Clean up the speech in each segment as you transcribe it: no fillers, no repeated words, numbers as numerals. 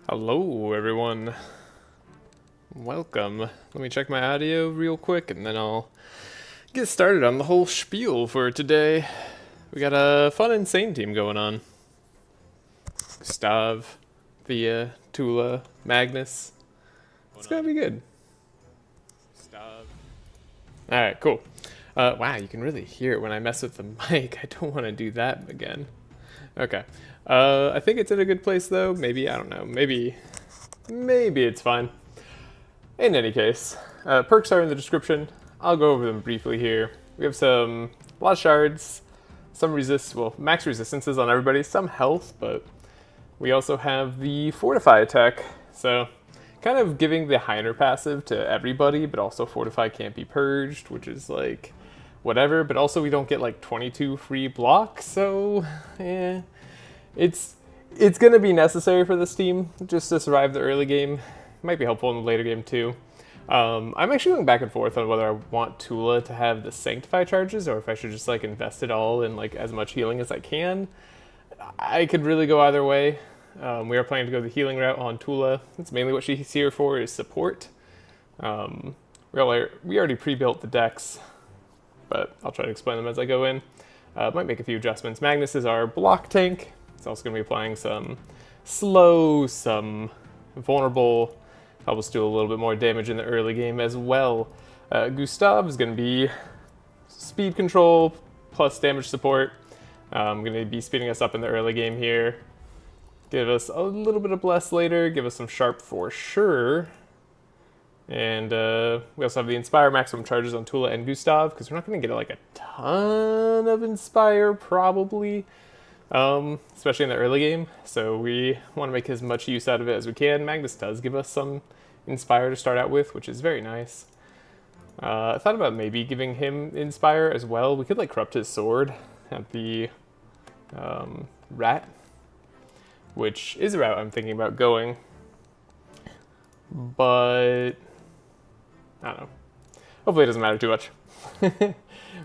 Hello everyone, welcome. Let me check my audio real quick and then I'll get started on the whole spiel for today. We got a fun insane team going on. Gustav, Thea, Tulah, Magnus. It's gonna be good. Alright, cool. Wow, you can really hear it when I mess with the mic. I don't want to do that again. Okay. I think it's in a good place though. Maybe, I don't know. Maybe it's fine. In any case, perks are in the description. I'll go over them briefly here. We have a lot of shards, some max resistances on everybody, some health, but we also have the Fortify attack. So, kind of giving the Heiner passive to everybody, but also Fortify can't be purged, which is like, whatever. But also we don't get like 22 free blocks, so, yeah. It's going to be necessary for this team just to survive the early game. Might be helpful in the later game too. I'm actually going back and forth on whether I want Tulah to have the Sanctify charges or if I should just like invest it all in like as much healing as I can. I could really go either way. We are planning to go the healing route on Tulah. That's mainly what she's here for, is support. We already pre-built the decks, but I'll try to explain them as I go in. Might make a few adjustments. Magnus is our block tank. It's also going to be applying some slow, some vulnerable, help us do a little bit more damage in the early game as well. Gustav is going to be speed control plus damage support. I'm going to be speeding us up in the early game here. Give us a little bit of bless later, give us some sharp for sure. And we also have the Inspire maximum charges on Tulah and Gustav, because we're not going to get like a ton of Inspire probably. Especially in the early game, so we want to make as much use out of it as we can. Magnus does give us some Inspire to start out with, which is very nice. I thought about maybe giving him Inspire as well. We could like corrupt his sword at the rat, which is a route I'm thinking about going, but I don't know. Hopefully it doesn't matter too much.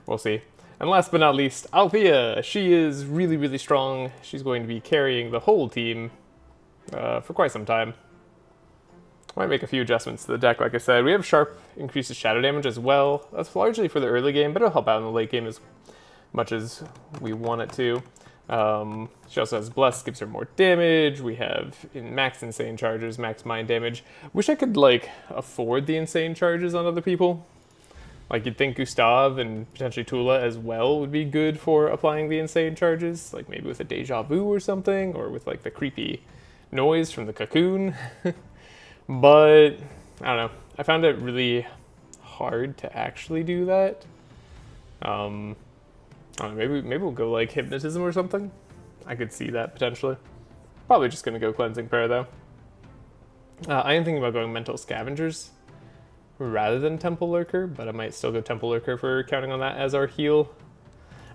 We'll see. And last but not least, Althea. She is really, really strong. She's going to be carrying the whole team for quite some time. Might make a few adjustments to the deck, like I said. We have Sharp increases shadow damage as well. That's largely for the early game, but it'll help out in the late game as much as we want it to. She also has Bless, gives her more damage. We have max insane charges, max mind damage. Wish I could like afford the insane charges on other people. Like, you'd think Gustav and potentially Tulah as well would be good for applying the insane charges, like maybe with a deja vu or something, or with like the creepy noise from the cocoon. But I don't know. I found it really hard to actually do that. I don't know, maybe we'll go like hypnotism or something. I could see that potentially. Probably just gonna go cleansing prayer though. I am thinking about going mental scavengers rather than Temple Lurker, but I might still go Temple Lurker for counting on that as our heal.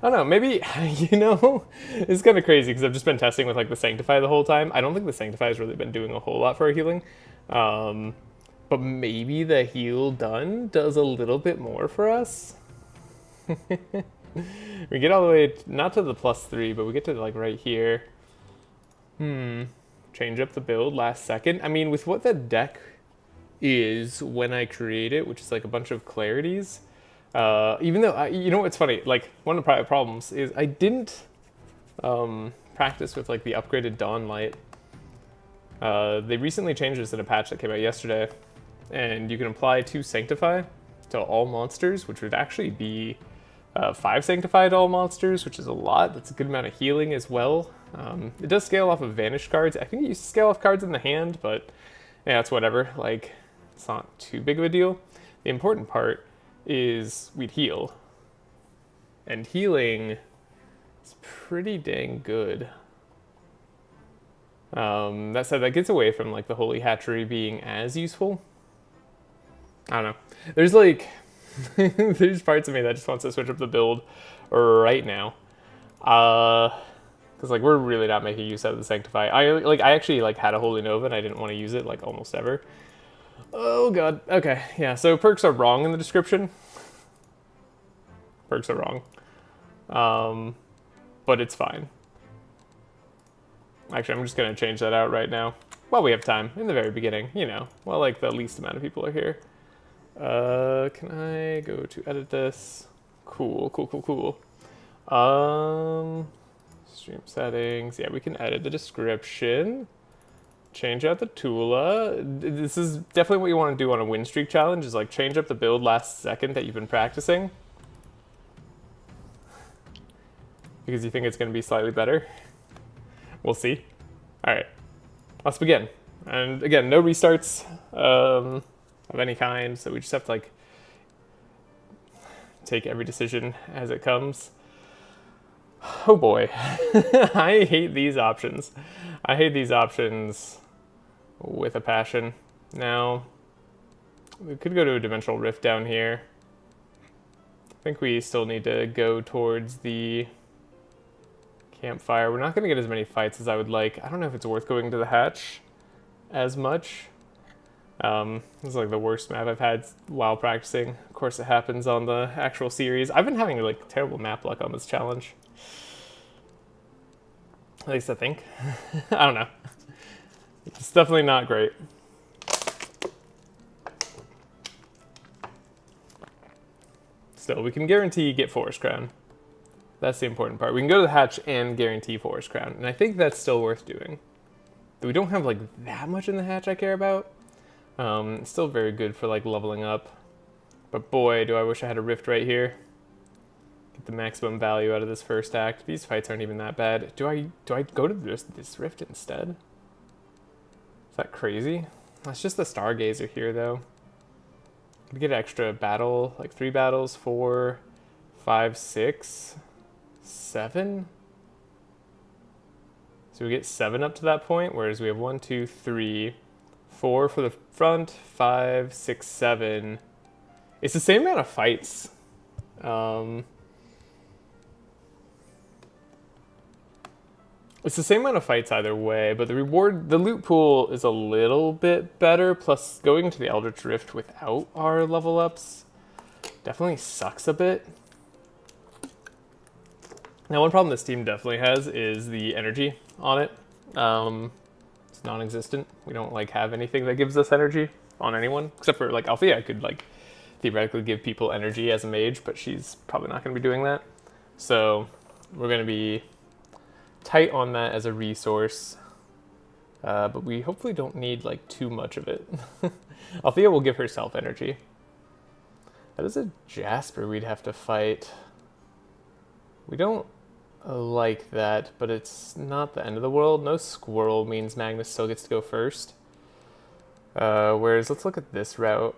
I don't know, maybe, you know, it's kind of crazy because I've just been testing with like the Sanctify the whole time. I don't think the Sanctify has really been doing a whole lot for our healing, but maybe the heal done does a little bit more for us. We get all the way, not to the +3, but we get to like right here. Change up the build last second. I mean, with what the deck is when I create it, which is like a bunch of clarities, even though you know what's funny, like one of the problems is I didn't practice with like the upgraded Dawn Light. They recently changed this in a patch that came out yesterday, and you can apply 2 Sanctify to all monsters, which would actually be 5 Sanctify to all monsters, which is a lot. That's a good amount of healing as well. It does scale off of vanished cards. I think it used to scale off cards in the hand, but yeah, it's whatever. Like, it's not too big of a deal. The important part is we'd heal. And healing is pretty dang good. That said, that gets away from like the Holy Hatchery being as useful. I don't know. There's like, there's parts of me that just wants to switch up the build right now. Because like we're really not making use out of the Sanctify. I actually like had a Holy Nova and I didn't want to use it like almost ever. Oh god. Okay, yeah, so perks are wrong in the description. Perks are wrong. But it's fine. Actually, I'm just gonna change that out right now. while we have time, in the very beginning, you know, while like the least amount of people are here. Can I go to edit this? Cool, cool, cool, cool. Stream settings. Yeah, we can edit the description. Change out the Tulah. This is definitely what you want to do on a Winstreak challenge, is like change up the build last second that you've been practicing. Because you think it's going to be slightly better. We'll see. Alright, let's begin. And again, no restarts of any kind, so we just have to like take every decision as it comes. Oh boy, I hate these options. I hate these options with a passion. Now, we could go to a dimensional rift down here. I think we still need to go towards the campfire. We're not going to get as many fights as I would like. I don't know if it's worth going to the hatch as much. This is like the worst map I've had while practicing. Of course, it happens on the actual series. I've been having like terrible map luck on this challenge. At least I think. I don't know. It's definitely not great. Still, we can guarantee get Forest Crown. That's the important part. We can go to the hatch and guarantee Forest Crown, and I think that's still worth doing. We don't have like that much in the hatch I care about. It's still very good for like leveling up. But boy, do I wish I had a rift right here. Get the maximum value out of this first act. These fights aren't even that bad. Do I go to this rift instead? Is that crazy? That's just the Stargazer here though. Could get extra battle, like 3 battles, 4, 5, 6, 7. So we get 7 up to that point, whereas we have 1, 2, 3, 4 for the front, 5, 6, 7. It's the same amount of fights. It's the same amount of fights either way, but the loot pool is a little bit better, plus going to the Eldritch Rift without our level ups definitely sucks a bit. Now, one problem this team definitely has is the energy on it. It's non-existent. We don't like have anything that gives us energy on anyone, except for like Althea could like theoretically give people energy as a mage, but she's probably not going to be doing that. So we're going to be tight on that as a resource, but we hopefully don't need like too much of it. Althea will give herself energy. That is a Jasper we'd have to fight. We don't like that, but it's not the end of the world. No squirrel means Magnus still gets to go first. Whereas let's look at this route.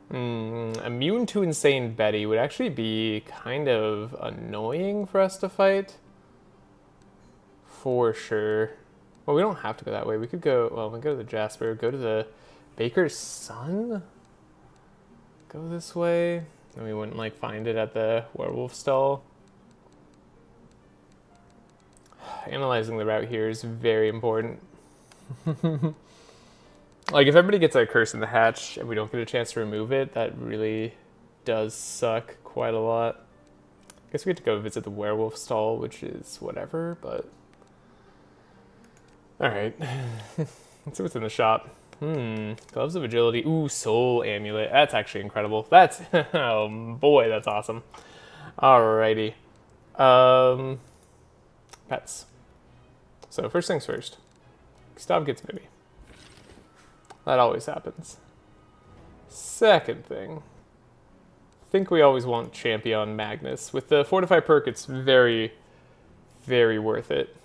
Immune to Insane Betty would actually be kind of annoying for us to fight. For sure. Well, we don't have to go that way. We could go, well, we go to the Jasper, go to the Baker's Son? Go this way. And we wouldn't like find it at the werewolf stall. Analyzing the route here is very important. Like if everybody gets a curse in the hatch and we don't get a chance to remove it, that really does suck quite a lot. I guess we get to go visit the werewolf stall, which is whatever, but alright. Let's see what's in the shop. Gloves of Agility. Ooh, Soul Amulet. That's actually incredible. That's, oh boy, that's awesome. Alrighty. Pets. So first things first. Gustav gets Mimi. That always happens. Second thing. I think we always want Champion Magnus. With the Fortify perk, it's very, very worth it.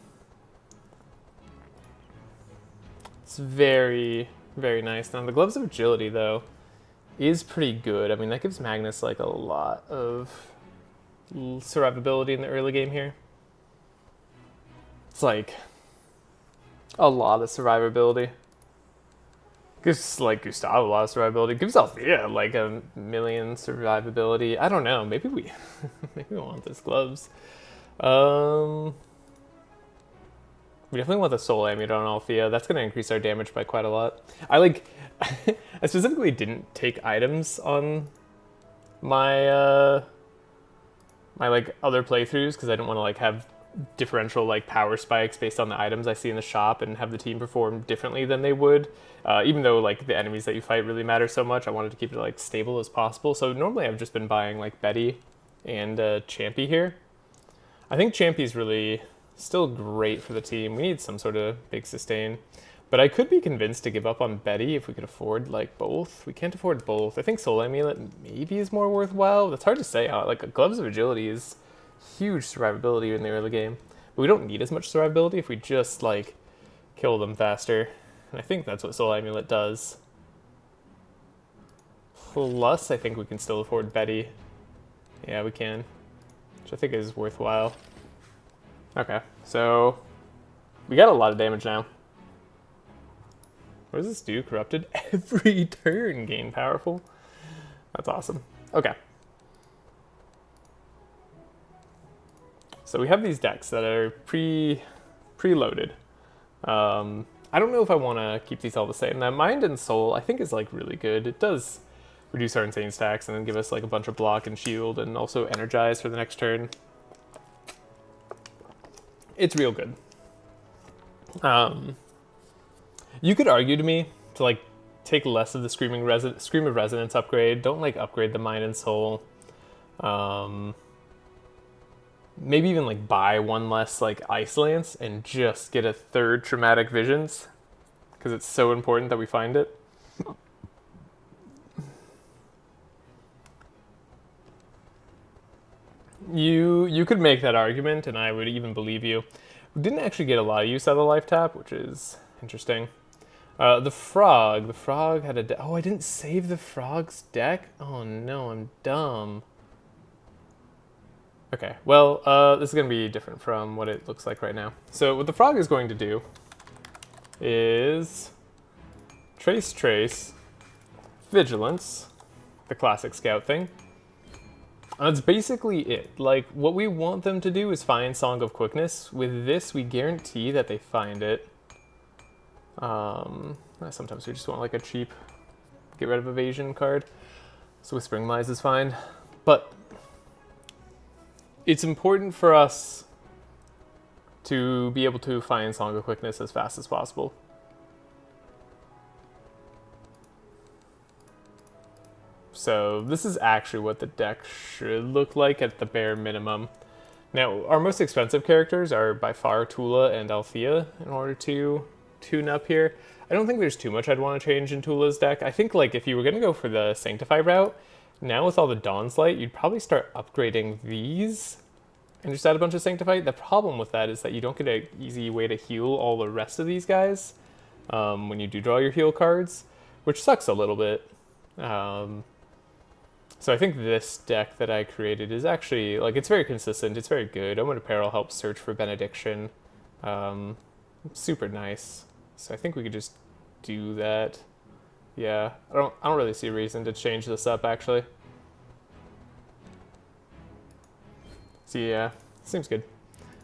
It's very, very nice. Now, the Gloves of Agility, though, is pretty good. I mean, that gives Magnus, like, a lot of survivability in the early game here. It's, like, a lot of survivability. Gives, like, Gustav a lot of survivability. Gives Althea, like, a million survivability. I don't know. Maybe we want this Gloves. We definitely want the Soul Amulet on Althea. That's going to increase our damage by quite a lot. I specifically didn't take items on my my like other playthroughs because I didn't want to like have differential like power spikes based on the items I see in the shop and have the team perform differently than they would. Even though like the enemies that you fight really matter so much, I wanted to keep it like stable as possible. So normally I've just been buying like Betty and Champy here. I think Champy's really still great for the team. We need some sort of big sustain. But I could be convinced to give up on Betty if we could afford like both. We can't afford both. I think Soul Amulet maybe is more worthwhile. That's hard to say. Like Gloves of Agility is huge survivability in the early game. But we don't need as much survivability if we just like kill them faster. And I think that's what Soul Amulet does. Plus, I think we can still afford Betty. Yeah, we can. Which I think is worthwhile. Okay, so we got a lot of damage now. What does this do? Corrupted every turn, gain powerful. That's awesome. Okay. So we have these decks that are preloaded. I don't know if I want to keep these all the same. Now, Mind and Soul, I think is like really good. It does reduce our insane stacks and then give us like a bunch of block and shield and also energize for the next turn. It's real good. You could argue to me to like take less of the Scream of Resonance upgrade. Don't like upgrade the Mind and Soul. Maybe even like buy one less like Ice Lance and just get a third Traumatic Visions because it's so important that we find it. You could make that argument and I would even believe you. We didn't actually get a lot of use out of the life tap, which is interesting. The frog had a oh, I didn't save the frog's deck? Oh no, I'm dumb. Okay, well, this is going to be different from what it looks like right now. So what the frog is going to do is Trace, Vigilance, the classic scout thing. That's basically it. Like, what we want them to do is find Song of Quickness. With this, we guarantee that they find it. Sometimes we just want like a cheap get rid of evasion card. So Whispering Lies is fine. But it's important for us to be able to find Song of Quickness as fast as possible. So this is actually what the deck should look like at the bare minimum. Now, our most expensive characters are by far Tulah and Althea in order to tune up here. I don't think there's too much I'd want to change in Tulah's deck. I think like if you were going to go for the Sanctify route, now with all the Dawn's Light, you'd probably start upgrading these and just add a bunch of Sanctify. The problem with that is that you don't get an easy way to heal all the rest of these guys when you do draw your heal cards, which sucks a little bit. So I think this deck that I created is actually, like, it's very consistent, it's very good. Omen of Peril helps search for Benediction. Super nice. So I think we could just do that. Yeah, I don't really see a reason to change this up, actually. So yeah, seems good.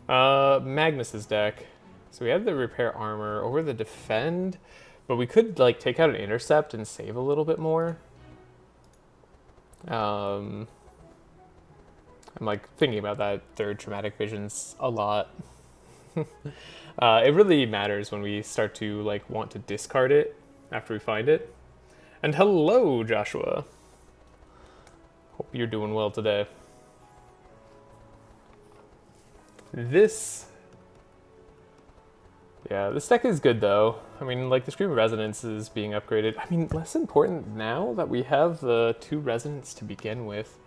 Magnus's deck. So we have the Repair Armor over the Defend, but we could, like, take out an Intercept and save a little bit more. I'm like thinking about that third Traumatic Visions a lot. It really matters when we start to like want to discard it after we find it. And hello, Joshua. Hope you're doing well today. This deck is good though. I mean, like the Scream of Resonance is being upgraded. I mean, less important now that we have the 2 Resonance to begin with.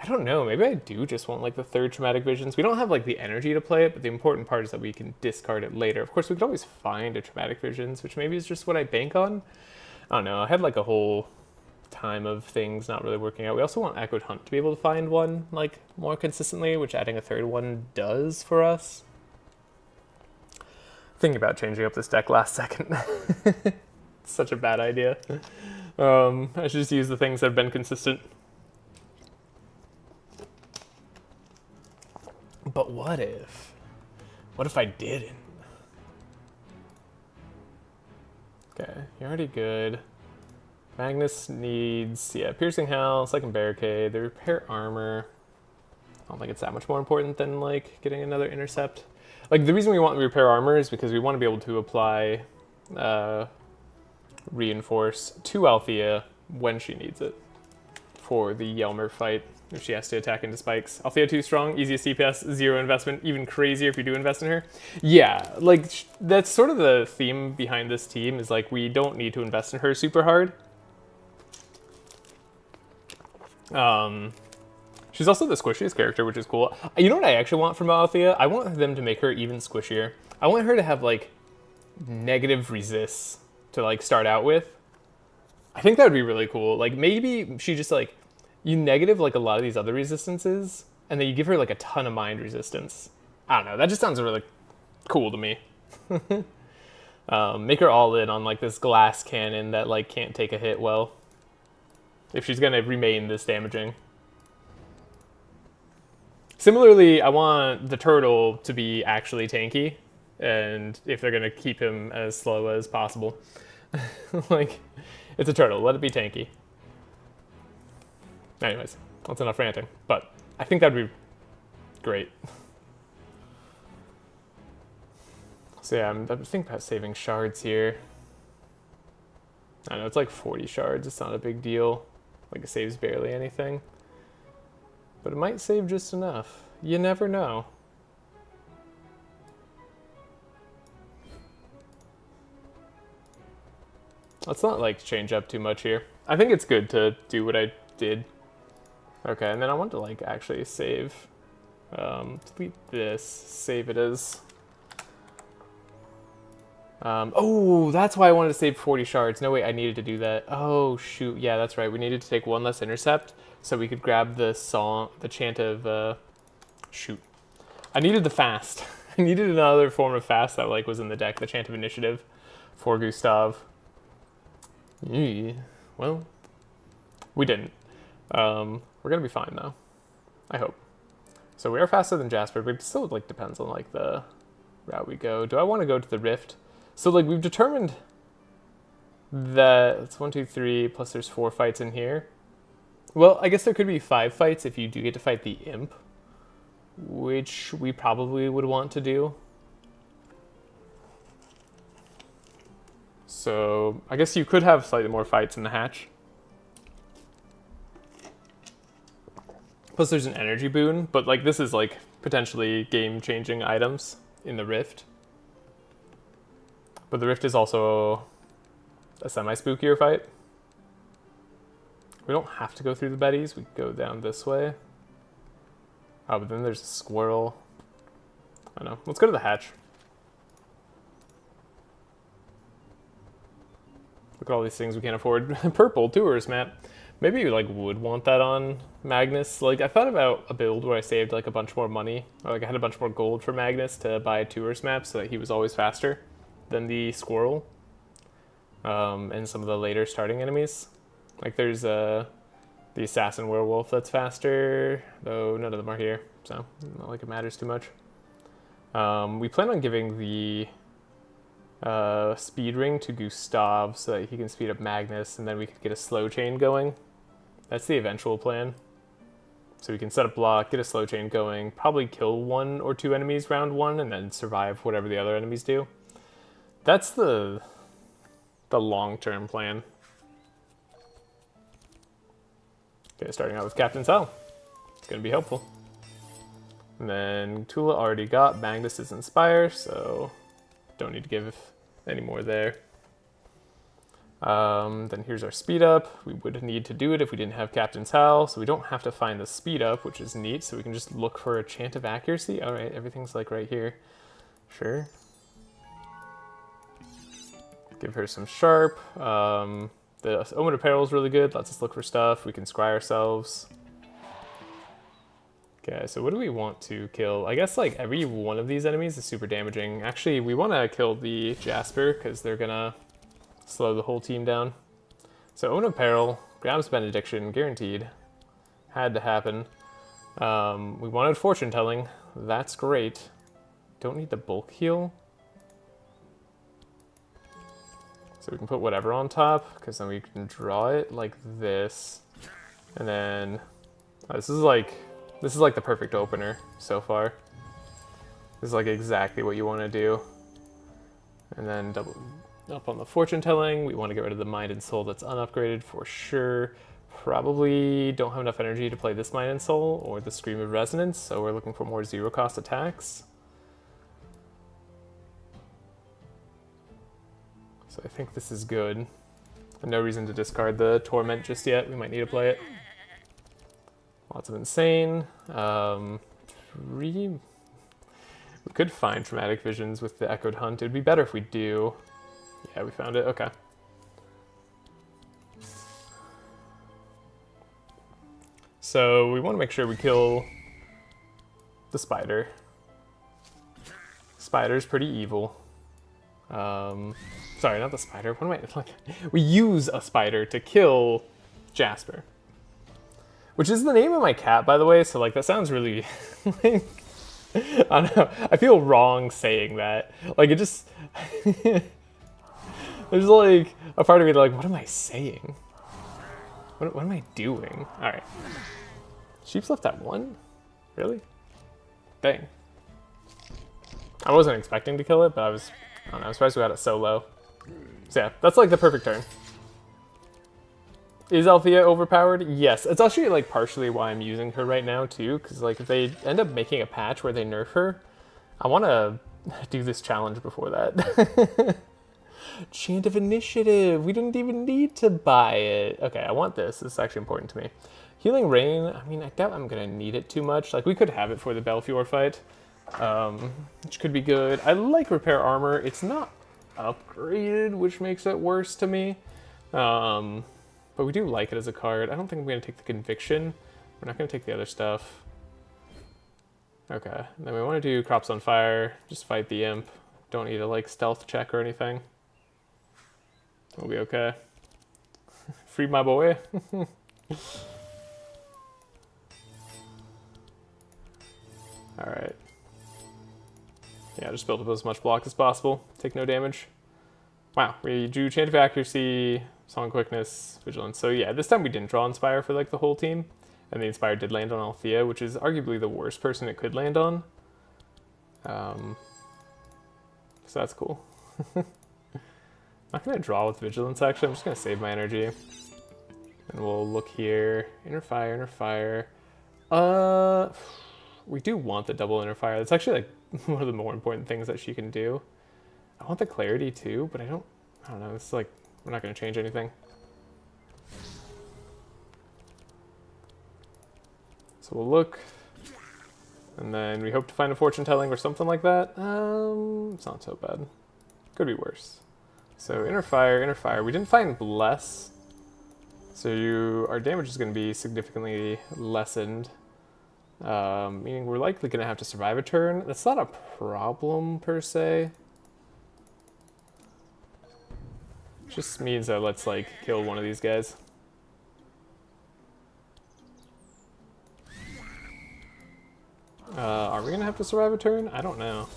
I don't know, maybe I do just want like the third Traumatic Visions. We don't have like the energy to play it, but the important part is that we can discard it later. Of course, we could always find a Traumatic Visions, which maybe is just what I bank on. I don't know, I had like a whole time of things not really working out. We also want Echoed Hunt to be able to find one like more consistently, which adding a third one does for us. Thinking about changing up this deck last second. Such a bad idea. I should just use the things that have been consistent. But what if? What if I didn't? Okay, you're already good. Magnus needs, yeah, Piercing Hell, Second Barricade, the Repair Armor. I don't think it's that much more important than like getting another Intercept. Like, the reason we want repair armor is because we want to be able to apply reinforce to Althea when she needs it for the Yelmer fight, if she has to attack into spikes. Althea too strong, easiest CPS, 0 investment, even crazier if you do invest in her. Yeah, like, that's sort of the theme behind this team, is like, we don't need to invest in her super hard. She's also the squishiest character, which is cool. You know what I actually want from Althea? I want them to make her even squishier. I want her to have, like, negative resists to, like, start out with. I think that would be really cool. Like, maybe she just, like, you negative, like, a lot of these other resistances, and then you give her, like, a ton of mind resistance. I don't know. That just sounds really cool to me. Make her all in on, like, this glass cannon that, like, can't take a hit well, if she's gonna remain this damaging. Similarly, I want the turtle to be actually tanky, and if they're gonna keep him as slow as possible. Like, it's a turtle, let it be tanky. Anyways, that's enough ranting, but I think that'd be great. So yeah, I'm thinking about saving shards here. I know, it's like 40 shards, it's not a big deal. Like, it saves barely anything. But it might save just enough. You never know. Let's not, like, change up too much here. I think it's good to do what I did. Okay, and then I want to, like, actually save. Delete this. Save it as... oh, that's why I wanted to save 40 shards. No, wait, I needed to do that. Oh, shoot. Yeah, that's right. We needed to take one less intercept so we could grab the song, the chant of, shoot. I needed the fast. I needed another form of fast that, like, was in the deck, the chant of initiative for Gustav. Well, we didn't. We're gonna be fine, though. I hope. So we are faster than Jasper, but it still, like, depends on, like, the route we go. Do I want to go to the Rift? So, like, we've determined that it's 1, 2, 3, plus there's 4 fights in here. Well, I guess there could be 5 fights if you do get to fight the Imp, which we probably would want to do. So, I guess you could have slightly more fights in the hatch. Plus there's an energy boon, but, like, this is, like, potentially game-changing items in the Rift. But the Rift is also a semi-spookier fight. We don't have to go through the Bettys. We go down this way. Oh, but then there's a squirrel. I know. Let's go to the hatch. Look at all these things we can't afford. Purple tourist map. Maybe you, like, would want that on Magnus. Like, I thought about a build where I saved, like, a bunch more money. Or, like, I had a bunch more gold for Magnus to buy a tourist map so that he was always faster than the squirrel. And some of the later starting enemies. Like, there's the assassin werewolf that's faster, though none of them are here, so not like it matters too much. We plan on giving the speed ring to Gustav so that he can speed up Magnus, and then we could get a slow chain going. That's the eventual plan. So we can set a block, get a slow chain going, probably kill 1 or 2 enemies round 1, and then survive whatever the other enemies do. That's the long-term plan. Okay, starting out with Captain Sal. It's going to be helpful. And then Tulah already got Magnus's Inspire, so don't need to give any more there. Then here's our speed up. We would need to do it if we didn't have Captain Sal, so we don't have to find the speed up, which is neat, so we can just look for a chant of accuracy. Alright, everything's like right here. Sure. Give her some sharp. The Omen Apparel is really good. Lets us look for stuff. We can scry ourselves. Okay, so what do we want to kill? I guess, like, every one of these enemies is super damaging. Actually, we want to kill the Jasper because they're gonna slow the whole team down. So Omen Apparel, grabs Benediction, guaranteed. Had to happen. We wanted Fortune Telling. That's great. Don't need the bulk heal. So we can put whatever on top, because then we can draw it like this. And then, this is like the perfect opener so far. is like exactly what you want to do. And then double up on the fortune telling. We want to get rid of the mind and soul that's unupgraded for sure. Probably don't have enough energy to play this mind and soul or the scream of resonance, so we're looking for more zero cost attacks. So I think this is good. No reason to discard the torment just yet. We might need to play it. Lots of insane. We could find traumatic visions with the echoed hunt. It'd be better if we do. Yeah, we found it. Okay. So we want to make sure we kill the spider. Spider's pretty evil. Sorry, not the spider. What am I like? We use a spider to kill Jasper, which is the name of my cat, by the way. So like that sounds really like I don't know. I feel wrong saying that. Like it just there's like a part of me like, what am I saying? What am I doing? All right. Sheep's left at 1? Really? Dang. I wasn't expecting to kill it, but I don't know, I'm surprised we got it so low. So yeah, that's like the perfect turn. Is Althea overpowered? Yes. It's actually like partially why I'm using her right now too, because like if they end up making a patch where they nerf her, I want to do this challenge before that. Chant of Initiative. We didn't even need to buy it. Okay, I want this. This is actually important to me. Healing Rain. I mean, I doubt I'm going to need it too much. Like, we could have it for the Belfior fight, which could be good. I like Repair Armor. It's not upgraded, which makes it worse to me. But we do like it as a card. I don't think I'm going to take the Conviction. We're not going to take the other stuff. Okay, then we want to do Crops on Fire. Just fight the Imp. Don't need a, like, stealth check or anything. We'll be okay. Free my boy. Alright. Yeah, just build up as much block as possible. Take no damage. Wow, we drew Chant of Accuracy, Song Quickness, Vigilance. So yeah, this time we didn't draw Inspire for like the whole team. And the Inspire did land on Althea, which is arguably the worst person it could land on. So that's cool. I'm not going to draw with Vigilance, actually. I'm just going to save my energy. And we'll look here. Inner Fire, Inner Fire. We do want the double Inner Fire. That's actually like one of the more important things that she can do. I want the Clarity too, but I don't know. It's like, we're not going to change anything. So we'll look. And then we hope to find a Fortune Telling or something like that. It's not so bad. Could be worse. So Inner Fire, Inner Fire. We didn't find Bless. So our damage is going to be significantly lessened. Meaning we're likely going to have to survive a turn. That's not a problem per se. Just means that let's like kill one of these guys. Are we going to have to survive a turn? I don't know.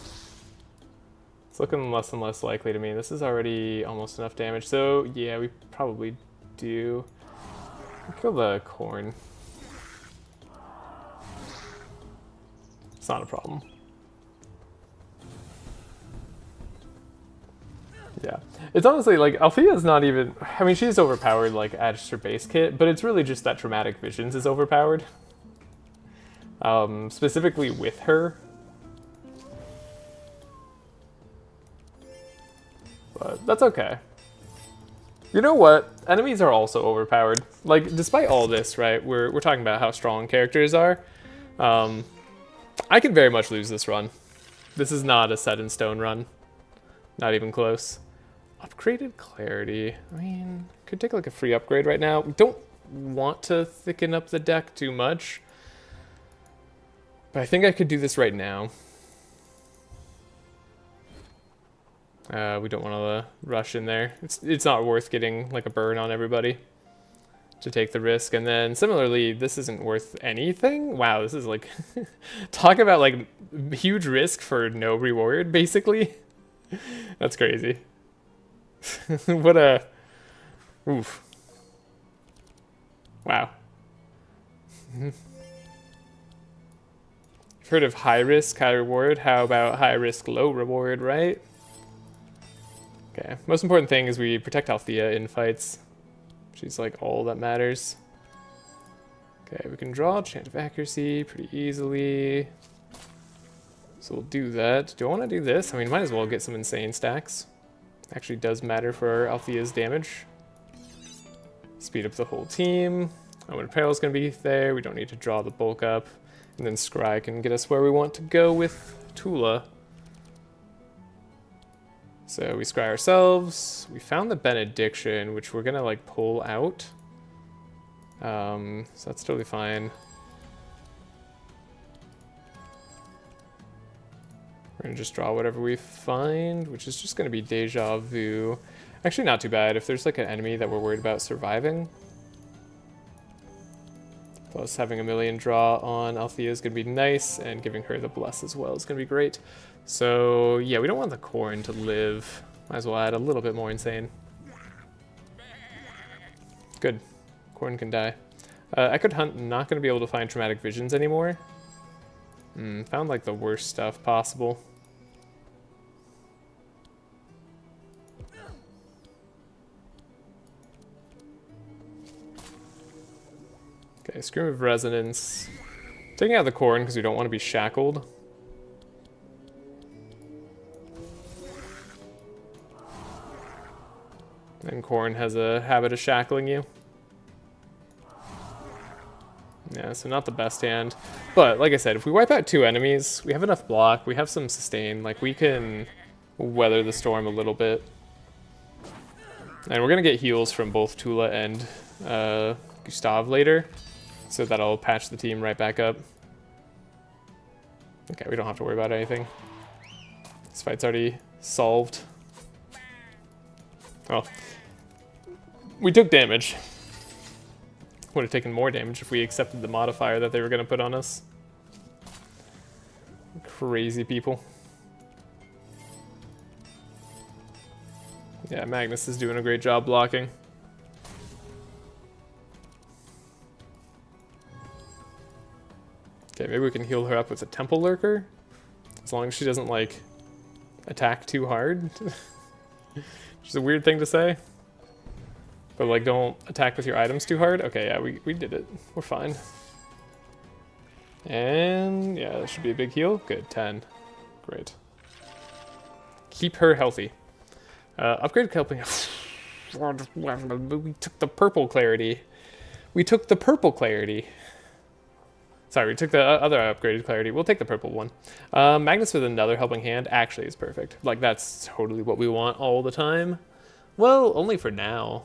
It's looking less and less likely to me. This is already almost enough damage. So yeah, we probably do. Kill the corn. It's not a problem. Yeah. It's honestly like, Althea's not even, I mean, she's overpowered like as her base kit, but it's really just that Traumatic Visions is overpowered. Specifically with her. But that's okay. You know what? Enemies are also overpowered. Like, despite all this, right, we're talking about how strong characters are. I can very much lose this run. This is not a set in stone run. Not even close. Upgraded Clarity. I mean, could take like a free upgrade right now. We don't want to thicken up the deck too much. But I think I could do this right now. We don't want to rush in there. It's not worth getting like a burn on everybody to take the risk. And then similarly, this isn't worth anything. Wow, this is like talk about like huge risk for no reward, basically. That's crazy. What a oof. Wow. I've heard of high risk, high reward. How about high risk, low reward, right? Okay, most important thing is we protect Althea in fights. She's like all that matters. Okay, we can draw Chant of Accuracy pretty easily. So we'll do that. Do I want to do this? I mean, might as well get some insane stacks. Actually does matter for Althea's damage. Speed up the whole team. When Apparel's going to be there, we don't need to draw the bulk up. And then Scry can get us where we want to go with Tulah. So we scry ourselves. We found the Benediction, which we're gonna like pull out. So that's totally fine. We're gonna just draw whatever we find, which is just gonna be Deja Vu. Actually not too bad if there's like an enemy that we're worried about surviving. Plus having a million draw on Althea is gonna be nice, and giving her the Bless as well is gonna be great. So yeah, we don't want the Corn to live. Might as well add a little bit more insane. Good. Corn can die. Echoed Hunt, not going to be able to find Traumatic Visions anymore. Found like the worst stuff possible. Okay, Scream of Resonance. Taking out the Corn because we don't want to be shackled. And Corn has a habit of shackling you. Yeah, so not the best hand. But, like I said, if we wipe out 2 enemies, we have enough block, we have some sustain, like, we can weather the storm a little bit. And we're gonna get heals from both Tulah and Gustav later, so that'll patch the team right back up. Okay, we don't have to worry about anything. This fight's already solved. Oh. We took damage. Would have taken more damage if we accepted the modifier that they were going to put on us. Crazy people. Yeah, Magnus is doing a great job blocking. Okay, maybe we can heal her up with a Temple Lurker. As long as she doesn't, like, attack too hard. Which is a weird thing to say. But, like, don't attack with your items too hard. Okay, yeah, we did it. We're fine. And, yeah, that should be a big heal. Good, 10. Great. Keep her healthy. Upgrade helping. We took the purple clarity. We took the purple clarity. Sorry, we took the other upgraded clarity. We'll take the purple one. Magnus with another helping hand actually is perfect. Like, that's totally what we want all the time. Well, only for now.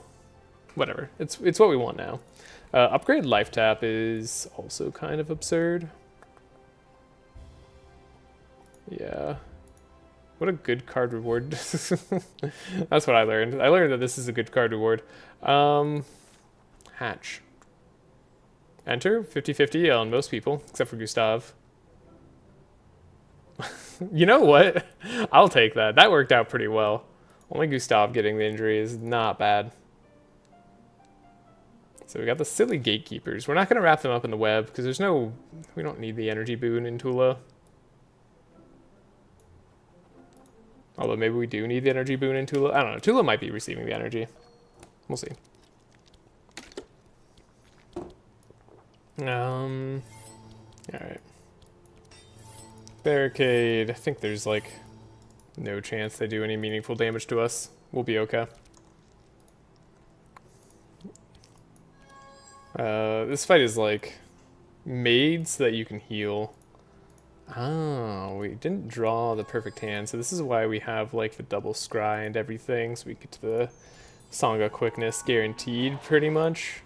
Whatever. It's what we want now. Upgrade life tap is also kind of absurd. Yeah. What a good card reward. That's what I learned. I learned that this is a good card reward. Hatch. Enter, 50-50 on most people, except for Gustav. You know what? I'll take that. That worked out pretty well. Only Gustav getting the injury is not bad. So we got the silly gatekeepers. We're not going to wrap them up in the web, because there's no... We don't need the energy boon in Tulah. Although maybe we do need the energy boon in Tulah. I don't know. Tulah might be receiving the energy. We'll see. Alright. Barricade. I think there's, like, no chance they do any meaningful damage to us. We'll be okay. This fight is, like, made so that you can heal. Oh, we didn't draw the perfect hand, so this is why we have, like, the double scry and everything, so we get to the Sangha quickness guaranteed, pretty much.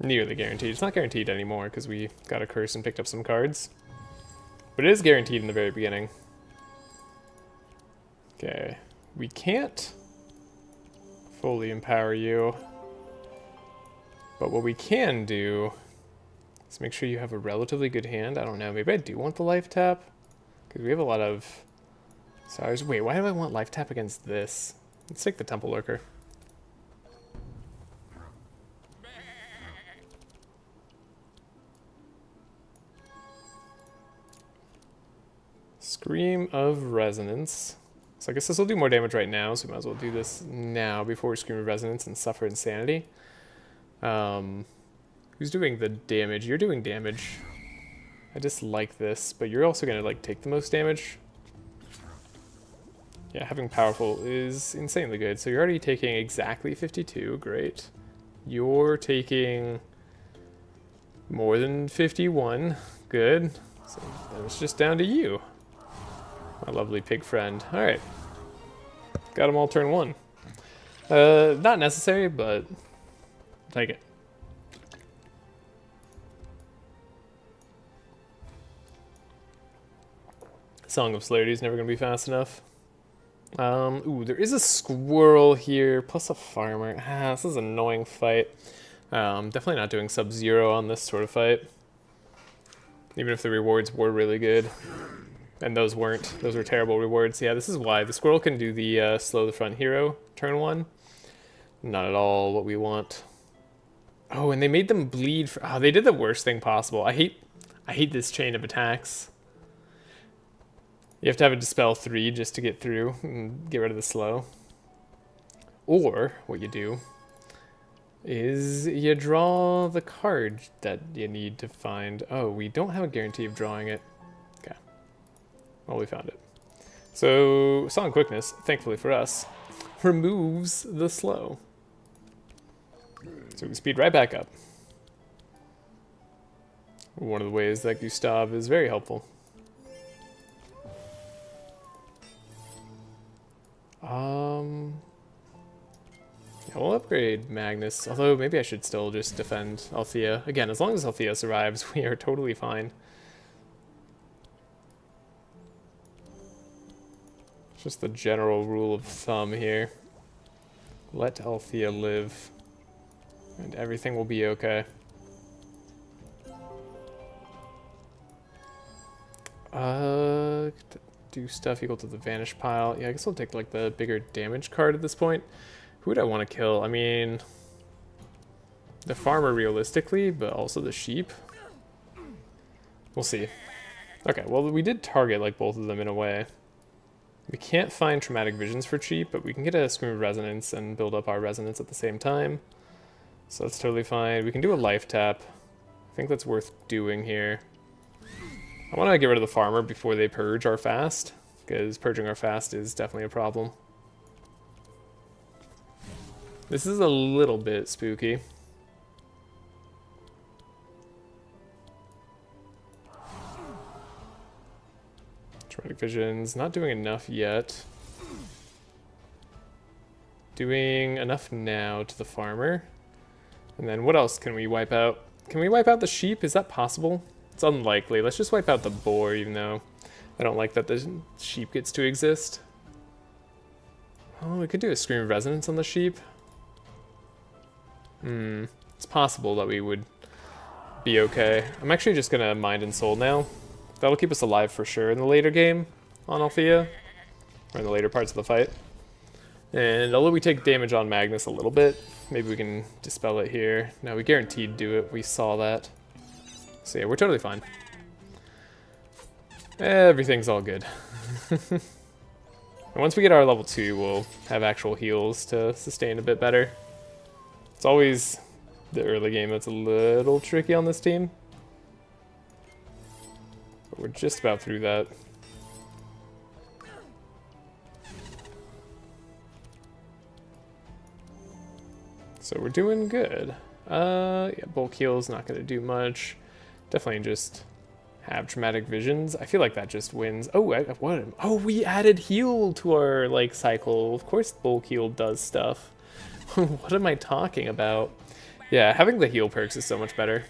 Nearly guaranteed. It's not guaranteed anymore, because we got a curse and picked up some cards. But it is guaranteed in the very beginning. Okay. We can't fully empower you. But what we can do is make sure you have a relatively good hand. I don't know. Maybe I do want the life tap. Because we have a lot of... Sorry. Wait, why do I want life tap against this? Let's take the Temple Lurker. Scream of Resonance. So I guess this will do more damage right now, so we might as well do this now before we Scream of Resonance and suffer Insanity. Who's doing the damage? You're doing damage. I dislike this, but you're also going to like take the most damage. Yeah, having powerful is insanely good. So you're already taking exactly 52. Great. You're taking more than 51. Good. So then it's just down to you. My lovely pig friend. Alright. Got them all turn 1. Not necessary, but take it. Song of Celerity is never going to be fast enough. Ooh, there is a squirrel here, plus a farmer. This is an annoying fight. Definitely not doing Sub-Zero on this sort of fight. Even if the rewards were really good. And those weren't. Those were terrible rewards. Yeah, this is why. The squirrel can do the slow the front hero turn 1. Not at all what we want. Oh, and they made them bleed. They did the worst thing possible. I hate this chain of attacks. You have to have a Dispel 3 just to get through and get rid of the slow. Or, what you do is you draw the card that you need to find. Oh, we don't have a guarantee of drawing it. Okay. Well, we found it. So, Song of Quickness, thankfully for us, removes the slow. So we speed right back up. One of the ways that Gustav is very helpful. Yeah, we'll upgrade Magnus, although maybe I should still just defend Althea. Again, as long as Althea survives, we are totally fine. It's just the general rule of thumb here. Let Althea live, and everything will be okay. Do stuff equal to the vanish pile. Yeah, I guess I'll take like the bigger damage card at this point. Who would I want to kill? I mean, the farmer realistically, but also the sheep. We'll see. Okay, well we did target like both of them in a way. We can't find traumatic visions for cheap, but we can get a Scream of Resonance and build up our resonance at the same time. So that's totally fine. We can do a life tap. I think that's worth doing here. I want to get rid of the farmer before they purge our fast, because purging our fast is definitely a problem. This is a little bit spooky. Traumatic visions, not doing enough yet. Doing enough now to the farmer. And then what else can we wipe out? Can we wipe out the sheep? Is that possible? It's unlikely. Let's just wipe out the boar, even though I don't like that the sheep gets to exist. Oh, we could do a Scream of Resonance on the sheep. It's possible that we would be okay. I'm actually just gonna Mind and Soul now. That'll keep us alive for sure in the later game on Althea, or in the later parts of the fight. And although we take damage on Magnus a little bit, maybe we can dispel it here. No, we guaranteed do it. We saw that. So yeah, we're totally fine. Everything's all good. And once we get our level 2, we'll have actual heals to sustain a bit better. It's always the early game that's a little tricky on this team. But we're just about through that. So we're doing good. Yeah, bulk heal's not going to do much. Definitely just have traumatic visions. I feel like that just wins. Oh, what? Oh, we added heal to our like cycle. Of course, bulk heal does stuff. What am I talking about? Yeah, having the heal perks is so much better.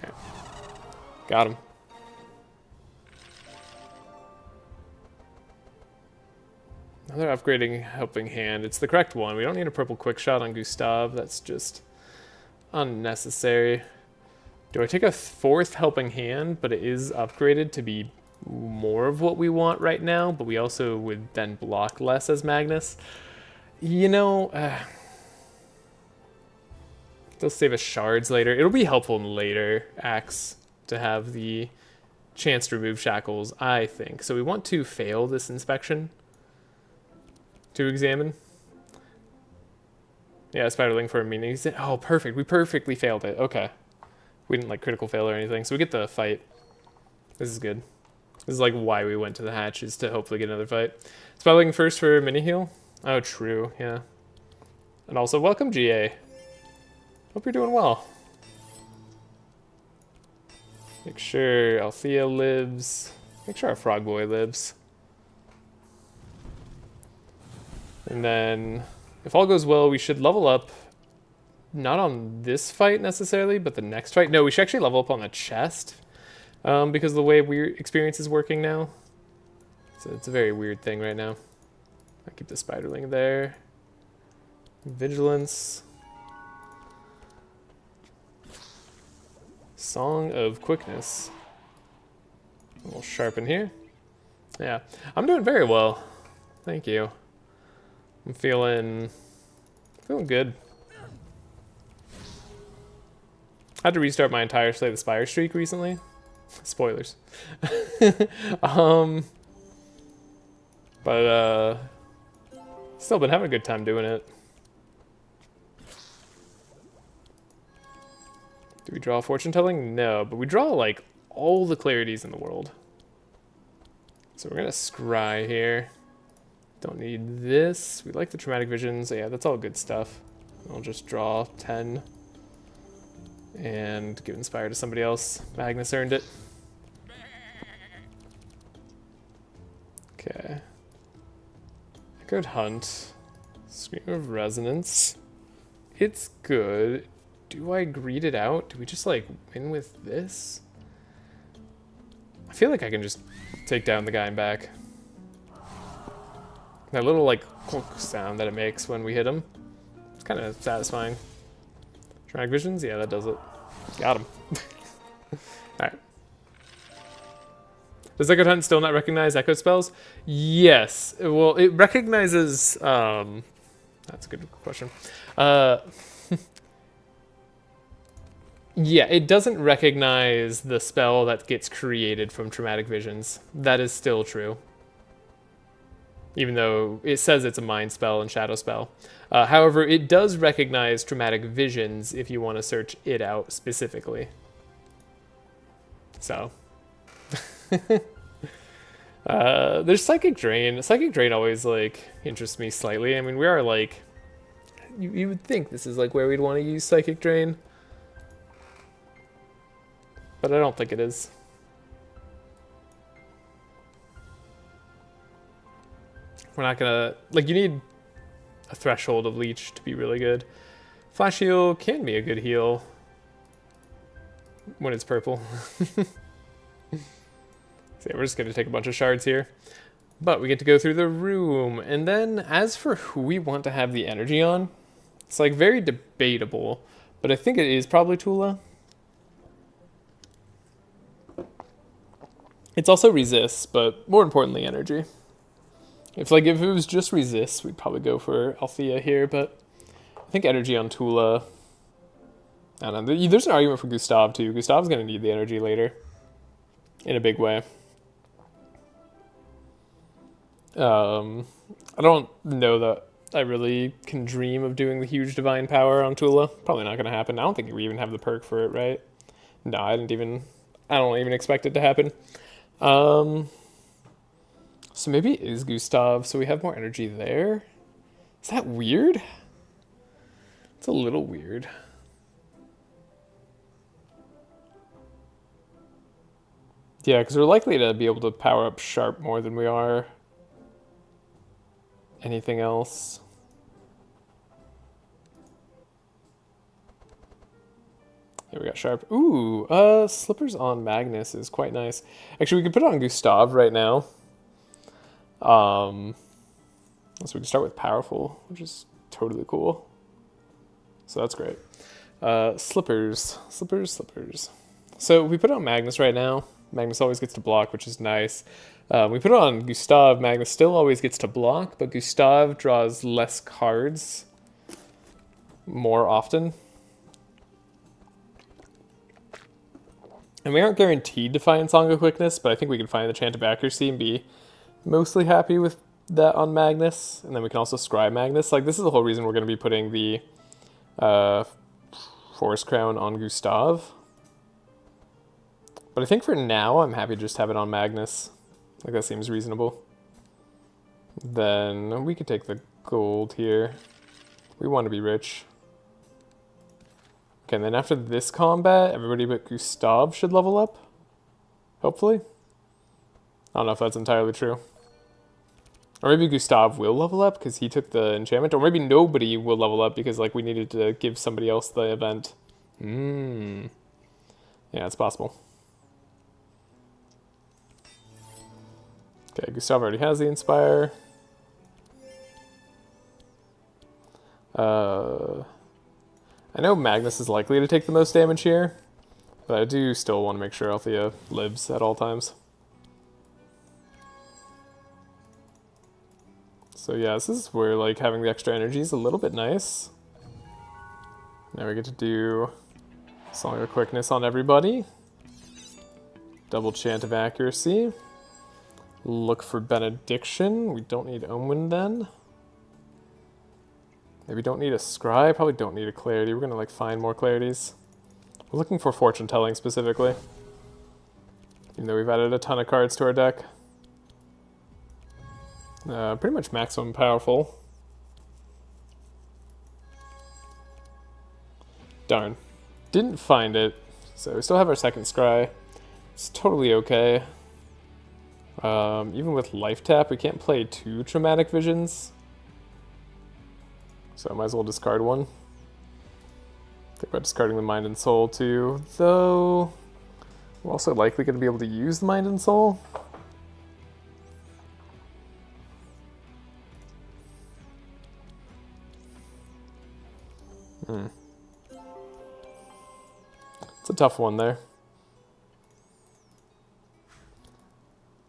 Yeah. Got him. Another upgrading helping hand. It's the correct one. We don't need a purple quick shot on Gustav. That's just unnecessary. Do I take a 4th helping hand, but it is upgraded to be more of what we want right now, but we also would then block less as Magnus? You know, they'll save us shards later. It'll be helpful in later acts to have the chance to remove shackles, I think. So we want to fail this inspection to examine. Yeah, spiderling for a meaning. Oh, perfect. We perfectly failed it. Okay. We didn't like critical fail or anything, so we get the fight. This is good. This is like why we went to the hatch, is to hopefully get another fight. Spiderling first for mini heal. Oh, true. Yeah. And also, welcome, GA. Hope you're doing well. Make sure Althea lives. Make sure our frog boy lives. And then, if all goes well, we should level up. Not on this fight necessarily, but the next fight. No, we should actually level up on the chest. Because of the way experience is working now. So it's a very weird thing right now. I keep the spiderling there. Vigilance. Song of Quickness. A little sharpen here. Yeah, I'm doing very well. Thank you. I'm feeling good. I had to restart my entire Slay the Spire streak recently. Spoilers. But still been having a good time doing it. Do we draw fortune telling? No, but we draw like all the clarities in the world. So we're gonna scry here. Don't need this. We like the traumatic visions. Yeah, that's all good stuff. I'll just draw 10 and give inspire to somebody else. Magnus earned it. Okay. Good hunt. Scream of Resonance. It's good. Do I greed it out? Do we just like win with this? I feel like I can just take down the guy and back. That little like clunk sound that it makes when we hit him. It's kind of satisfying. Drag visions? Yeah, that does it. Got him. Alright. Does Echo Hunt still not recognize echo spells? Yes. Well, it recognizes... that's a good question. Yeah, it doesn't recognize the spell that gets created from traumatic visions. That is still true. Even though it says it's a mind spell and shadow spell. However, it does recognize traumatic visions if you want to search it out specifically. So... there's Psychic Drain. Psychic Drain always, like, interests me slightly. I mean, we are, like... You would think this is, like, where we'd want to use Psychic Drain. But I don't think it is. We're not gonna... Like, you need a threshold of Leech to be really good. Flash Heal can be a good heal. When it's purple. So yeah, we're just going to take a bunch of shards here. But we get to go through the room. And then as for who we want to have the energy on, it's like very debatable. But I think it is probably Tulah. It's also resists, but more importantly, energy. If it was just resists, we'd probably go for Althea here. But I think energy on Tulah. I don't know. There's an argument for Gustav too. Gustav's going to need the energy later. In a big way. I don't know that I really can dream of doing the huge divine power on Tulah. Probably not going to happen. I don't think we even have the perk for it, right? No, I don't even expect it to happen. So maybe it is Gustav, so we have more energy there. Is that weird? It's a little weird. Yeah, because we're likely to be able to power up Sharp more than we are anything else. Here we got Sharp. Ooh, Slippers on Magnus is quite nice. Actually, we could put it on Gustav right now. So we can start with Powerful, which is totally cool. So that's great. Slippers. So we put it on Magnus right now. Magnus always gets to block, which is nice. We put it on Gustav. Magnus still always gets to block, but Gustav draws less cards more often. And we aren't guaranteed to find Song of Quickness, but I think we can find the Chant of Accuracy and be mostly happy with that on Magnus. And then we can also scry Magnus. Like, this is the whole reason we're going to be putting the Forest Crown on Gustav. But I think for now, I'm happy to just have it on Magnus. Like, that seems reasonable. Then we could take the gold here. We want to be rich. Okay, and then after this combat, everybody but Gustav should level up. Hopefully. I don't know if that's entirely true. Or maybe Gustav will level up because he took the enchantment. Or maybe nobody will level up because, like, we needed to give somebody else the event. Yeah, it's possible. Okay, Gustav already has the Inspire. I know Magnus is likely to take the most damage here, but I do still want to make sure Althea lives at all times. So yeah, this is where, like, having the extra energy is a little bit nice. Now we get to do Song of Quickness on everybody. Double Chant of Accuracy. Look for Benediction. We don't need Omen then. Maybe don't need a Scry. Probably don't need a Clarity. We're going to, like, find more Clarities. We're looking for Fortune Telling specifically. Even though we've added a ton of cards to our deck. Pretty much maximum powerful. Darn. Didn't find it. So we still have our second Scry. It's totally okay. Even with Life Tap, we can't play 2 Traumatic Visions. So I might as well discard one. Think about discarding the Mind and Soul too, though we're also likely going to be able to use the Mind and Soul. It's a tough one there.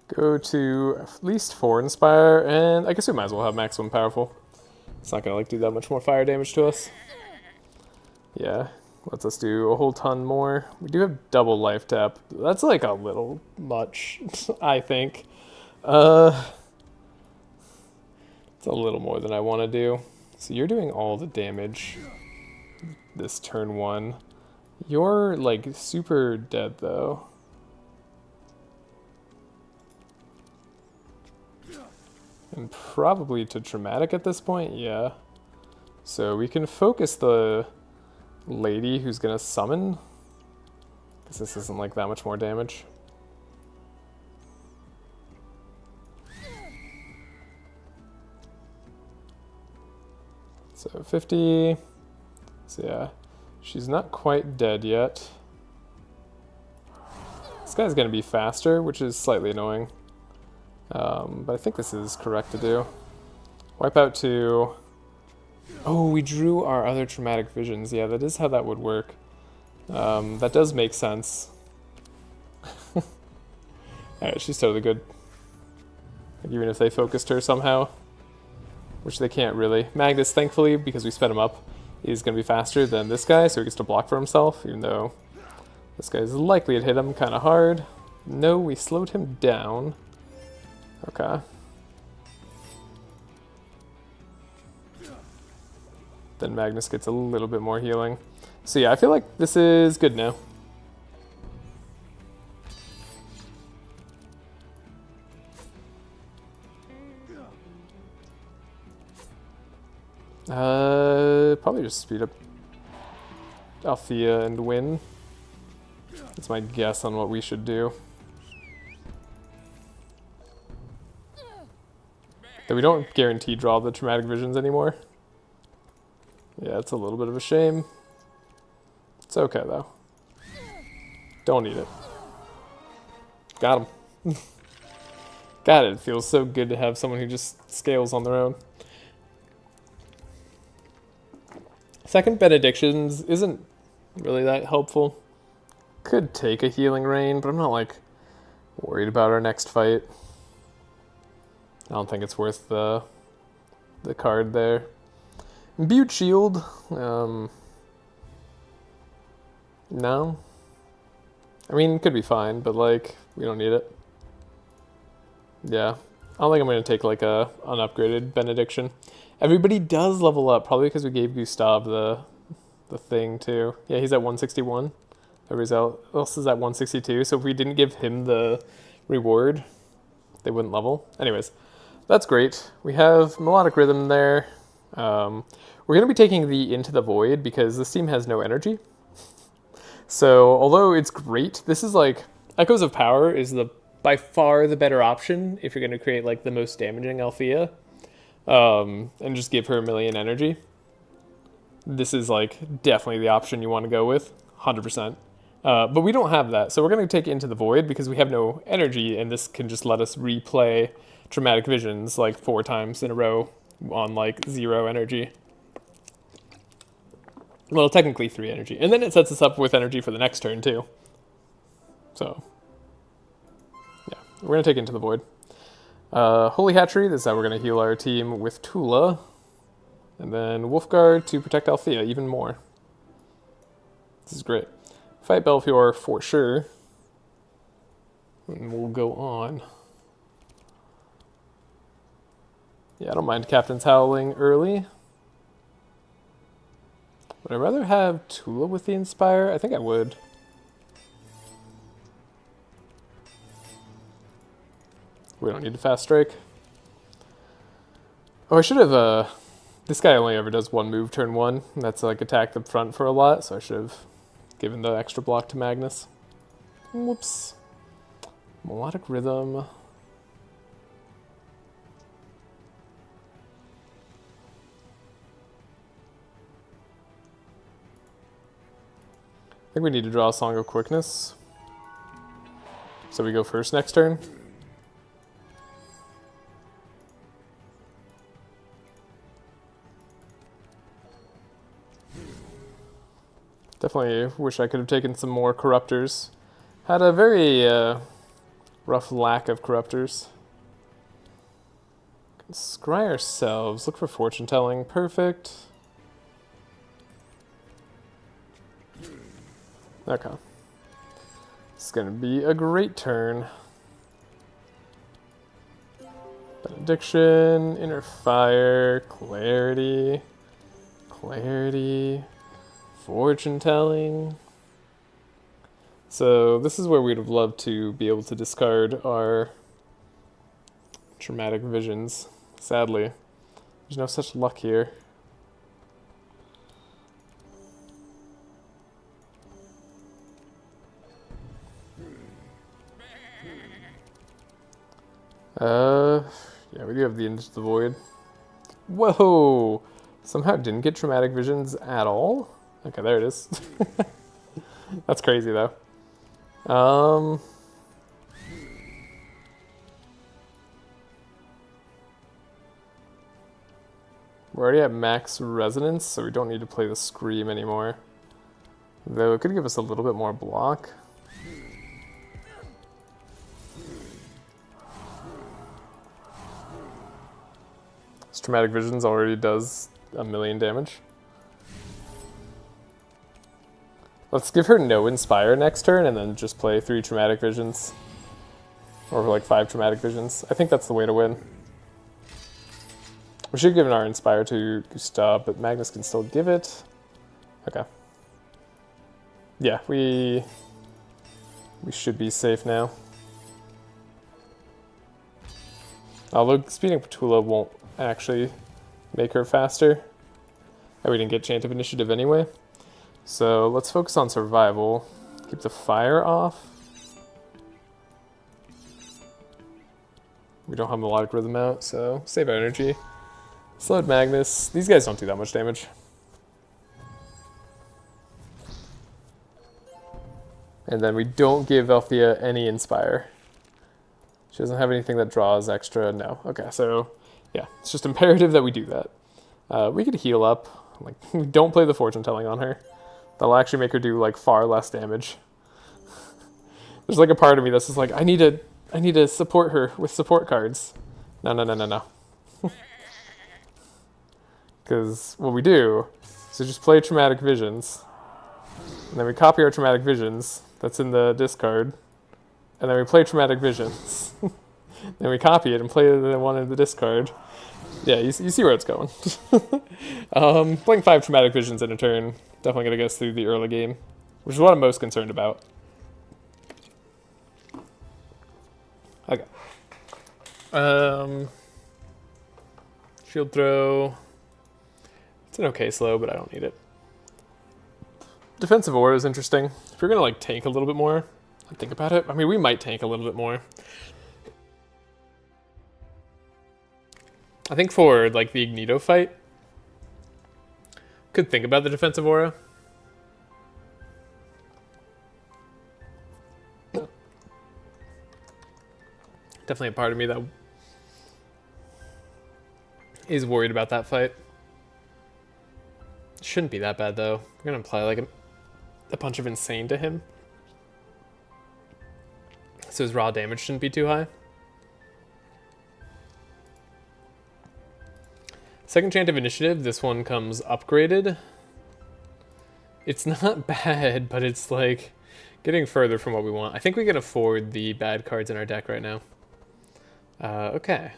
Go to at least 4 Inspire, and I guess we might as well have maximum powerful. It's not gonna, like, do that much more fire damage to us. Yeah, lets us do a whole ton more. We do have double Life Tap. That's, like, a little much, I think. It's a little more than I want to do. So you're doing all the damage this turn 1. You're, like, super dead, though. And probably to Traumatic at this point, yeah. So we can focus the lady who's gonna summon, because this isn't, like, that much more damage. So 50. So yeah, she's not quite dead yet. This guy's gonna be faster, which is slightly annoying. But I think this is correct to do. Wipe out 2. Oh, we drew our other Traumatic Visions. Yeah, that is how that would work. That does make sense. Alright, she's totally good. Like, even if they focused her somehow. Which they can't really. Magnus, thankfully, because we sped him up, is going to be faster than this guy, so he gets to block for himself, even though this guy is likely to hit him kind of hard. No, we slowed him down. Okay. Then Magnus gets a little bit more healing. So yeah, I feel like this is good now. Probably just speed up Althea and win. That's my guess on what we should do. That we don't guarantee draw the Traumatic Visions anymore. Yeah, it's a little bit of a shame. It's okay, though. Don't need it. Got him. God, it feels so good to have someone who just scales on their own. Second Benedictions isn't really that helpful. Could take a Healing Rain, but I'm not, like, worried about our next fight. I don't think it's worth the card there. Imbued Shield. No. I mean, it could be fine, but like, we don't need it. Yeah. I don't think I'm going to take like a unupgraded Benediction. Everybody does level up, probably because we gave Gustav the thing too. Yeah, he's at 161. Everybody else is at 162, so if we didn't give him the reward, they wouldn't level. Anyways, that's great. We have Melodic Rhythm there. We're going to be taking the Into the Void because this team has no energy. So, although it's great, this is like, Echoes of Power is by far the better option if you're going to create like the most damaging Althea. And just give her 1,000,000 energy. This is like definitely the option you want to go with, 100%. But we don't have that, so we're going to take Into the Void because we have no energy, and this can just let us replay Traumatic Visions like 4 times in a row on like 0 energy. Well, technically 3 energy, and then it sets us up with energy for the next turn too. So, yeah, we're going to take Into the Void. Holy Hatchery, this is how we're going to heal our team with Tulah. And then Wolfguard to protect Althea even more. This is great. Fight Belfior for sure. And we'll go on. Yeah, I don't mind Captain's Howling early. Would I rather have Tulah with the Inspire? I think I would. We don't need a Fast Strike. Oh, I should have, this guy only ever does 1 move turn 1. That's like attack the front for a lot, so I should have given the extra block to Magnus. Whoops. Melodic Rhythm. I think we need to draw a Song of Quickness. So we go first next turn. Definitely wish I could have taken some more Corruptors. Had a very rough lack of Corruptors. Scry ourselves. Look for Fortune Telling. Perfect. Okay. It's going to be a great turn. Benediction, Inner Fire, Clarity, Clarity. Fortune Telling. So this is where we'd have loved to be able to discard our Traumatic Visions. Sadly, there's no such luck here. Yeah, we do have the Into the Void. Whoa! Somehow didn't get Traumatic Visions at all. Okay, there it is. That's crazy, though. We're already at max resonance, so we don't need to play the Scream anymore. Though it could give us a little bit more block. This Traumatic Visions already does 1,000,000 damage. Let's give her no Inspire next turn and then just play 3 Traumatic Visions. Or like 5 Traumatic Visions. I think that's the way to win. We should have given our Inspire to Gustav, but Magnus can still give it. Okay. Yeah, we should be safe now. Although speeding up Tulah won't actually make her faster. And we didn't get Chant of Initiative anyway. So let's focus on survival. Keep the fire off. We don't have Melodic Rhythm out, so save our energy. Slowed Magnus. These guys don't do that much damage. And then we don't give Althea any Inspire. She doesn't have anything that draws extra. No. Okay, so yeah, it's just imperative that we do that. We could heal up. Like, we don't play the Fortune Telling on her. That'll actually make her do like far less damage. There's like a part of me that's just like, I need to support her with support cards. No. Because what we do is we just play Traumatic Visions, and then we copy our Traumatic Visions, that's in the discard, and then we play Traumatic Visions. Then we copy it and play the one in the discard. Yeah, you see where it's going. Playing 5 Traumatic Visions in a turn, definitely going to get us through the early game, which is what I'm most concerned about. Okay. Shield throw. It's an okay slow, but I don't need it. Defensive aura is interesting. If you're going to like tank a little bit more, think about it. I mean, we might tank a little bit more. I think for like the Ignito fight, could think about the defensive aura. Definitely a part of me that is worried about that fight. Shouldn't be that bad though. We're gonna apply like a punch of insane to him, so his raw damage shouldn't be too high. Second chant of initiative, this one comes upgraded. It's not bad, but it's like getting further from what we want. I think we can afford the bad cards in our deck right now. Okay.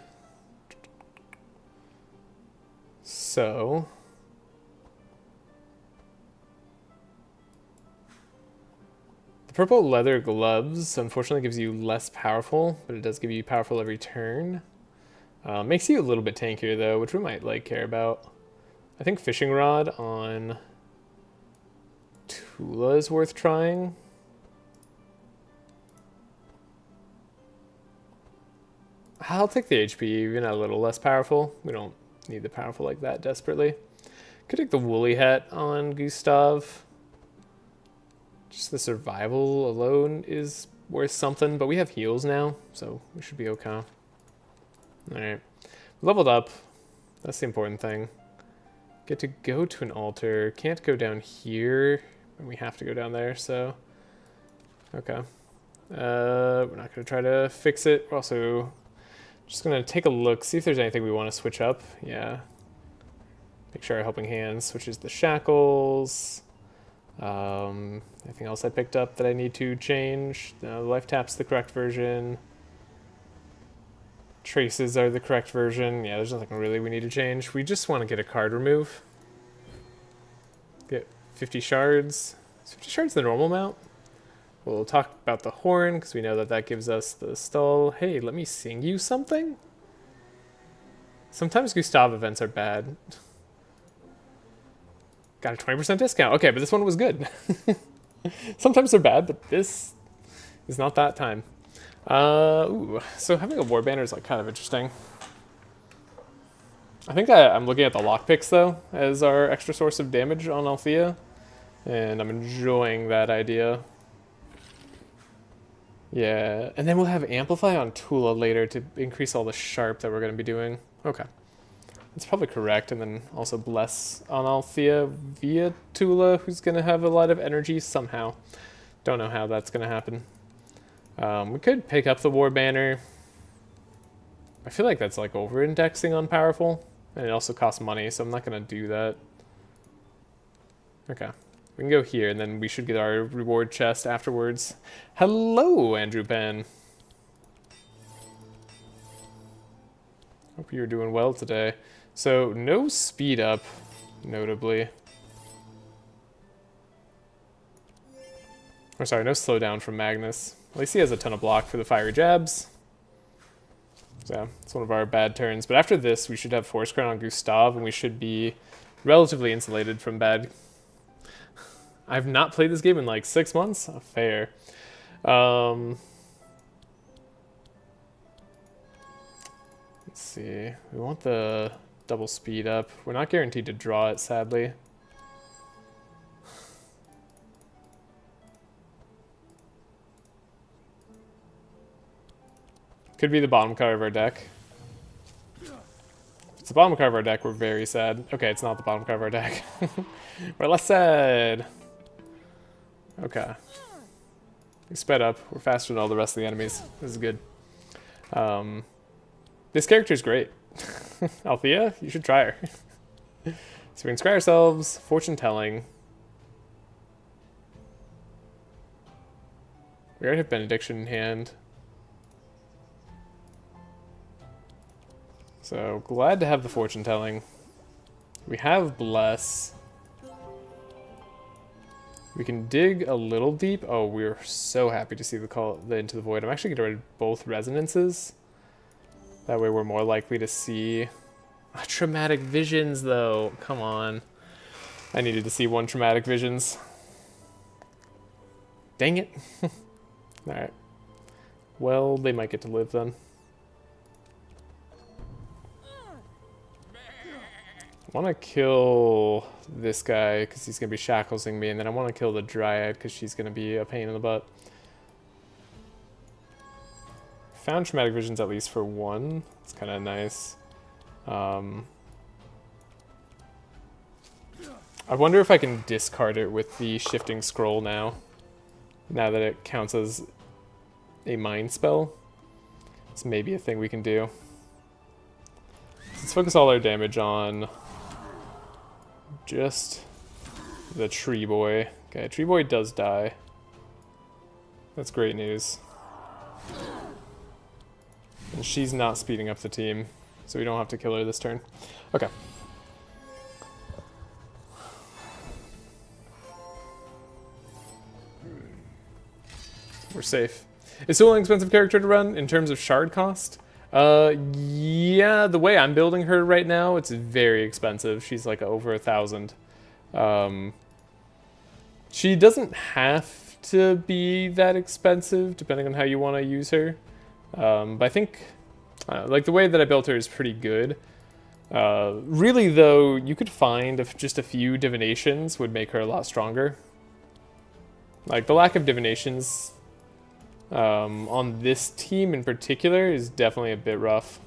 So the purple leather gloves unfortunately gives you less powerful, but it does give you powerful every turn. Makes you a little bit tankier though, which we might like care about. I think fishing rod on Tulah is worth trying. I'll take the HP, even a little less powerful. We don't need the powerful like that desperately. Could take the woolly hat on Gustav. Just the survival alone is worth something, but we have heals now, so we should be okay. Alright, leveled up, that's the important thing. Get to go to an altar, can't go down here, and we have to go down there, so... Okay. We're not going to try to fix it, we're also just going to take a look, see if there's anything we want to switch up. Yeah. Make sure our Helping Hand switches the shackles. Anything else I picked up that I need to change? No, life tap's the correct version. Traces are the correct version. Yeah, there's nothing really we need to change. We just want to get a card remove. Get 50 shards. Is 50 shards the normal amount? We'll talk about the horn, because we know that that gives us the stall. Hey, let me sing you something? Sometimes Gustav events are bad. Got a 20% discount. Okay, but this one was good. Sometimes they're bad, but this is not that time. Ooh, so having a war banner is like kind of interesting. I think I'm looking at the lockpicks though as our extra source of damage on Althea, and I'm enjoying that idea. Yeah, and then we'll have Amplify on Tulah later to increase all the sharp that we're going to be doing. Okay, that's probably correct, and then also Bless on Althea via Tulah, who's going to have a lot of energy somehow. Don't know how that's going to happen. We could pick up the War Banner. I feel like that's like over-indexing on powerful, and it also costs money, so I'm not going to do that. Okay, we can go here, and then we should get our reward chest afterwards. Hello, Andrew Penn. Hope you're doing well today. So, no speed up, notably. Or sorry, no slowdown from Magnus. At least he has a ton of block for the fiery jabs. So, it's one of our bad turns. But after this, we should have Force Crown on Gustav, and we should be relatively insulated from bad. I've not played this game in like 6 months? Oh, fair. Let's see. We want the double speed up. We're not guaranteed to draw it, sadly. Could be the bottom card of our deck. If it's the bottom card of our deck, we're very sad. Okay, it's not the bottom card of our deck. We're less sad. Okay. We sped up. We're faster than all the rest of the enemies. This is good. This character's great. Althea, you should try her. So we can scry ourselves, fortune telling. We already have Benediction in hand. So, glad to have the fortune telling. We have Bless. We can dig a little deep. Oh, we're so happy to see the Into the Void. I'm actually going to read both resonances. That way we're more likely to see... Traumatic Visions, though. Come on. I needed to see one Traumatic Visions. Dang it. Alright. Well, they might get to live then. I want to kill this guy because he's going to be shacklesing me, and then I want to kill the Dryad because she's going to be a pain in the butt. Found Traumatic Visions at least for one. It's kind of nice. I wonder if I can discard it with the Shifting Scroll now that it counts as a mind spell. It's maybe a thing we can do. Let's focus all our damage on just the Tree Boy. Okay, Tree Boy does die. That's great news. And she's not speeding up the team, so we don't have to kill her this turn. Okay. We're safe. Is Tulah an expensive character to run in terms of shard cost? Yeah, the way I'm building her right now, it's very expensive. She's like over 1,000. She doesn't have to be that expensive, depending on how you want to use her. But I think, like the way that I built her is pretty good. Really though, you could find just a few Divinations would make her a lot stronger. Like the lack of Divinations on this team in particular is definitely a bit rough.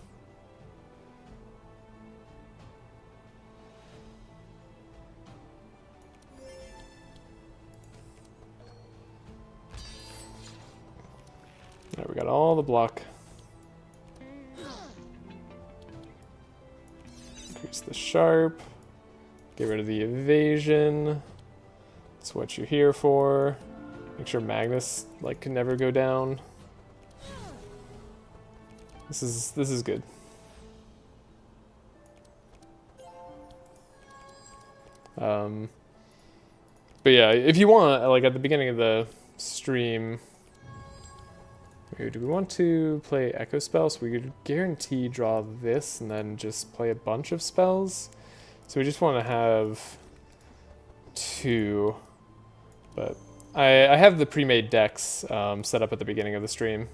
Alright, we got all the block. Increase the sharp. Get rid of the evasion. That's what you're here for. Make sure Magnus like can never go down. This is good. But yeah, if you want, like at the beginning of the stream, do we want to play Echo Spell? So we could guarantee draw this and then just play a bunch of spells. So we just want to have 2, but I have the pre-made decks set up at the beginning of the stream.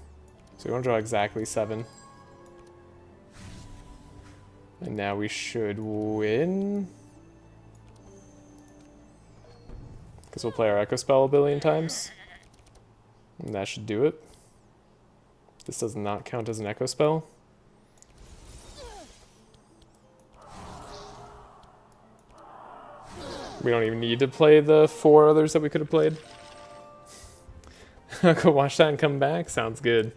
So we want to draw exactly 7. And now we should win. Because we'll play our Echo Spell a billion times. And that should do it. This does not count as an Echo Spell. We don't even need to play the 4 others that we could have played. Go watch that and come back. Sounds good.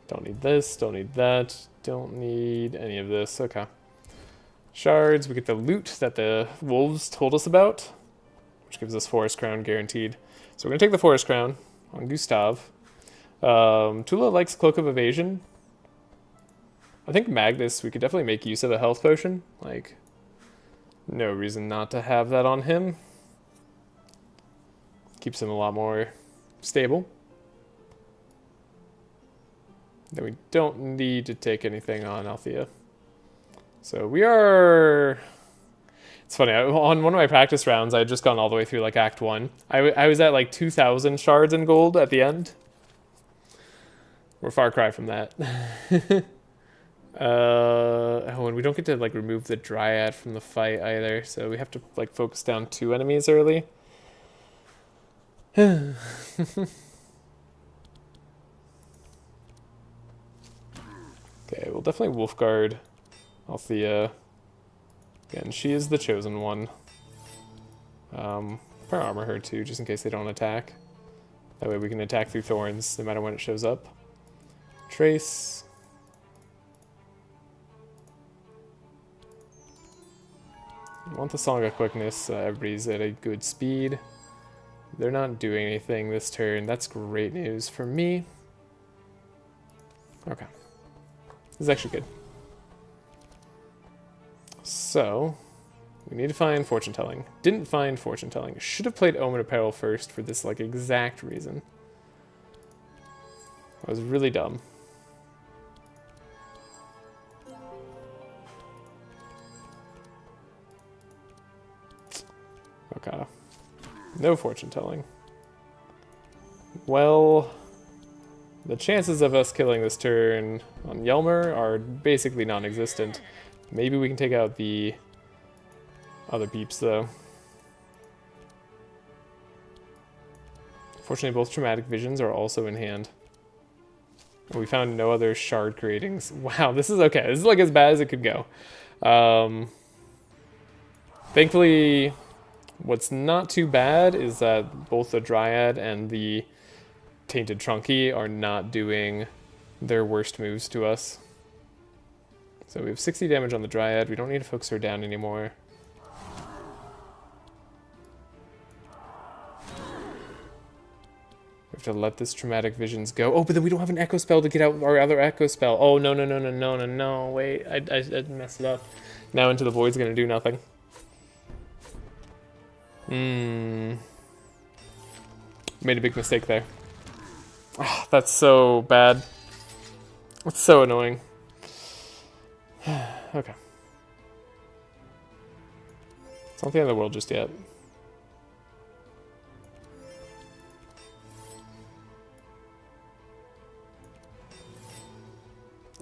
Don't need this, don't need that, don't need any of this. Okay. Shards, we get the loot that the wolves told us about, which gives us Forest Crown guaranteed. So we're going to take the Forest Crown on Gustav. Tulah likes Cloak of Evasion. I think Magnus, we could definitely make use of a health potion. Like, no reason not to have that on him. Keeps him a lot more stable. Then we don't need to take anything on Althea. So we are... It's funny, on one of my practice rounds, I had just gone all the way through like Act 1. I was at like 2,000 shards in gold at the end. We're a far cry from that. Oh, and we don't get to like remove the Dryad from the fight either, so we have to like focus down 2 enemies early. Okay, we'll definitely Wolfguard Althea. Again, she is the chosen one. Probably armor her too, just in case they don't attack. That way we can attack through thorns, no matter when it shows up. Trace. I want the Song of Quickness, everybody's at a good speed. they're not doing anything this turn. That's great news for me. Okay. This is actually good. So, we need to find fortune telling. Didn't find fortune telling. Should have played Omen of Peril first for this like exact reason. I was really dumb. Okay. No fortune telling. Well, the chances of us killing this turn on Yelmer are basically non-existent. Maybe we can take out the other peeps, though. Fortunately, both traumatic visions are also in hand. We found no other shard creatings. Wow, this is okay. This is like as bad as it could go. Thankfully, what's not too bad is that both the Dryad and the Tainted Trunky are not doing their worst moves to us. So we have 60 damage on the Dryad. We don't need to focus her down anymore. We have to let this Traumatic Visions go. Oh, but then we don't have an Echo Spell to get out our other Echo Spell. Oh, no, no, no, no, no, no, no. Wait, I messed it up. Now Into the Void's going to do nothing. Made a big mistake there. Oh, that's so bad. It's so annoying. Okay. It's not the end of the world just yet.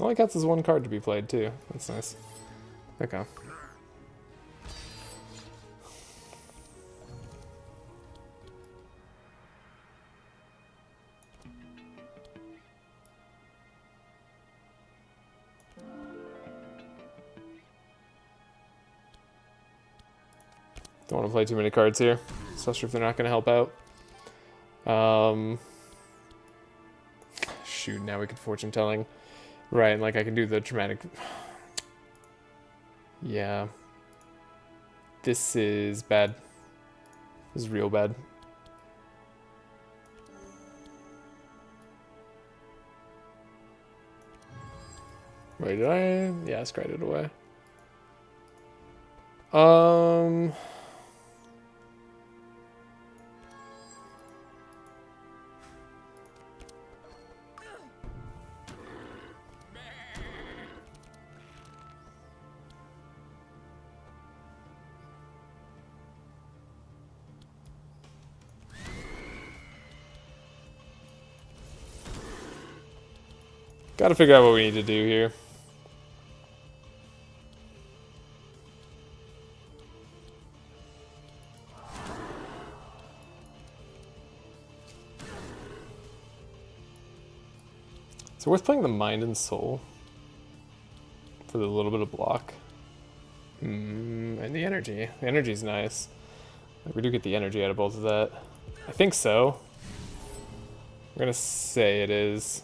All I got is one card to be played, too. That's nice. Okay. Don't want to play too many cards here, especially if they're not going to help out. Shoot, now we could fortune telling. Right, and like I can do the dramatic. Yeah. This is bad. This is real bad. Wait, did I? Yeah, I scryed it away. Gotta figure out what we need to do here. So worth playing the Mind and Soul for the little bit of block. And the energy. The energy's nice. We do get the energy out of both of that. I think so. I'm gonna say it is.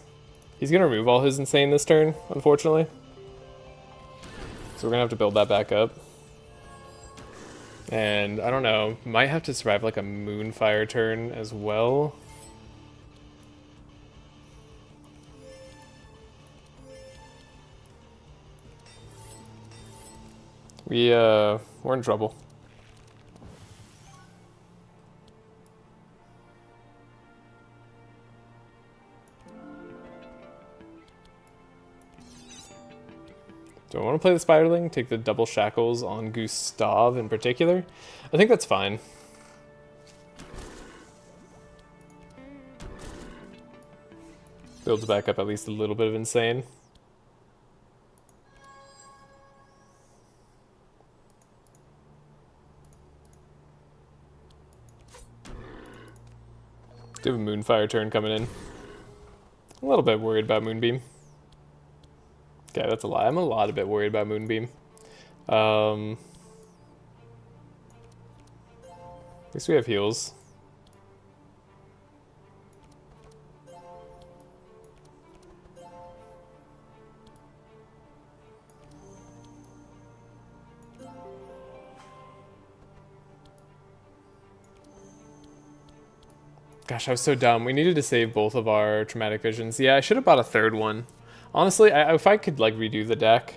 He's gonna remove all his insane this turn, unfortunately. So we're gonna have to build that back up. And I don't know, might have to survive like a Moonfire turn as well. We're in trouble. Do I want to play the Spiderling? Take the double shackles on Gustav in particular? I think that's fine. Builds back up at least a little bit of insane. Do have a Moonfire turn coming in. A little bit worried about Moonbeam. Okay, that's a lie. I'm a lot a bit worried about Moonbeam. At least we have heals. Gosh, I was so dumb. We needed to save both of our traumatic visions. Yeah, I should have bought a third one. Honestly, if I could like redo the deck,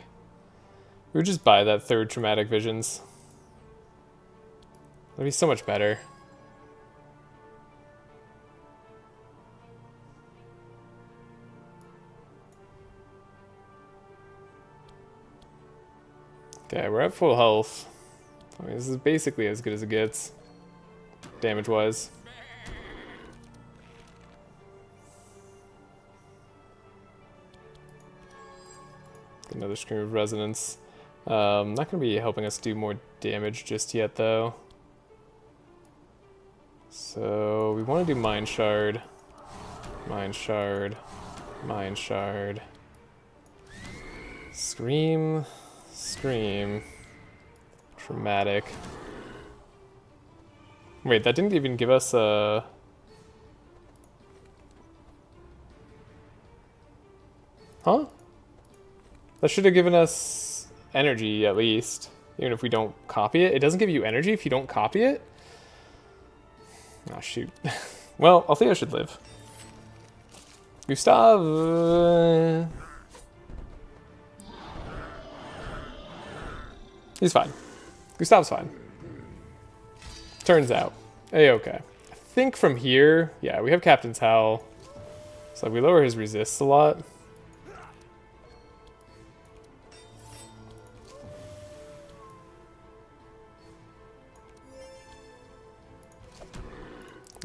we would just buy that third traumatic visions. That'd be so much better. Okay, we're at full health. I mean, this is basically as good as it gets, damage-wise. Another Scream of Resonance. Not going to be helping us do more damage just yet, though. So we want to do Mind Shard. Mind Shard. Mind Shard. Scream. Scream. Traumatic. Wait, that didn't even give us a... Huh? That should have given us energy, at least. Even if we don't copy it. It doesn't give you energy if you don't copy it? Oh, shoot. Well, Althea should live. Gustav... He's fine. Gustav's fine. Turns out. A-okay. I think from here... Yeah, we have Captain's Howl. So we lower his resists a lot.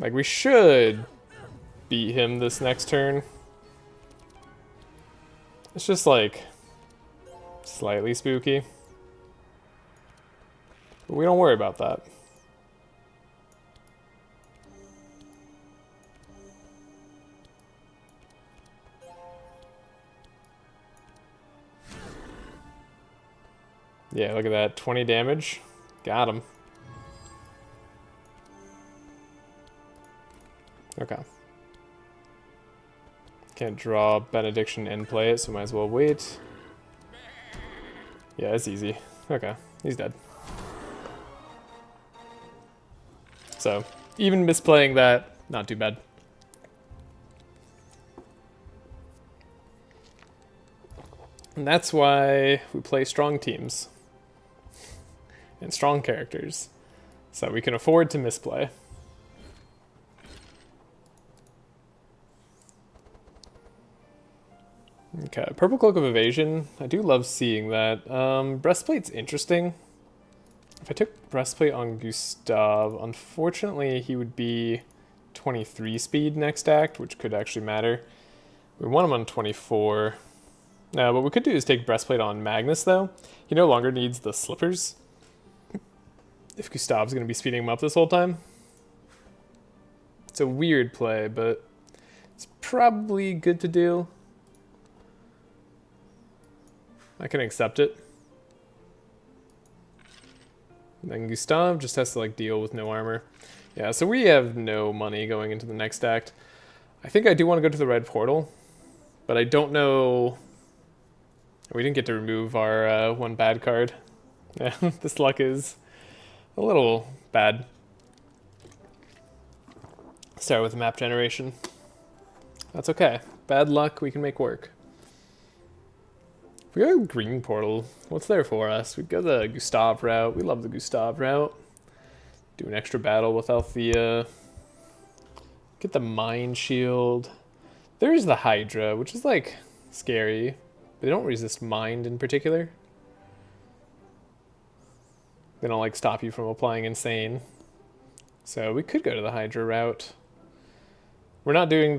Like, we should beat him this next turn. It's just, like, slightly spooky. But we don't worry about that. Yeah, look at that. 20 damage. Got him. Okay. Can't draw Benediction and play it, so might as well wait. Yeah, it's easy. Okay, he's dead. So, even misplaying that, not too bad. And that's why we play strong teams. And strong characters. So we can afford to misplay. Okay, Purple Cloak of Evasion. I do love seeing that. Breastplate's interesting. If I took Breastplate on Gustav, unfortunately he would be 23 speed next act, which could actually matter. We want him on 24. Now, what we could do is take Breastplate on Magnus, though. He no longer needs the slippers. If Gustav's going to be speeding him up this whole time. It's a weird play, but it's probably good to do. I can accept it. Then Gustav just has to like deal with no armor. Yeah, so we have no money going into the next act. I think I do want to go to the red portal, but I don't know. We didn't get to remove our one bad card. Yeah, this luck is a little bad. Start with map generation. That's okay. Bad luck we can make work. If we go green portal, what's there for us? We go the Gustav route. We love the Gustav route. Do an extra battle with Althea. Get the Mind Shield. There's the Hydra, which is like scary. They don't resist Mind in particular. They don't like stop you from applying Insane. So we could go to the Hydra route. We're not doing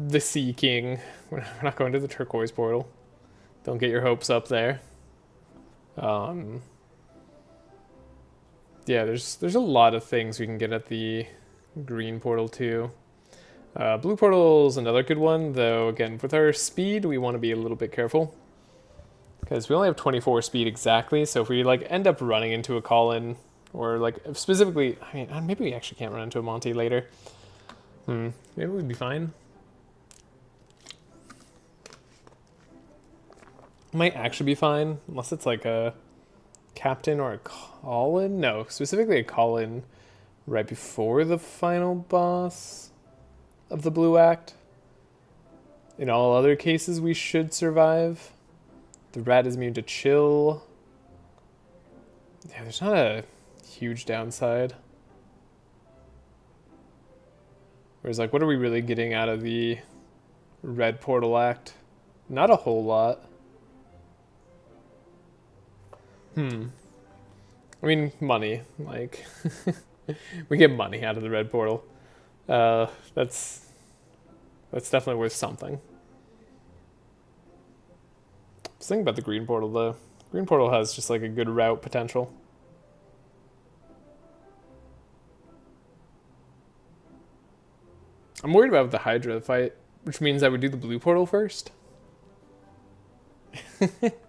the Sea King. We're not going to the turquoise portal. Don't get your hopes up there. Yeah, there's a lot of things we can get at the green portal too. Blue portal's another good one, though again, with our speed, we want to be a little bit careful. Because we only have 24 speed exactly, so if we like end up running into a call-in, or like specifically, I mean, maybe we actually can't run into a Monty later. Maybe we'd be fine. Might actually be fine, unless it's like a captain or a call-in. No, specifically a call-in right before the final boss of the blue act. In all other cases, we should survive. The rat is immune to chill. Yeah, there's not a huge downside. Whereas, like, what are we really getting out of the red portal act? Not a whole lot. I mean, money. Like, we get money out of the red portal. That's definitely worth something. I was thinking about the green portal, though. Green portal has just, like, a good route potential. I'm worried about the Hydra fight, which means I would do the blue portal first. Because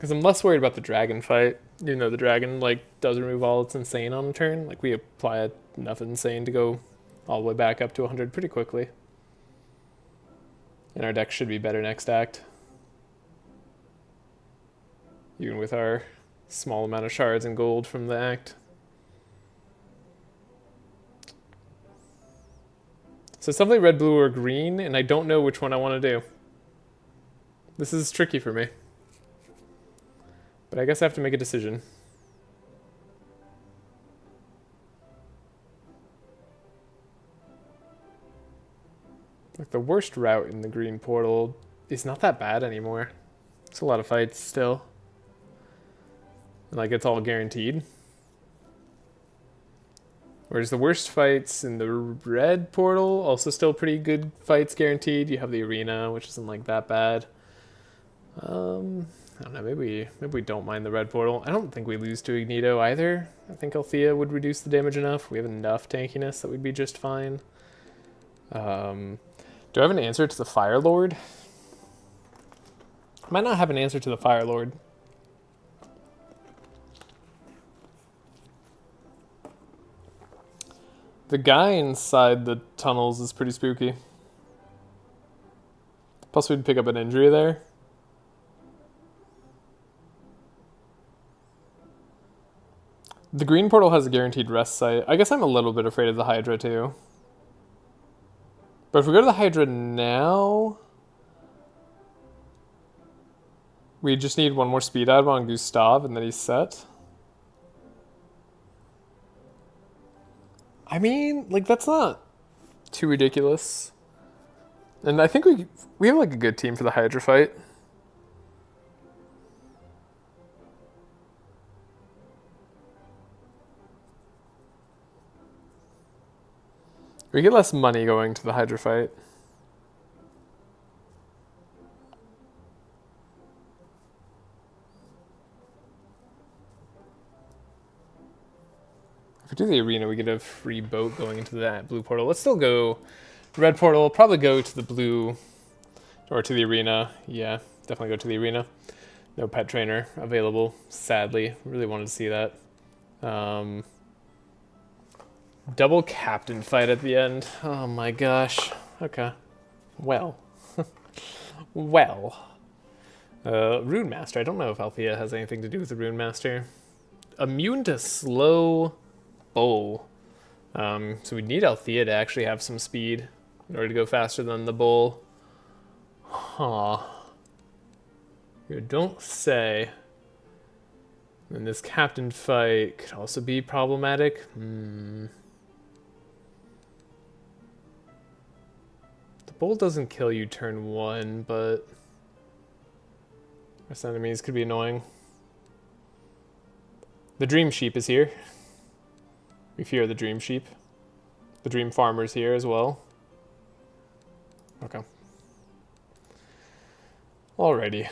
I'm less worried about the dragon fight. You know, the dragon, like, does remove all its insane on a turn. Like, we apply enough insane to go all the way back up to 100 pretty quickly. And our deck should be better next act. Even with our small amount of shards and gold from the act. So it's definitely red, blue, or green, and I don't know which one I want to do. This is tricky for me. But I guess I have to make a decision. Like, the worst route in the green portal is not that bad anymore. It's a lot of fights still. Like, it's all guaranteed. Whereas the worst fights in the red portal, also still pretty good fights guaranteed. You have the arena, which isn't like that bad. I don't know, maybe we don't mind the red portal. I don't think we lose to Ignito either. I think Althea would reduce the damage enough. We have enough tankiness that we'd be just fine. Do I have an answer to the Fire Lord? I might not have an answer to the Fire Lord. The guy inside the tunnels is pretty spooky. Plus we'd pick up an injury there. The green portal has a guaranteed rest site. I guess I'm a little bit afraid of the Hydra too. But if we go to the Hydra now, we just need one more speed item on Gustav and then he's set. I mean, like, that's not too ridiculous. And I think we have, like, a good team for the Hydra fight. We get less money going to the Hydra fight. If we do the arena, we get a free boat going into that blue portal. Let's still go red portal. Probably go to the blue or to the arena. Yeah, definitely go to the arena. No pet trainer available, sadly. Really wanted to see that. Double captain fight at the end. Oh my gosh. Okay. Well. Well. Rune Master. I don't know if Althea has anything to do with the Rune Master. Immune to slow bowl. So we need Althea to actually have some speed in order to go faster than the bowl. Huh. You don't say. And this captain fight could also be problematic. Bolt doesn't kill you turn 1, but rest enemies could be annoying. The Dream Sheep is here. We fear the Dream Sheep. The Dream Farmer's here as well. Okay. Alrighty.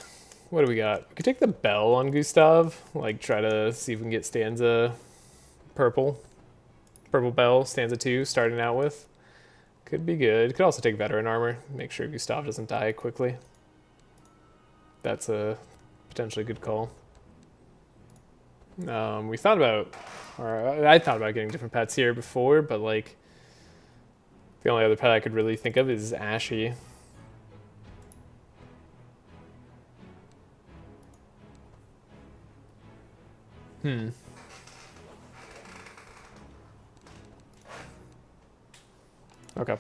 What do we got? We could take the Bell on Gustav. Like, try to see if we can get stanza purple. Purple Bell, stanza 2, starting out with. Could be good. Could also take veteran armor. Make sure Gustav doesn't die quickly. That's a potentially good call. We thought about, or I thought about getting different pets here before, but like, the only other pet I could really think of is Ashy. Okay.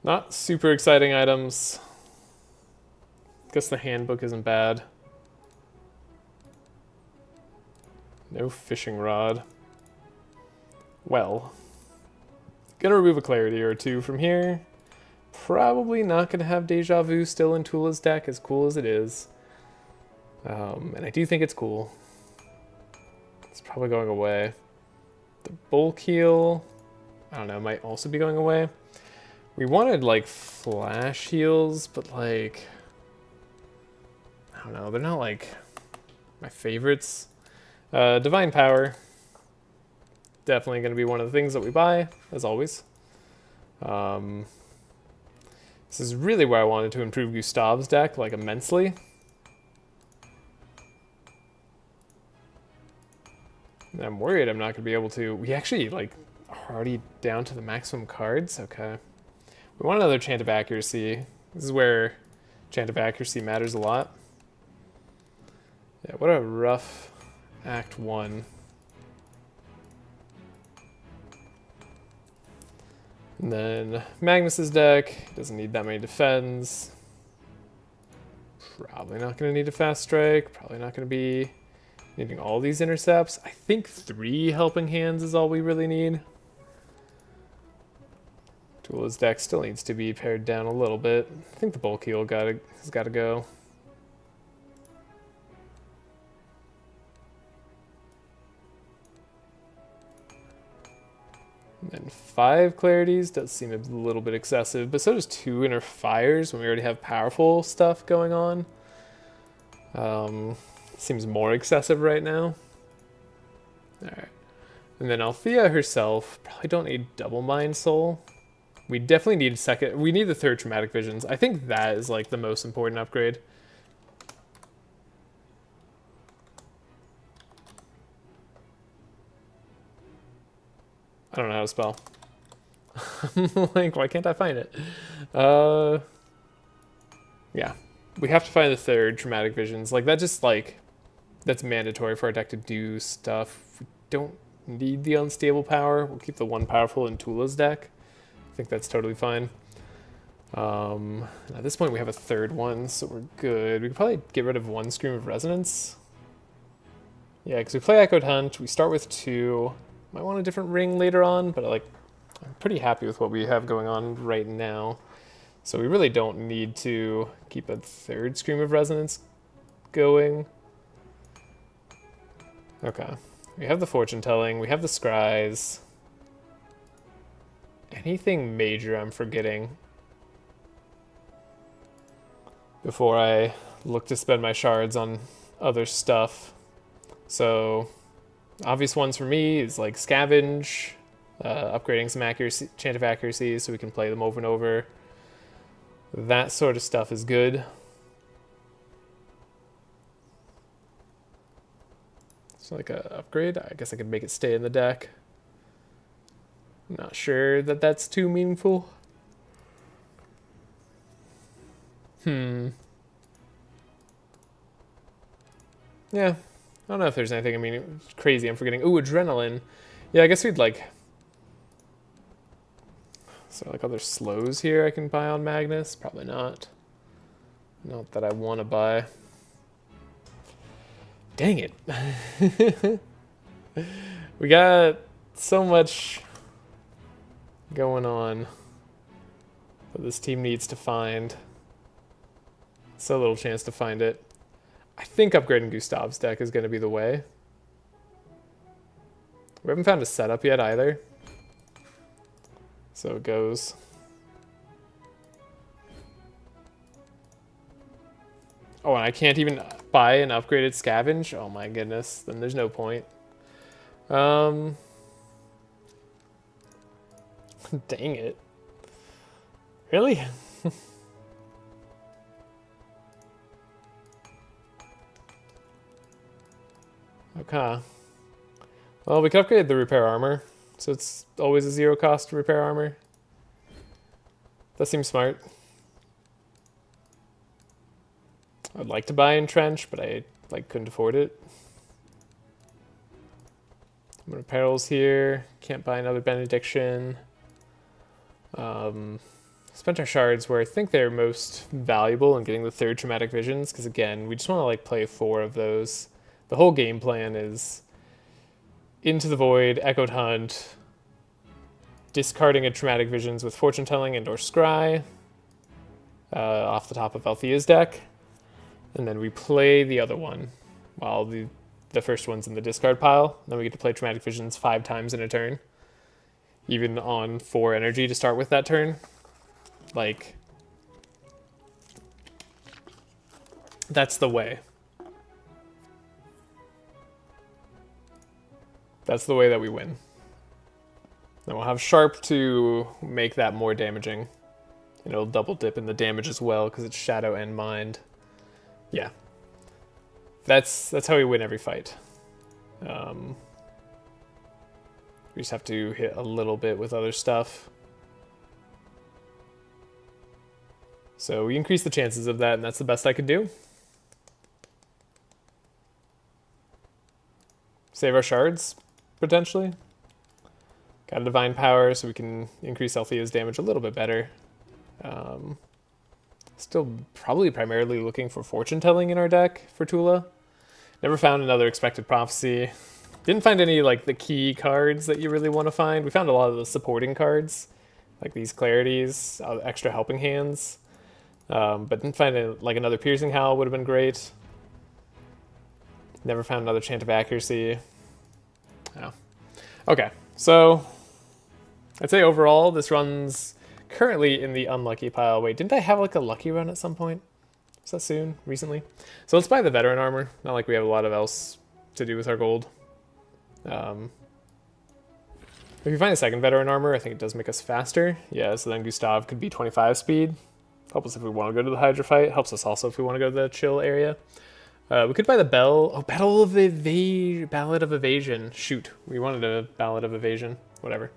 Not super exciting items. Guess the handbook isn't bad. No fishing rod. Well, gonna remove a clarity or two from here. Probably not gonna have Deja Vu still in Tulah's deck, as cool as it is. And I do think it's cool. It's probably going away. The bulk heal, I don't know, might also be going away. We wanted like flash heals, but like, I don't know, they're not like my favorites. Divine Power, definitely going to be one of the things that we buy, as always. This is really where I wanted to improve Gustav's deck, like, immensely. And I'm worried I'm not going to be able to... We actually, like, are already down to the maximum cards? Okay. We want another Chant of Accuracy. This is where Chant of Accuracy matters a lot. Yeah, what a rough Act 1. And then Magnus's deck doesn't need that many defends. Probably not going to need a fast strike. Probably not going to be needing all these intercepts. I think 3 helping hands is all we really need. Tulah's deck still needs to be pared down a little bit. I think the bulk heal has got to go. And 5 clarities does seem a little bit excessive, but so does 2 inner fires when we already have powerful stuff going on. Seems more excessive right now. Alright. And then Althea herself, probably don't need double Mind Soul. We definitely need we need the 3rd Traumatic Visions. I think that is like the most important upgrade. I don't know how to spell. I'm like, why can't I find it? Yeah. We have to find the 3rd Traumatic Visions. Like, that just, like, that's mandatory for our deck to do stuff. We don't need the Unstable Power. We'll keep the 1 powerful in Tulah's deck. I think that's totally fine. At this point, we have a 3rd one, so we're good. We could probably get rid of 1 Scream of Resonance. Yeah, because we play Echoed Hunt. We start with 2. Might want a different ring later on, but like, I'm pretty happy with what we have going on right now. So we really don't need to keep a 3rd Scream of Resonance going. Okay. We have the Fortune Telling. We have the Scries. Anything major I'm forgetting before I look to spend my shards on other stuff. So... obvious ones for me is like Scavenge, upgrading some accuracy, Chant of Accuracy so we can play them over and over. That sort of stuff is good. So like a upgrade, I guess I could make it stay in the deck. Not sure that that's too meaningful. Yeah. I don't know if there's anything crazy I'm forgetting. Ooh, Adrenaline. Yeah, I guess we'd like... So like other slows here I can buy on Magnus? Probably not. Not that I want to buy. Dang it. We got so much going on that this team needs to find. So little chance to find it. I think upgrading Gustav's deck is going to be the way. We haven't found a setup yet either. So it goes. Oh, and I can't even buy an upgraded Scavenge? Oh my goodness, then there's no point. Dang it. Really? Okay. Well, we could upgrade the repair armor, so it's always a 0 cost to repair armor. That seems smart. I'd like to buy Entrench, but I couldn't afford it. I'm gonna perils here. Can't buy another Benediction. Spent our shards where I think they're most valuable in getting the third traumatic visions, because again, we just want to like play 4 of those. The whole game plan is Into the Void, Echoed Hunt, discarding a traumatic visions with fortune telling and or scry off the top of Althea's deck, and then we play the other one while the first one's in the discard pile. Then we get to play traumatic visions 5 times in a turn, even on 4 energy to start with that turn. Like, that's the way. That's the way that we win. Then we'll have Sharp to make that more damaging. And it'll double dip in the damage as well, because it's Shadow and Mind. Yeah. That's how we win every fight. We just have to hit a little bit with other stuff. So we increase the chances of that, and that's the best I could do. Save our shards, potentially. Got a Divine Power, so we can increase Althea's damage a little bit better. Still probably primarily looking for Fortune Telling in our deck for Tulah. Never found another Expected Prophecy. Didn't find any, like, the key cards that you really want to find. We found a lot of the supporting cards, like these Clarities, extra Helping Hands. But didn't find like another Piercing Howl would have been great. Never found another Chant of Accuracy. Oh. Okay, so I'd say overall this run's currently in the unlucky pile. Wait, didn't I have like a lucky run at some point? Was that soon? Recently? So let's buy the Veteran Armor. Not like we have a lot of else to do with our gold. If you find a second Veteran Armor, I think it does make us faster. Yeah, so then Gustav could be 25 speed. Help us if we want to go to the Hydra fight. Helps us also if we want to go to the chill area. We could buy the Bell. Oh, Ballad of Evasion. Shoot, we wanted a Ballad of Evasion. Whatever.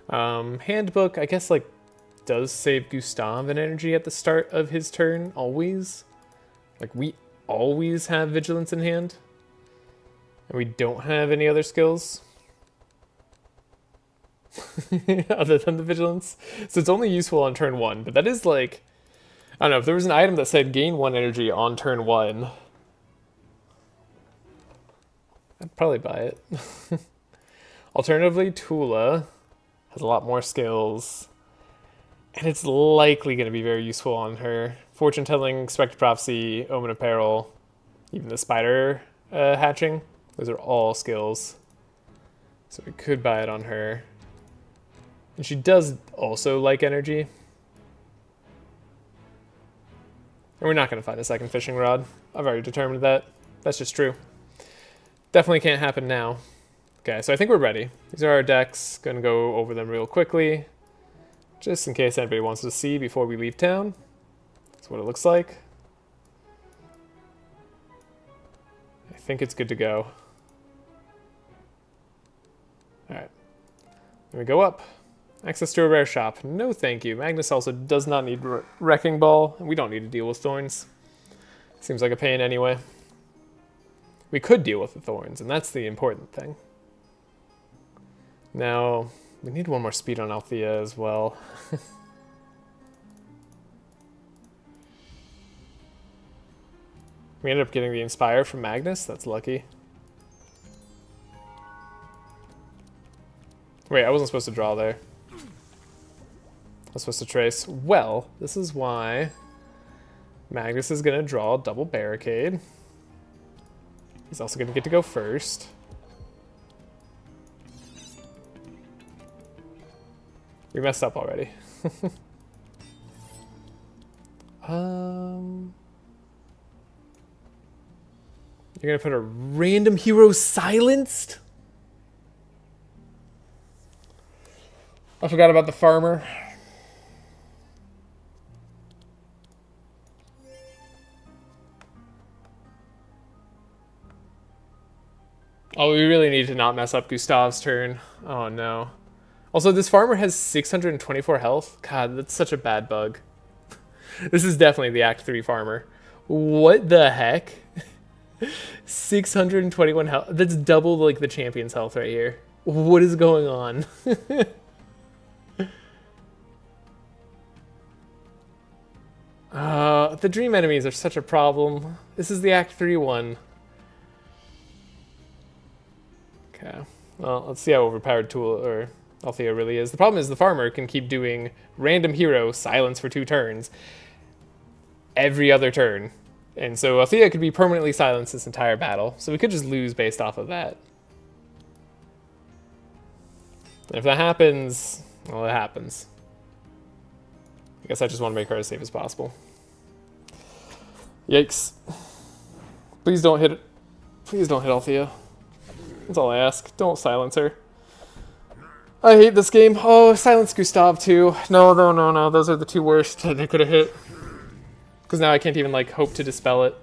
Handbook, I guess, like, does save Gustav an energy at the start of his turn, always. Like, we always have Vigilance in hand. And we don't have any other skills. Other than the Vigilance. So it's only useful on turn 1, but that is like... I don't know, if there was an item that said gain 1 energy on turn 1, I'd probably buy it. Alternatively, Tulah has a lot more skills, and it's likely going to be very useful on her. Fortune Telling, Expected Prophecy, Omen of Peril, even the Spider hatching, those are all skills. So we could buy it on her. And she does also like energy. And we're not going to find a second fishing rod. I've already determined that. That's just true. Definitely can't happen now. Okay, so I think we're ready. These are our decks. Going to go over them real quickly, just in case anybody wants to see before we leave town. That's what it looks like. I think it's good to go. Alright. Then we go up. Access to a rare shop. No thank you. Magnus also does not need Wrecking Ball, and we don't need to deal with thorns. Seems like a pain anyway. We could deal with the thorns, and that's the important thing. Now, we need one more speed on Althea as well. We ended up getting the Inspire from Magnus. That's lucky. Wait, I wasn't supposed to draw there. I was supposed to trace. Well, this is why Magnus is going to draw a double barricade. He's also going to get to go first. We messed up already. You're going to put a random hero silenced? I forgot about the farmer. Oh, we really need to not mess up Gustav's turn. Oh no. Also, this farmer has 624 health. God, that's such a bad bug. This is definitely the Act 3 farmer. What the heck? 621 health. That's double like the champion's health right here. What is going on? The dream enemies are such a problem. This is the Act 3 one. Okay. Well, let's see how overpowered Tulah or Althea really is. The problem is the farmer can keep doing random hero silence for 2 turns every other turn. And so Althea could be permanently silenced this entire battle. So we could just lose based off of that. And if that happens, well, it happens. I guess I just want to make her as safe as possible. Yikes. Please don't hit it. Please don't hit Althea. That's all I ask. Don't silence her. I hate this game. Oh, silence Gustav too. No, no, no, no. Those are the 2 worst that I could have hit. Because now I can't even, like, hope to dispel it.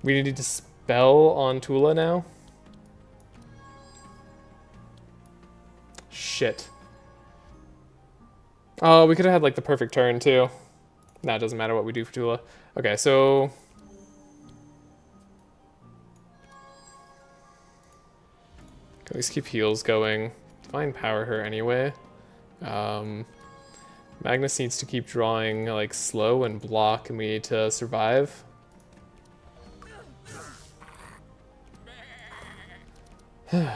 We need to dispel on Tulah now? Shit. Oh, we could have had, like, the perfect turn, too. Nah, it doesn't matter what we do for Tulah. Okay, so... At least keep heals going. Divine Power her anyway. Magnus needs to keep drawing like slow and block, and we need to survive. Okay.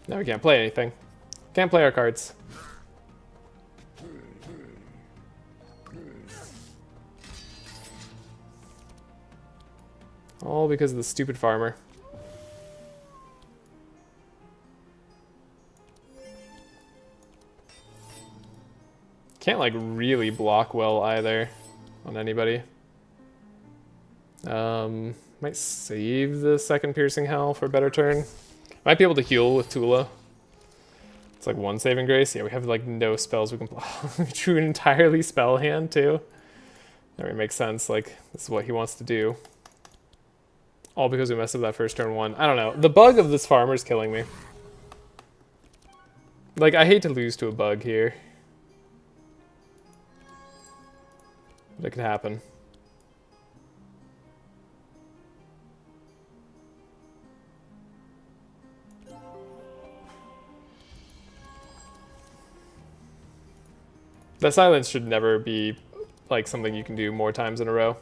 Now we can't play anything. Can't play our cards. All because of the stupid farmer. Can't like really block well either on anybody. Might save the second piercing hell for a better turn. Might be able to heal with Tulah. It's like 1 saving grace. Yeah, we have like no spells we can block. We drew an entirely spell hand too. That would make sense. Like this is what he wants to do. All because we messed up that first turn 1. I don't know. The bug of this farmer is killing me. Like I hate to lose to a bug here. That could happen. That silence should never be like something you can do more times in a row.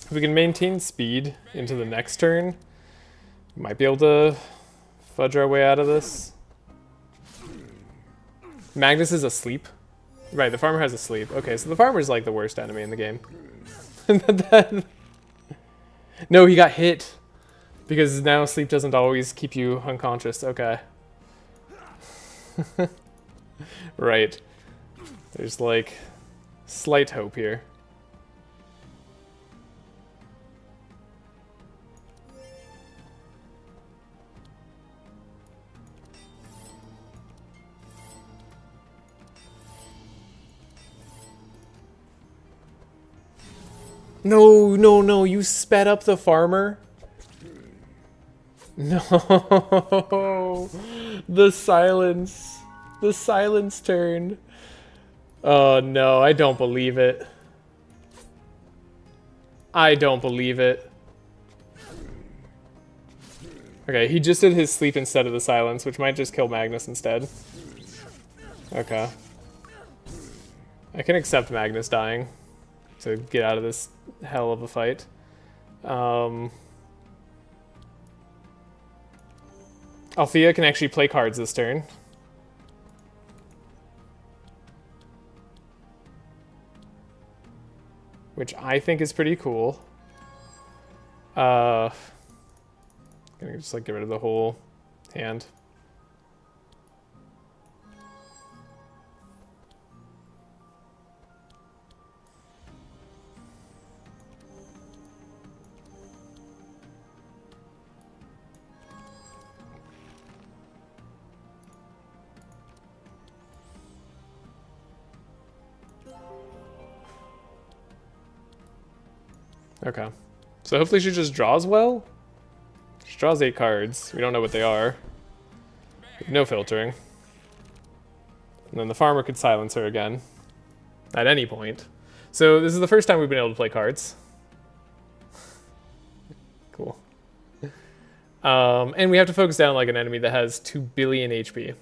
If we can maintain speed into the next turn, we might be able to fudge our way out of this. Magnus is asleep. Right, the farmer has a sleep. Okay, so the farmer's like the worst enemy in the game. No, he got hit. Because now sleep doesn't always keep you unconscious. Okay. Right. There's like slight hope here. No, no, no, you sped up the farmer? No. The silence. The silence turn. Oh no, I don't believe it. I don't believe it. Okay, he just did his sleep instead of the silence, which might just kill Magnus instead. Okay. I can accept Magnus dying to get out of this hell of a fight. Althea can actually play cards this turn. Which I think is pretty cool. Gonna just like get rid of the whole hand. Okay. So hopefully she just draws well. She draws 8 cards. We don't know what they are. No filtering. And then the farmer could silence her again. At any point. So this is the first time we've been able to play cards. Cool. And we have to focus down like an enemy that has 2 billion HP.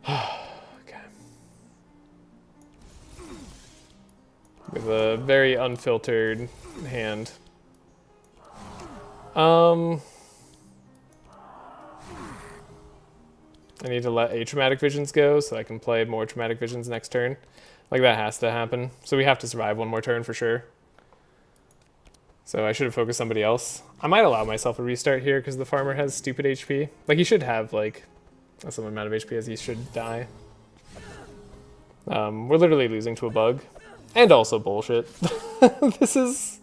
Okay. With a very unfiltered hand. I need to let Traumatic Visions go so I can play more Traumatic Visions next turn. Like, that has to happen. So we have to survive one more turn for sure. So I should have focused somebody else. I might allow myself a restart here because the farmer has stupid HP. Like, he should have, like, a similar amount of HP as he should die. We're literally losing to a bug. And also bullshit. This is...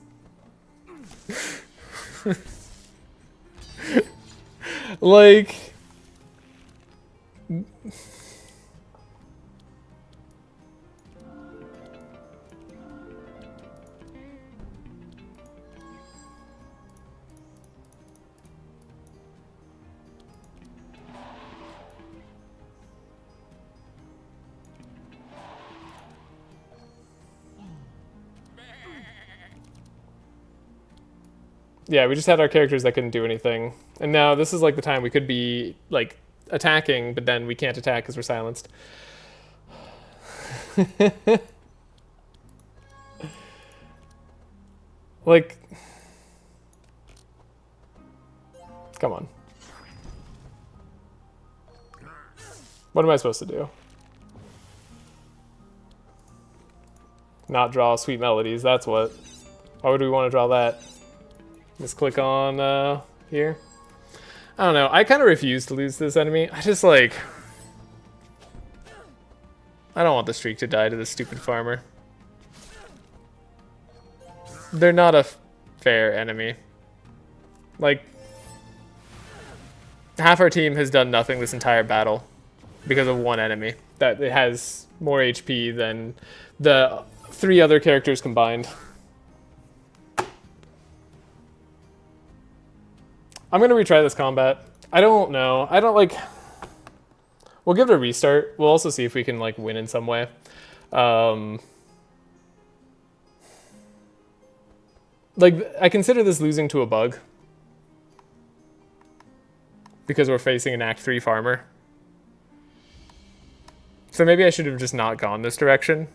like... Yeah, we just had our characters that couldn't do anything. And now this is like the time we could be, like, attacking, but then we can't attack because we're silenced. Like... Come on. What am I supposed to do? Not draw Sweet Melodies, that's what. Why would we want to draw that? Just click on here. I don't know. I kind of refuse to lose this enemy. I just like... I don't want the streak to die to this stupid farmer. They're not a fair enemy. Like... half our team has done nothing this entire battle because of one enemy that it has more HP than the 3 other characters combined. I'm gonna retry this combat. I don't know. I don't like... We'll give it a restart. We'll also see if we can like win in some way. Like, I consider this losing to a bug. Because we're facing an Act 3 farmer. So maybe I should have just not gone this direction.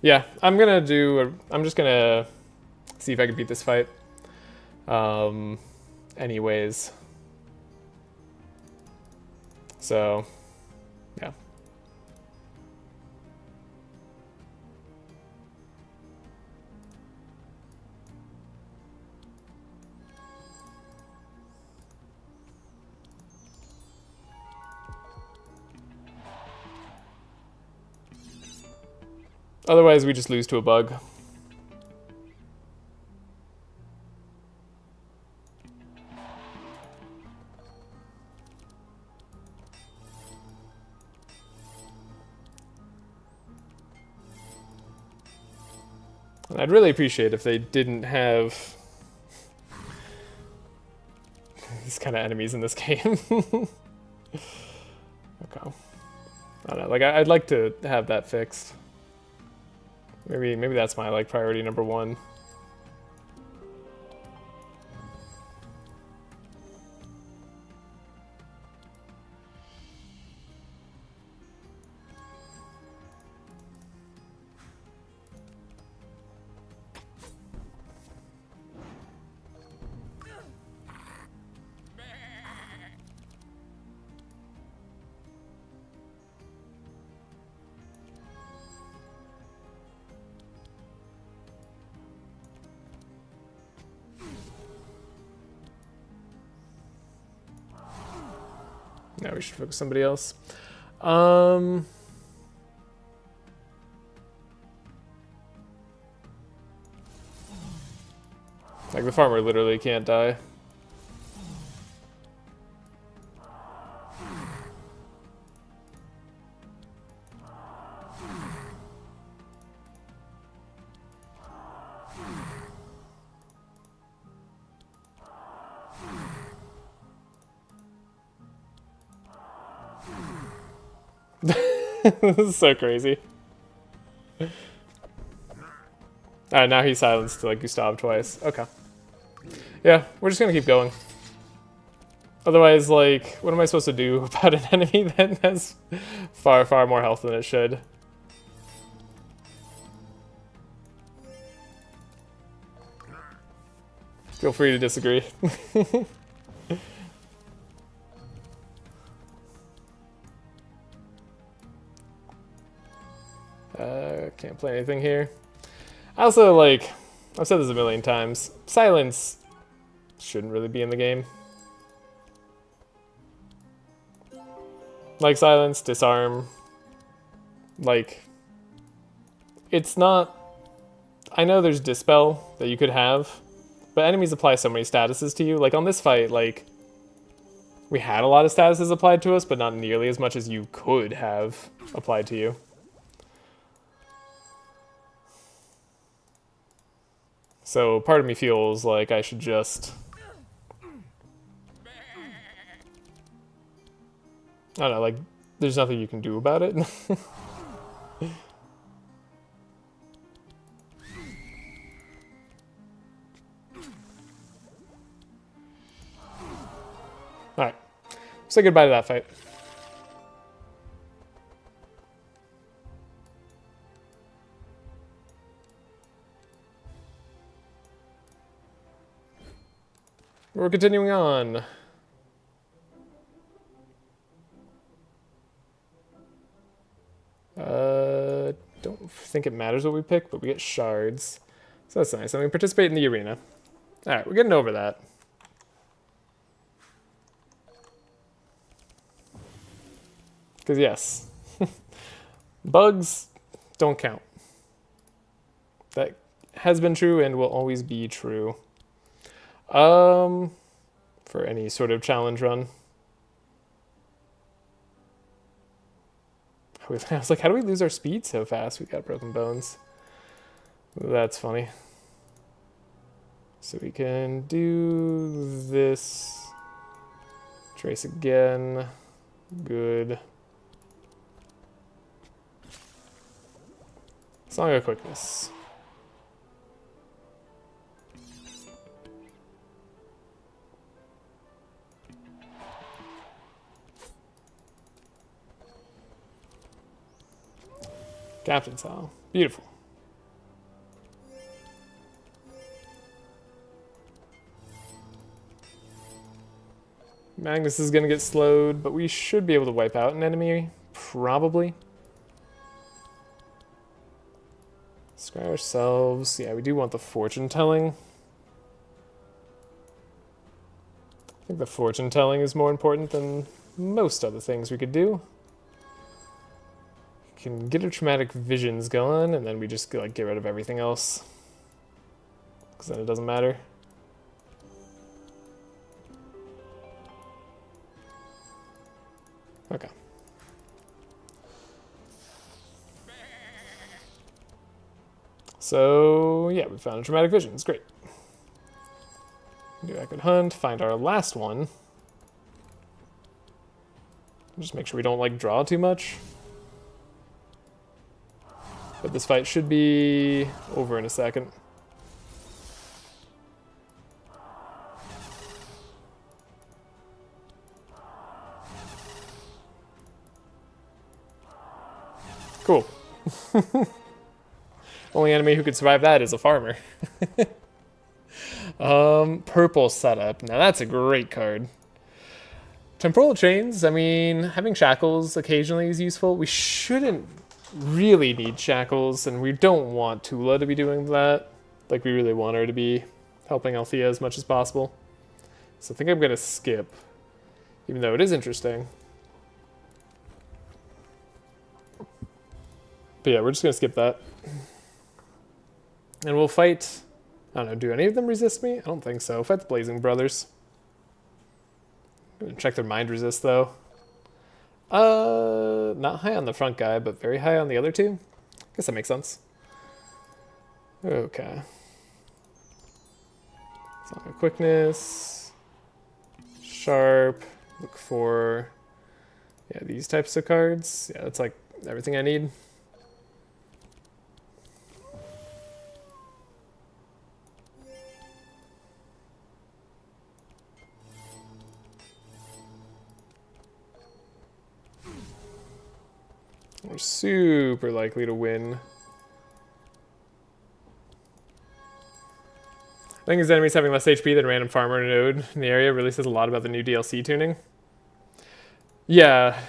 Yeah, I'm just gonna see if I can beat this fight. Anyways. So, yeah. Otherwise, we just lose to a bug. And I'd really appreciate if they didn't have these kind of enemies in this game. Okay. I don't know, like I'd like to have that fixed. Maybe that's my like priority number 1. Now we should focus somebody else. Like the farmer literally can't die. This is so crazy. Alright, now he's silenced like Gustav twice. Okay. Yeah, we're just gonna keep going. Otherwise, like, what am I supposed to do about an enemy that has far, far more health than it should? Feel free to disagree. Can't play anything here. I also, like, I've said this a million times, silence shouldn't really be in the game. Like, silence, disarm, like, it's not... I know there's dispel that you could have, but enemies apply so many statuses to you. Like, on this fight, like, we had a lot of statuses applied to us, but not nearly as much as you could have applied to you. So part of me feels like I should just... I don't know, like, there's nothing you can do about it. Alright, say goodbye to that fight. We're continuing on. Don't think it matters what we pick, but we get shards. So that's nice. And we participate in the arena. Alright, we're getting over that. Because yes, bugs don't count. That has been true and will always be true. For any sort of challenge run. I was like, how do we lose our speed so fast? We got broken bones. That's funny. So we can do this. Trace again. Good. Song of Quickness. Captain's Hall. Beautiful. Magnus is going to get slowed, but we should be able to wipe out an enemy. Probably. Scry ourselves. Yeah, we do want the fortune telling. I think the fortune telling is more important than most other things we could do. Can get our traumatic visions going, and then we just like get rid of everything else, because then it doesn't matter. Okay. So yeah, we found a traumatic vision. It's great. Do a good hunt. Find our last one. Just make sure we don't like draw too much. But this fight should be over in a second. Cool. Only enemy who could survive that is a farmer. Purple setup. Now that's a great card. Temporal chains, I mean, having shackles occasionally is useful. We shouldn't really need shackles, and we don't want Tulah to be doing that. Like, we really want her to be helping Althea as much as possible. So I think I'm going to skip, even though it is interesting. But yeah, we're just going to skip that. And we'll fight... I don't know, do any of them resist me? I don't think so. Fight the Blazing Brothers. Check their mind resist, though. Not high on the front guy, but very high on the other two. Guess that makes sense. Okay. Song of Quickness. Sharp. Look for... yeah, these types of cards. Yeah, that's like everything I need. We're super likely to win. I think his enemies having less HP than a random farmer in a node in the area really says a lot about the new DLC tuning. Yeah.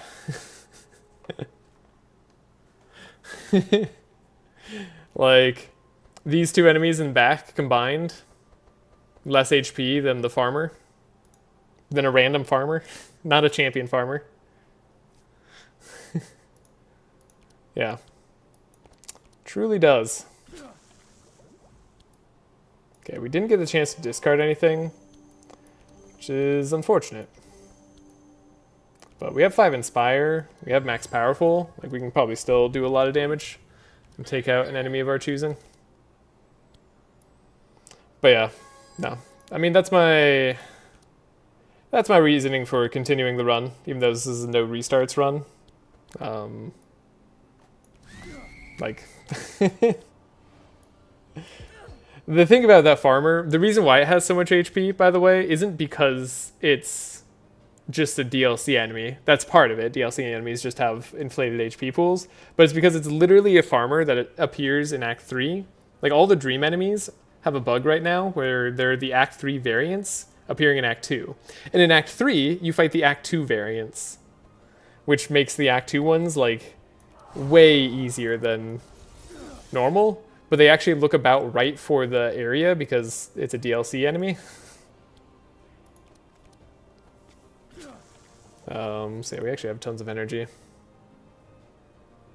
Like, these two enemies in back combined, less HP than the farmer. Than a random farmer. Not a champion farmer. Yeah. Truly does. Okay, we didn't get the chance to discard anything, which is unfortunate. But we have 5 Inspire, we have Max Powerful, like we can probably still do a lot of damage and take out an enemy of our choosing. But yeah, no. I mean, that's my reasoning for continuing the run, even though this is a no restarts run. Like... The thing about that farmer, the reason why it has so much HP, by the way, isn't because it's just a DLC enemy. That's part of it. DLC enemies just have inflated HP pools. But it's because it's literally a farmer that appears in Act 3. Like, all the Dream enemies have a bug right now where they're the Act 3 variants appearing in Act 2. And in Act 3, you fight the Act 2 variants, which makes the Act 2 ones, like, way easier than normal. But they actually look about right for the area because it's a DLC enemy. So yeah, we actually have tons of energy.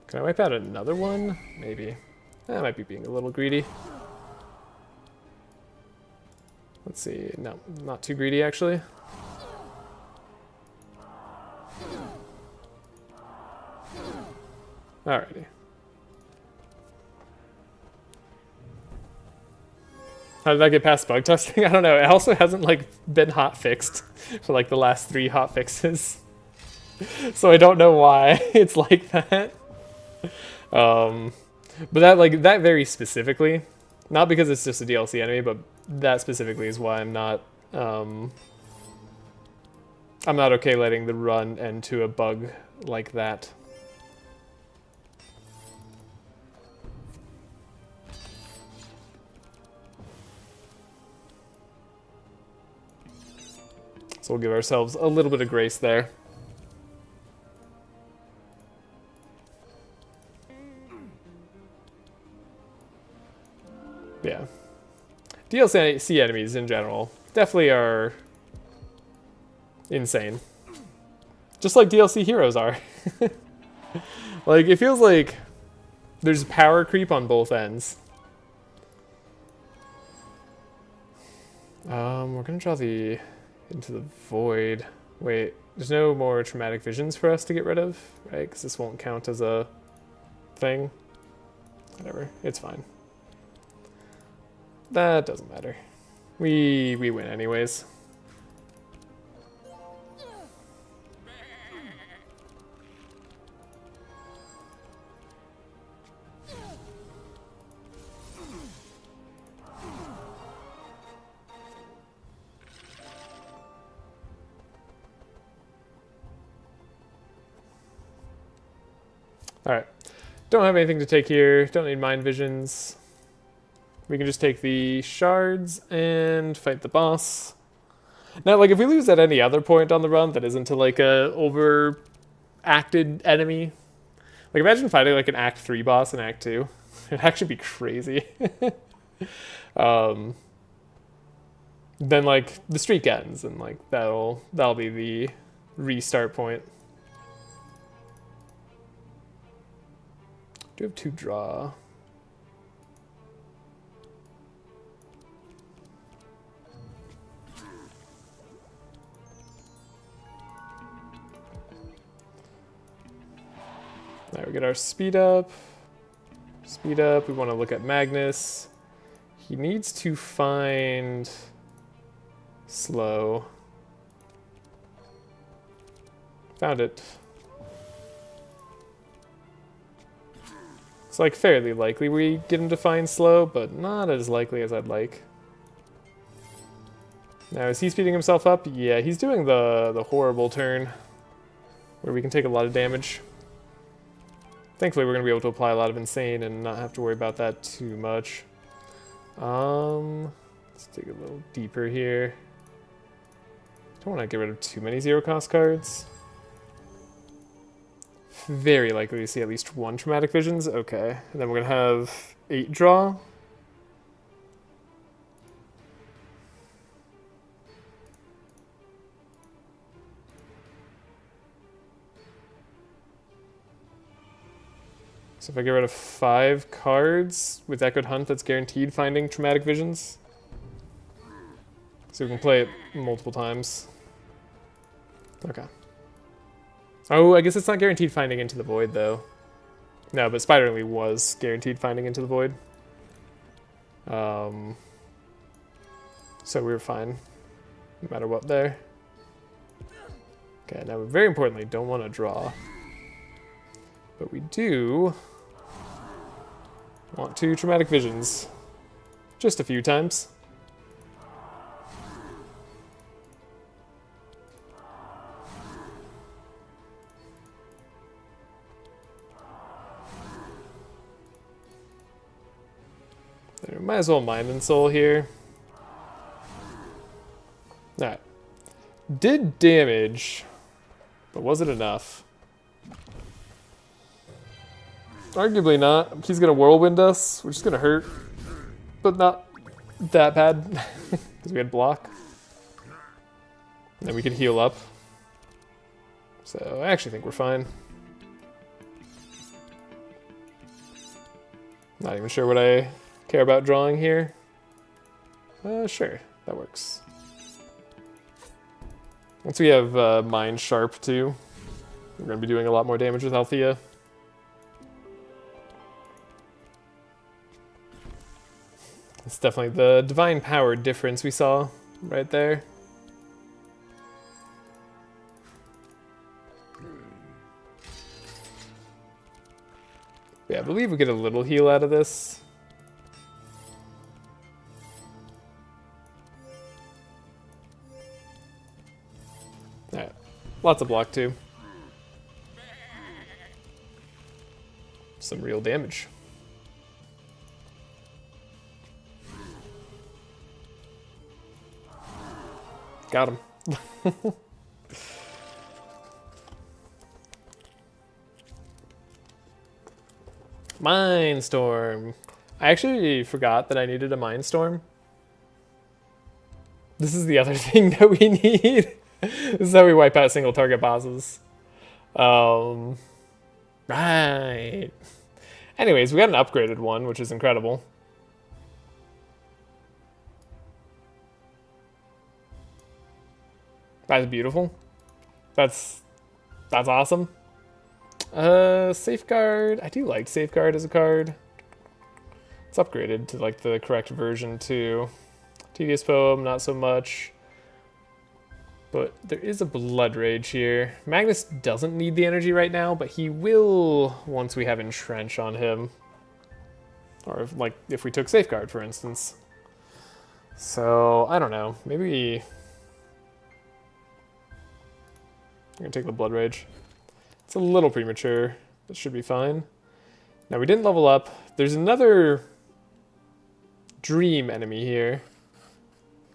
Can I wipe out another one? Maybe. That might be being a little greedy. Let's see. No, not too greedy actually. Alrighty. How did I get past bug testing? I don't know. It also hasn't like been hot fixed for like the last 3 hot fixes. So I don't know why it's like that. But that very specifically, not because it's just a DLC enemy, but that specifically is why I'm not okay letting the run end to a bug like that. So we'll give ourselves a little bit of grace there. Yeah. DLC enemies in general definitely are insane. Just like DLC heroes are. Like, it feels like there's power creep on both ends. We're gonna draw the... into the void. Wait, there's no more traumatic visions for us to get rid of, right? Because this won't count as a thing. Whatever, it's fine. That doesn't matter. We win anyways. Alright, don't have anything to take here, don't need mind visions. We can just take the shards and fight the boss. Now, like, if we lose at any other point on the run that isn't to, like, a overacted enemy, like, imagine fighting, like, an Act 3 boss in Act 2. It'd actually be crazy. Then, like, the streak ends, and, like, that'll be the restart point. Do have 2 draw. There, we get our speed up. Speed up, we want to look at Magnus. He needs to find slow. Found it. It's like fairly likely we get him to find slow, but not as likely as I'd like. Now, is he speeding himself up? Yeah, he's doing the horrible turn where we can take a lot of damage. Thankfully, we're going to be able to apply a lot of insane and not have to worry about that too much. Let's dig a little deeper here. Don't want to get rid of too many zero-cost cards. Very likely to see at least one Traumatic Visions. Okay, and then we're going to have 8 draw. So if I get rid of 5 cards with Echoed Hunt, that's guaranteed finding Traumatic Visions. So we can play it multiple times. Okay. Oh, I guess it's not guaranteed finding Into the Void, though. No, but Spiderly was guaranteed finding Into the Void. So we were fine, no matter what there. Okay, now we very importantly don't want to draw. But we do want 2 Traumatic Visions. Just a few times. There, might as well Mind and Soul here. Alright. Did damage, but was it enough? Arguably not. He's gonna Whirlwind us, which is gonna hurt, but not that bad, because we had block. And then we could heal up. So I actually think we're fine. Not even sure what I care about drawing here. Sure, that works. Once we have Mind Sharp too, we're gonna be doing a lot more damage with Althea. It's definitely the divine power difference we saw right there. Yeah, I believe we get a little heal out of this. Alright, lots of block too. Some real damage. Got him. Mindstorm. I actually forgot that I needed a Mindstorm. This is the other thing that we need. This is how we wipe out single target bosses. Right. Anyways, we got an upgraded one, which is incredible. That's beautiful. That's awesome. Safeguard. I do like Safeguard as a card. It's upgraded to like the correct version too. Tedious Poem, not so much. But there is a Blood Rage here. Magnus doesn't need the energy right now, but he will once we have Entrench on him. Or if we took Safeguard, for instance. So, I don't know. Maybe I'm gonna take the Blood Rage. It's a little premature. That should be fine. Now, we didn't level up. There's another Dream enemy here.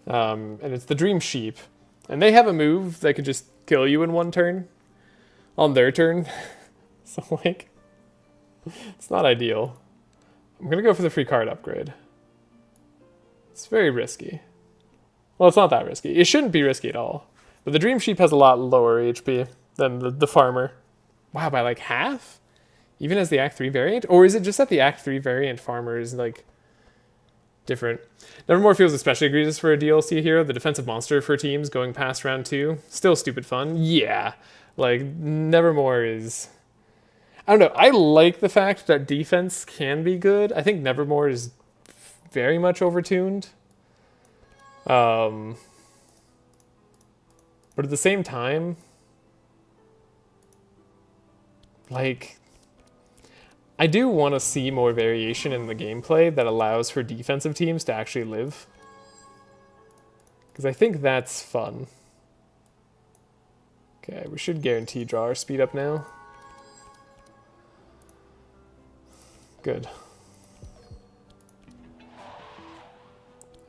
And it's the Dream Sheep. And they have a move that could just kill you in one turn. On their turn. So, it's not ideal. I'm gonna go for the free card upgrade. It's very risky. Well, it's not that risky. It shouldn't be risky at all. But the Dream Sheep has a lot lower HP than the Farmer. Wow, by like half? Even as the Act 3 variant? Or is it just that the Act 3 variant Farmer is different? Nevermore feels especially egregious for a DLC hero. The defensive monster for teams going past round 2. Still stupid fun. Yeah. Nevermore is... I don't know. I like the fact that defense can be good. I think Nevermore is very much overtuned. But at the same time, I do want to see more variation in the gameplay that allows for defensive teams to actually live. Because I think that's fun. Okay, we should guarantee draw our speed up now. Good.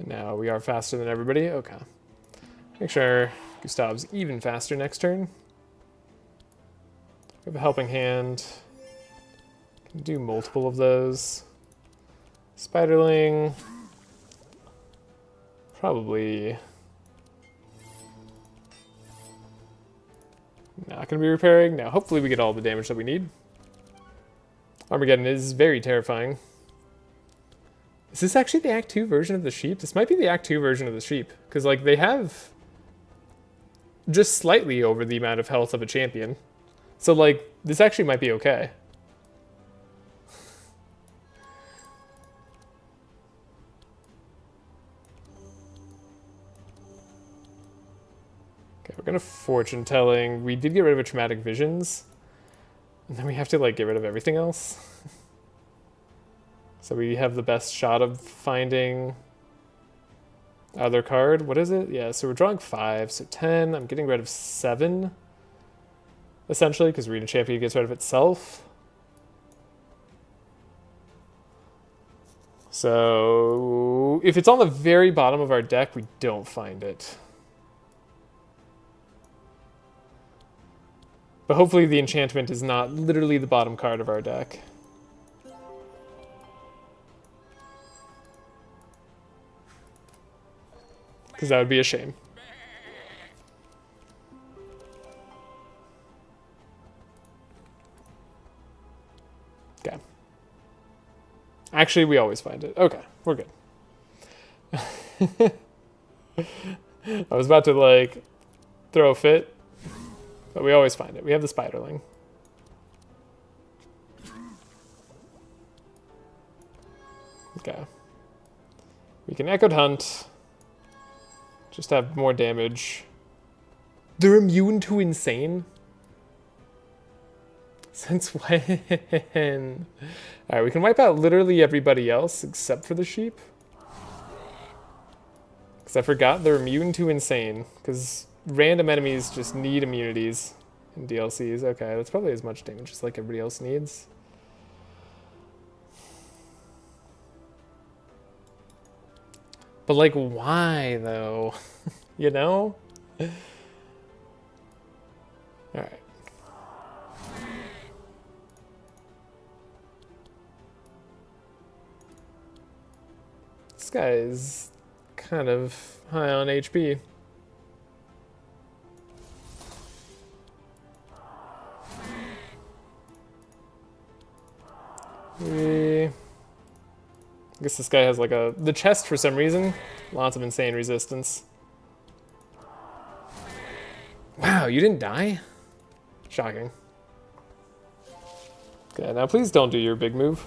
And now we are faster than everybody. Okay. Make sure Gustav's even faster next turn. We have a helping hand. Can do multiple of those. Spiderling. Probably not going to be repairing. Now, hopefully we get all the damage that we need. Armageddon is very terrifying. Is this actually the Act 2 version of the sheep? This might be the Act 2 version of the sheep. Because, like, they have just slightly over the amount of health of a champion. So, like, this actually might be okay. Okay, we're gonna fortune telling. We did get rid of a traumatic visions. And then we have to, like, get rid of everything else. So we have the best shot of finding other card. What is it? Yeah, so we're drawing 5, so 10. I'm getting rid of 7, essentially, because Arena Champion gets rid of itself. So if it's on the very bottom of our deck, we don't find it. But hopefully the enchantment is not literally the bottom card of our deck. Because that would be a shame. Okay. Actually, we always find it. Okay, we're good. I was about to, like, throw a fit, but we always find it. We have the Spiderling. Okay. We can Echoed Hunt. Just have more damage. They're immune to insane? Since when? Alright, we can wipe out literally everybody else except for the sheep. Because I forgot they're immune to insane. Because random enemies just need immunities in DLCs. Okay, that's probably as much damage as like everybody else needs. But like, why though? You know? Alright. This guy is kind of high on HP. I guess this guy has like the chest for some reason. Lots of insane resistance. Wow, you didn't die? Shocking. Okay, now please don't do your big move.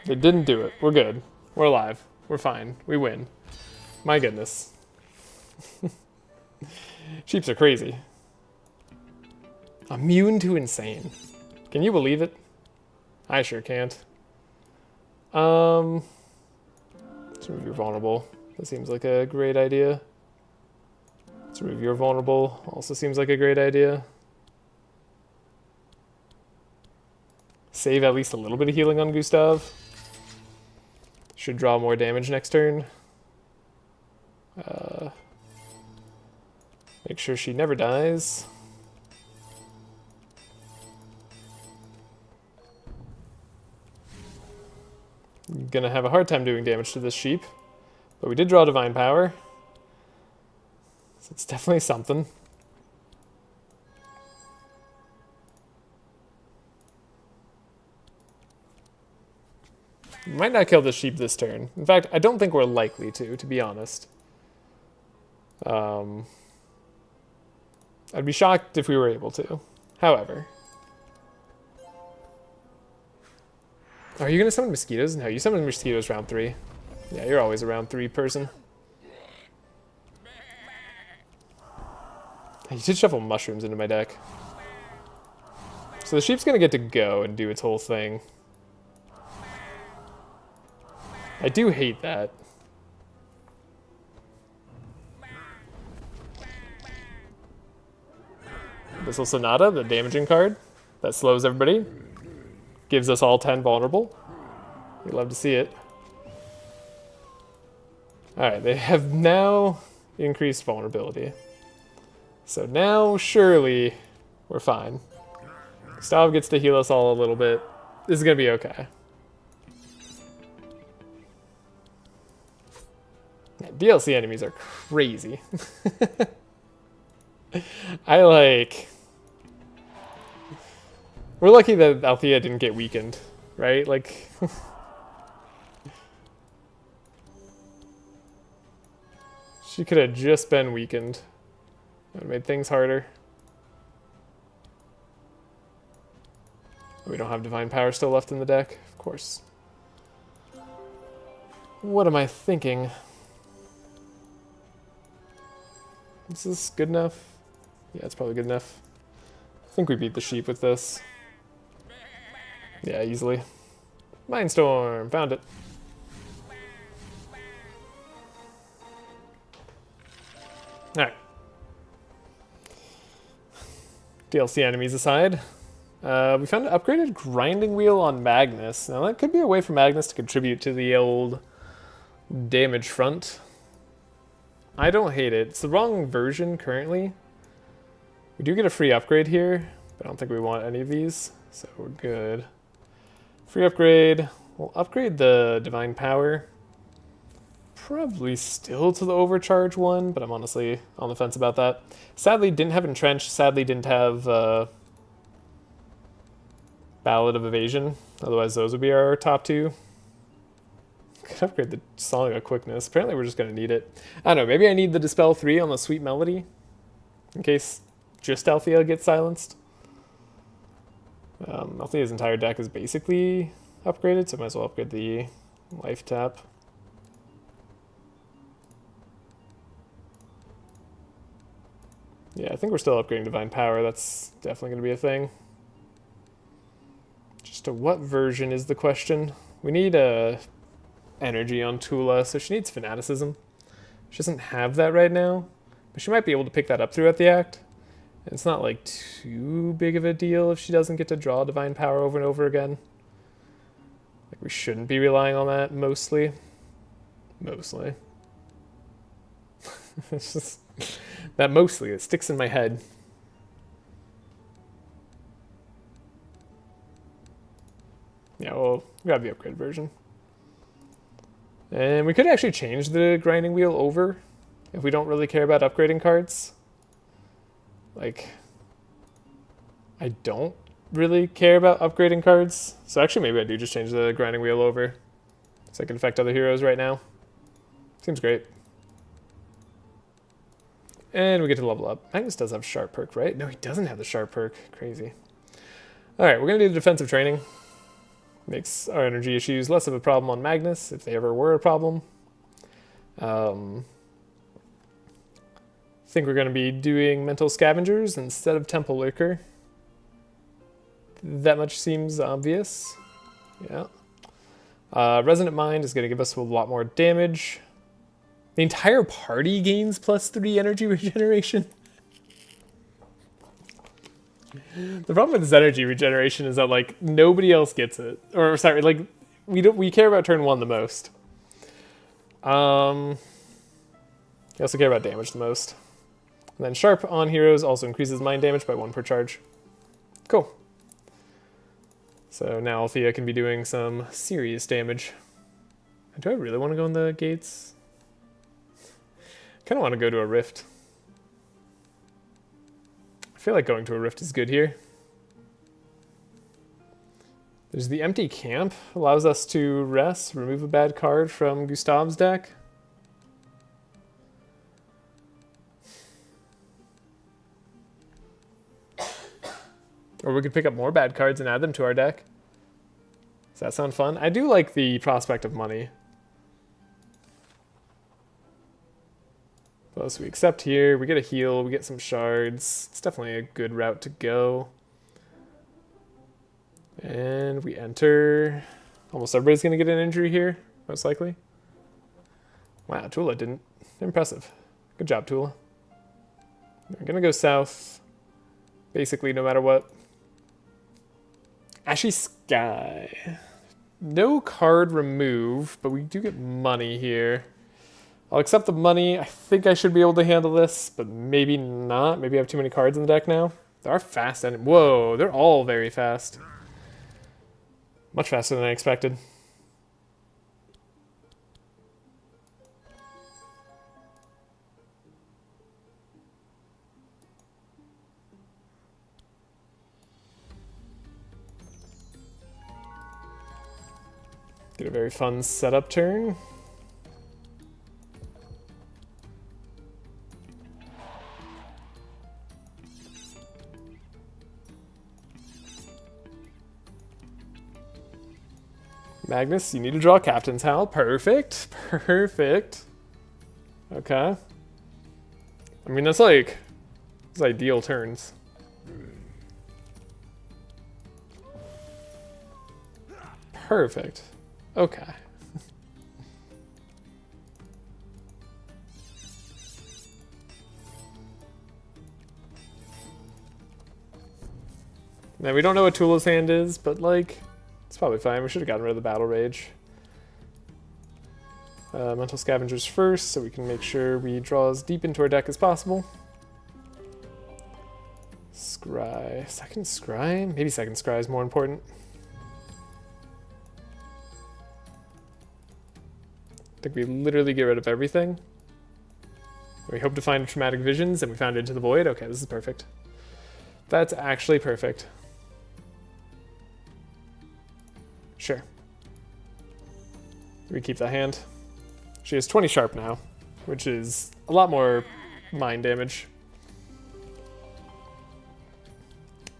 They didn't do it. We're good. We're alive. We're fine. We win. My goodness. Sheeps are crazy. Immune to insane. Can you believe it? I sure can't. Let's remove your vulnerable. That seems like a great idea. Let's remove your vulnerable. Also seems like a great idea. Save at least a little bit of healing on Gustav. Should draw more damage next turn. Make sure she never dies. Gonna have a hard time doing damage to this sheep, but we did draw Divine Power, so it's definitely something. Might not kill the sheep this turn. In fact, I don't think we're likely to be honest. I'd be shocked if we were able to. However. Are you going to summon mosquitoes? No, you summon mosquitoes round 3. Yeah, you're always a round 3 person. He did shuffle mushrooms into my deck. So the sheep's going to get to go and do its whole thing. I do hate that. Abyssal Sonata, the damaging card that slows everybody. Gives us all 10 vulnerable. We love to see it. Alright, they have now increased vulnerability. So now, surely, we're fine. Gustav gets to heal us all a little bit. This is going to be okay. Yeah, DLC enemies are crazy. I like... We're lucky that Althea didn't get weakened, right? Like... She could have just been weakened. That would have made things harder. We don't have Divine Power still left in the deck, of course. What am I thinking? Is this good enough? Yeah, it's probably good enough. I think we beat the sheep with this. Yeah, easily. Mindstorm! Found it. Alright. DLC enemies aside. We found an upgraded grinding wheel on Magnus. Now that could be a way for Magnus to contribute to the old damage front. I don't hate it. It's the wrong version currently. We do get a free upgrade here, but I don't think we want any of these, so we're good. Free upgrade. We'll upgrade the Divine Power. Probably still to the overcharge one, but I'm honestly on the fence about that. Sadly, didn't have Entrench. Sadly, didn't have Ballad of Evasion. Otherwise, those would be our top two. Could upgrade the Song of Quickness. Apparently, we're just going to need it. I don't know. Maybe I need the Dispel 3 on the Sweet Melody in case just Althea gets silenced. Althea's entire deck is basically upgraded, so I might as well upgrade the Life Tap. Yeah, I think we're still upgrading Divine Power. That's definitely going to be a thing. Just what version is the question? We need energy on Tulah, so she needs Fanaticism. She doesn't have that right now, but she might be able to pick that up throughout the act. And it's not like too big of a deal if she doesn't get to draw Divine Power over and over again. Like we shouldn't be relying on that mostly. Mostly. It's just that mostly, it sticks in my head. Yeah, we'll grab the upgraded version. And we could actually change the grinding wheel over if we don't really care about upgrading cards. Like, I don't really care about upgrading cards. So actually maybe I do just change the grinding wheel over so I can affect other heroes right now. Seems great. And we get to level up. Magnus does have Sharp perk, right? No, he doesn't have the Sharp perk. Crazy. Alright, we're going to do the defensive training. Makes our energy issues less of a problem on Magnus, if they ever were a problem. Think we're going to be doing Mental Scavengers instead of Temple Lurker. That much seems obvious. Yeah. Resonant Mind is going to give us a lot more damage. The entire party gains +3 energy regeneration. The problem with this energy regeneration is that like nobody else gets it. Or sorry, like we care about turn 1 the most. We also care about damage the most. And then Sharp on heroes also increases mind damage by 1 per charge. Cool. So now Althea can be doing some serious damage. Do I really want to go in the gates? I kind of want to go to a rift. I feel like going to a rift is good here. There's the empty camp. Allows us to rest, remove a bad card from Gustav's deck. Or we could pick up more bad cards and add them to our deck. Does that sound fun? I do like the prospect of money. But So we accept here, we get a heal, we get some shards. It's definitely a good route to go. And we enter. Almost everybody's going to get an injury here, most likely. Wow, Tulah didn't. Impressive. Good job, Tulah. We're going to go south, basically no matter what. Ashy Sky. No card remove, but we do get money here. I'll accept the money. I think I should be able to handle this, but maybe not. Maybe I have too many cards in the deck now. They are fast, and whoa, they're all very fast. Much faster than I expected. Get a very fun setup turn. Magnus, you need to draw Captain's Howl. Perfect. Perfect. Okay. I mean, that's like... It's ideal turns. Perfect. Okay. Now, we don't know what Tulah's hand is, but, like... It's probably fine. We should have gotten rid of the Battle Rage. Mental Scavengers first, so we can make sure we draw as deep into our deck as possible. Scry. Second Scry? Maybe second Scry is more important. I think we literally get rid of everything. We hope to find Traumatic Visions, and we found Into the Void. Okay, this is perfect. That's actually perfect. Sure. We keep that hand. She has 20 sharp now, which is a lot more mind damage.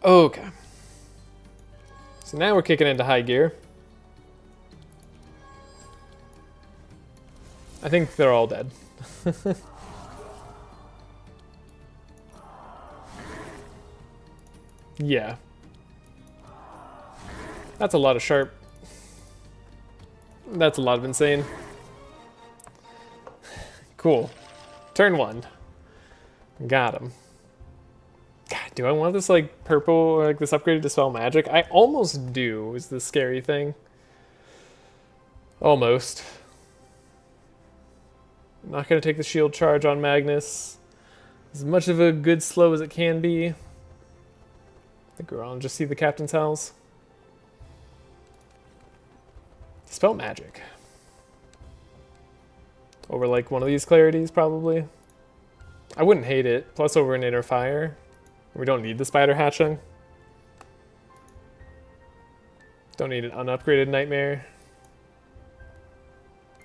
Okay. So now we're kicking into high gear. I think they're all dead. Yeah. That's a lot of sharp. That's a lot of insane. Cool. Turn 1. Got him. God, do I want this, like, purple, like, this upgraded Dispel Magic? I almost do, is the scary thing. Almost. I'm not going to take the shield charge on Magnus. As much of a good slow as it can be. I think we're on just see the Captain's Howls. Dispel Magic. Over like one of these clarities, probably. I wouldn't hate it. Plus over an Inner Fire. We don't need the Spider Hatching. Don't need an unupgraded Nightmare.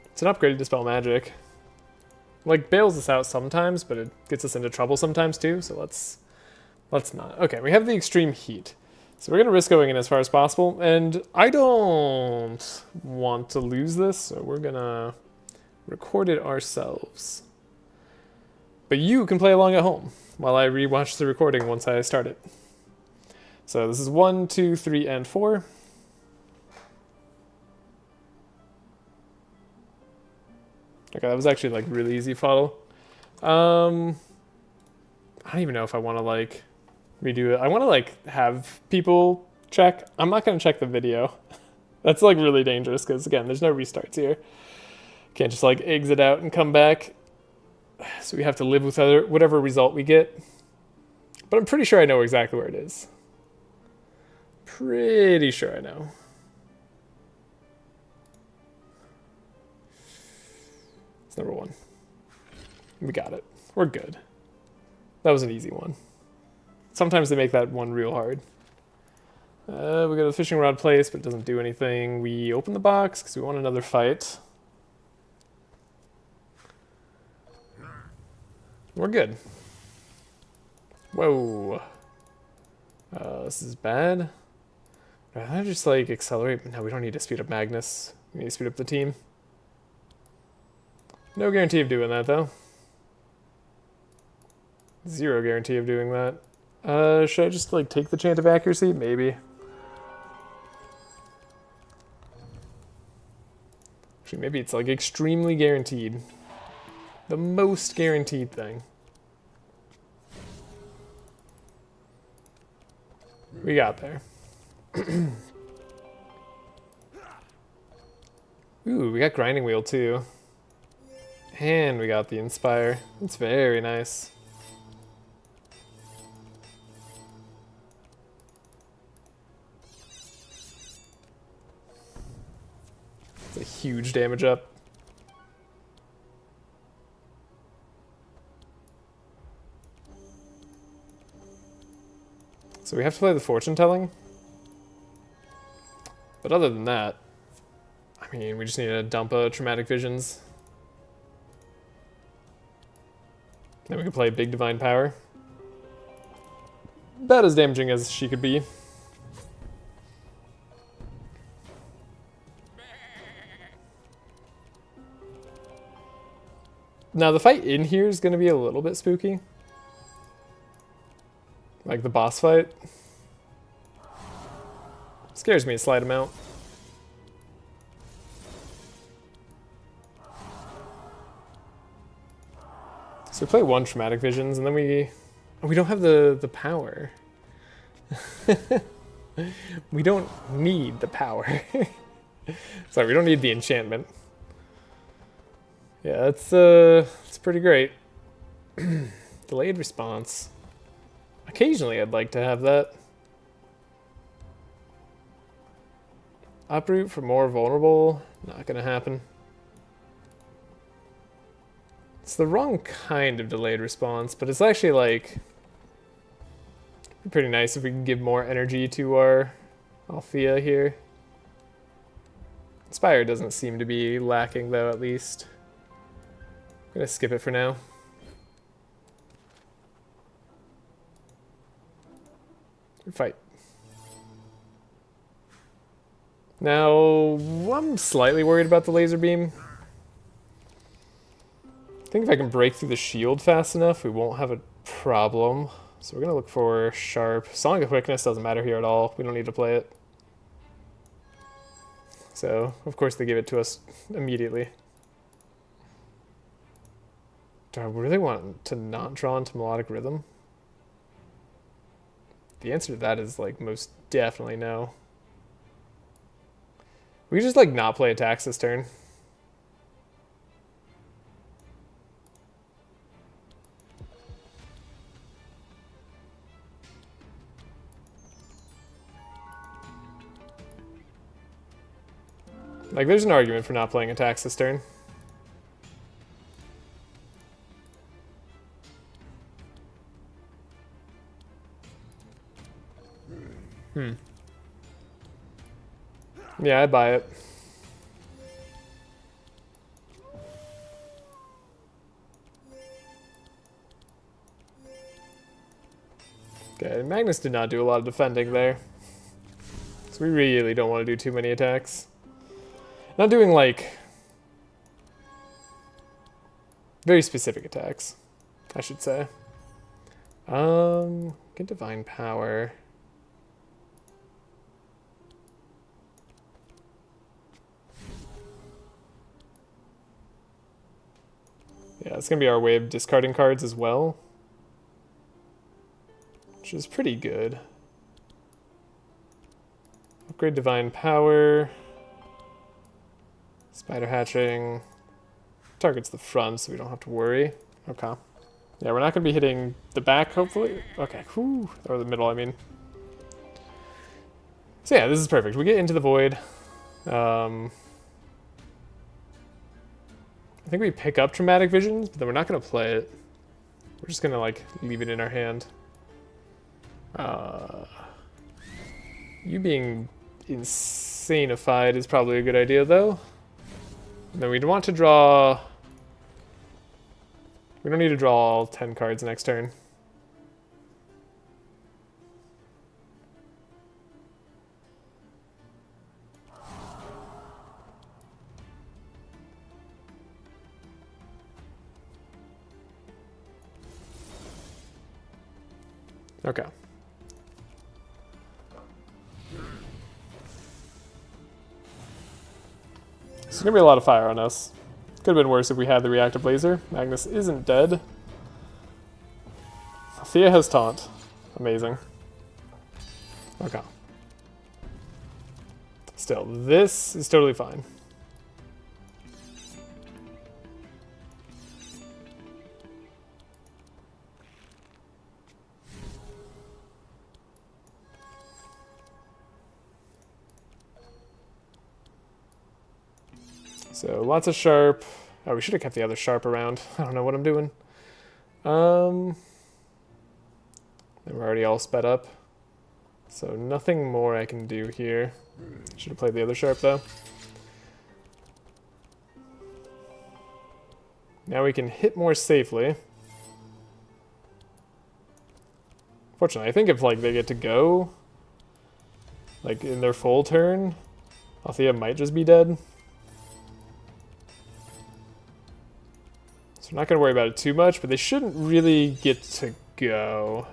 It's an upgraded Dispel Magic. Like, bails us out sometimes, but it gets us into trouble sometimes too, so let's not. Okay, we have the Extreme Heat. So we're going to risk going in as far as possible, and I don't want to lose this, so we're going to record it ourselves. But you can play along at home while I rewatch the recording once I start it. So this is 1, 2, 3, and 4. Okay, that was actually like really easy follow. I don't even know if I want to like redo it. I want to like have people check. I'm not going to check the video. That's like really dangerous because again, there's no restarts here. Can't just like exit out and come back. So we have to live with whatever result we get. But I'm pretty sure I know exactly where it is. Pretty sure I know. It's number 1. We got it. We're good. That was an easy one. Sometimes they make that one real hard. We got the fishing rod place, but it doesn't do anything. We open the box because we want another fight. We're good. Whoa. This is bad. I just like accelerate. No, we don't need to speed up Magnus. We need to speed up the team. No guarantee of doing that though. Zero guarantee of doing that. Should I just like take the chant of accuracy? Maybe. Actually, maybe it's like extremely guaranteed. The most guaranteed thing. We got there. Ooh, we got Grinding Wheel too. And we got the Inspire. It's very nice. It's a huge damage up. So we have to play the Fortune Telling. But other than that, I mean, we just need to dump a Traumatic Visions. Then we can play Big Divine Power. About as damaging as she could be. Now the fight in here is going to be a little bit spooky. Like the boss fight. Scares me a slight amount. So we play one Traumatic Visions, and then we don't have the power. We don't need the power. Sorry, we don't need the enchantment. Yeah, it's pretty great. Delayed response. Occasionally, I'd like to have that. Uproot for more vulnerable. Not gonna happen. It's the wrong kind of delayed response, but it's actually like pretty nice if we can give more energy to our Althea here. Inspire doesn't seem to be lacking though, at least. I'm gonna skip it for now. Good fight. Now, I'm slightly worried about the laser beam. I think if I can break through the shield fast enough, we won't have a problem. So we're going to look for Sharp. Song of Quickness doesn't matter here at all. We don't need to play it. So, of course, they give it to us immediately. Do I really want to not draw into Melodic Rhythm? The answer to that is, like, most definitely no. We could just, like, not play attacks this turn. Like, there's an argument for not playing attacks this turn. Yeah, I buy it. Okay, Magnus did not do a lot of defending there. So we really don't want to do too many attacks. Not doing, like, very specific attacks, I should say. Get Divine Power. Yeah, it's gonna be our way of discarding cards as well, which is pretty good. Upgrade Divine Power. Spider Hatching. Targets the front, so we don't have to worry. Okay. Yeah, we're not going to be hitting the back, hopefully. Okay, whew. Or the middle, I mean. So yeah, this is perfect. We get into the void. I think we pick up Traumatic Visions, but then we're not going to play it. We're just going to, like, leave it in our hand. You being insanified is probably a good idea, though. And then we'd want to draw... We don't need to draw all 10 cards next turn. Okay. There's gonna be a lot of fire on us. Could have been worse if we had the reactive laser. Magnus isn't dead. Thea has taunt. Amazing. Okay. Still, this is totally fine. So lots of sharp. Oh, we should have kept the other sharp around. I don't know what I'm doing. And we're already all sped up. So nothing more I can do here. Should have played the other sharp though. Now we can hit more safely. Fortunately, I think if like they get to go, like in their full turn, Althea might just be dead. So I'm not going to worry about it too much, but they shouldn't really get to go.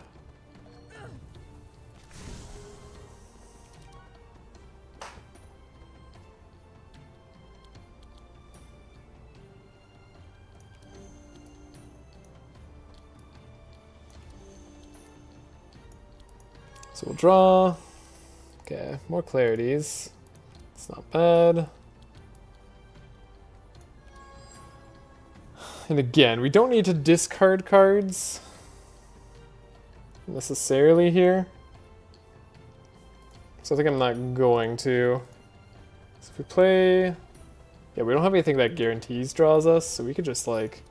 So we'll draw. Okay, more clarities. It's not bad. And again, we don't need to discard cards necessarily here. So I think I'm not going to. So if we play... Yeah, we don't have anything that guarantees draws us, so we could just like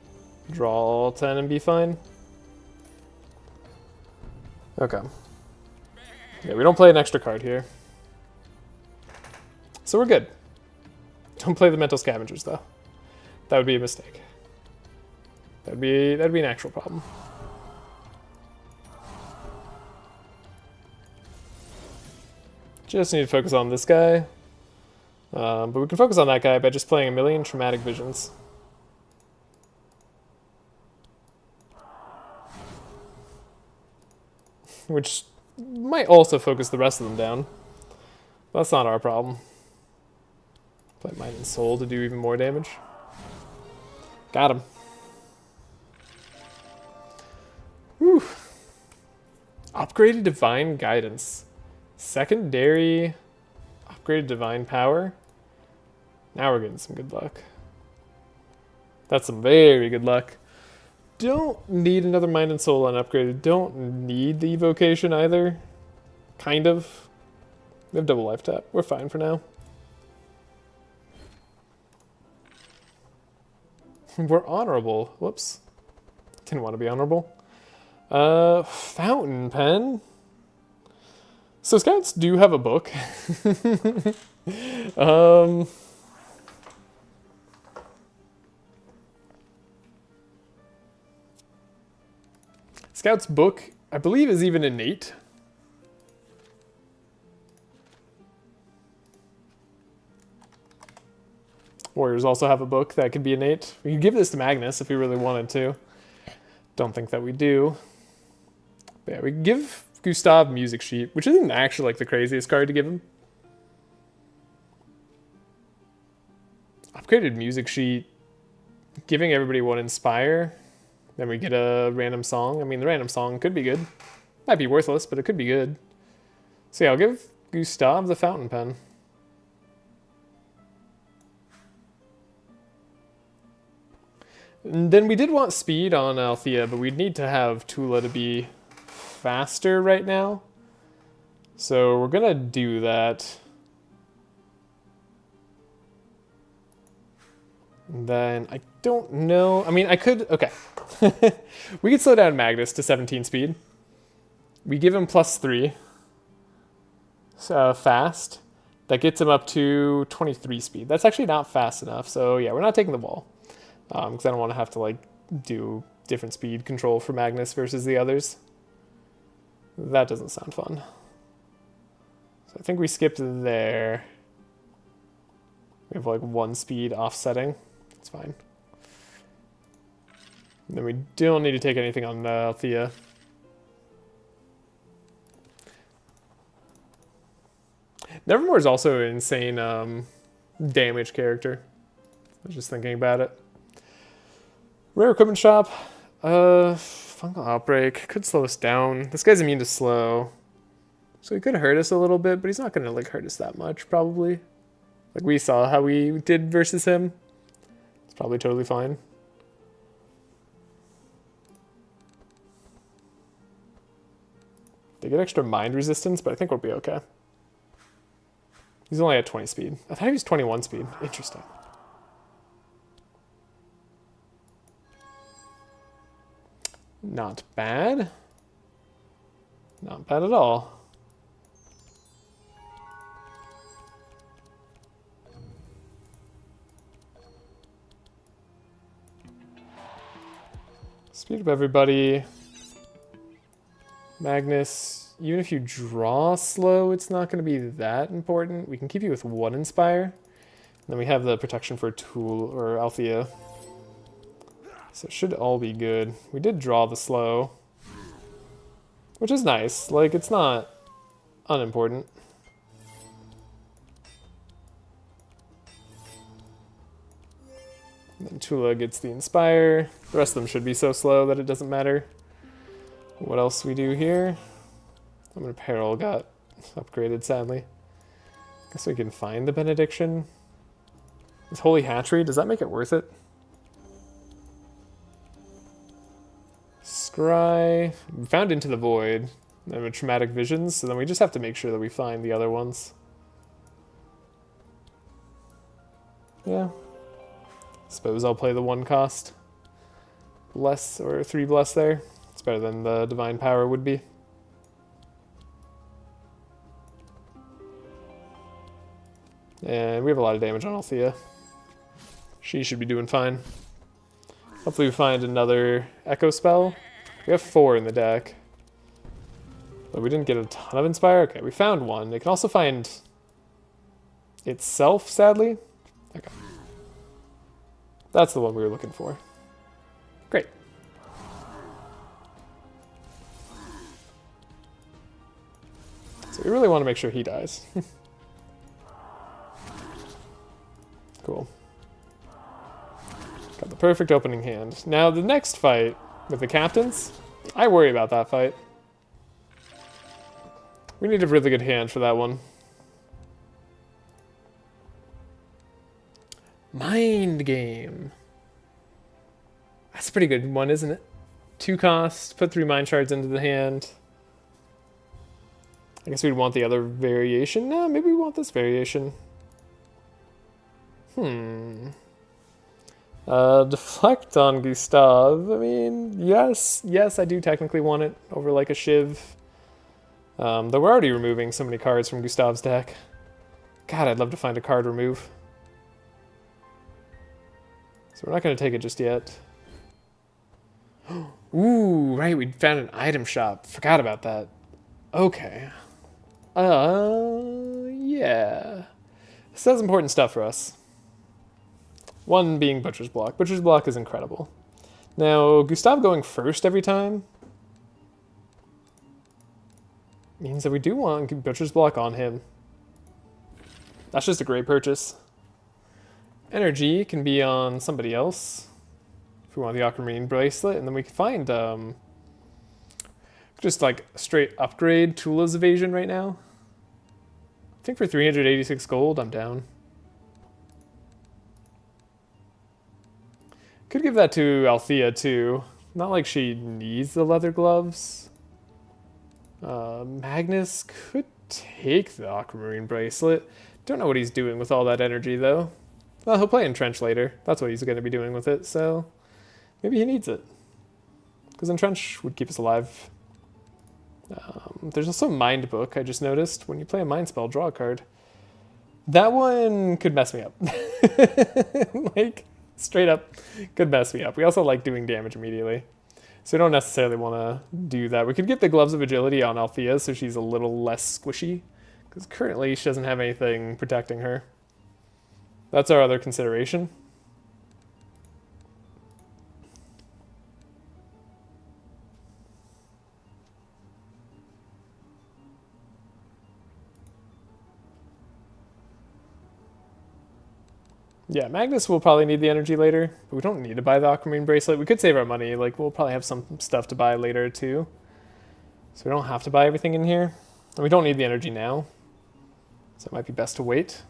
draw all 10 and be fine. Okay. Yeah, we don't play an extra card here. So we're good. Don't play the mental scavengers though. That would be a mistake. That'd be an actual problem. Just need to focus on this guy. But we can focus on that guy by just playing a million traumatic visions. Which might also focus the rest of them down. But that's not our problem. Play Mind and Soul to do even more damage. Got him. Whew. Upgraded Divine Guidance. Secondary upgraded Divine Power. Now we're getting some good luck. That's some very good luck. Don't need another Mind and Soul unupgraded. Don't need the Evocation either. Kind of. We have double life tap. We're fine for now. We're honorable. Whoops. Didn't want to be honorable. Fountain pen. So scouts do have a book. Scout's book, I believe, is even innate. Warriors also have a book that could be innate. We could give this to Magnus if we really wanted to. Don't think that we do. But yeah, we could give Gustav Music Sheet, which isn't actually like the craziest card to give him. Upgraded Music Sheet, giving everybody one Inspire. Then we get a random song. I mean, the random song could be good. Might be worthless, but it could be good. So yeah, I'll give Gustav the Fountain Pen. And then we did want speed on Althea, but we'd need to have Tulah to be faster right now. So we're gonna do that. And then I don't know. I mean, I could. Okay. We could slow down Magnus to 17 speed. We give him +3 fast. That gets him up to 23 speed. That's actually not fast enough. So yeah, we're not taking the ball. Because I don't want to have to like do different speed control for Magnus versus the others. That doesn't sound fun. So I think we skipped there. We have like 1 speed offsetting. It's fine. And then we don't need to take anything on Althea. Nevermore is also an insane damage character. I was just thinking about it. Rare equipment shop. Fungal outbreak could slow us down. This guy's immune to slow, so he could hurt us a little bit, but he's not gonna like hurt us that much probably. Like we saw how we did versus him. It's probably totally fine. They get extra mind resistance, but I think we'll be okay. He's only at 20 speed. I thought he was 21 speed. Interesting. Not bad. Not bad at all. Speed up everybody. Magnus, even if you draw slow, it's not going to be that important. We can keep you with 1 Inspire. And then we have the protection for Tulah or Althea. So it should all be good. We did draw the slow, which is nice. Like, it's not unimportant. And then Tulah gets the Inspire. The rest of them should be so slow that it doesn't matter. What else we do here? I'm gonna Peril got upgraded, sadly. Guess we can find the Benediction. This Holy Hatchery, does that make it worth it? Scry. We found Into the Void. And a Traumatic Visions, so then we just have to make sure that we find the other ones. Yeah. Suppose I'll play the 1 cost. Bless, or 3 Bless there. It's better than the Divine Power would be. And we have a lot of damage on Althea. She should be doing fine. Hopefully we find another Echo spell. We have 4 in the deck. But we didn't get a ton of Inspire. Okay, we found 1. It can also find itself, sadly. Okay. That's the one we were looking for. Great. So we really want to make sure he dies. Cool. Got the perfect opening hand. Now the next fight with the captains, I worry about that fight. We need a really good hand for that one. Mind Game. That's a pretty good one, isn't it? 2 costs, put 3 mind shards into the hand. I guess we'd want the other variation. No, maybe we want this variation. Deflect on Gustav. I mean, yes, I do technically want it over like a Shiv. Though we're already removing so many cards from Gustav's deck. God, I'd love to find a card remove. So we're not going to take it just yet. Ooh, right, we found an item shop. Forgot about that. Okay. Yeah. This does important stuff for us. One being Butcher's Block. Butcher's Block is incredible. Now, Gustav going first every time means that we do want Butcher's Block on him. That's just a great purchase. Energy can be on somebody else if we want the Aquamarine Bracelet, and then we can find just like straight upgrade Tulah's evasion right now. I think for 386 gold, I'm down. Could give that to Althea too. Not like she needs the leather gloves. Magnus could take the Aquamarine Bracelet. Don't know what he's doing with all that energy though. Well, he'll play Entrench later. That's what he's going to be doing with it, so maybe he needs it. Because Entrench would keep us alive. There's also Mind Book, I just noticed. When you play a Mind spell, draw a card. That one could mess me up. Like, straight up, could mess me up. We also like doing damage immediately. So we don't necessarily want to do that. We could get the Gloves of Agility on Althea so she's a little less squishy. Because currently she doesn't have anything protecting her. That's our other consideration. Yeah, Magnus will probably need the energy later, but we don't need to buy the Aquamarine Bracelet. We could save our money. Like, we'll probably have some stuff to buy later, too. So we don't have to buy everything in here. And we don't need the energy now. So it might be best to wait.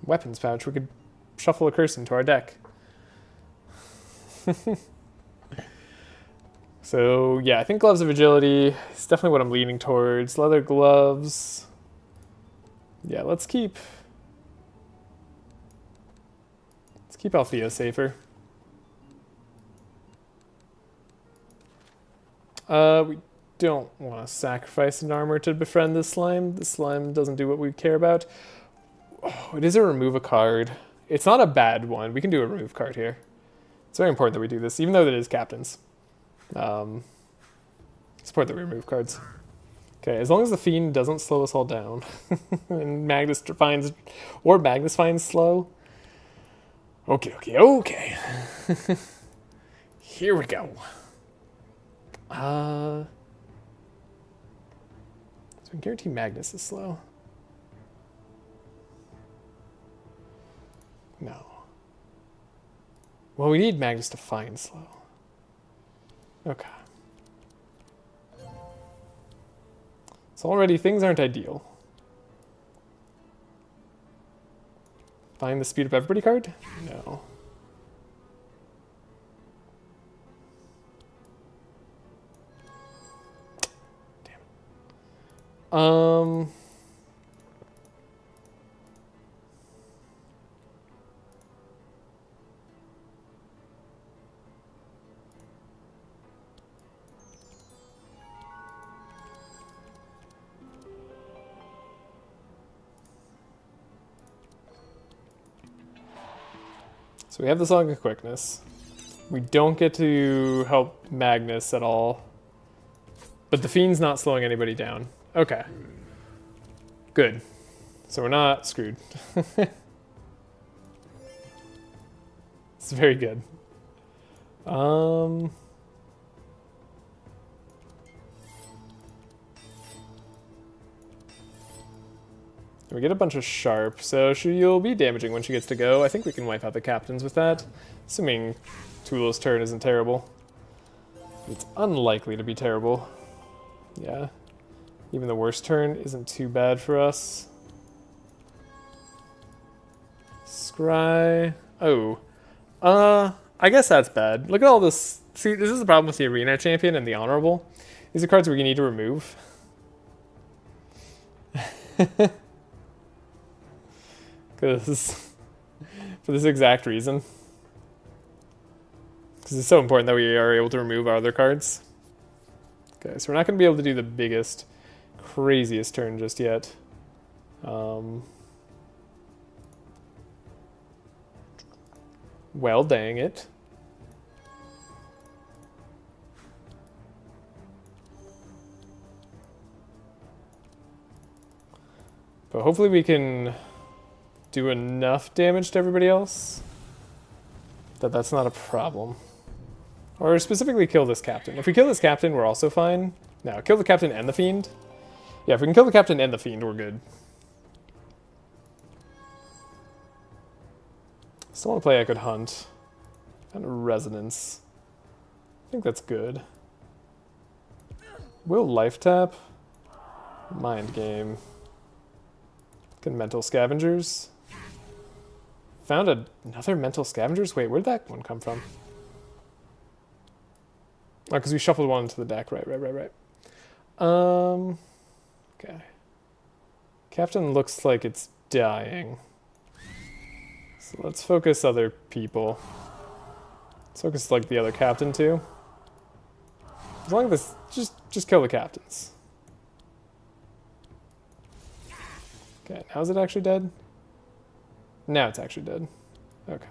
Weapons pouch. We could shuffle a curse into our deck. So, yeah, I think Gloves of Agility is definitely what I'm leaning towards. Leather gloves. Yeah, let's keep Althea safer. We don't want to sacrifice an armor to befriend this slime. This slime doesn't do what we care about. Oh, it is a remove a card. It's not a bad one. We can do a remove card here. It's very important that we do this, even though it is captains. Support that we remove cards. Okay, as long as the Fiend doesn't slow us all down, and Magnus finds slow. Okay. Here we go. So we can guarantee Magnus is slow. No. Well, we need Magnus to find slow. Okay. So already things aren't ideal. Find the speed up everybody card? No. Damn it. So we have the Song of Quickness. We don't get to help Magnus at all. But the Fiend's not slowing anybody down. Okay. Good. So we're not screwed. It's very good. We get a bunch of sharp, so she'll be damaging when she gets to go. I think we can wipe out the captains with that, assuming Tulah's turn isn't terrible. It's unlikely to be terrible. Yeah. Even the worst turn isn't too bad for us. Scry. Oh. I guess that's bad. Look at all this. See, this is the problem with the Arena Champion and the Honorable. These are cards we need to remove. Because for this exact reason. Because it's so important that we are able to remove our other cards. Okay, so we're not going to be able to do the biggest, craziest turn just yet. Well, dang it. But hopefully we can do enough damage to everybody else that that's not a problem. Or specifically kill this captain. If we kill this captain, we're also fine. No, kill the captain and the Fiend. Yeah, if we can kill the captain and the Fiend, we're good. Still want to play Echoed Hunt. And Resonance. I think that's good. Will Life Tap. Mind Game. Good Mental Scavengers. Found another Mental Scavengers? Wait, where did that one come from? Oh, because we shuffled one into the deck. Right. Okay. Captain looks like it's dying. So let's focus other people. Let's focus like the other captain too. As long as this, just kill the captains. Okay, now is it actually dead? Now it's actually dead. Okay.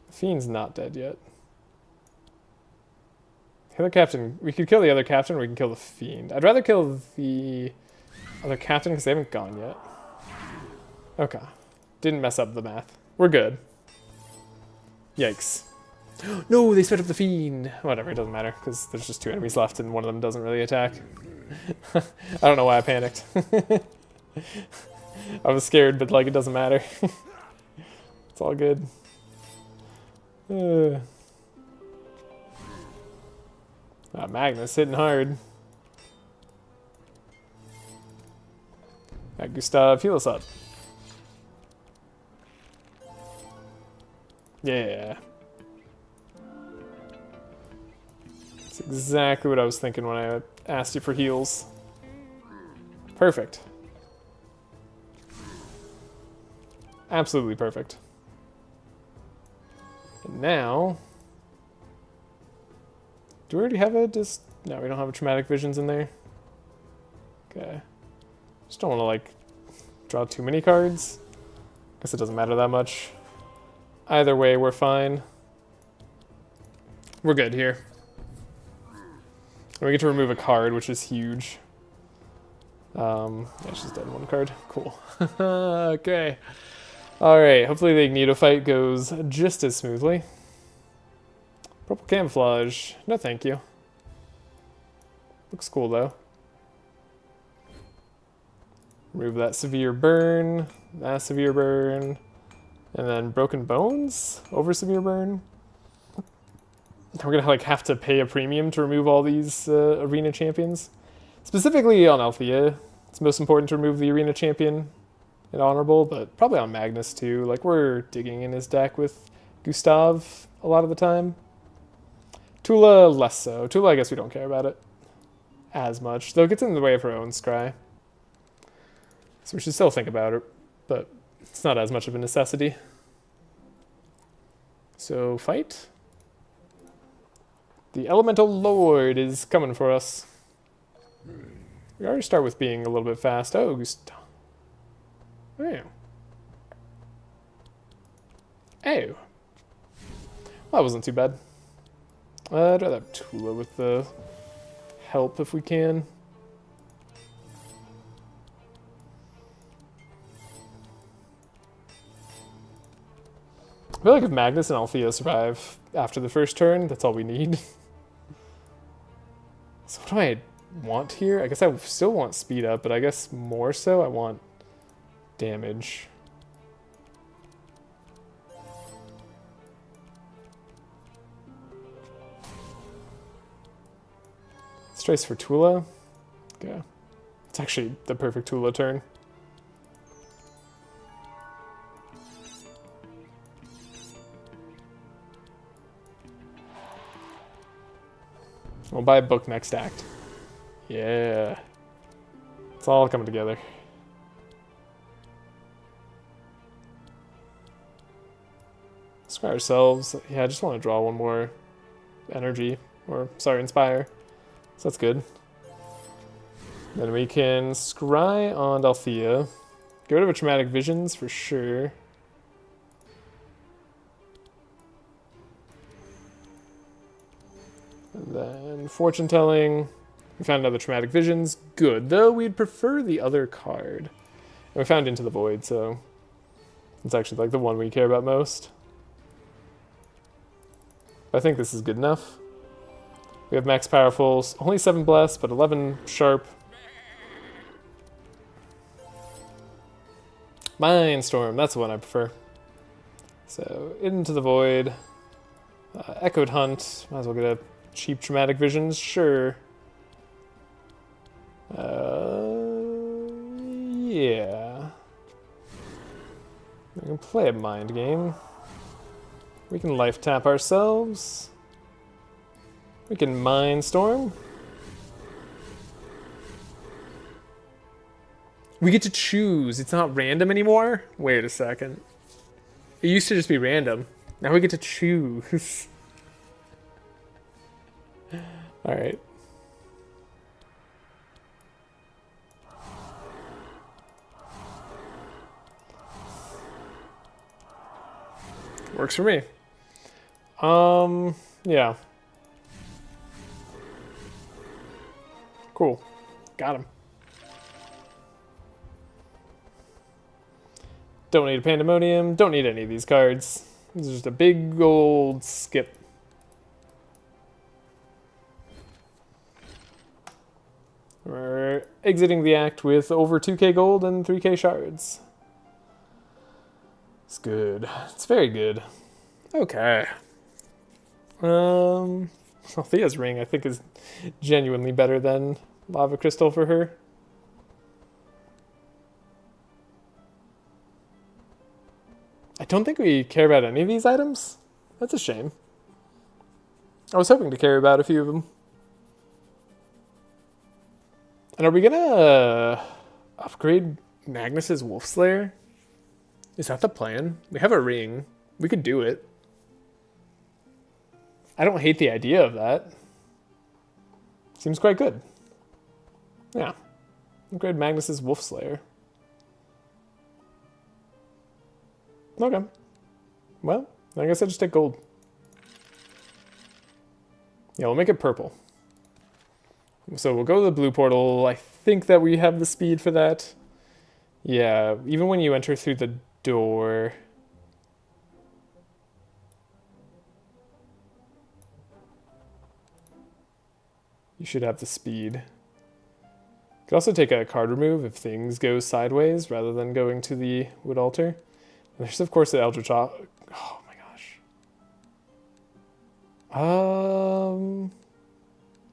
The Fiend's not dead yet. The other captain, we could kill the other captain or we can kill the Fiend. I'd rather kill the other captain because they haven't gone yet. Okay. Didn't mess up the math. We're good. Yikes. No, they sped up the Fiend. Whatever, it doesn't matter, because there's just 2 enemies left and one of them doesn't really attack. I don't know why I panicked. I was scared, but like it doesn't matter. It's all good. Magnus hitting hard. Gustav, heal us up. Yeah. That's exactly what I was thinking when I asked you for heals. Perfect. Absolutely perfect. And now... Do we already have a No, we don't have a Traumatic Visions in there. Okay. Just don't want to, like, draw too many cards. Guess it doesn't matter that much. Either way, we're fine. We're good here. And we get to remove a card, which is huge. Yeah, she's dead 1 card. Cool. Okay. Alright, hopefully the Igneto fight goes just as smoothly. Purple Camouflage. No thank you. Looks cool though. Remove that Severe Burn, that Severe Burn, and then Broken Bones over Severe Burn. We're gonna like have to pay a premium to remove all these arena champions. Specifically on Althea, it's most important to remove the arena champion and honorable, but probably on Magnus too. Like we're digging in his deck with Gustav a lot of the time. Tulah less so. Tulah, I guess we don't care about it as much, though it gets in the way of her own scry. So we should still think about it, but it's not as much of a necessity. So fight. The Elemental Lord is coming for us. We already start with being a little bit fast. Oh, Gustav. Oh. Oh. Well, that wasn't too bad. I'd rather have Tulah with the help if we can. I feel like if Magnus and Althea survive after the first turn, that's all we need. So what do I want here? I guess I still want speed up, but I guess more so I want damage. Trace for Tulah. Okay. It's actually the perfect Tulah turn. We'll buy a book next act. Yeah. It's all coming together. Scry ourselves. Yeah, I just want to draw 1 more energy. Or, sorry, inspire. So that's good. Then we can scry on Althea. Get rid of a Traumatic Visions for sure. And then Fortune Telling. We found another Traumatic Visions. Good, though we'd prefer the other card. And we found Into the Void, so it's actually like the one we care about most. I think this is good enough. We have max powerful, only 7 bless, but 11 sharp. Mindstorm, that's the one I prefer. So, Into the Void. Echoed Hunt, might as well get a cheap Traumatic Visions, sure. Yeah. We can play a mind game. We can life tap ourselves. We can Mindstorm. We get to choose. It's not random anymore? Wait a second. It used to just be random. Now we get to choose. Alright. Works for me. Yeah. Cool. Got him. Don't need a Pandemonium. Don't need any of these cards. This is just a big old skip. We're exiting the act with over 2k gold and 3k shards. It's good. It's very good. Okay. Althea's ring, I think, is genuinely better than lava crystal for her. I don't think we care about any of these items. That's a shame. I was hoping to care about a few of them. And are we gonna upgrade Magnus's Wolf Slayer? Is that the plan? We have a ring. We could do it. I don't hate the idea of that. Seems quite good. Yeah. Upgrade Magnus's Wolf Slayer. Okay. Well, I guess I'll just take gold. Yeah, we'll make it purple. So we'll go to the blue portal. I think that we have the speed for that. Yeah, even when you enter through the door... you should have the speed. You could also take a card remove if things go sideways rather than going to the wood altar. And there's of course the Eldritch... oh my gosh.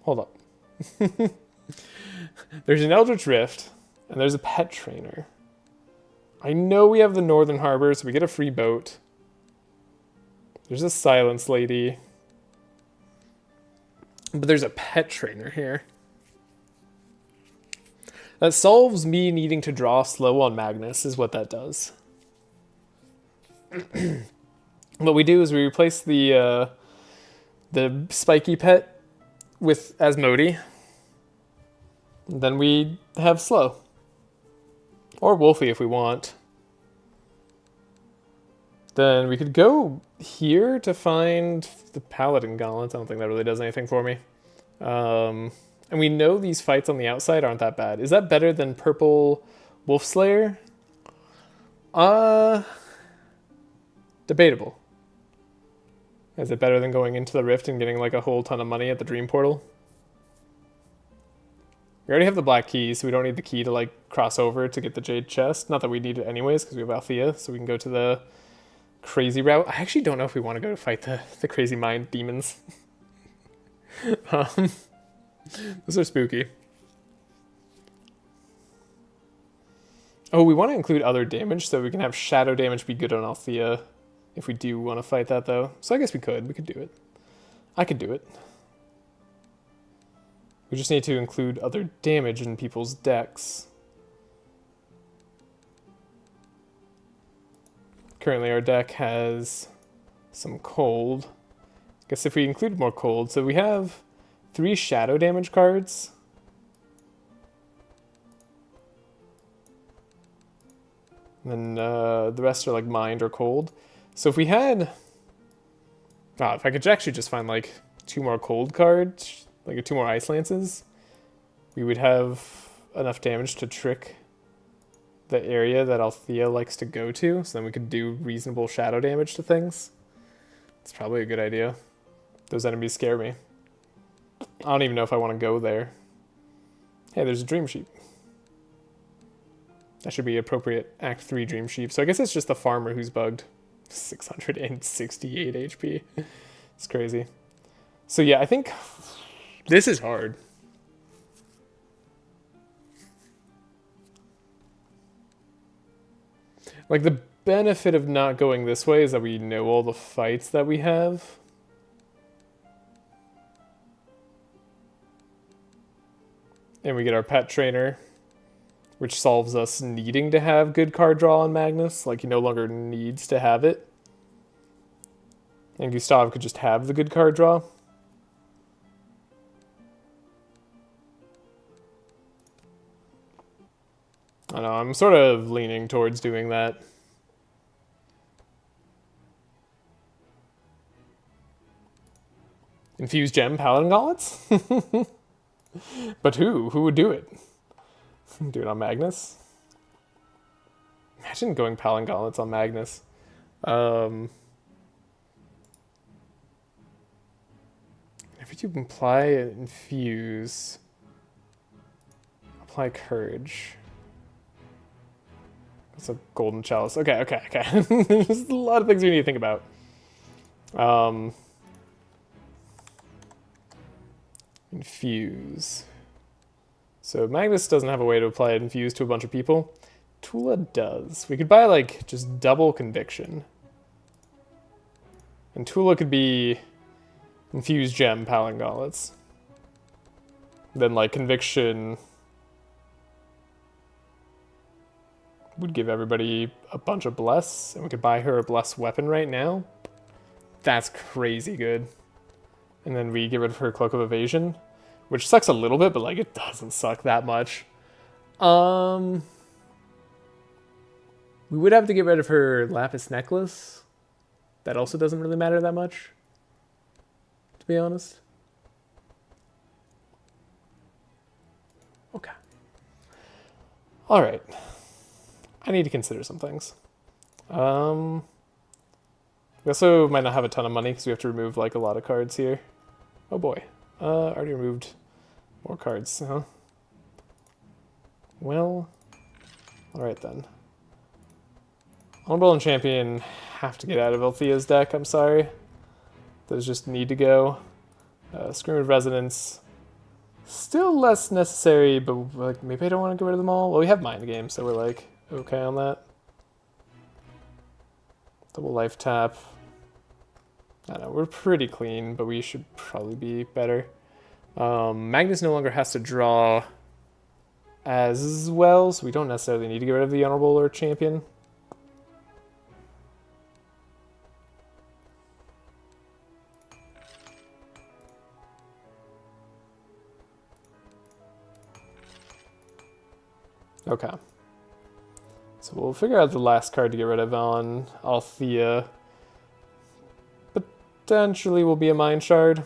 Hold up. There's an Eldritch Rift, and there's a pet trainer. I know we have the Northern Harbor, so we get a free boat. There's a Silence Lady. But there's a pet trainer here. That solves me needing to draw slow on Magnus, is what that does. What we do is we replace the spiky pet with Asmodee. Then we have slow. Or Wolfie if we want. Then we could go here to find the Paladin Gauntlets. I don't think that really does anything for me. And we know these fights on the outside aren't that bad. Is that better than Purple Wolf Slayer? Debatable. Is it better than going into the Rift and getting like a whole ton of money at the Dream Portal? We already have the black key, so we don't need the key to like cross over to get the Jade Chest. Not that we need it anyways, because we have Althea, so we can go to the crazy route. I actually don't know if we want to go to fight the crazy mind demons. Those are spooky. Oh, we want to include other damage, so we can have shadow damage be good on Althea if we do want to fight that, though. So I guess we could do it. I could do it. We just need to include other damage in people's decks. Currently our deck has some cold. I guess if we include more cold, so we have 3 shadow damage cards. And then the rest are like mind or cold. So if we had... if I could actually just find like 2 more cold cards, like 2 more Ice Lances, we would have enough damage to trick the area that Althea likes to go to, so then we could do reasonable shadow damage to things. It's probably a good idea. Those enemies scare me. I don't even know if I want to go there. Hey, there's a Dream Sheep. That should be appropriate Act 3 Dream Sheep. So I guess it's just the farmer who's bugged. 668 HP. It's crazy. So yeah, I think this is hard. Like, the benefit of not going this way is that we know all the fights that we have. And we get our pet trainer, which solves us needing to have good card draw on Magnus. Like, he no longer needs to have it. And Gustav could just have the good card draw. I don't know, I'm sort of leaning towards doing that. Infused Gem Paladin Gauntlets? But who? Who would do it? Do it on Magnus? Imagine going Paladin Gauntlets on Magnus. If you imply infuse... Apply courage. That's a golden chalice. Okay. There's a lot of things we need to think about. Infuse. So Magnus doesn't have a way to apply infuse to a bunch of people. Tulah does. We could buy like just double conviction. And Tulah could be infused gem paladin gauntlets. Then like conviction would give everybody a bunch of bless, and we could buy her a bless weapon right now. That's crazy good. And then we get rid of her cloak of evasion, which sucks a little bit, but like it doesn't suck that much. We would have to get rid of her lapis necklace. That also doesn't really matter that much, to be honest. Okay. All right. I need to consider some things. We also might not have a ton of money because we have to remove like a lot of cards here. Oh boy. Already removed more cards, huh? Well, all right then. Honorable and Champion have to get out of Althea's deck, I'm sorry. Those just need to go. Scream of Resonance. Still less necessary, but like maybe I don't want to get rid of them all. Well, we have Mind Game, so we're like okay on that. Double life tap. I don't know, we're pretty clean, but we should probably be better. Magnus no longer has to draw as well, so we don't necessarily need to get rid of the Honorable or Champion. Okay. So we'll figure out the last card to get rid of on Althea. Potentially will be a Mind Shard.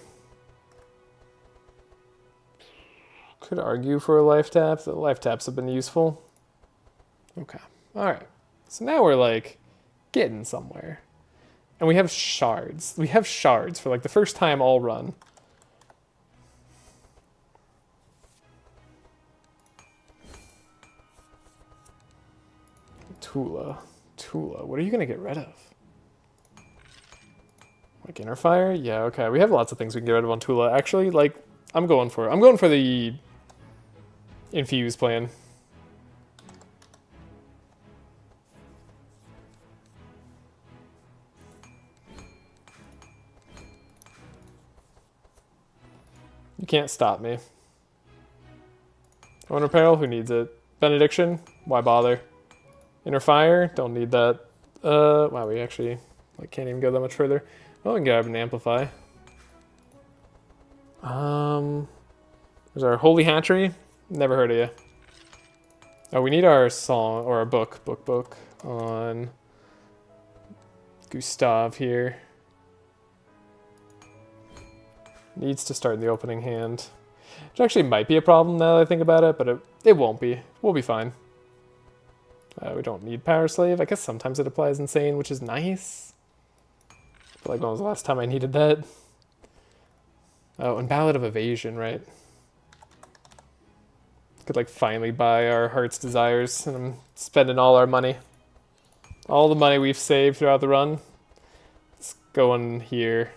Could argue for a life tap. The life taps have been useful. Okay. Alright. So now we're like getting somewhere. And we have shards. We have shards for like the first time all run. Tulah, what are you gonna get rid of? Like Inner Fire? Yeah, okay. We have lots of things we can get rid of on Tulah. Actually, like, I'm going for the Infuse plan. You can't stop me. Owner Peril, who needs it? Benediction? Why bother? Inner Fire, don't need that. Wow, we actually like can't even go that much further. Oh, we can grab an Amplify. There's our Holy Hatchery. Never heard of you. Oh, we need our song, or our book on Gustav here. Needs to start in the opening hand. Which actually might be a problem now that I think about it, but it won't be. We'll be fine. We don't need Power Slave. I guess sometimes it applies Insane, which is nice. But like, when was the last time I needed that? Oh, and Ballad of Evasion, right? Could like finally buy our Heart's Desires, and I'm spending all our money. All the money we've saved throughout the run. Let's go in here.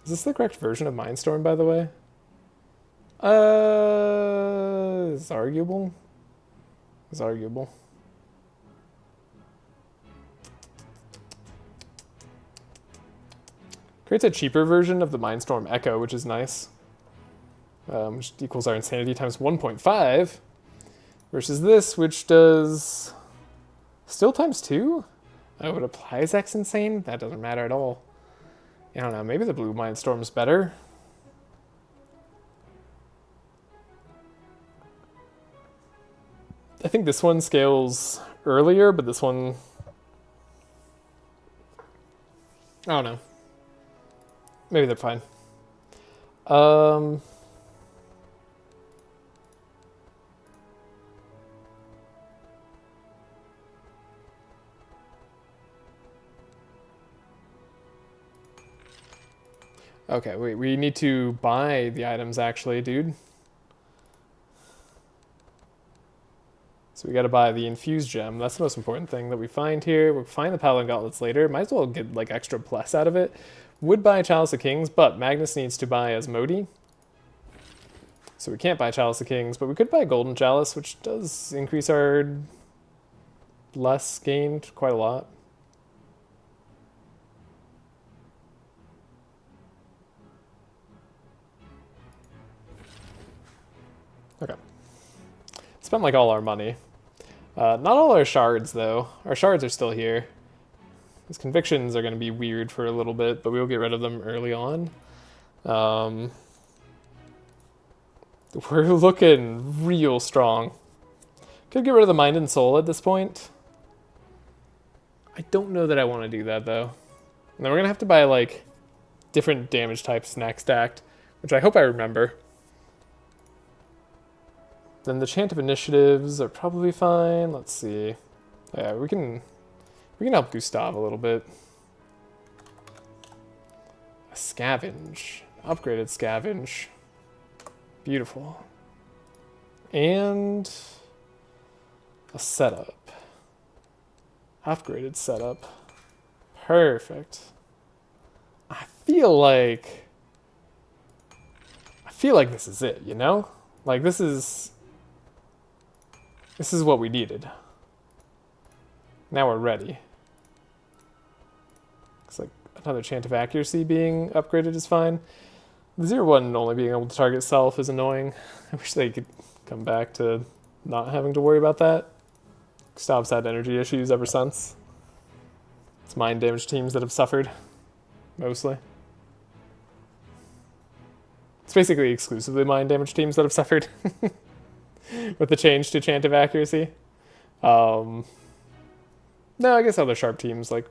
Is this the correct version of Mindstorm, by the way? It's arguable. It's arguable. Creates a cheaper version of the Mindstorm Echo, which is nice. Which equals our Insanity times 1.5. Versus this, which does... Still times 2? Oh, it applies X Insane? That doesn't matter at all. I don't know, maybe the blue Mindstorm's better. I think this one scales earlier, but this one... I don't know. Maybe they're fine. Okay, wait, we need to buy the items actually, dude. So we got to buy the infused gem. That's the most important thing that we find here. We'll find the Paladin Gauntlets later. Might as well get like extra plus out of it. Would buy Chalice of Kings, but Magnus needs to buy Asmodee. So we can't buy Chalice of Kings, but we could buy Golden Chalice, which does increase our less gained quite a lot. Okay. Spent like all our money. Not all our shards, though. Our shards are still here. These convictions are going to be weird for a little bit, but we'll get rid of them early on. We're looking real strong. Could get rid of the Mind and Soul at this point. I don't know that I want to do that, though. And then we're going to have to buy, like, different damage types next act, which I hope I remember. Then the Chant of Initiatives are probably fine. Let's see. Yeah, we can help Gustav a little bit. A Scavenge. Upgraded Scavenge. Beautiful. And a Setup. Upgraded Setup. Perfect. I feel like this is it, you know? Like this is what we needed. Now we're ready. Looks like another Chant of Accuracy being upgraded is fine. The 0-1 only being able to target self is annoying. I wish they could come back to not having to worry about that. Gustav's had energy issues ever since. It's mind damage teams that have suffered, mostly. It's basically exclusively mind damage teams that have suffered with the change to Chant of Accuracy. No, I guess other sharp teams, like,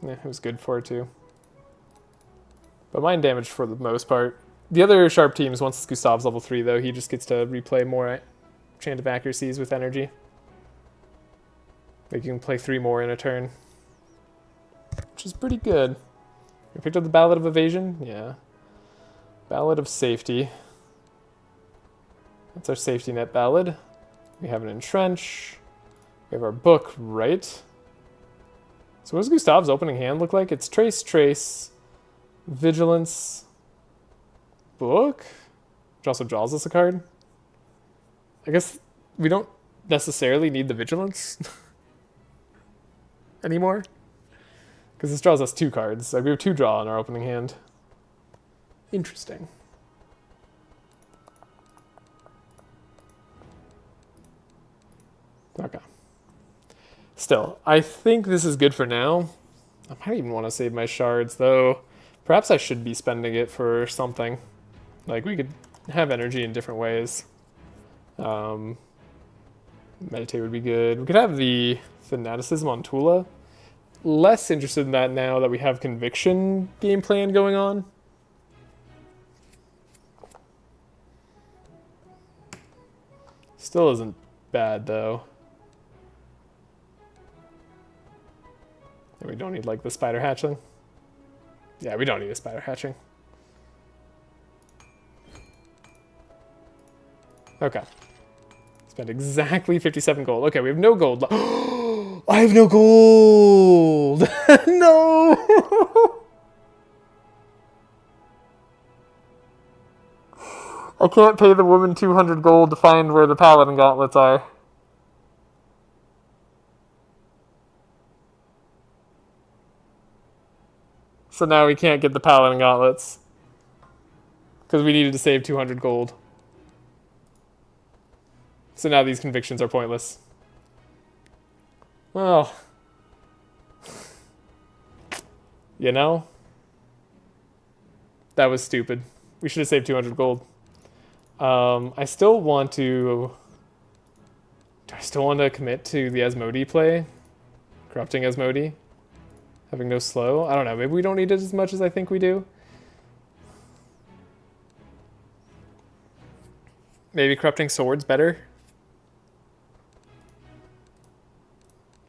it was good for it too. But mind damage for the most part. The other sharp teams, once Gustav's level 3 though, he just gets to replay more Chant of Accuracies with energy. Like you can play 3 more in a turn. Which is pretty good. We picked up the Ballad of Evasion? Yeah. Ballad of Safety. That's our safety net ballad. We have an Entrench. We have our book, right? So what does Gustav's opening hand look like? It's Trace, Trace, Vigilance, Book, which also draws us a card. I guess we don't necessarily need the Vigilance anymore. Because this draws us 2 cards. Like we have 2 draw in our opening hand. Interesting. Okay. Still, I think this is good for now. I might even want to save my shards, though. Perhaps I should be spending it for something. Like, we could have energy in different ways. Meditate would be good. We could have the Fanaticism on Tulah. Less interested in that now that we have Conviction game plan going on. Still isn't bad, though. And we don't need, like, the Spider Hatchling. Yeah, we don't need a Spider Hatching. Okay. Spend exactly 57 gold. Okay, we have no gold. I have no gold! No! I can't pay the woman 200 gold to find where the Paladin Gauntlets are. So now we can't get the Paladin Gauntlets. Because we needed to save 200 gold. So now these convictions are pointless. Well, you know, that was stupid. We should have saved 200 gold. I still want to... Do I still want to commit to the Asmodee play? Corrupting Asmodee? Having no slow? I don't know. Maybe we don't need it as much as I think we do. Maybe Corrupting Sword's better?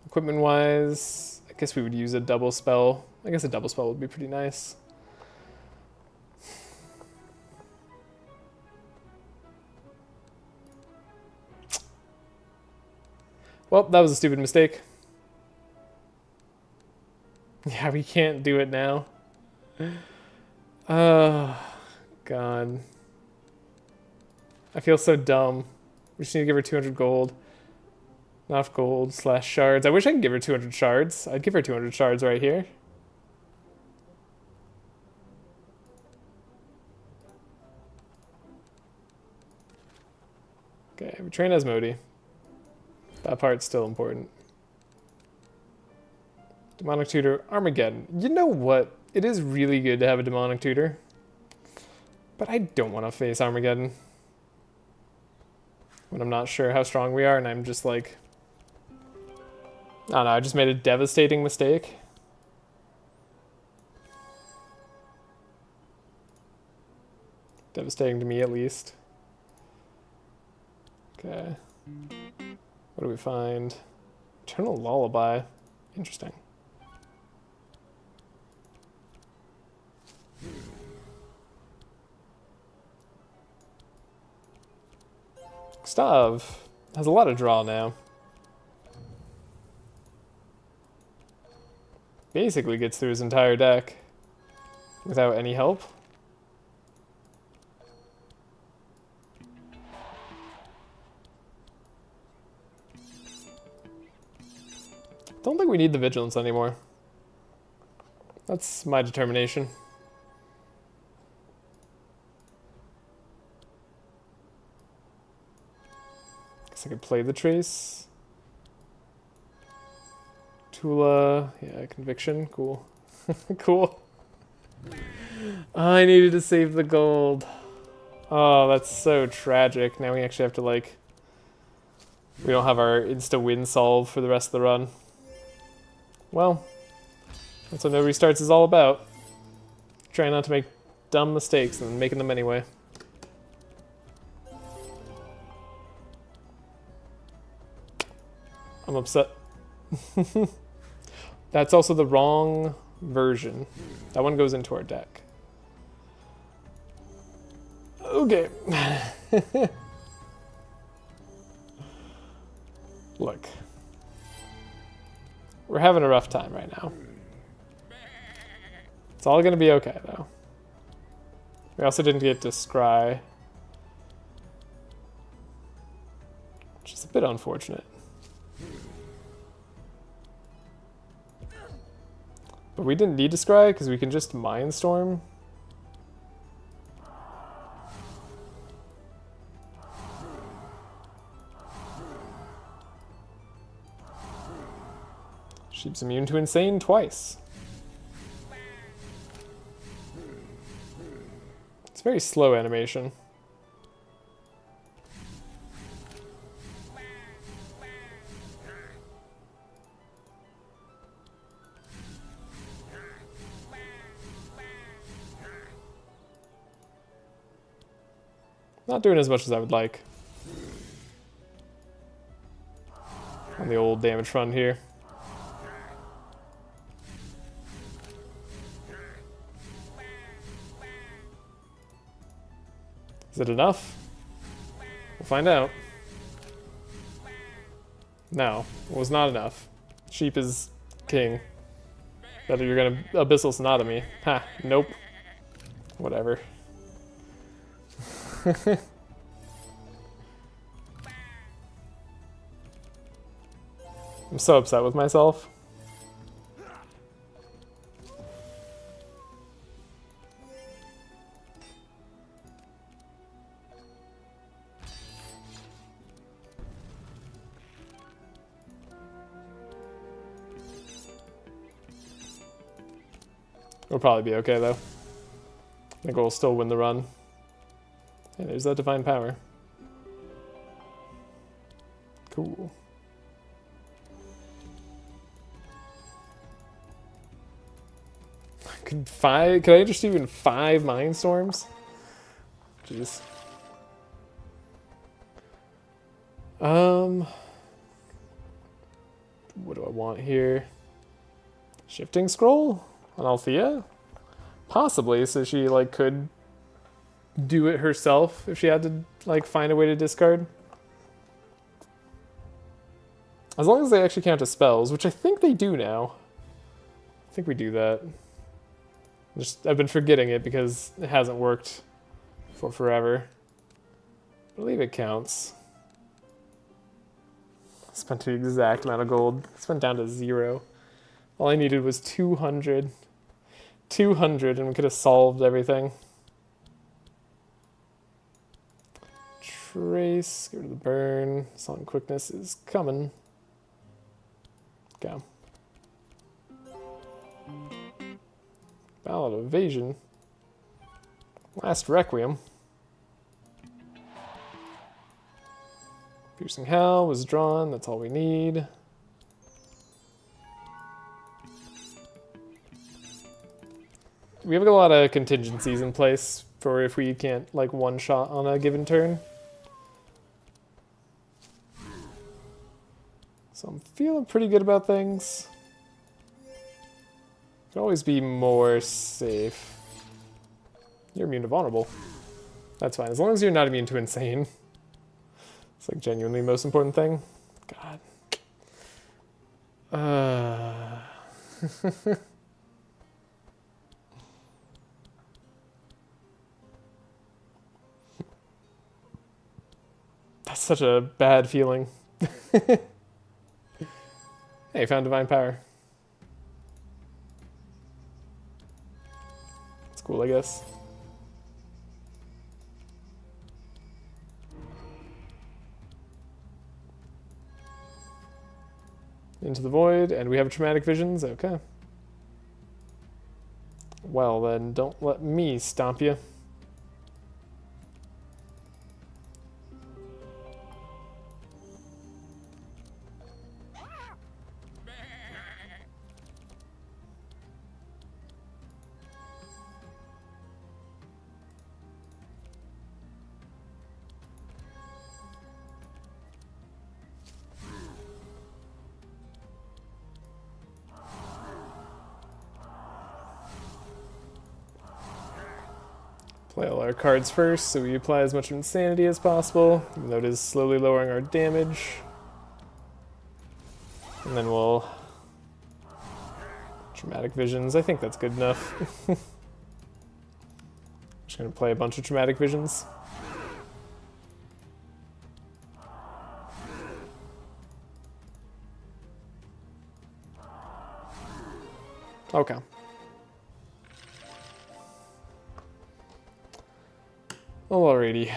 Equipment-wise, I guess we would use a double spell. I guess a double spell would be pretty nice. Well, that was a stupid mistake. Yeah, we can't do it now. Oh, God. I feel so dumb. We just need to give her 200 gold. Enough gold / shards. I wish I could give her 200 shards. I'd give her 200 shards right here. Okay, we train Asmodee. That part's still important. Demonic Tutor, Armageddon. You know what? It is really good to have a Demonic Tutor. But I don't want to face Armageddon. When I'm not sure how strong we are and I'm just like... I don't know, I just made a devastating mistake. Devastating to me, at least. Okay. What do we find? Eternal Lullaby. Interesting. Gustav has a lot of draw now. Basically gets through his entire deck without any help. Don't think we need the vigilance anymore. That's my determination. Guess I could play the trace. Tulah, yeah, conviction, cool. Cool. I needed to save the gold. Oh, that's so tragic. Now we actually have to, like... We don't have our insta-win solve for the rest of the run. Well, that's what no restarts is all about. Trying not to make dumb mistakes and making them anyway. I'm upset. That's also the wrong version. That one goes into our deck. Okay. Look. We're having a rough time right now. It's all gonna be okay, though. We also didn't get to scry, which is a bit unfortunate. But we didn't need to scry because we can just Mindstorm. Sheep's immune to insane twice. It's very slow animation. Not doing as much as I would like on the old damage front here. Is it enough? We'll find out. No, it was not enough. Sheep is king. That you're gonna Abyssal Sonata me. Ha, nope. Whatever. I'm so upset with myself. We'll probably be okay, though. I think we'll still win the run. And there's that Divine Power. Cool. Could I just even 5 Mindstorms? Jeez. What do I want here? Shifting Scroll on Althea? Possibly, so she like could do it herself if she had to like find a way to discard. As long as they actually count as spells, which I think they do now. I think we do that. I've been forgetting it because it hasn't worked for forever. I believe it counts. I spent the exact amount of gold. It went down to 0. All I needed was 200. 200 and we could have solved everything. Trace, get rid of the burn. Silent quickness is coming. Go. Ballad of Evasion. Last Requiem. Piercing Hell was drawn, that's all we need. We have a lot of contingencies in place for if we can't, like, one shot on a given turn. So I'm feeling pretty good about things. Could always be more safe. You're immune to vulnerable. That's fine, as long as you're not immune to insane. It's like genuinely the most important thing. God. That's such a bad feeling. Hey, found Divine Power. It's cool, I guess. Into the void, and we have traumatic visions. Okay. Well then, don't let me stomp you. Play all our cards first, so we apply as much insanity as possible, even though it is slowly lowering our damage. And then we'll... Traumatic Visions, I think that's good enough. Just gonna play a bunch of Traumatic Visions. Okay. Alrighty,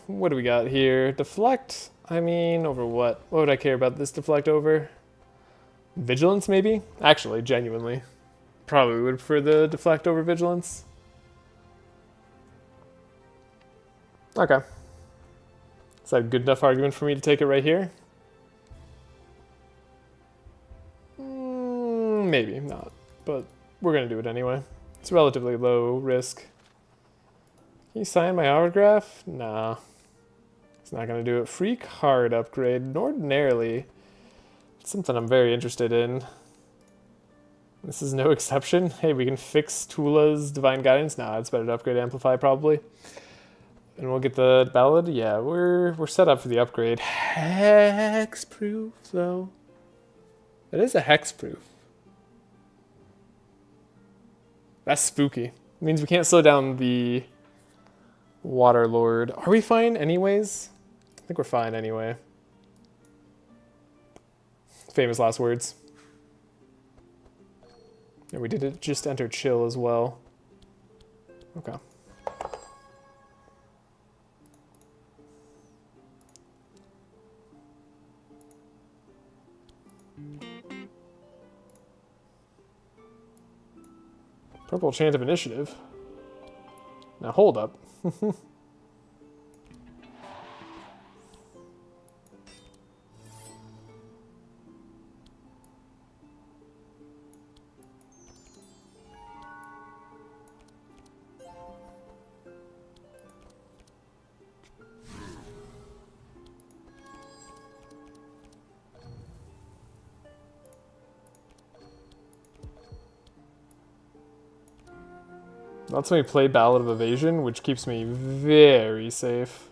what do we got here? Deflect? I mean, over what? What would I care about this deflect over? Vigilance, maybe? Actually, genuinely. Probably would prefer the deflect over Vigilance. Okay. Is that a good enough argument for me to take it right here? Maybe not, but we're gonna do it anyway. It's relatively low risk. Can you sign my autograph? Nah. It's not going to do it. Free card upgrade. Ordinarily, it's something I'm very interested in. This is no exception. Hey, we can fix Tulah's Divine Guidance. Nah, it's better to upgrade Amplify, probably. And we'll get the Ballad. Yeah, we're set up for the upgrade. Hexproof, though. It is a hexproof. That's spooky. It means we can't slow down the... Water Lord. Are we fine anyways? I think we're fine anyway. Famous last words. And we did it just enter chill as well. Okay. Purple Chant of Initiative. Now hold up. Lets me play Ballad of Evasion, which keeps me very safe.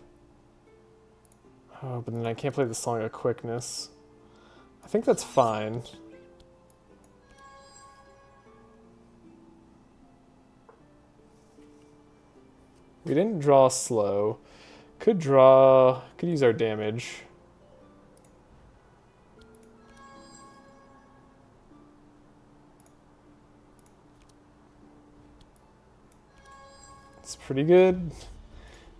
Oh, but then I can't play the Song of Quickness. I think that's fine. We didn't draw slow. Could use our damage. It's pretty good.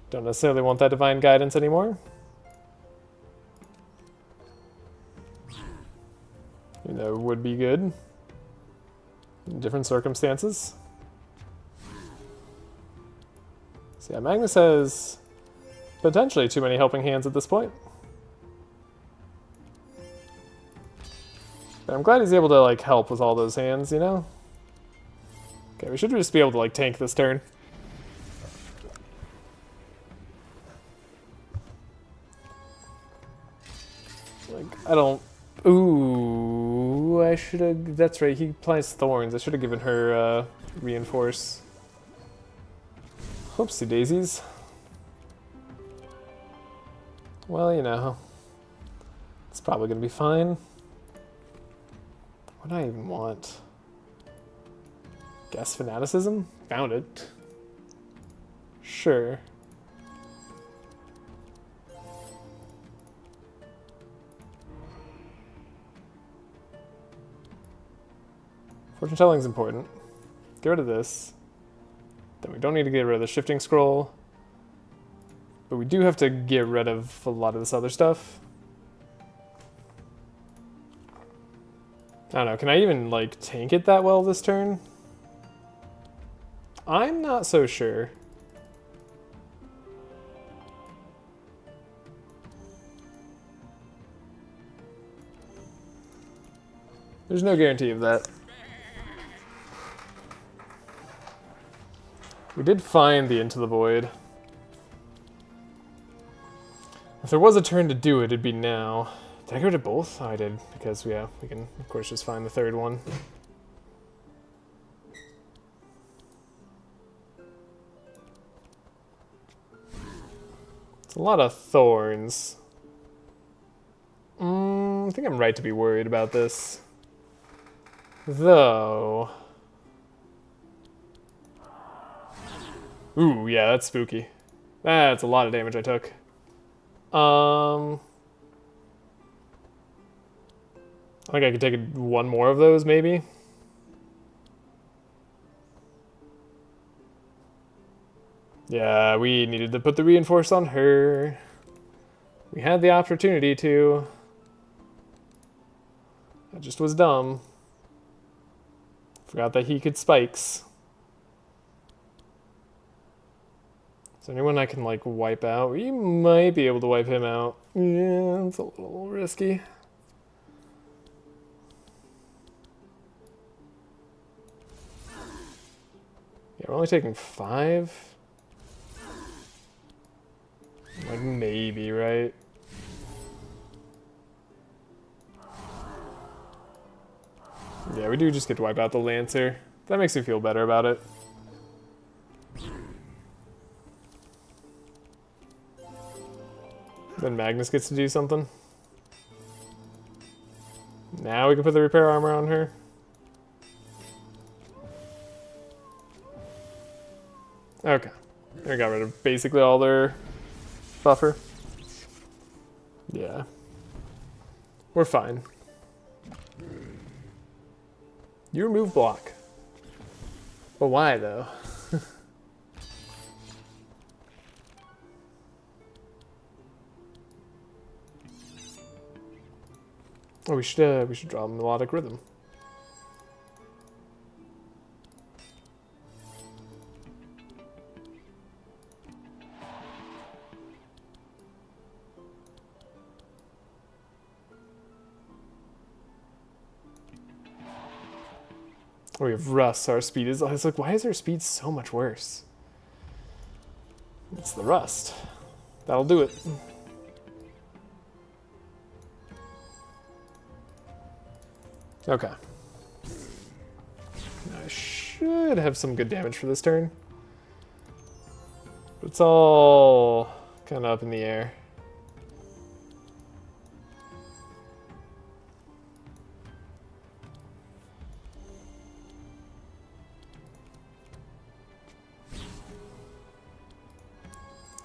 Don't necessarily want that divine guidance anymore. Even though it would be good in different circumstances. So yeah, Magnus has potentially too many helping hands at this point. But I'm glad he's able to like help with all those hands, you know? Okay, we should just be able to like tank this turn. Like, I don't... Ooh, I should have... That's right, he applies thorns. I should have given her reinforce. Whoopsie daisies. Well, you know, it's probably going to be fine. What do I even want? Guess fanaticism? Found it. Sure. Fortune telling is important. Get rid of this. Then we don't need to get rid of the shifting scroll. But we do have to get rid of a lot of this other stuff. I don't know, can I even like tank it that well this turn? I'm not so sure. There's no guarantee of that. We did find the Into the Void. If there was a turn to do it, it'd be now. Did I get rid of both? Oh, I did, because yeah, we can of course just find the third one. It's a lot of thorns. I think I'm right to be worried about this. Though... Ooh, yeah, that's spooky. That's a lot of damage I took. I think I could take one more of those, maybe. Yeah, we needed to put the reinforce on her. We had the opportunity to. That just was dumb. Forgot that he could spikes. Is there anyone I can, like, wipe out? We might be able to wipe him out. Yeah, it's a little risky. Yeah, we're only taking 5. Like, maybe, right? Yeah, we do just get to wipe out the Lancer. That makes me feel better about it. Then Magnus gets to do something. Now we can put the repair armor on her. Okay. We got rid of basically all their buffer. Yeah. We're fine. You remove block. But why, though? Oh, we should draw a melodic rhythm. Oh, we have rust. Our speed is. I was like, why is our speed so much worse? It's the rust. That'll do it. Okay. I should have some good damage for this turn. But it's all kind of up in the air.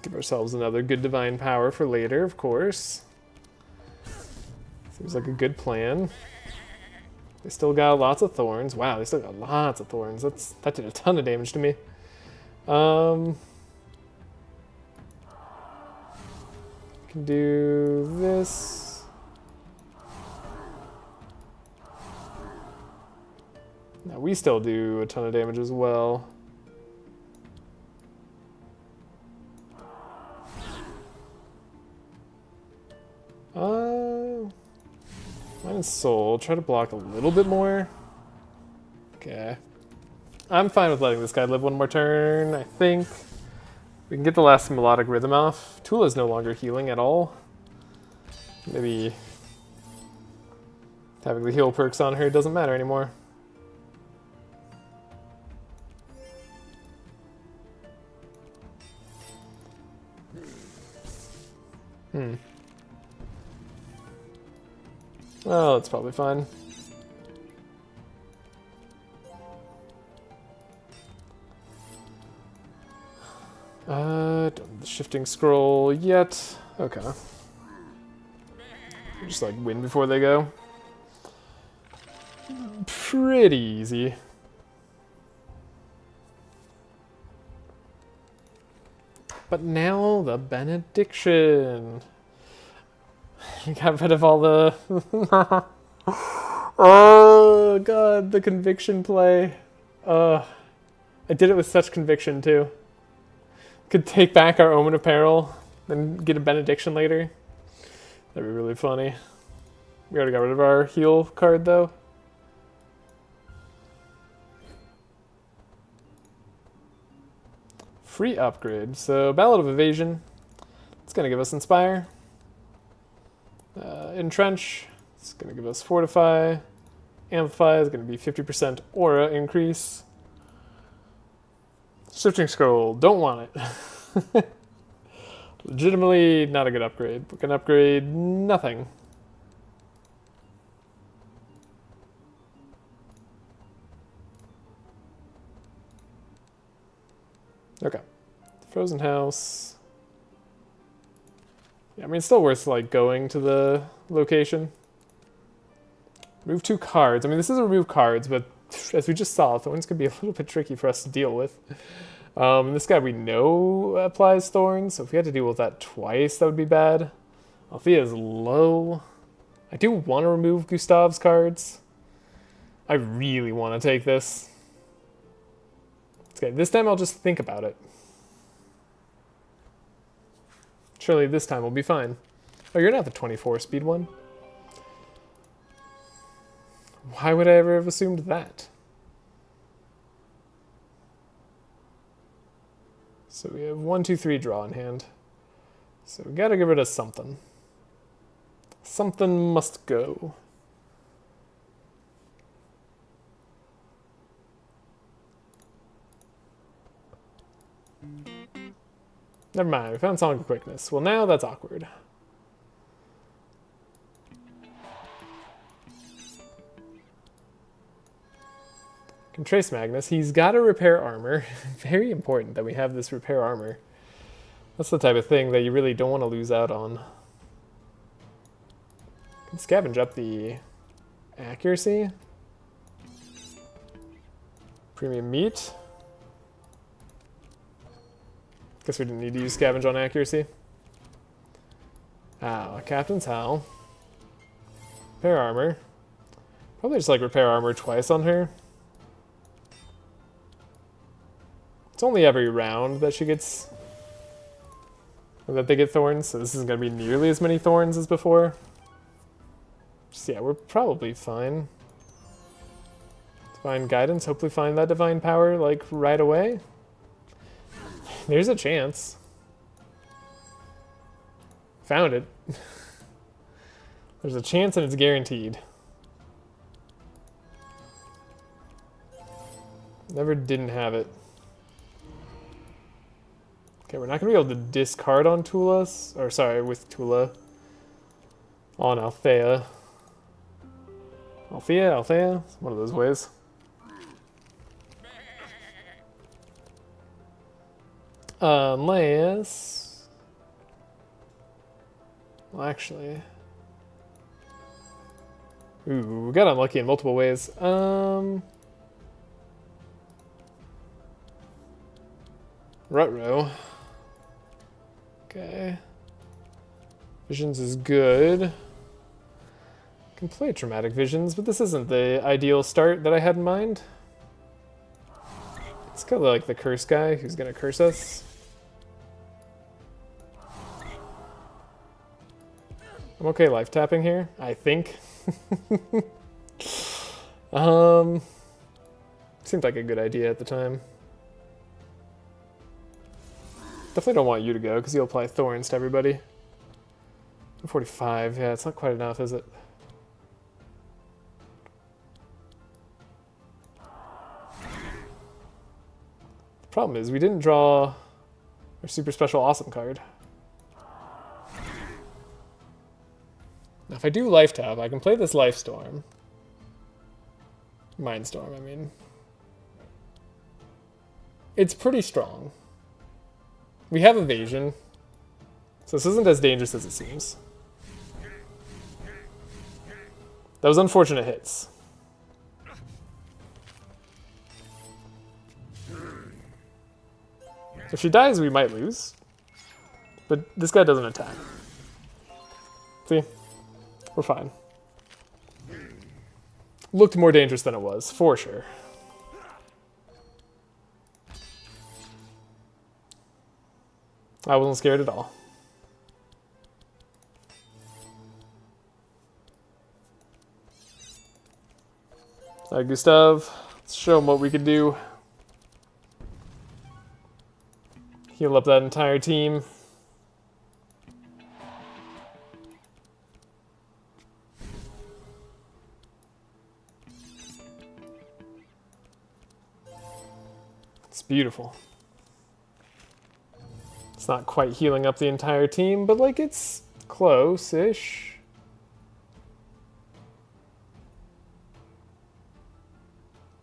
Give ourselves another good divine power for later, of course. Seems like a good plan. They still got lots of thorns. Wow, they still got lots of thorns. That did a ton of damage to me. Can do this. Now we still do a ton of damage as well. Mine is soul. Try to block a little bit more. Okay. I'm fine with letting this guy live one more turn, I think. We can get the last melodic rhythm off. Tulah is no longer healing at all. Maybe having the heal perks on her doesn't matter anymore. Well, that's probably fine. Don't have the shifting scroll yet. Okay. Just like win before they go. Pretty easy. But now the benediction. You got rid of all the... Oh god, the conviction play. I did it with such conviction too. Could take back our Omen of Peril, then get a benediction later. That'd be really funny. We already got rid of our heal card though. Free upgrade. So Ballad of Evasion. It's gonna give us Inspire. Entrench. It's gonna give us Fortify. Amplify is gonna be 50% aura increase. Shifting Scroll, don't want it. Legitimately not a good upgrade. We can upgrade nothing. Okay. Frozen House. Yeah, I mean, it's still worth, like, going to the location. Remove 2 cards. I mean, this is remove cards, but as we just saw, thorns could be a little bit tricky for us to deal with. This guy we know applies thorns, so if we had to deal with that twice, that would be bad. Althea is low. I do want to remove Gustav's cards. I really want to take this. Okay, this time I'll just think about it. Surely this time we'll be fine. Oh, you're not the 24 speed one. Why would I ever have assumed that? So we have 1, 2, 3 draw in hand. So we gotta get rid of something. Something must go. Never mind, we found Song of Quickness. Well, now that's awkward. Can trace Magnus. He's got to repair armor. Very important that we have this repair armor. That's the type of thing that you really don't want to lose out on. Can scavenge up the accuracy. Premium meat. Guess we didn't need to use scavenge on accuracy. Ah, Captain's Howl. Repair armor. Probably just like repair armor twice on her. It's only every round that she gets... that they get thorns, so this isn't going to be nearly as many thorns as before. Just, yeah, we're probably fine. Divine Guidance, hopefully find that divine power, like, right away. There's a chance. Found it. There's a chance and it's guaranteed. Never didn't have it. Okay, we're not going to be able to discard on Tulah, or sorry, with Tulah. On Althea. Althea? One of those ways. Unless... Well, actually... Ooh, we got unlucky in multiple ways. Rutrow. Okay. Visions is good. Can play Traumatic Visions, but this isn't the ideal start that I had in mind. It's kind of like the curse guy who's gonna curse us. I'm okay life tapping here, I think. Seemed like a good idea at the time. Definitely don't want you to go because you'll apply thorns to everybody. 45, yeah, it's not quite enough, is it? The problem is we didn't draw our super special awesome card. Now if I do life tap, I can play this life storm. Mindstorm, I mean. It's pretty strong. We have evasion, so this isn't as dangerous as it seems. That was unfortunate hits. If she dies, we might lose. But this guy doesn't attack. See? We're fine. Looked more dangerous than it was, for sure. I wasn't scared at all. Alright, Gustav. Let's show him what we can do. Heal up that entire team. It's beautiful. It's not quite healing up the entire team, but like it's close-ish.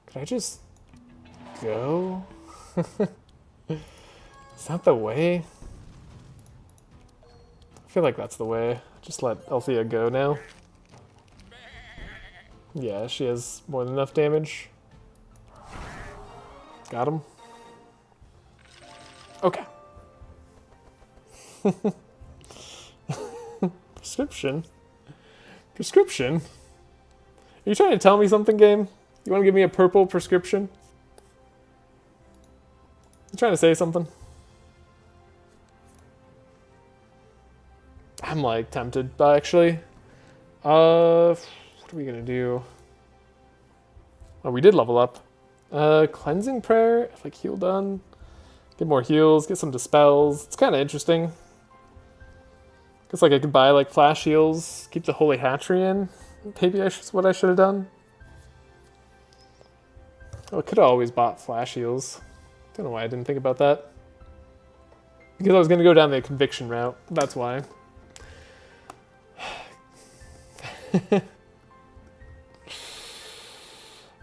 Could I just go? Is that the way? I feel like that's the way. Just let Althea go now. Yeah, she has more than enough damage. Got him. Okay. Prescription? Prescription? Are you trying to tell me something, game? You want to give me a purple prescription? You trying to say something? I'm like tempted, actually. What are we gonna do? Oh, we did level up. Cleansing prayer, like heal done. Get more heals, get some dispels. It's kind of interesting. Guess like I could buy like flash heals, keep the holy hatchery in. Maybe that's what I should have done. Oh, I could have always bought flash heals. Don't know why I didn't think about that. Because I was gonna go down the conviction route. That's why.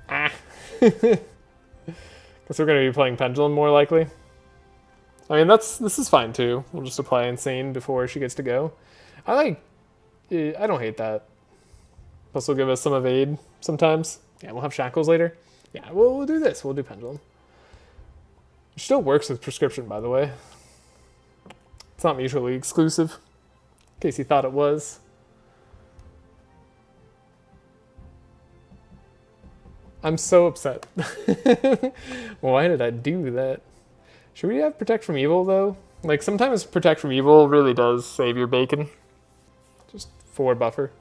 Ah. Guess we're gonna be playing Pendulum more likely. I mean, this is fine too. We'll just apply Insane before she gets to go. I don't hate that. Plus will give us some evade sometimes. Yeah, we'll have Shackles later. Yeah, we'll do this. We'll do Pendulum. It still works with Prescription, by the way. It's not mutually exclusive. In case you thought it was. I'm so upset. Why did I do that? Should we have Protect from Evil, though? Like, sometimes Protect from Evil really does save your bacon. Just 4 buffer.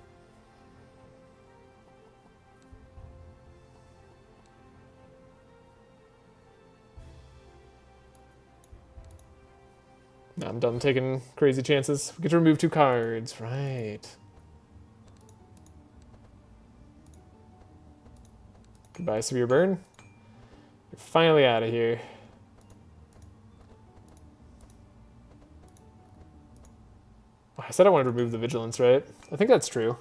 No, I'm done taking crazy chances. We get to remove 2 cards. Right. Goodbye, Severe Burn. You're finally out of here. I said I wanted to remove the Vigilance, right? I think that's true.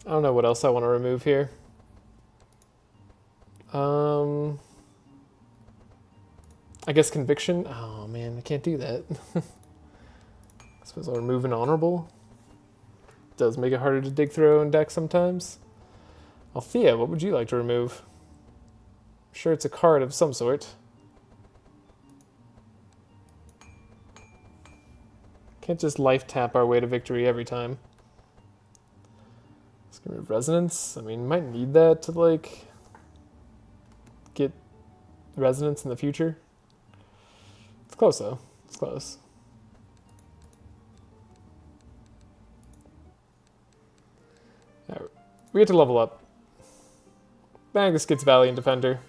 I don't know what else I want to remove here. I guess conviction. Oh man, I can't do that. I suppose I'll remove an honorable. Does make it harder to dig through in deck sometimes. Althea, what would you like to remove? I'm sure it's a card of some sort. Can't just life tap our way to victory every time. Let's get rid of resonance. I mean, might need that to like get resonance in the future. It's close though. It's close. Right. We get to level up. Magnus gets Valiant Defender.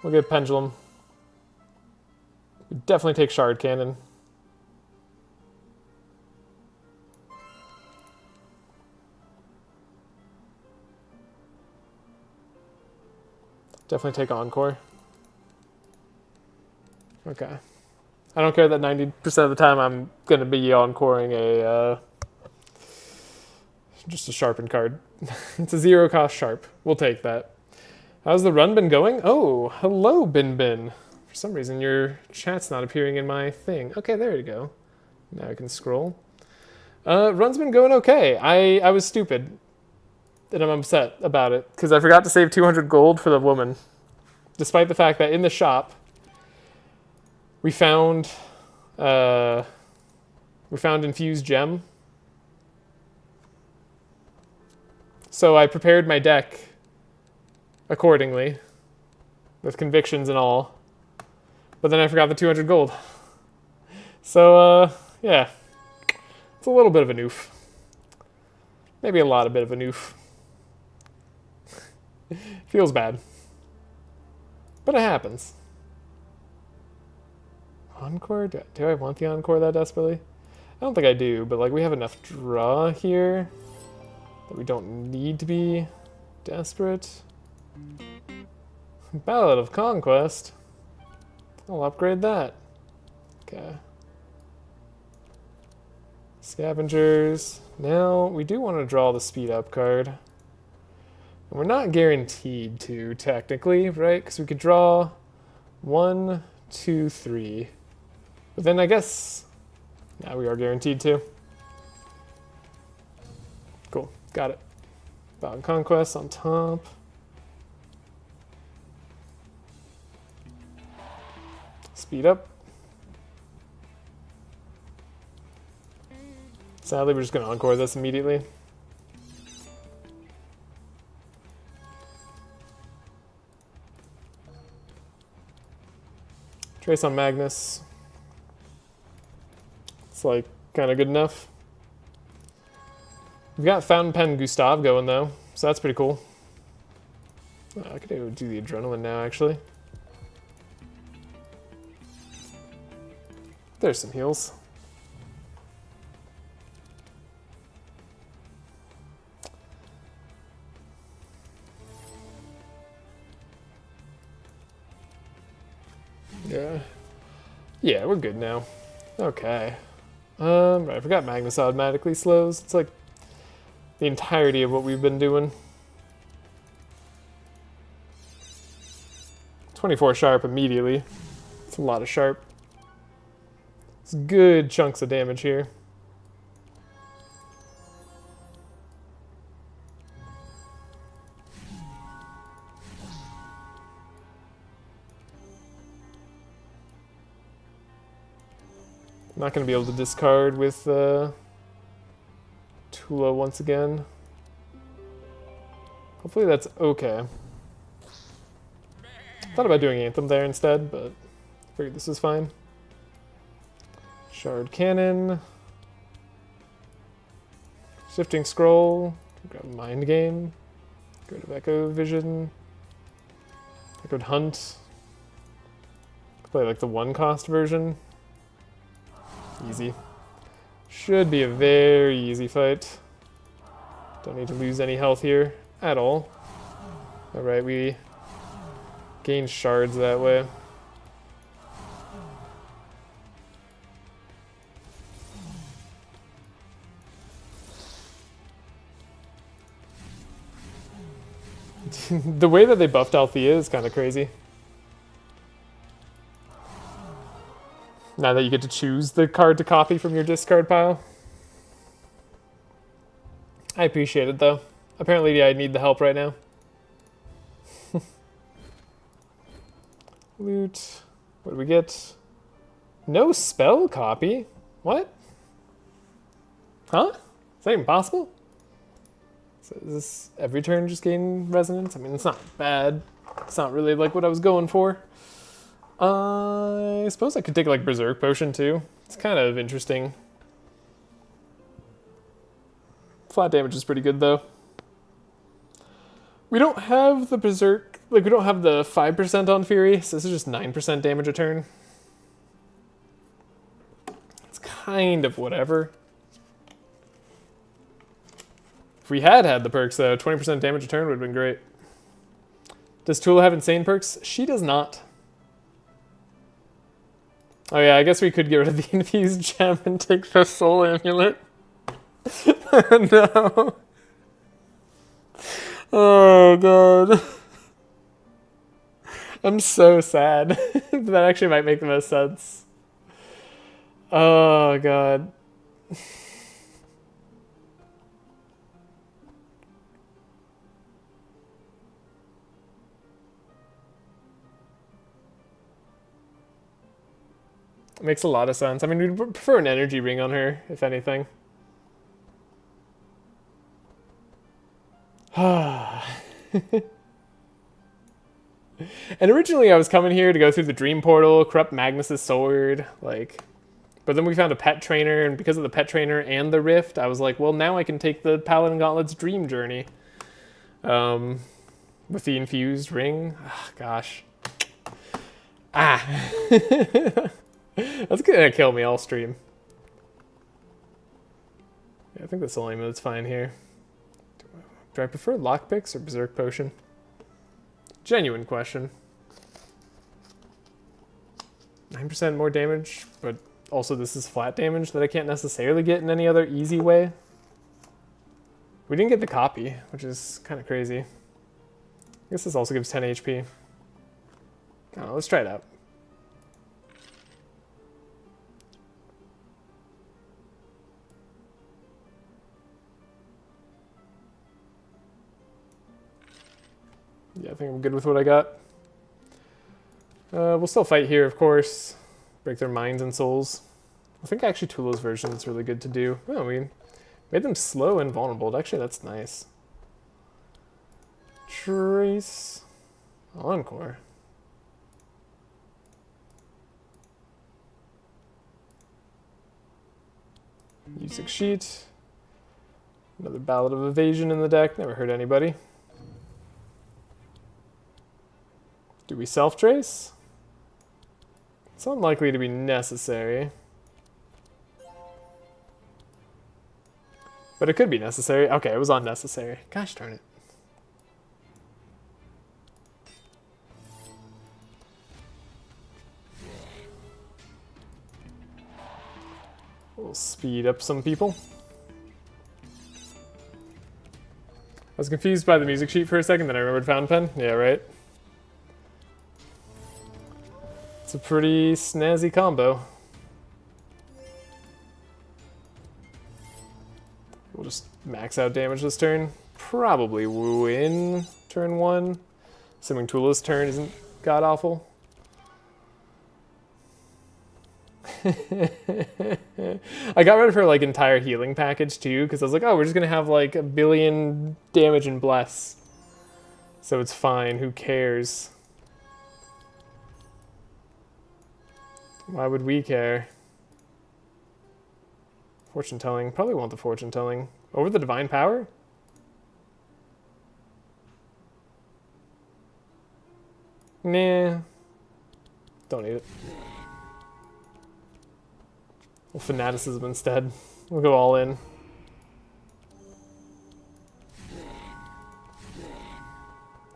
We'll get Pendulum. We definitely take Shard Cannon. Definitely take Encore. Okay. I don't care that 90% of the time I'm going to be encoring a just a sharpened card. It's a 0 cost sharp. We'll take that. How's the run been going? Oh, hello, Bin Bin. For some reason, your chat's not appearing in my thing. Okay, there you go. Now I can scroll. Run's been going okay. I was stupid. And I'm upset about it, because I forgot to save 200 gold for the woman. Despite the fact that in the shop, we found infused gem. So I prepared my deck accordingly, with convictions and all. But then I forgot the 200 gold. So, yeah. It's a little bit of a noof. Maybe a lot of bit of a noof. Feels bad. But it happens. Encore? Do I want the Encore that desperately? I don't think I do, but like we have enough draw here that we don't need to be desperate. Ballad of Conquest. I'll upgrade that. Okay. Scavengers. Now, we do want to draw the speed up card. And we're not guaranteed to, technically, right? Because we could draw 1, 2, 3. But then I guess now we are guaranteed to. Cool. Got it. Ballad of Conquest on top. Speed up. Sadly, we're just going to encore this immediately. Trace on Magnus. It's like kind of good enough. We've got Fountain Pen Gustav going though, so that's pretty cool. I could do the Adrenaline now actually. There's some heals. Yeah, we're good now. Okay. Right, I forgot Magnus automatically slows. It's like the entirety of what we've been doing. 24 sharp immediately. It's a lot of sharp. It's good chunks of damage here. Not going to be able to discard with Tulah once again. Hopefully that's okay. Thought about doing Anthem there instead, but figured this was fine. Shard Cannon. Shifting Scroll. Grab Mind Game. Go to Echo Vision. Echoed Hunt. Play like the 1-cost version. Easy. Should be a very easy fight. Don't need to lose any health here at all. Alright, we gain shards that way. The way that they buffed Althea is kind of crazy. Now that you get to choose the card to copy from your discard pile. I appreciate it, though. Apparently, I need the help right now. Loot. What do we get? No spell copy? What? Huh? Is that even possible? So is this every turn just gain resonance? I mean, it's not bad. It's not really like what I was going for. I suppose I could take like Berserk Potion too. It's kind of interesting. Flat damage is pretty good though. We don't have the Berserk, like we don't have the 5% on Fury, so this is just 9% damage a turn. It's kind of whatever. If we had the perks though, 20% damage a turn would have been great. Does Tulah have insane perks? She does not. Oh yeah, I guess we could get rid of the infused gem and take the soul amulet. No. Oh god. I'm so sad. That actually might make the most sense. Oh god. It makes a lot of sense. I mean, we'd prefer an energy ring on her, if anything. And originally I was coming here to go through the dream portal, corrupt Magnus's sword, like, but then we found a pet trainer, and because of the pet trainer and the rift, I was like, well, now I can take the Paladin Gauntlet's dream journey. With the infused ring. Oh, gosh. That's gonna kill me all stream. Yeah, I think the soul amulet's fine here. Do I prefer lockpicks or Berserk Potion? Genuine question. 9% more damage, but also this is flat damage that I can't necessarily get in any other easy way. We didn't get the copy, which is kind of crazy. I guess this also gives 10 HP. I don't know, let's try it out. Yeah, I think I'm good with what I got. We'll still fight here, of course. Break their minds and souls. I think actually Tulah's version is really good to do. Oh, we made them slow and vulnerable. Actually, that's nice. Trace. Encore. Music sheet. Another Ballad of Evasion in the deck. Never hurt anybody. Do we self-trace? It's unlikely to be necessary. But it could be necessary. Okay, it was unnecessary. Gosh darn it. We'll speed up some people. I was confused by the music sheet for a second, then I remembered Fountain Pen. Yeah, right. It's a pretty snazzy combo. We'll just max out damage this turn. Probably win turn one. Assuming Tulah's turn isn't god-awful. I got rid of her like entire healing package too, because I was like, oh, we're just gonna have like 1 billion damage and bless. So it's fine, who cares? Why would we care? Fortune telling. Probably want the fortune telling. Over the divine power? Nah. Don't need it. Well, fanaticism instead. We'll go all in.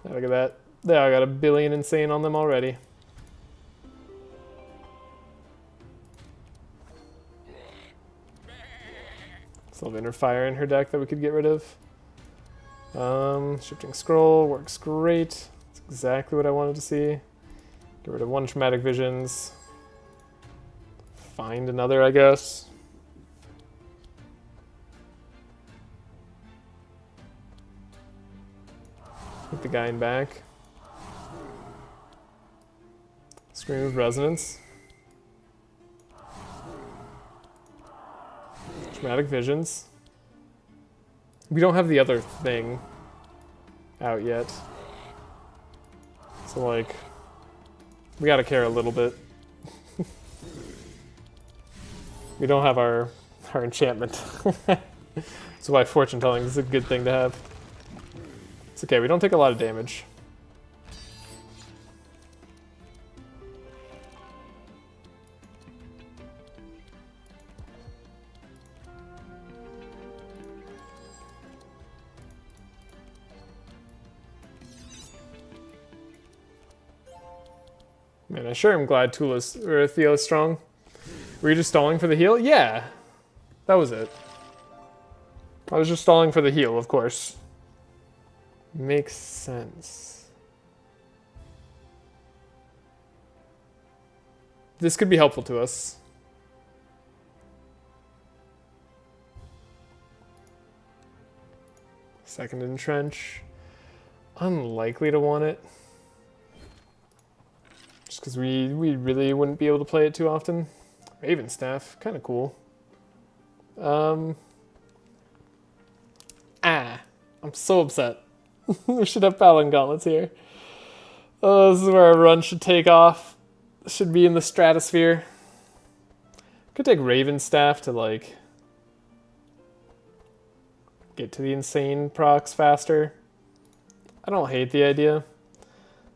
Yeah, look at that. Yeah, I got 1 billion insane on them already. Still have Inner Fire in her deck that we could get rid of. Shifting Scroll works great. That's exactly what I wanted to see. Get rid of 1 Traumatic Visions. find another, I guess. Put the guy in back. Scream of Resonance. Traumatic Visions. We don't have the other thing out yet. So, like, we gotta care a little bit. We don't have our enchantment. That's why fortune telling is a good thing to have. It's okay, we don't take a lot of damage. Man, I sure am glad Theo's strong. Were you just stalling for the heal? Yeah, that was it. I was just stalling for the heal, of course. Makes sense. This could be helpful to us. Second entrench. Unlikely to want it. Just because we really wouldn't be able to play it too often. Raven Staff, kind of cool. I'm so upset. We should have Paladin Gauntlets here. Oh, this is where our run should take off. Should be in the stratosphere. Could take Raven Staff to, like, get to the insane procs faster. I don't hate the idea.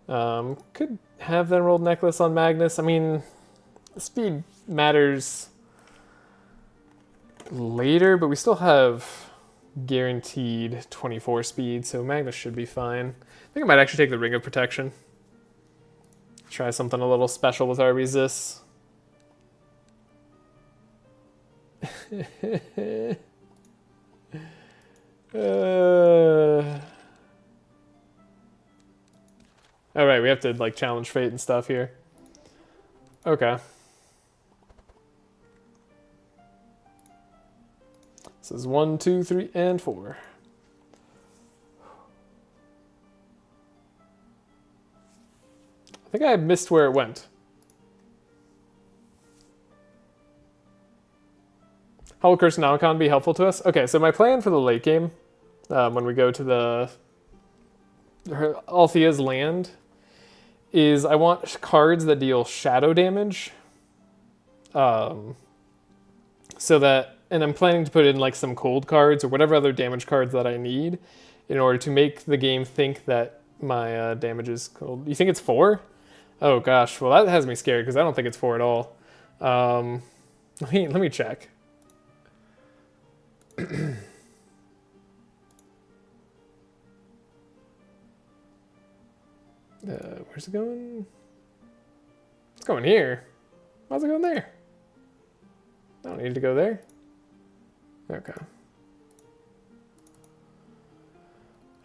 Could have the Emerald Necklace on Magnus. I mean, speed matters later, but we still have guaranteed 24 speed, so Magnus should be fine. I think I might actually take the Ring of Protection. Try something a little special with our resists. Alright, we have to, like, challenge fate and stuff here. Okay. This is 1, 2, 3, and 4. I think I missed where it went. How will Curse Nomicon be helpful to us? Okay, so my plan for the late game, when we go to the Althea's land, is I want cards that deal shadow damage. So that, and I'm planning to put in like some cold cards or whatever other damage cards that I need in order to make the game think that my damage is cold. You think it's 4? Oh gosh, well that has me scared because I don't think it's 4 at all. Let me check. Where's it going? It's going here. Why's it going there? I don't need to go there. Okay.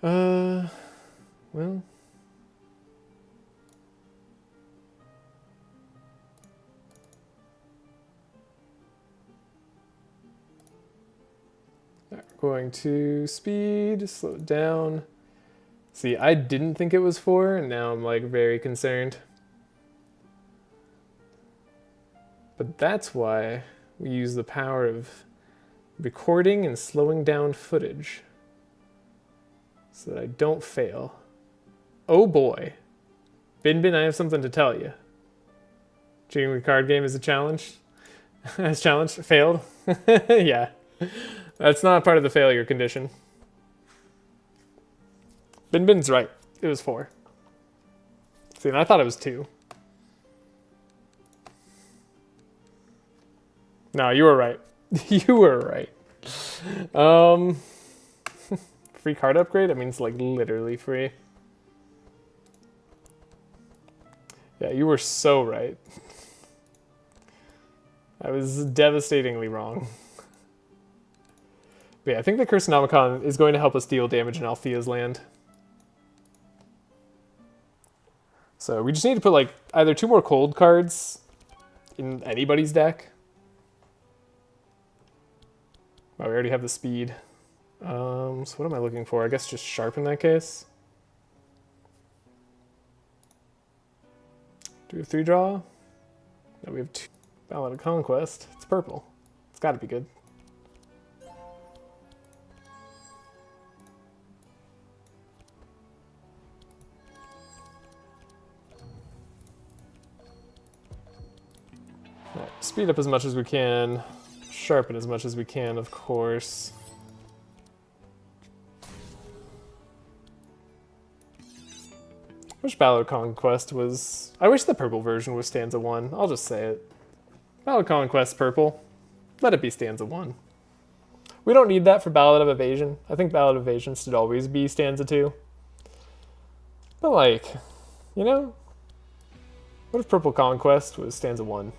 Well. We're going to speed, slow it down. See, I didn't think it was 4, and now I'm like very concerned. But that's why we use the power of recording and slowing down footage so that I don't fail. Oh boy. Bin, I have something to tell you. Treating the card game as a challenge? As challenge? Failed? Yeah. That's not part of the failure condition. Bin's right. It was 4. See, and I thought it was 2. No, you were right. You were right. Free card upgrade? I mean, it's like literally free. Yeah, you were so right. I was devastatingly wrong. But yeah, I think the Curse Nomicon is going to help us deal damage in Althea's land. So we just need to put like either 2 more cold cards in anybody's deck, Oh, we already have the speed. So what am I looking for? I guess just sharp in that case. Do we have 3 draw? No, we have 2. Ballad of Conquest. It's purple. It's got to be good. Right, speed up as much as we can. Sharpen as much as we can, of course. I wish Ballad of Conquest was... I wish the purple version was stanza 1. I'll just say it. Ballad of Conquest purple. Let it be stanza 1. We don't need that for Ballad of Evasion. I think Ballad of Evasion should always be stanza 2. But like, you know? What if Purple Conquest was stanza 1?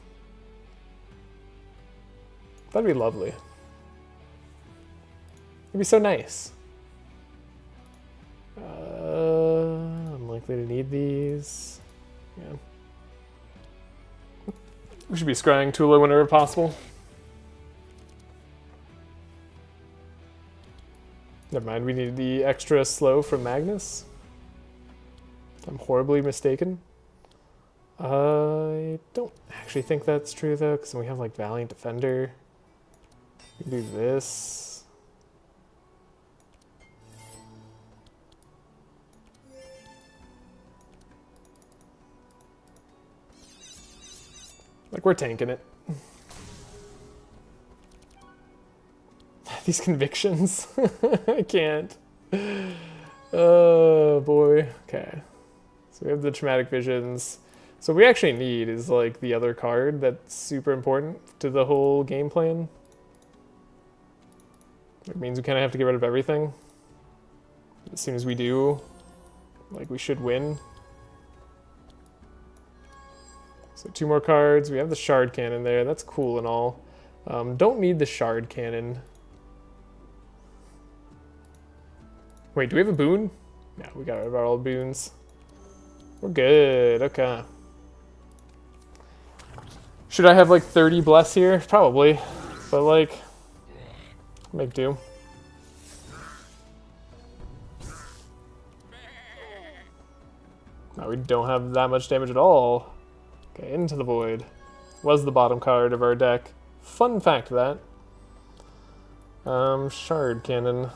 That'd be lovely. It'd be so nice. I'm likely to need these. Yeah. We should be scrying Tulah whenever possible. Never mind, we need the extra slow from Magnus. I'm horribly mistaken. I don't actually think that's true though, because we have like Valiant Defender. We can do this. Like, we're tanking it. These convictions. I can't. Oh, boy. Okay. So we have the Traumatic Visions. So what we actually need is, like, the other card that's super important to the whole game plan. It means we kind of have to get rid of everything. As soon as we do, like, we should win. So 2 more cards. We have the Shard Cannon there. That's cool and all. Don't need the Shard Cannon. Wait, do we have a boon? Yeah, we got rid of our old boons. We're good. Okay. Should I have like 30 bless here? Probably. But like, make do. No, we don't have that much damage at all. Okay, Into the Void was the bottom card of our deck. Fun fact that. Shard Cannon.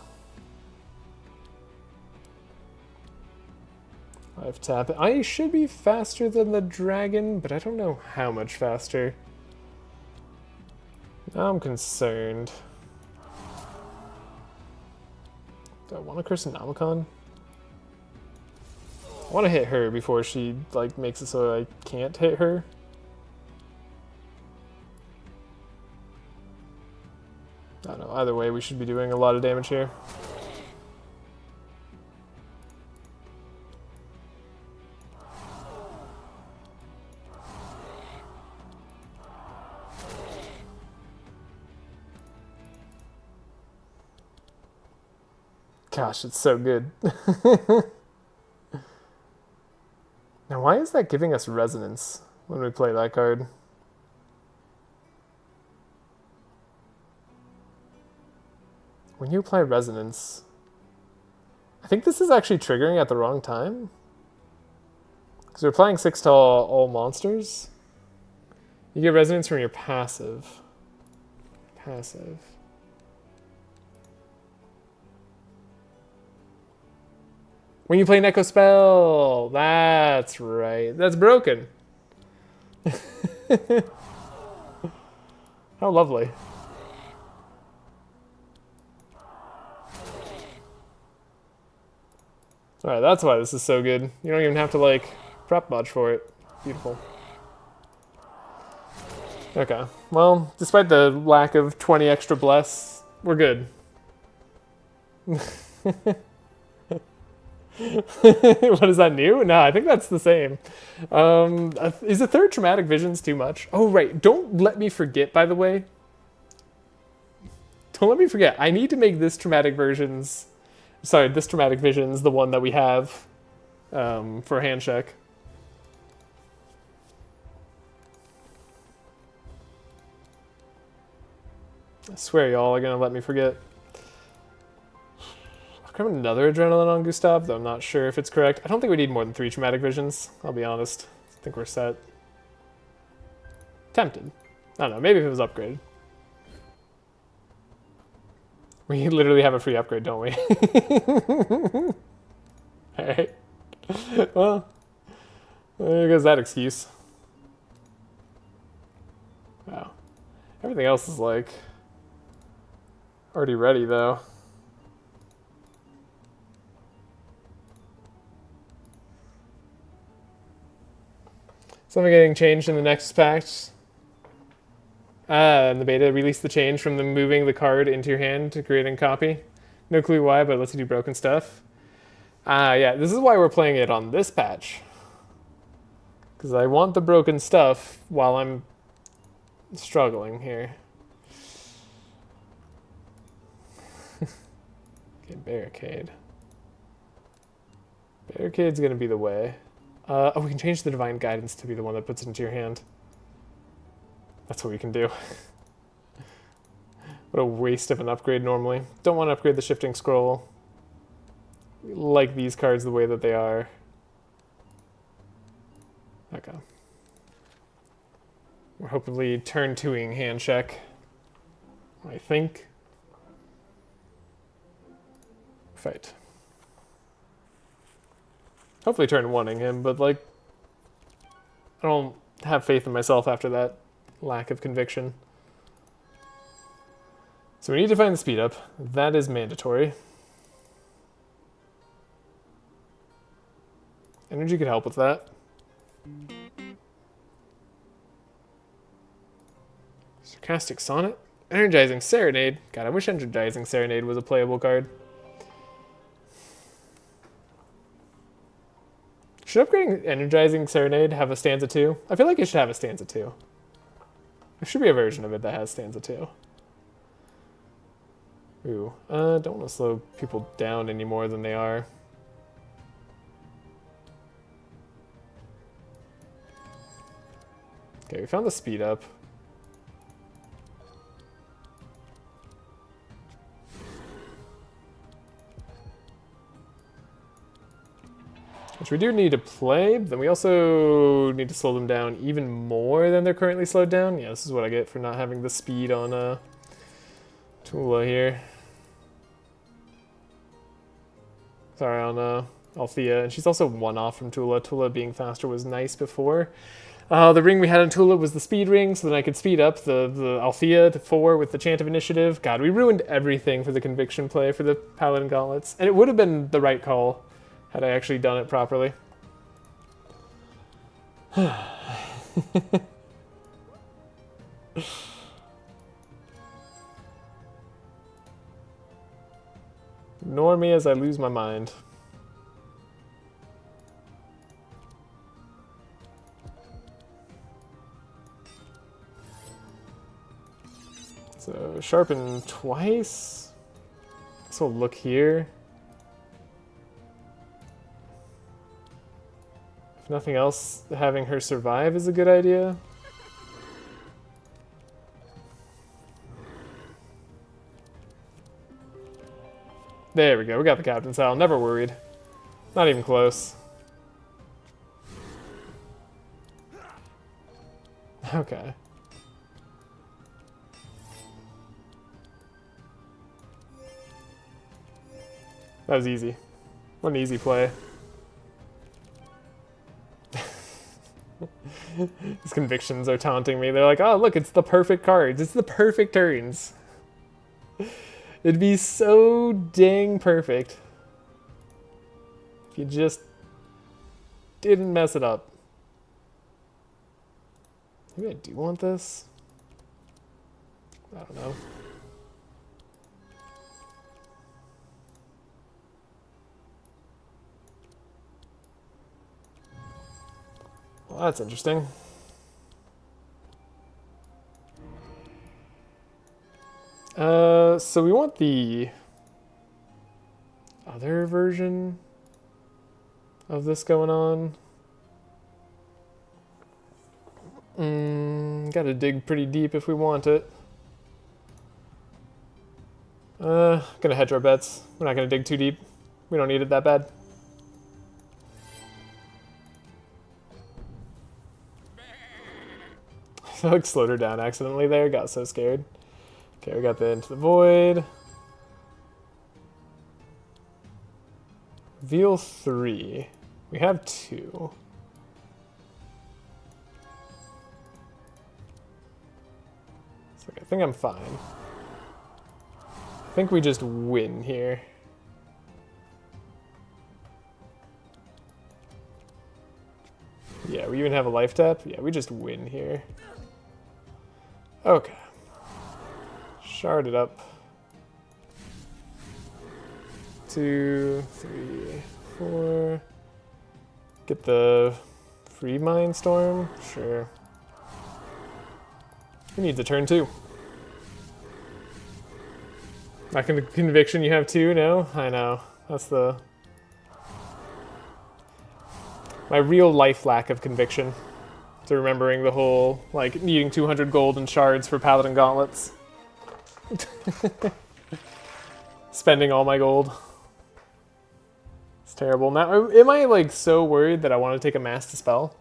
5 tap. I should be faster than the dragon, but I don't know how much faster. Now I'm concerned. Do I want to curse Nomicon? I want to hit her before she like makes it so I can't hit her. I don't know, either way we should be doing a lot of damage here. Gosh, it's so good. Now, why is that giving us resonance when we play that card? When you apply resonance, I think this is actually triggering at the wrong time. Because we're applying 6 to all monsters. You get resonance from your passive. Passive. When you play an Echo Spell, that's right. That's broken. How lovely. Alright, that's why this is so good. You don't even have to, like, prep much for it. Beautiful. Okay, well, despite the lack of 20 extra bless, we're good. What is that new? No, I think that's the same. Is the 3rd Traumatic Visions too much? Oh, right. Don't let me forget, by the way. Don't let me forget. I need to make this Traumatic Visions the one that we have for hand check. I swear y'all are gonna let me forget. I've got another adrenaline on Gustav, though I'm not sure if it's correct. I don't think we need more than 3 traumatic visions, I'll be honest. I think we're set. Tempted. I don't know, maybe if it was upgraded. We literally have a free upgrade, don't we? Alright. Well, there goes that excuse. Wow. Everything else is like already ready though. Something getting changed in the next patch. In the beta, release the change from them moving the card into your hand to create a copy. No clue why, but it lets you do broken stuff. Yeah, this is why we're playing it on this patch. Because I want the broken stuff while I'm struggling here. Okay, barricade. Barricade's gonna be the way. Oh, we can change the divine guidance to be the one that puts it into your hand. That's what we can do. What a waste of an upgrade normally. Don't want to upgrade the shifting scroll. We like these cards the way that they are. Okay. We're hopefully turn 2ing hand check. I think. Fight. Hopefully turn 1ing him, but like, I don't have faith in myself after that lack of conviction. So we need to find the speed up. That is mandatory. Energy could help with that. Sarcastic Sonnet. Energizing Serenade. God, I wish Energizing Serenade was a playable card. Should upgrading Energizing Serenade have a stanza 2? I feel like it should have a stanza 2. There should be a version of it that has stanza 2. Ooh, don't want to slow people down any more than they are. Okay, we found the speed up. Which we do need to play, but then we also need to slow them down even more than they're currently slowed down. Yeah, this is what I get for not having the speed on Tulah here. Sorry, on Althea. And she's also 1 off from Tulah. Tulah being faster was nice before. The ring we had on Tulah was the speed ring, so then I could speed up the Althea to 4 with the Chant of Initiative. God, we ruined everything for the Conviction play for the Paladin Gauntlets. And it would have been the right call had I actually done it properly. Ignore me as I lose my mind. So, sharpen twice. So look here. If nothing else, having her survive is a good idea. There we go, we got the Captain's Howl, never worried. Not even close. Okay. That was easy. What an easy play. These convictions are taunting me. They're like, oh look, it's the perfect cards. It's the perfect turns. It'd be so dang perfect if you just didn't mess it up. Maybe I do want this? I don't know. Well, that's interesting. So we want the other version of this going on. Gotta dig pretty deep if we want it. Gonna hedge our bets. We're not gonna dig too deep. We don't need it that bad. I like slowed her down accidentally there, got so scared. Okay, we got the Into the Void. Reveal 3. We have 2. So I think I'm fine. I think we just win here. Yeah, we even have a life tap. Yeah, we just win here. Okay. Shard it up. 2, 3, 4. Get the free Mind Storm? Sure. Who needs a turn 2? Not gonna conviction you have 2? No? I know. That's the... my real life lack of conviction. To remembering the whole, like, needing 200 gold and shards for Paladin Gauntlets. Spending all my gold. It's terrible. Now, am I, like, so worried that I want to take a Mass Dispel?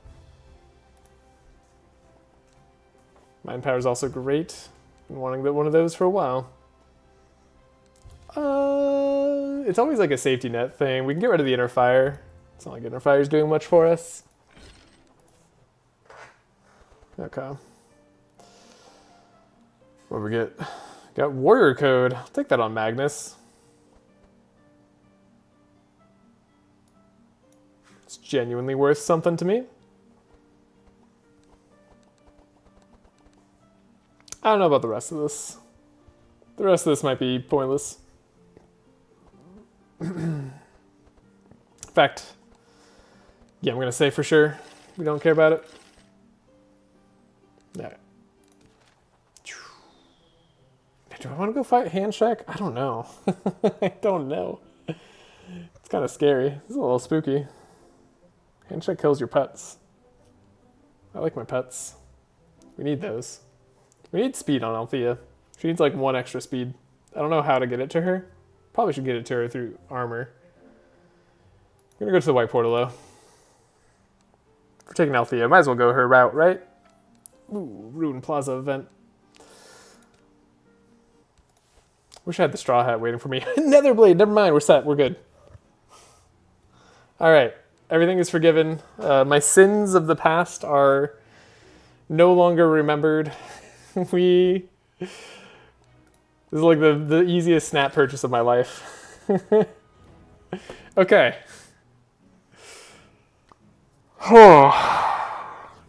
Mind Power is also great. Been wanting one of those for a while. It's always like a safety net thing. We can get rid of the Inner Fire. It's not like Inner Fire is doing much for us. Okay. What do we get? Got Warrior Code. I'll take that on Magnus. It's genuinely worth something to me. I don't know about the rest of this. The rest of this might be pointless. In fact, yeah, I'm going to say for sure we don't care about it. Yeah. Do I want to go fight Handshake? I don't know. I don't know. It's kind of scary. It's a little spooky. Handshake kills your pets. I like my pets. We need those. We need speed on Althea. She needs like 1 extra speed. I don't know how to get it to her. Probably should get it to her through armor. I'm gonna go to the White Portal though. We're taking Althea. Might as well go her route, right? Ooh, Ruin Plaza event. Wish I had the Straw Hat waiting for me. Netherblade, never mind, we're set, we're good. Alright, everything is forgiven. My sins of the past are no longer remembered. This is like the easiest snap purchase of my life. Okay.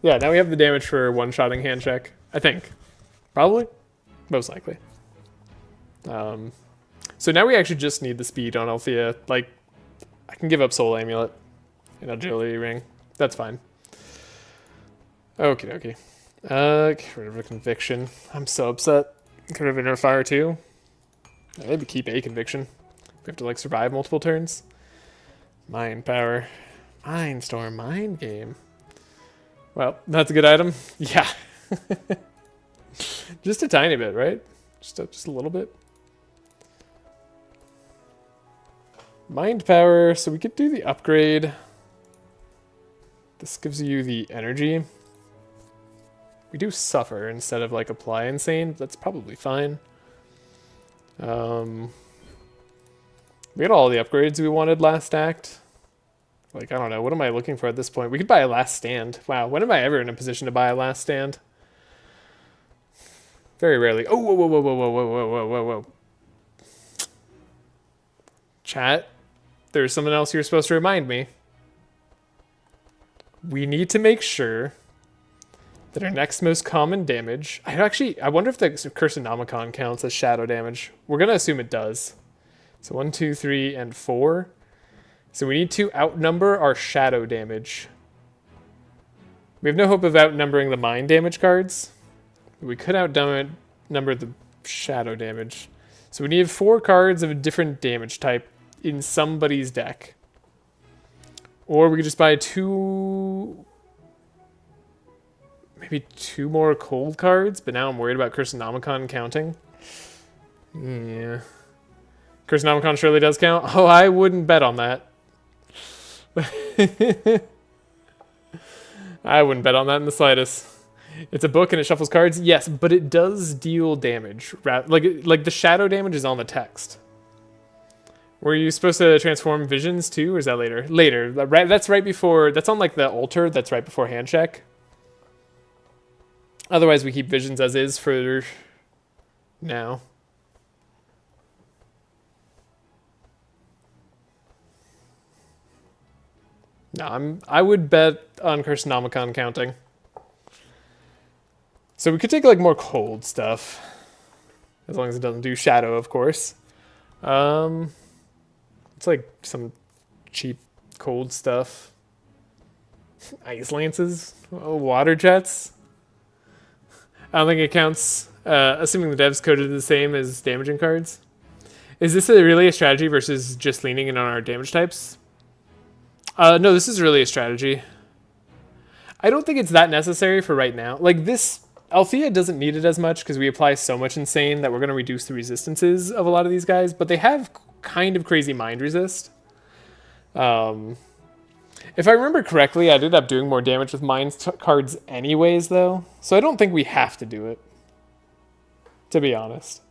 Yeah, now we have the damage for one-shotting Handshake, I think. Probably? Most likely. So now we actually just need the speed on Althea. Like, I can give up Soul Amulet and Agility Ring. That's fine. Okie dokie. Get rid of a Conviction. I'm so upset. Get rid of Inner Fire too. Maybe keep a Conviction. We have to like survive multiple turns. Mind Power. Mind Storm. Mind Game. Well, that's a good item. Yeah. Just a tiny bit, right? Just a little bit. Mind Power, so we could do the upgrade. This gives you the energy. We do Suffer instead of like Apply Insane. That's probably fine. We got all the upgrades we wanted last act. Like, I don't know. What am I looking for at this point? We could buy a Last Stand. Wow, when am I ever in a position to buy a Last Stand? Very rarely. Oh, whoa, whoa, whoa, whoa, whoa, whoa, whoa, whoa, whoa. Chat, there's something else you're supposed to remind me. We need to make sure that our next most common damage... I wonder if the Cursonomicon counts as shadow damage. We're going to assume it does. So 1, 2, 3, and 4. So we need to outnumber our shadow damage. We have no hope of outnumbering the mind damage cards. We could outnumber the shadow damage. So we need 4 cards of a different damage type in somebody's deck. Or we could just buy 2... maybe 2 more cold cards, but now I'm worried about Cursonomicon counting. Yeah. Cursenomicon surely does count. Oh, I wouldn't bet on that. I wouldn't bet on that in the slightest. It's a book and it shuffles cards. Yes, but it does deal damage. Like the shadow damage is on the text. Were you supposed to transform visions too, or is that later? Later. That's right before. That's on like the altar. That's right before hand check. Otherwise, we keep visions as is for now. No, I would bet on Cursenomicon counting. So we could take like more cold stuff, as long as it doesn't do shadow, of course. It's like some cheap cold stuff. Ice lances, water jets. I don't think it counts. Assuming the devs coded the same as damaging cards. Is this really a strategy versus just leaning in on our damage types? No, this is really a strategy. I don't think it's that necessary for right now. Like this, Althea doesn't need it as much because we apply so much insane that we're going to reduce the resistances of a lot of these guys, but they have kind of crazy mind resist. If I remember correctly, I ended up doing more damage with mind cards anyways, though, so I don't think we have to do it, to be honest.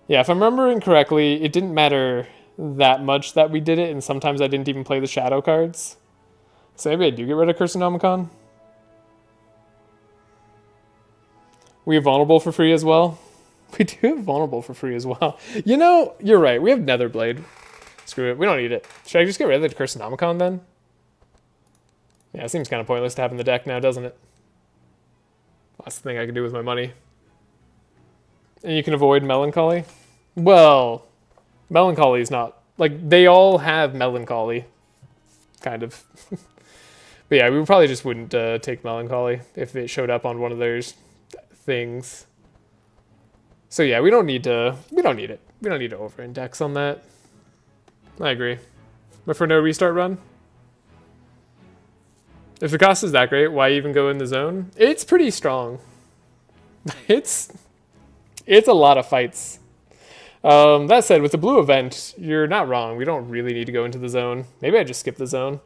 Yeah, if I'm remembering correctly, it didn't matter that much that we did it, and sometimes I didn't even play the shadow cards. So maybe I do get rid of Cursenomicon. We have Vulnerable for free as well. We do have Vulnerable for free as well. You know, you're right. We have Netherblade. Screw it. We don't need it. Should I just get rid of the Cursenomicon then? Yeah, it seems kind of pointless to have in the deck now, doesn't it? That's the thing I can do with my money. And you can avoid Melancholy. Well, Melancholy is not... Like, they all have Melancholy. Kind of. But yeah, we probably just wouldn't take Melancholy if it showed up on one of those things. So yeah, we don't need to... We don't need it. We don't need to over-index on that. I agree. But for no restart run? If the cost is that great, why even go in the zone? It's pretty strong. It's a lot of fights. That said, with the blue event, you're not wrong. We don't really need to go into the zone. Maybe I just skip the zone.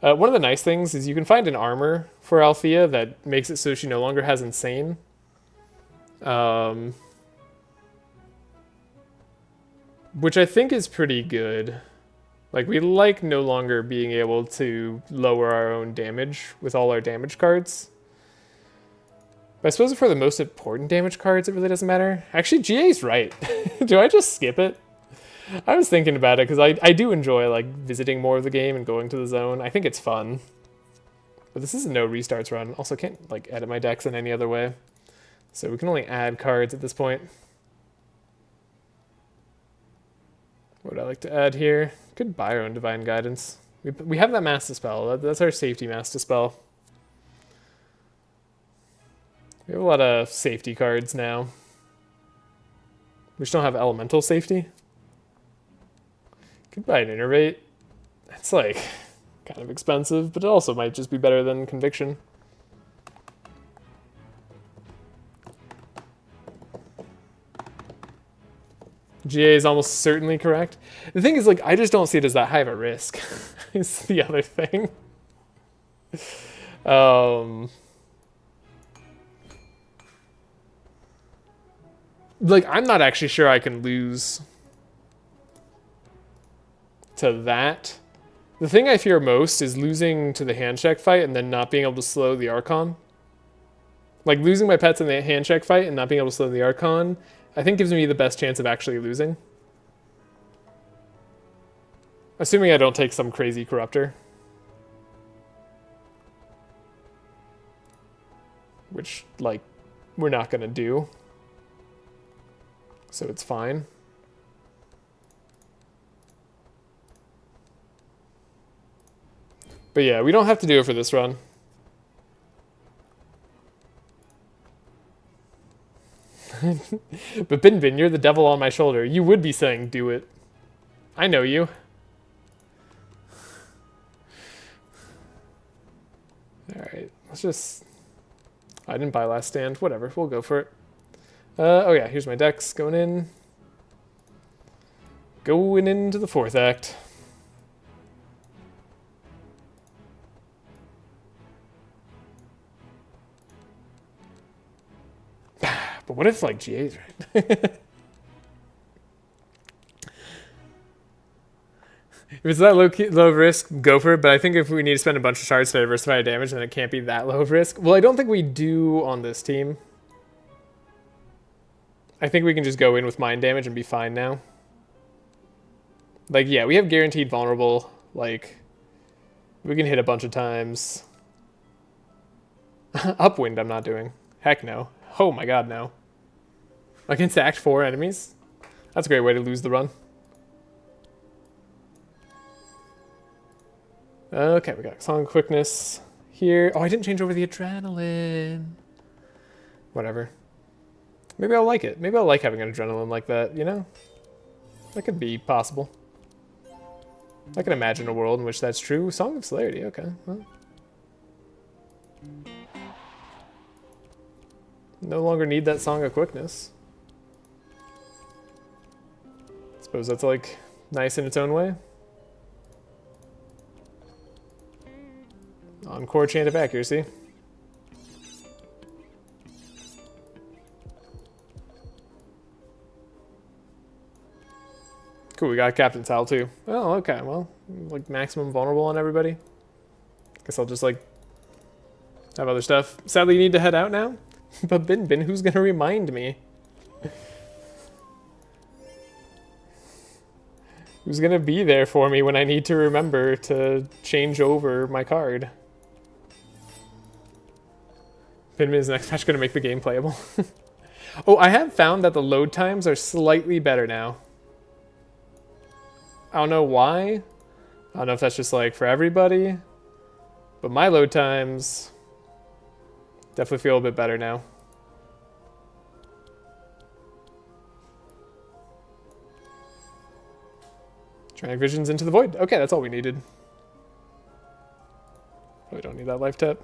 One of the nice things is you can find an armor for Althea that makes it so she no longer has insane. Which I think is pretty good. Like, we like no longer being able to lower our own damage with all our damage cards. But I suppose for the most important damage cards, it really doesn't matter. Actually, GA's right. Do I just skip it? I was thinking about it because I do enjoy like visiting more of the game and going to the zone. I think it's fun. But this is a no restarts run. Also, can't like edit my decks in any other way. So we can only add cards at this point. What would I like to add here? Could buy our own Divine Guidance. We have that Mass Dispel. That's our safety Mass Dispel. We have a lot of safety cards now. We just don't have Elemental Safety. Could buy an Innervate. That's like kind of expensive, but it also might just be better than Conviction. GA is almost certainly correct. The thing is, like, I just don't see it as that high of a risk. Is the other thing. Like, I'm not actually sure I can lose to that. The thing I fear most is losing to the hand check fight and then not being able to slow the Archon. Like, losing my pets in the hand check fight and not being able to slow the Archon, I think gives me the best chance of actually losing. Assuming I don't take some crazy Corruptor. Which, like, we're not gonna do. So it's fine. But yeah, we don't have to do it for this run. But Bin Bin, you're the devil on my shoulder. You would be saying do it. I know you. Alright, let's just... I didn't buy Last Stand. Whatever, we'll go for it. Oh yeah, here's my decks going in. Going into the 4th act. But what if, like, GA's right? If it's that low risk, go for it. But I think if we need to spend a bunch of shards to diversify damage, then it can't be that low of risk. Well, I don't think we do on this team. I think we can just go in with mind damage and be fine now. Like, yeah, we have guaranteed vulnerable. Like, we can hit a bunch of times. Upwind I'm not doing. Heck no. Oh my god, no. Against Act 4 enemies? That's a great way to lose the run. Okay, we got Song of Quickness here. Oh, I didn't change over the adrenaline. Whatever. Maybe I'll like it. Maybe I'll like having an adrenaline like that, you know? That could be possible. I can imagine a world in which that's true. Song of Celerity, okay. Well. No longer need that Song of Quickness. Suppose that's, like, nice in its own way. Encore Chant of Accuracy. Cool, we got Captain's Howl too. Oh, okay, well, like maximum vulnerable on everybody. Guess I'll just like have other stuff. Sadly, you need to head out now. But Bin, who's gonna remind me? Who's gonna be there for me when I need to remember to change over my card? Pinman's next patch gonna make the game playable. Oh, I have found that the load times are slightly better now. I don't know why. I don't know if that's just like for everybody. But my load times definitely feel a bit better now. Tronic Visions into the Void. Okay, that's all we needed. Probably don't need that life tap.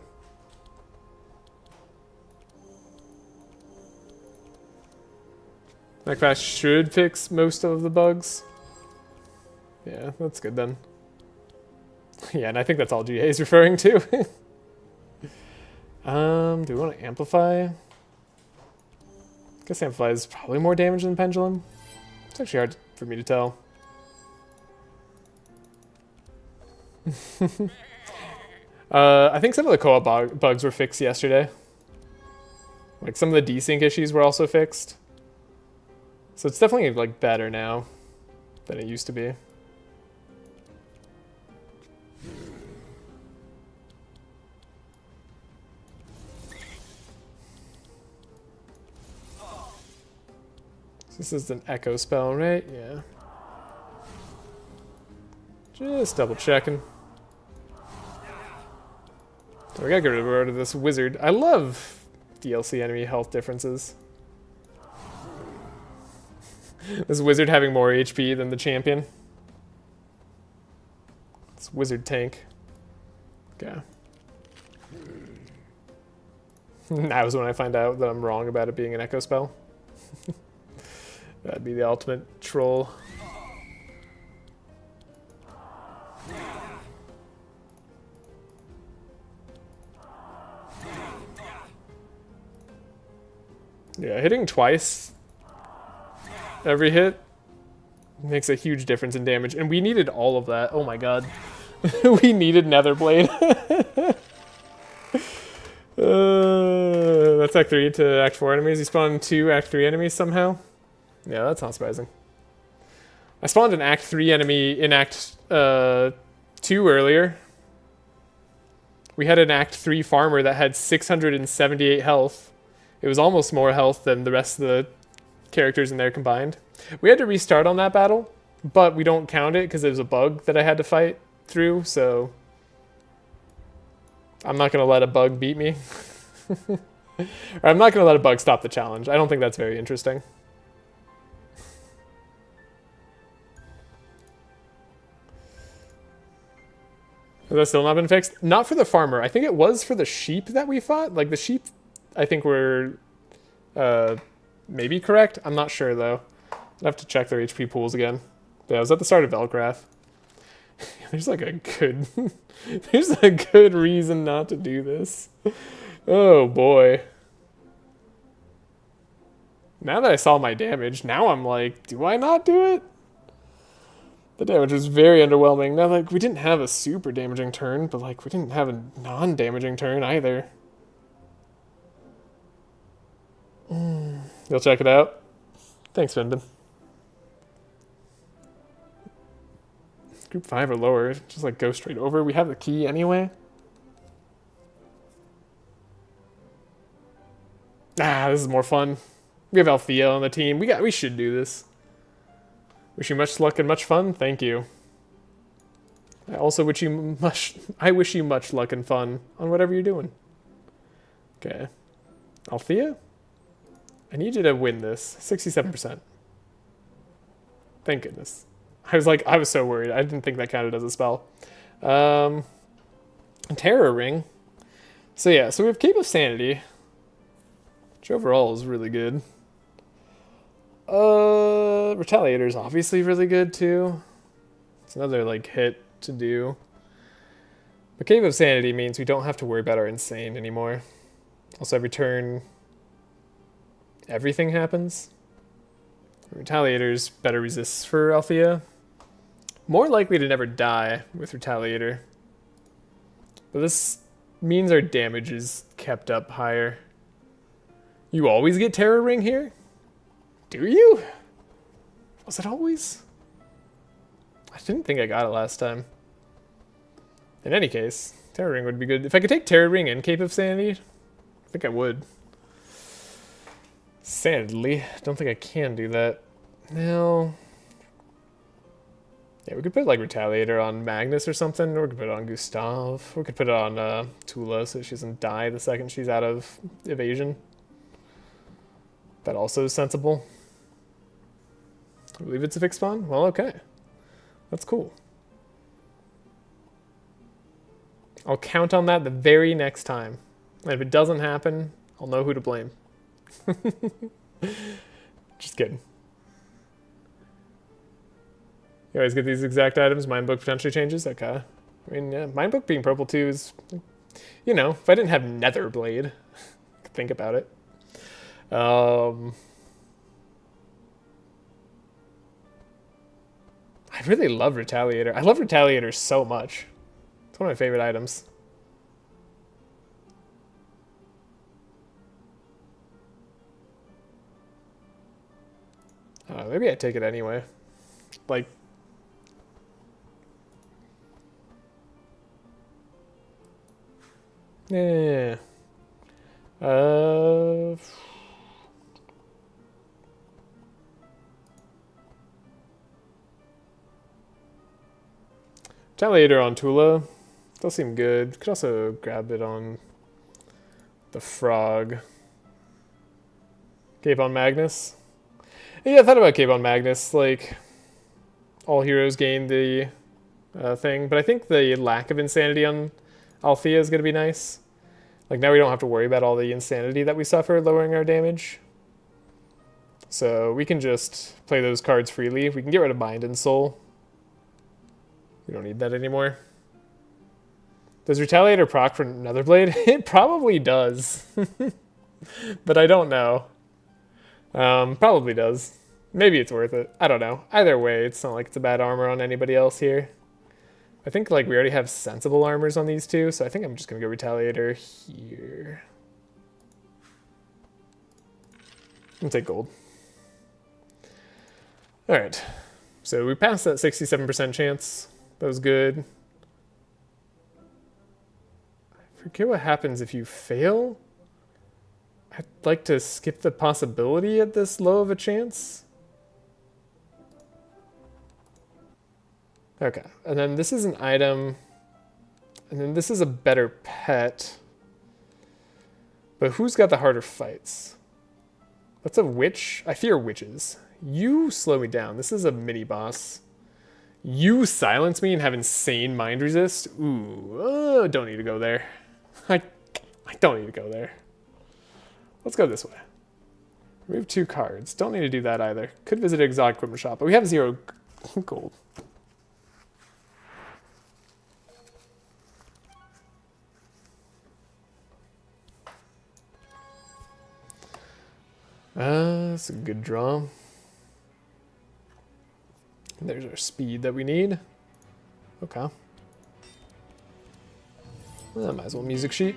Backflash should fix most of the bugs. Yeah, that's good then. Yeah, and I think that's all GA is referring to. Do we want to amplify? I guess amplify is probably more damage than pendulum. It's actually hard for me to tell. I think some of the co-op bugs were fixed yesterday. Like some of the desync issues were also fixed. So it's definitely like better now than it used to be. This is an echo spell, right? Yeah. Just double checking. So we gotta get rid of this wizard. I love DLC enemy health differences. This wizard having more HP than the champion. It's wizard tank. Okay. That was when I find out that I'm wrong about it being an echo spell. That'd be the ultimate troll. Yeah, hitting twice every hit makes a huge difference in damage, and we needed all of that. Oh my god. We needed Netherblade. That's Act 3 to Act 4 enemies. You spawned 2 Act 3 enemies somehow? Yeah, that's not surprising. I spawned an Act 3 enemy in Act 2 earlier. We had an Act 3 farmer that had 678 health. It was almost more health than the rest of the characters in there combined. We had to restart on that battle, but we don't count it because it was a bug that I had to fight through, so I'm not going to let a bug beat me. Or I'm not going to let a bug stop the challenge. I don't think that's very interesting. Has that still not been fixed? Not for the farmer. I think it was for the sheep that we fought. Like the sheep, I think were maybe correct. I'm not sure though. I'd have to check their HP pools again. Yeah, I was at the start of Velcraft. There's like a good... There's a good reason not to do this. Oh, boy. Now that I saw my damage, now I'm like, do I not do it? The damage was very underwhelming. Now, like, we didn't have a super damaging turn, but, like, we didn't have a non-damaging turn either. You'll check it out? Thanks, Finbin. Group 5 or lower, just, like, go straight over. We have the key anyway. Ah, this is more fun. We have Althea on the team. We should do this. Wish you much luck and much fun. Thank you. I also wish you much luck and fun on whatever you're doing. Okay. Althea? I need you to win this. 67%. Thank goodness. I was so worried. I didn't think that counted as a spell. Terror Ring. So yeah, so we have Cape of Sanity, which overall is really good. Retaliator is obviously really good too. It's another like hit to do. But Cave of Sanity means we don't have to worry about our insane anymore. Also, every turn, everything happens. Retaliator's better resists for Althea. More likely to never die with Retaliator. But this means our damage is kept up higher. You always get Terror Ring here? Do you? Was it always? I didn't think I got it last time. In any case, Terror Ring would be good. If I could take Terror Ring and Cape of Sanity, I think I would. Sadly, don't think I can do that. No. Yeah, we could put like Retaliator on Magnus or something, or we could put it on Gustav. We could put it on Tulah so she doesn't die the second she's out of evasion. That also is sensible. I believe it's a fixed spawn? Well, okay. That's cool. I'll count on that the very next time. And if it doesn't happen, I'll know who to blame. Just kidding. You always get these exact items. Mindbook potentially changes? Okay. I mean, yeah, Mindbook being purple too is, you know, if I didn't have Netherblade, I could think about it. I really love Retaliator. I love Retaliator so much. It's one of my favorite items. Maybe I take it anyway. Like, yeah. Retaliator on Tulah does seem good. Could also grab it on the Frog. Cape on Magnus. Yeah, I thought about Cape on Magnus. Like, all heroes gain the thing, but I think the lack of insanity on Althea is going to be nice. Like, now we don't have to worry about all the insanity that we suffer lowering our damage. So we can just play those cards freely. We can get rid of Mind and Soul. We don't need that anymore. Does Retaliator proc for Netherblade? It probably does. But I don't know. Probably does. Maybe it's worth it. I don't know. Either way, it's not like it's a bad armor on anybody else here. I think like we already have sensible armors on these two, so I think I'm just gonna go Retaliator here. And take gold. Alright. So we passed that 67% chance. That was good. I forget what happens if you fail. I'd like to skip the possibility at this low of a chance. Okay, and then this is an item, and then this is a better pet. But who's got the harder fights? That's a witch? I fear witches. You slow me down. This is a mini boss. You silence me and have insane mind resist? Ooh, don't need to go there. I don't need to go there. Let's go this way. Remove 2 cards. Don't need to do that either. Could visit an exotic equipment shop, but we have 0 Gold. That's a good draw. There's our speed that we need. Okay. Well, might as well music sheet.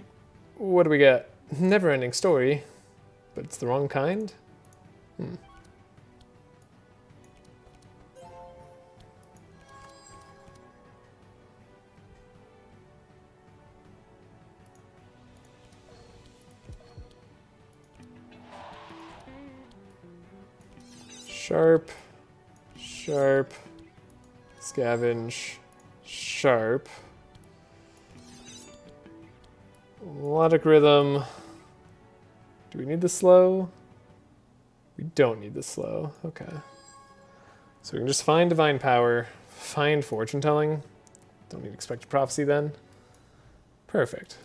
What do we got? Never ending story, but it's the wrong kind? Sharp, sharp, scavenge, sharp. Melodic rhythm. Do we need the slow? We don't need the slow. Okay. So we can just find divine power, find fortune telling. Don't need expected prophecy then. Perfect.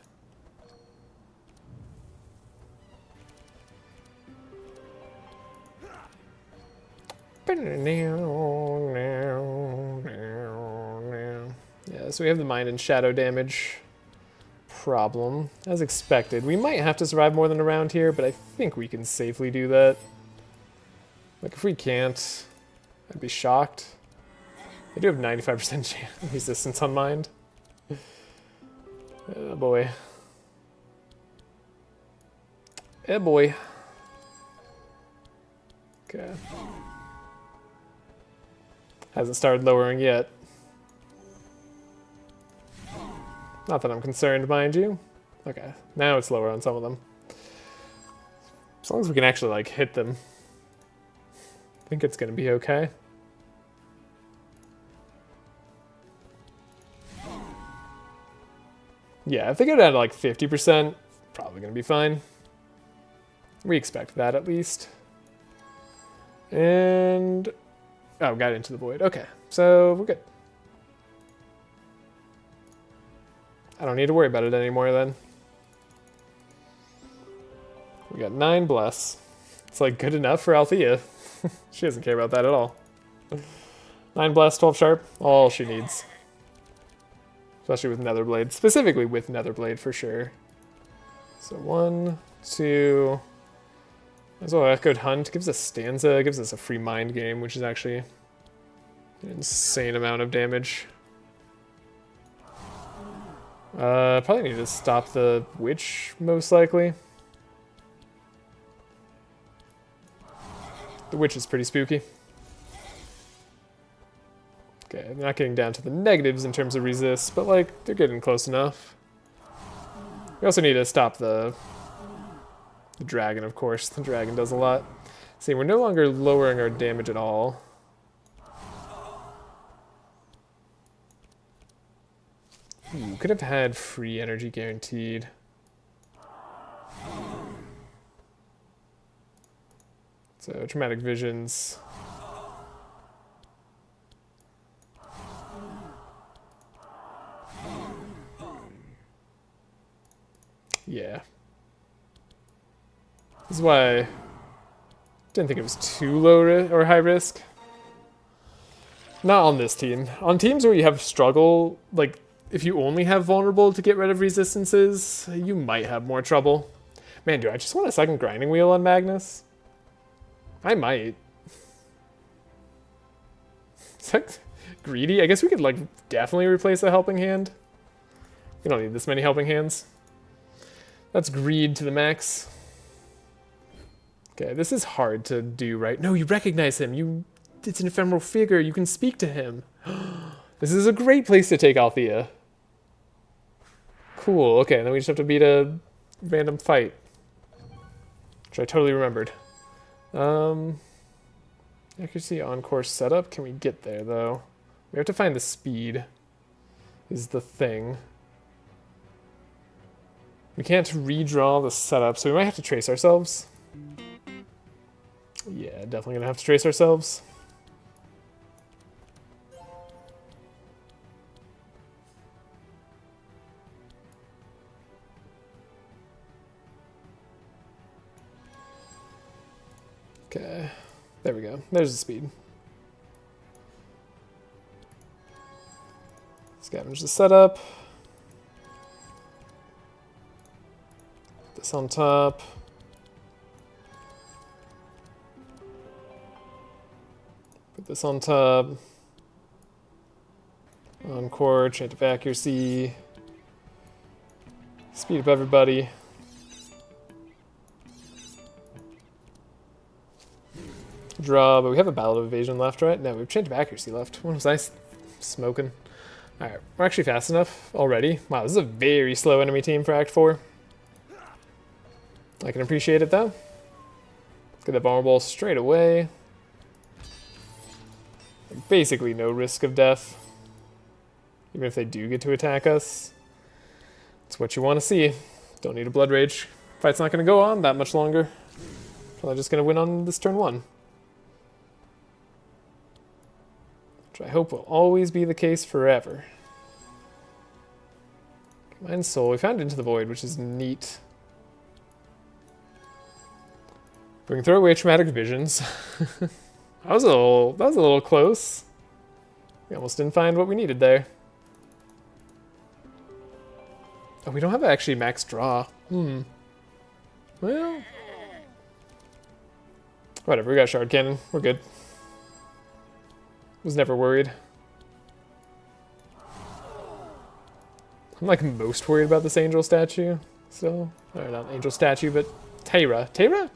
Yeah, so we have the mind and shadow damage problem, as expected. We might have to survive more than a round here, but I think we can safely do that. Like, if we can't, I'd be shocked. I do have 95% resistance on mind. Oh boy. Oh boy. Okay. Hasn't started lowering yet. Not that I'm concerned, mind you. Okay, now it's lower on some of them. As long as we can actually, like, hit them, I think it's gonna be okay. Yeah, if they go down to, like, 50%, probably gonna be fine. We expect that, at least. And... oh, got into the void. Okay, so we're good. I don't need to worry about it anymore then. We got 9 bless. It's like good enough for Althea. She doesn't care about that at all. 9 bless, 12 sharp, all she needs. Especially with Netherblade. Specifically with Netherblade for sure. So 1, 2... as well, Echoed Hunt gives us stanza, gives us a free mind game, which is actually an insane amount of damage. Probably need to stop the witch, most likely. The witch is pretty spooky. Okay, they're not getting down to the negatives in terms of resist, but like, they're getting close enough. We also need to stop the dragon, of course. The dragon does a lot. See, we're no longer lowering our damage at all. Ooh, could have had free energy guaranteed. So, traumatic visions. Yeah. This is why I didn't think it was too low or high risk. Not on this team. On teams where you have struggle, like, if you only have vulnerable to get rid of resistances, you might have more trouble. Man, do I just want a second grinding wheel on Magnus? I might. Is that greedy? I guess we could, like, definitely replace a helping hand. We don't need this many helping hands. That's greed to the max. Okay, this is hard to do, right? No, you recognize him. It's an ephemeral figure. You can speak to him. This is a great place to take Althea. Cool. Okay, then we just have to beat a random fight, which I totally remembered. Accuracy on course setup. Can we get there though? We have to find the speed. Is the thing. We can't redraw the setup, so we might have to trace ourselves. Yeah, definitely gonna have to trace ourselves. Okay, there we go. There's the speed. Scavenge the setup. This on top. Put this on top. Encore, chant of accuracy. Speed up everybody. Draw, but we have a Ballad of Evasion left, right? No, we have chant of accuracy left. What was I smoking? Alright, we're actually fast enough already. Wow, this is a very slow enemy team for Act 4. I can appreciate it though. Get that vulnerable straight away. Basically no risk of death. Even if they do get to attack us. It's what you want to see. Don't need a Blood Rage. Fight's not going to go on that much longer. Probably just going to win on this turn 1. Which I hope will always be the case forever. Mind Soul. We found Into the Void, which is neat. We can throw away Traumatic Visions. that was a little close. We almost didn't find what we needed there. Oh, we don't have actually max draw. Well, whatever. We got Shard Cannon. We're good. Was never worried. I'm like most worried about this angel statue. So, or not angel statue, but tUBAAA. tUBAAA?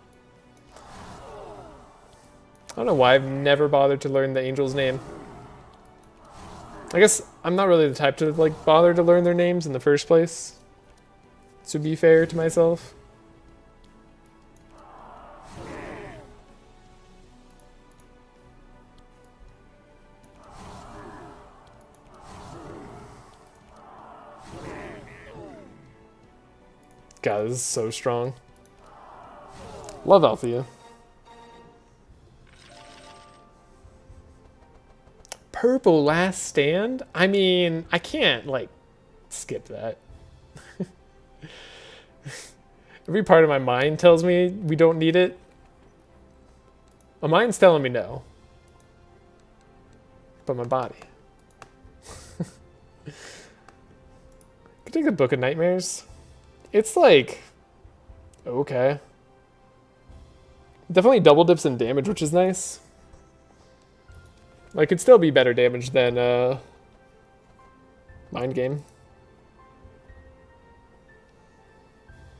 I don't know why I've never bothered to learn the angel's name. I guess I'm not really the type to like bother to learn their names in the first place. To be fair to myself. God, this is so strong. Love Althea. Purple Last Stand? I mean, I can't, like, skip that. Every part of my mind tells me we don't need it. My mind's telling me no. But my body. Could take the Book of Nightmares. It's like... okay. Definitely double dips in damage, which is nice. Like, it'd still be better damage than Mind Game.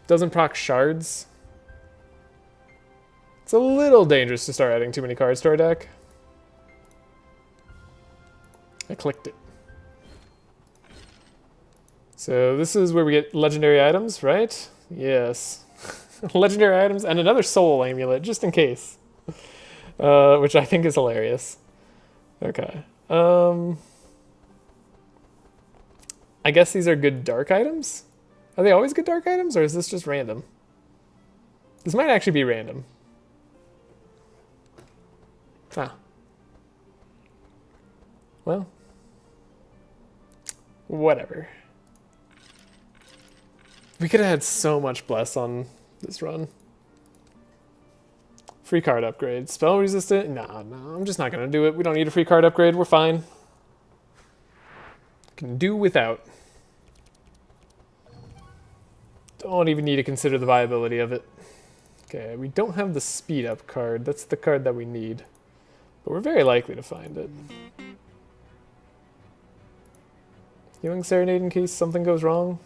Doesn't proc shards. It's a little dangerous to start adding too many cards to our deck. I clicked it. So this is where we get legendary items, right? Yes. Legendary items and another soul amulet, just in case. Which I think is hilarious. Okay. I guess these are good dark items? Are they always good dark items, or is this just random? This might actually be random. Ah. Well. Whatever. We could have had so much bless on this run. Free card upgrade. Spell resistant? No, I'm just not going to do it. We don't need a free card upgrade. We're fine. Can do without. Don't even need to consider the viability of it. Okay, we don't have the speed up card. That's the card that we need. But we're very likely to find it. Healing Serenade in case something goes wrong.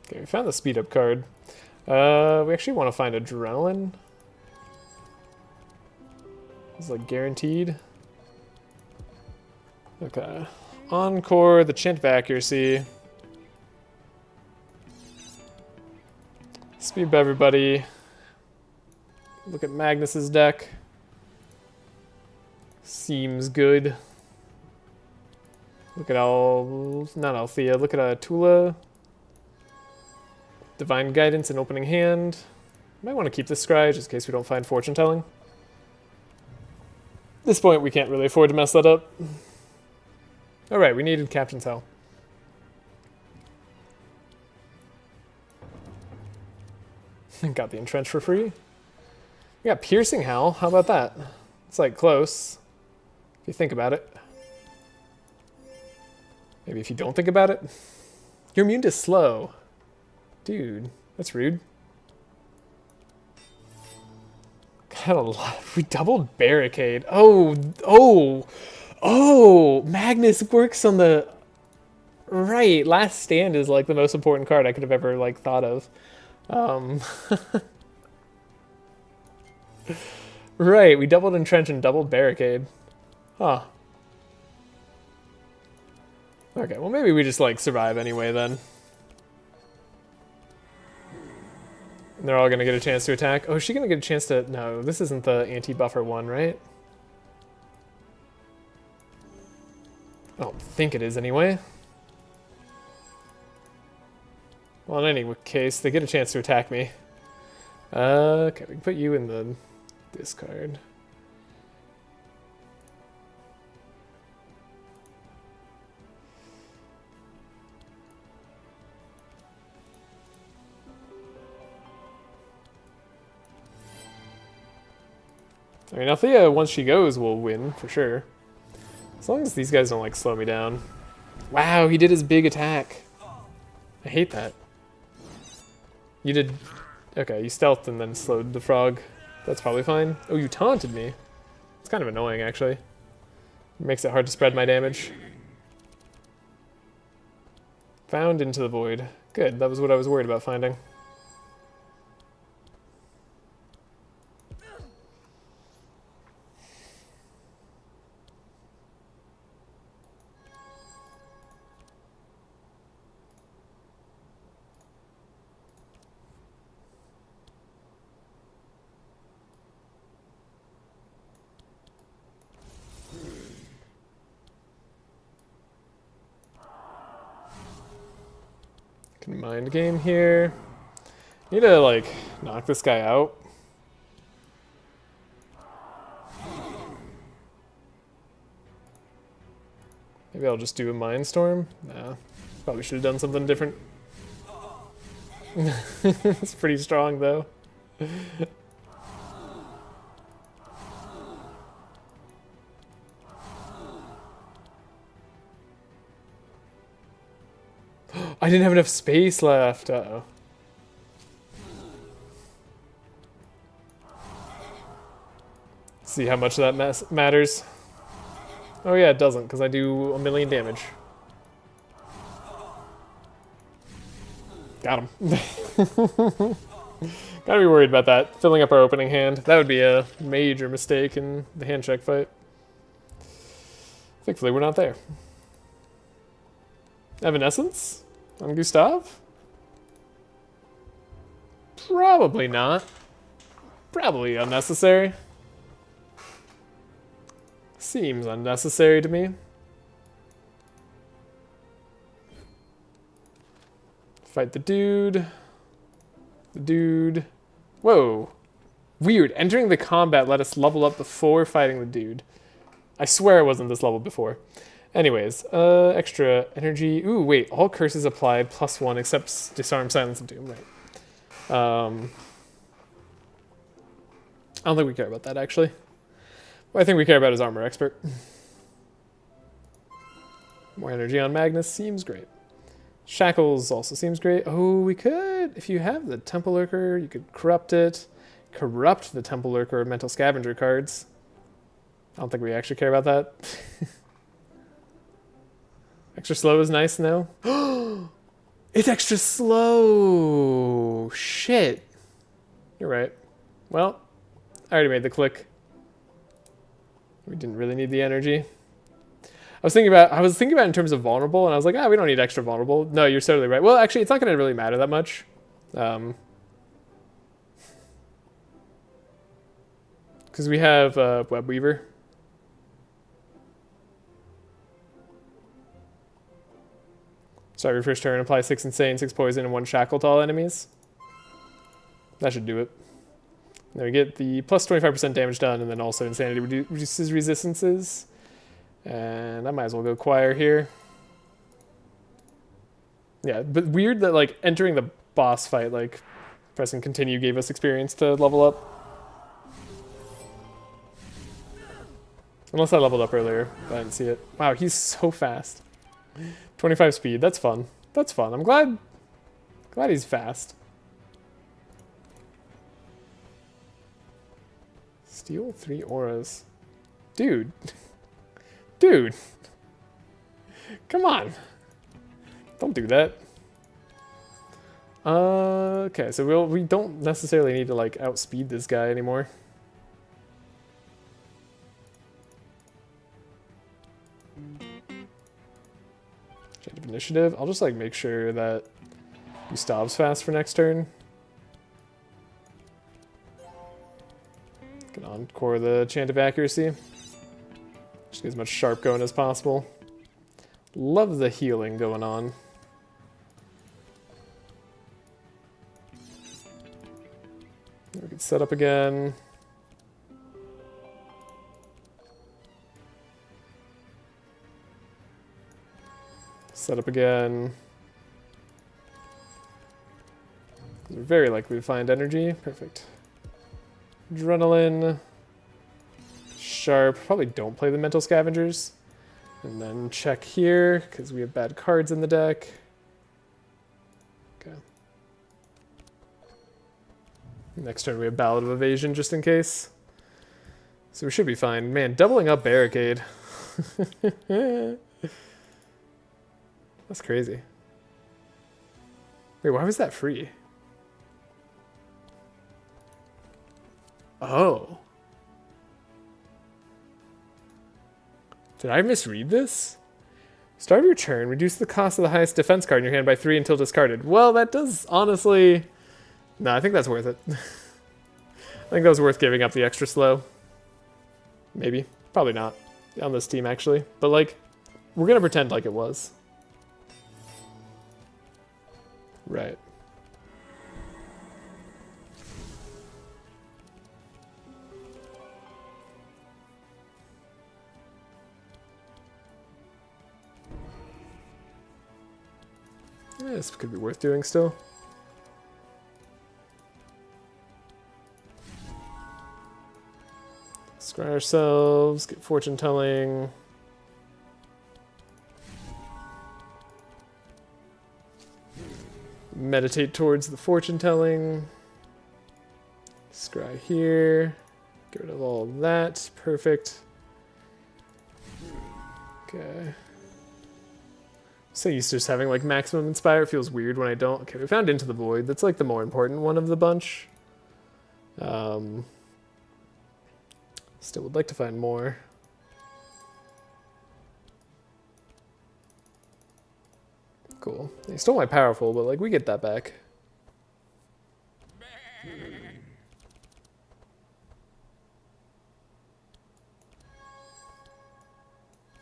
Okay, we found the speed up card. We actually want to find Adrenaline. It's like guaranteed. Okay. Encore, the Chant of Accuracy. Speed up everybody. Look at Magnus's deck. Seems good. Look at not Althea, look at Tulah. Divine Guidance and Opening Hand. Might want to keep this scry just in case we don't find Fortune Telling. At this point, we can't really afford to mess that up. All right, we needed Captain's Hell. Got the Entrench for free. We got Piercing Hell. How about that? It's like close, if you think about it. Maybe if you don't think about it. You're immune to slow. Dude, that's rude. Got a lot. We doubled Barricade. Oh! Magnus works on the... Right, Last Stand is like the most important card I could have ever like thought of. Right, we doubled Entrench and doubled Barricade. Huh. Okay, well maybe we just like survive anyway then. And they're all gonna get a chance to attack. Oh, is she gonna get a chance to... No, this isn't the anti-buffer one, right? I don't think it is anyway. Well, in any case, they get a chance to attack me. Okay, we can put you in the discard. I mean, Althea, once she goes, will win, for sure. As long as these guys don't, like, slow me down. Wow, he did his big attack. I hate that. You did... Okay, you stealthed and then slowed the frog. That's probably fine. Oh, you taunted me. It's kind of annoying, actually. It makes it hard to spread my damage. Found into the void. Good, that was what I was worried about finding. Can mind game here. Need to like knock this guy out. Maybe I'll just do a mind storm. Nah, probably should have done something different. It's pretty strong though. I didn't have enough space left. Uh-oh. See how much that matters. Oh yeah, it doesn't, because I do 1,000,000 damage. Got him. Gotta be worried about that. Filling up our opening hand. That would be a major mistake in the hand check fight. Thankfully, we're not there. Evanescence? On Gustav? Probably not. Probably unnecessary. Seems unnecessary to me. Fight the dude. The dude. Whoa. Weird. Entering the combat let us level up before fighting the dude. I swear it wasn't this level before. Anyways, extra energy. Ooh, wait. All curses applied +1 except disarm, silence, and doom. Right. I don't think we care about that, actually. What I think we care about is armor expert. More energy on Magnus seems great. Shackles also seems great. Oh, we could, if you have the Temple Lurker, you could corrupt it. Corrupt the Temple Lurker mental scavenger cards. I don't think we actually care about that. Extra slow is nice now. It's extra slow. Shit. You're right. Well, I already made the click. We didn't really need the energy. I was thinking about it in terms of vulnerable, and I was like, we don't need extra vulnerable. No, you're totally right. Well, actually, it's not going to really matter that much. Because we have Web Weaver. Start your first turn, apply 6 Insane, 6 Poison, and 1 Shackle to all enemies. That should do it. Then we get the plus 25% damage done, and then also Insanity reduces resistances. And I might as well go choir here. Yeah, but weird that like entering the boss fight, like pressing continue gave us experience to level up. Unless I leveled up earlier, but I didn't see it. Wow, he's so fast. 25 speed, that's fun. That's fun. I'm glad he's fast. Steal 3 auras. Dude. Dude. Come on. Don't do that. Okay, so we don't necessarily need to like outspeed this guy anymore. Change of initiative. I'll just like make sure that Gustav's fast for next turn. Get encore the chant of accuracy. Just get as much sharp going as possible. Love the healing going on. We can set up again. Set up again. We're very likely to find energy. Perfect. Adrenaline. Sharp. Probably don't play the mental scavengers. And then check here, because we have bad cards in the deck. Okay. Next turn we have Ballad of Evasion, just in case. So we should be fine. Man, doubling up Barricade. That's crazy. Wait, why was that free? Oh. Did I misread this? Start of your turn, reduce the cost of the highest defense card in your hand by 3 until discarded. Well, that does honestly... No, I think that's worth it. I think that was worth giving up the extra slow. Maybe. Probably not. On this team, actually. But, like, we're going to pretend like it was. Right. Yeah, this could be worth doing still. Scry ourselves, get fortune telling. Meditate towards the fortune telling. Scry here. Get rid of all that. Perfect. Okay. So used to just having like maximum inspire. It feels weird when I don't. Okay, we found Into the Void. That's like the more important one of the bunch. Still would like to find more. Cool. He stole my powerful, but like we get that back.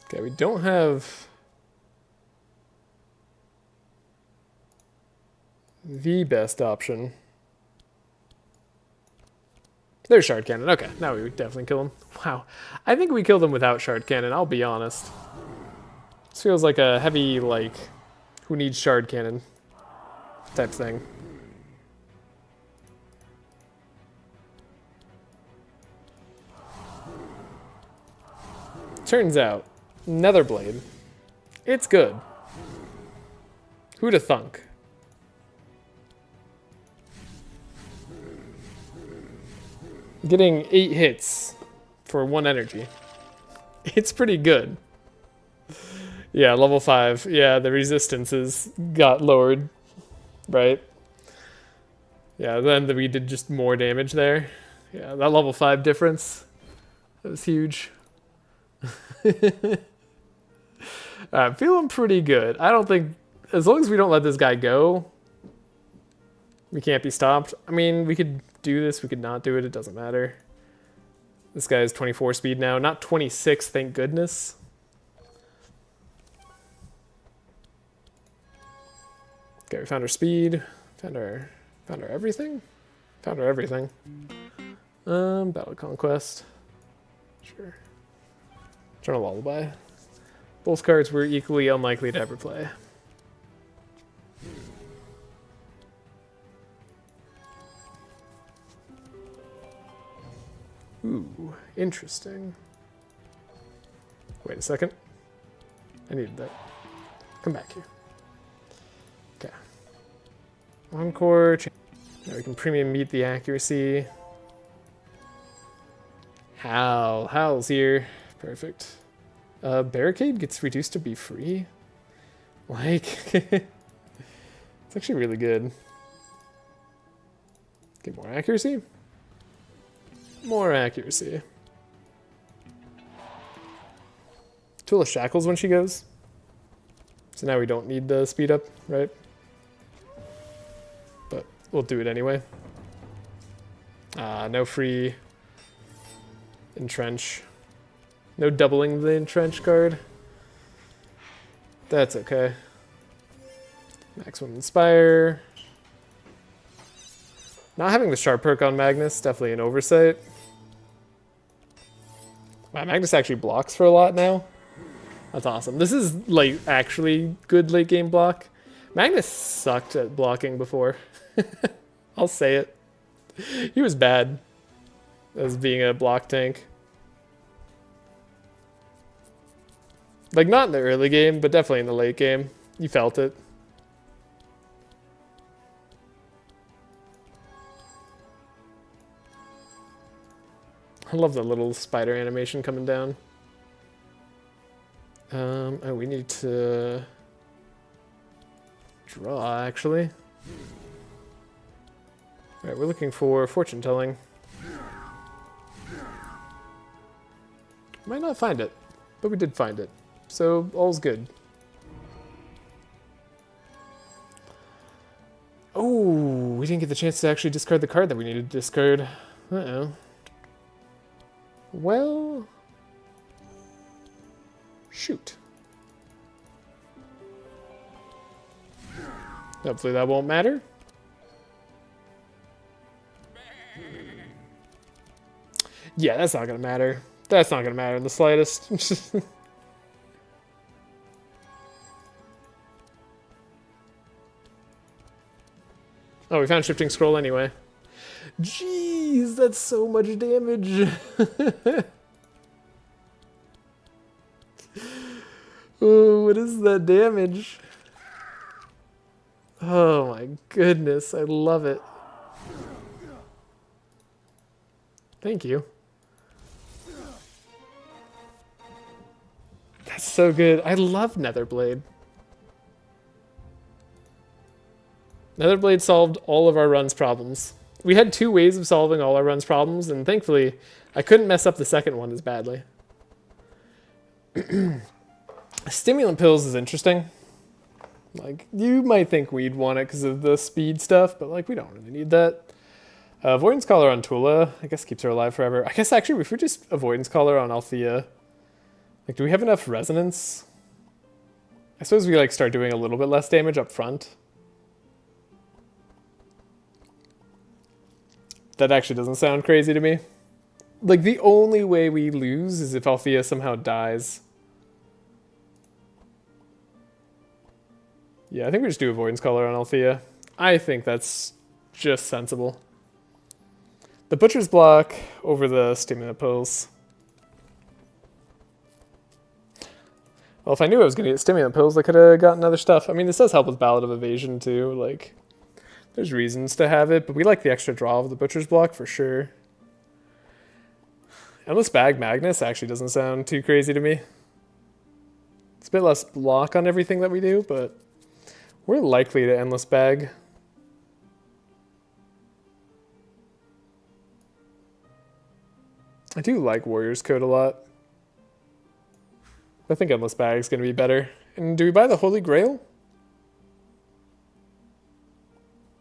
Okay, we don't have the best option. There's Shard Cannon. Okay, now we would definitely kill him. Wow. I think we killed him without Shard Cannon, I'll be honest. This feels like a heavy, like, who needs Shard Cannon type thing. Turns out, Netherblade. It's good. Who'da thunk? Getting 8 hits for 1 energy. It's pretty good. Yeah, level 5. Yeah, the resistances got lowered, right? Yeah, then we did just more damage there. Yeah, that level 5 difference, that was huge. I'm feeling pretty good. I don't think, as long as we don't let this guy go, we can't be stopped. I mean, we could do this, we could not do it, it doesn't matter. This guy is 24 speed now, not 26, thank goodness. Okay, we found our speed, found our everything? Found our everything. Battle Conquest. Sure. Eternal Lullaby. Both cards we're equally unlikely to ever play. Ooh, interesting. Wait a second. I needed that. Come back here. Okay. Encore. Now we can premium meet the accuracy. Howl's here. Perfect. Barricade gets reduced to be free. Like, it's actually really good. Get more accuracy. More accuracy. Tulah shackles when she goes. So now we don't need the speed up, right? But we'll do it anyway. No free entrench. No doubling the entrench card. That's okay. Maximum inspire. Not having the sharp perk on Magnus, definitely an oversight. Wow, Magnus actually blocks for a lot now. That's awesome. This is like actually good late game block. Magnus sucked at blocking before. I'll say it. He was bad as being a block tank. Like not in the early game, but definitely in the late game. You felt it. I love the little spider animation coming down. Oh, we need to draw, actually. All right, we're looking for fortune telling. Might not find it, but we did find it. So, all's good. Oh, we didn't get the chance to actually discard the card that we needed to discard. Uh-oh. Well... shoot. Hopefully that won't matter. Yeah, that's not gonna matter. That's not gonna matter in the slightest. Oh, we found Shifting Scroll anyway. Jeez, that's so much damage. Oh, what is that damage? Oh my goodness, I love it. Thank you. That's so good. I love Netherblade. Netherblade solved all of our run's problems. We had 2 ways of solving all our run's problems, and thankfully, I couldn't mess up the second one as badly. Stimulant pills is interesting. Like, you might think we'd want it because of the speed stuff, but like, we don't really need that. Avoidance Collar on Tulah, I guess keeps her alive forever. I guess actually, if we just Avoidance Collar on Althea, like, do we have enough resonance? I suppose we like start doing a little bit less damage up front. That actually doesn't sound crazy to me. Like, the only way we lose is if Althea somehow dies. Yeah, I think we just do Avoidance Collar on Althea. I think that's just sensible. The Butcher's Block over the Stimulant Pills. Well, if I knew I was going to get Stimulant Pills, I could have gotten other stuff. I mean, this does help with Ballad of Evasion, too. Like, there's reasons to have it, but we like the extra draw of the Butcher's Block for sure. Endless Bag Magnus actually doesn't sound too crazy to me. It's a bit less block on everything that we do, but we're likely to Endless Bag. I do like Warrior's Code a lot. I think Endless Bag is going to be better. And do we buy the Holy Grail?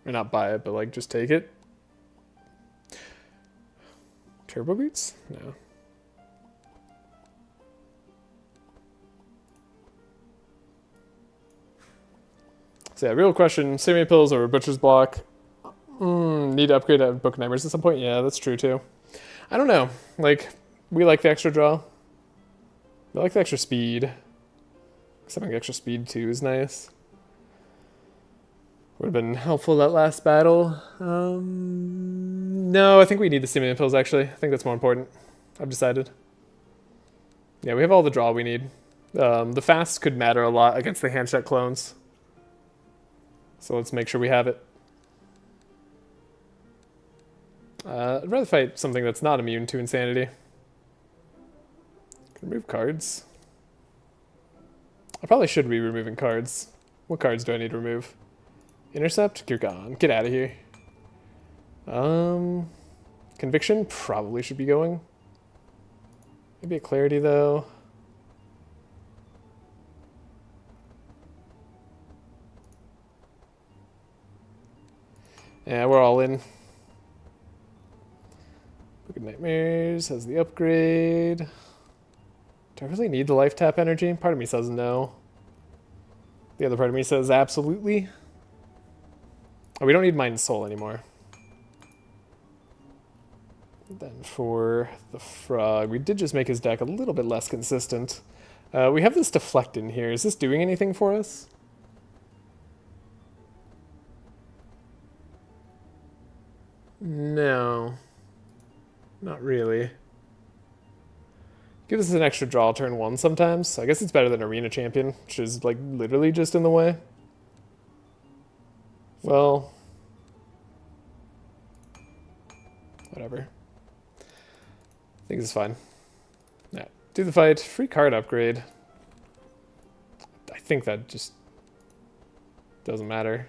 Or not buy it, but like just take it? Turbo Boots? No. So yeah, real question, Stimulant Pills over Butcher's Block. Need to upgrade at Book of Nightmares at some point? Yeah, that's true too. I don't know. Like, we like the extra draw. We like the extra speed. Having extra speed too is nice. Would have been helpful that last battle. No, I think we need the stimulant pills actually. I think that's more important. I've decided. Yeah, we have all the draw we need. The fast could matter a lot against the handshake clones. So let's make sure we have it. I'd rather fight something that's not immune to insanity. Remove cards. I probably should be removing cards. What cards do I need to remove? Intercept? You're gone. Get out of here. Conviction? Probably should be going. Maybe a clarity though. Yeah, we're all in. Book of Nightmares has the upgrade. Do I really need the life tap energy? Part of me says no. The other part of me says absolutely. Oh, we don't need Mind and Soul anymore. Then for the frog, we did just make his deck a little bit less consistent. We have this deflect in here. Is this doing anything for us? No. Not really. Gives us an extra draw turn 1 sometimes. I guess it's better than Arena Champion, which is like literally just in the way. Well, whatever. I think it's fine. Yeah, do the fight. Free card upgrade. I think that just doesn't matter.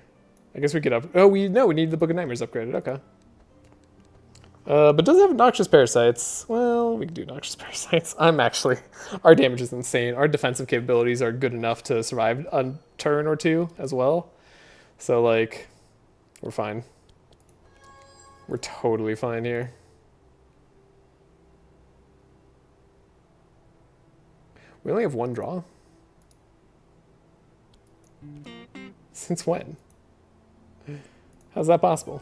I guess we could up. Oh, we need the Book of Nightmares upgraded. Okay. But does it have Noxious Parasites? Well, we can do Noxious Parasites. Our damage is insane. Our defensive capabilities are good enough to survive a turn or two as well. So, like, we're fine. We're totally fine here. We only have one draw? Since when? How's that possible?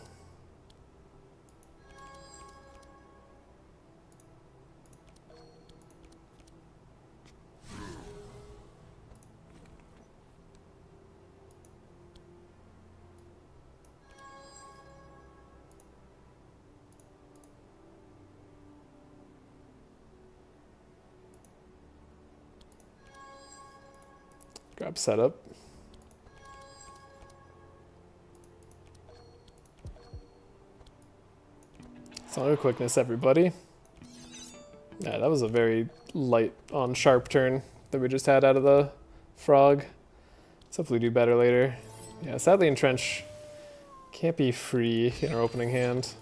Grab setup. Song of Quickness, everybody. Yeah, that was a very light on sharp turn that we just had out of the frog. Let's hopefully do better later. Yeah, sadly Entrench can't be free in our opening hand.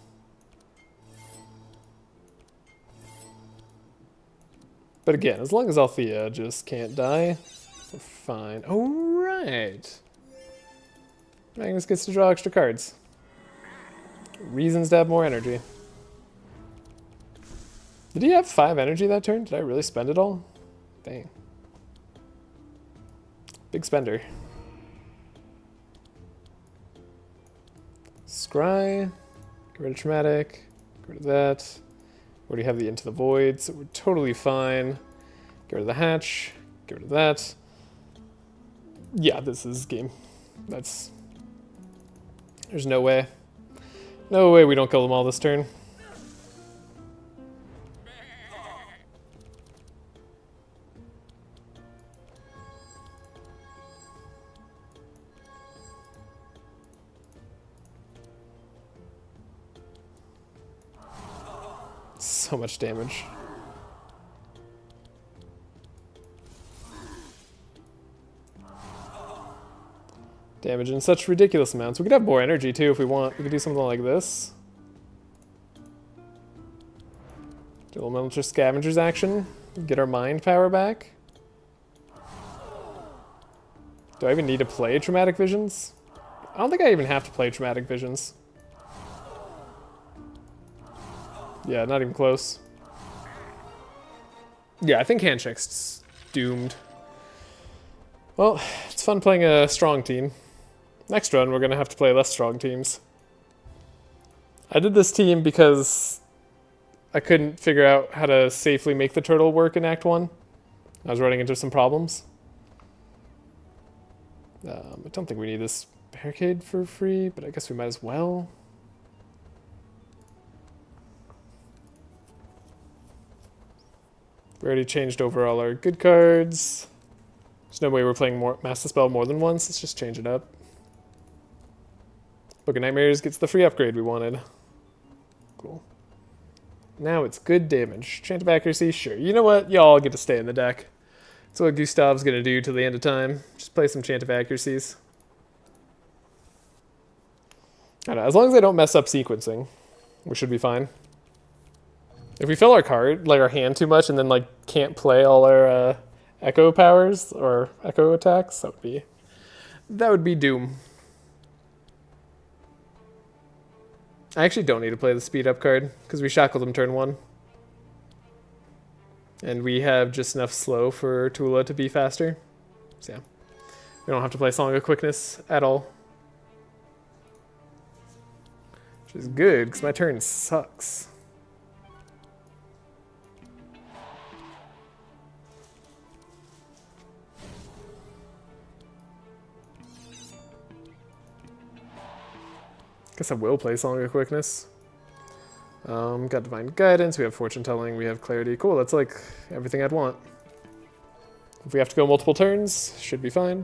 But again, as long as Althea just can't die, we're fine. Oh, right. Magnus gets to draw extra cards. Reasons to have more energy. Did he have 5 energy that turn? Did I really spend it all? Dang. Big spender. Scry. Get rid of Traumatic. Get rid of that. We already have the Into the Void, so we're totally fine. Get rid of the Hatch. Get rid of that. Yeah, this is game. There's no way. No way we don't kill them all this turn. So much damage. Damage in such ridiculous amounts. We could have more energy too if we want. We could do something like this. Do a little Miniature Scavengers action. Get our mind power back. Do I even need to play Traumatic Visions? I don't think I even have to play Traumatic Visions. Yeah, not even close. Yeah, I think Handshake's doomed. Well, it's fun playing a strong team. Next run, we're going to have to play less strong teams. I did this team because I couldn't figure out how to safely make the turtle work in Act 1. I was running into some problems. I don't think we need this barricade for free, but I guess we might as well. We already changed over all our good cards. There's no way we're playing Mass Dispel more than once. Let's just change it up. Book of Nightmares gets the free upgrade we wanted. Cool. Now it's good damage. Chant of Accuracy, sure. You know what? Y'all get to stay in the deck. That's what Gustav's going to do till the end of time. Just play some Chant of Accuracies. I don't know, as long as I don't mess up sequencing, we should be fine. If we fill our card, like our hand too much, and then like can't play all our echo powers or echo attacks, that would be doom. I actually don't need to play the speed up card because we shackled him turn 1. And we have just enough slow for Tulah to be faster. So yeah, we don't have to play Song of Quickness at all. Which is good because my turn sucks. Guess I will play Song of Quickness. Got Divine Guidance, we have Fortune Telling, we have Clarity. Cool, that's like everything I'd want. If we have to go multiple turns, should be fine.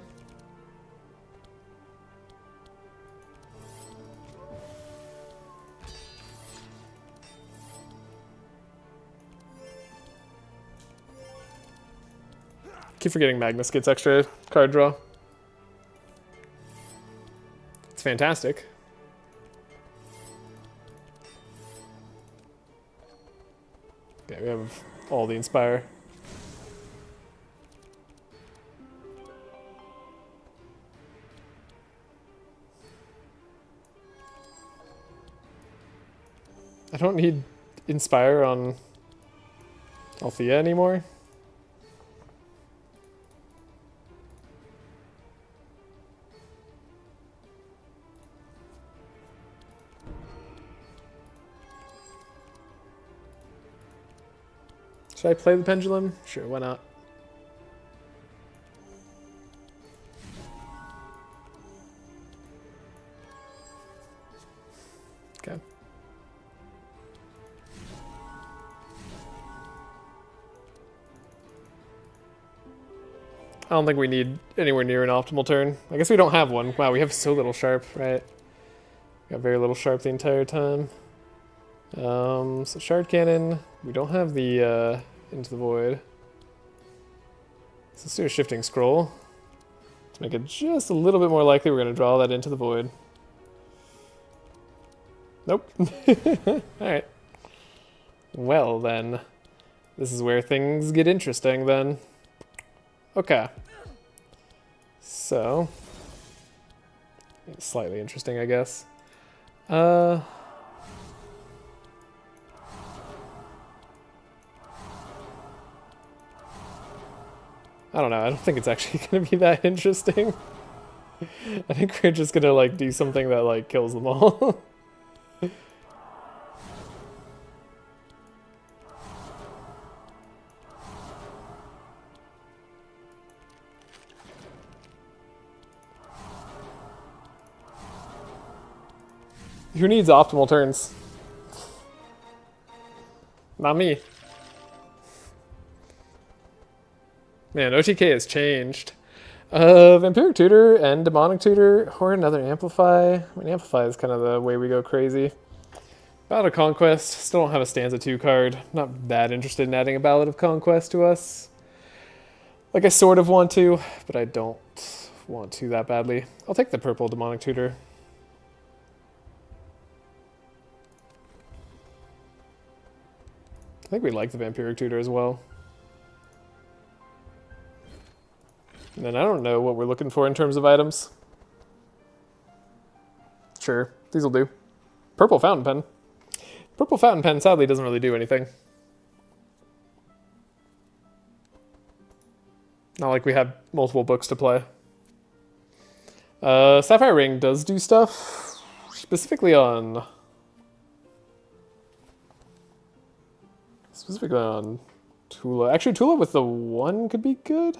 Keep forgetting Magnus gets extra card draw. It's fantastic. Okay, we have all the Inspire. I don't need Inspire on Althea anymore. Should I play the Pendulum? Sure, why not? Okay. I don't think we need anywhere near an optimal turn. I guess we don't have one. Wow, we have so little sharp, right? We got very little sharp the entire time. So Shard Cannon. We don't have the Into the Void. So let's do a Shifting Scroll to make it just a little bit more likely we're going to draw that Into the Void. Nope. Alright. Well then, this is where things get interesting then. Okay. So, slightly interesting, I guess. I don't know, I don't think it's actually going to be that interesting. I think we're just going to, like, do something that, like, kills them all. Who needs optimal turns? Not me. Man, OTK has changed. Vampiric Tutor and Demonic Tutor, or another Amplify. I mean, Amplify is kind of the way we go crazy. Ballad of Conquest, still don't have a Stanza 2 card. Not that interested in adding a Ballad of Conquest to us. Like, I sort of want to, but I don't want to that badly. I'll take the purple Demonic Tutor. I think we like the Vampiric Tutor as well. And then I don't know what we're looking for in terms of items. Sure, these will do. Purple Fountain Pen. Purple Fountain Pen sadly doesn't really do anything. Not like we have multiple books to play. Sapphire Ring does do stuff, specifically on Tulah. Actually, Tulah with the 1 could be good.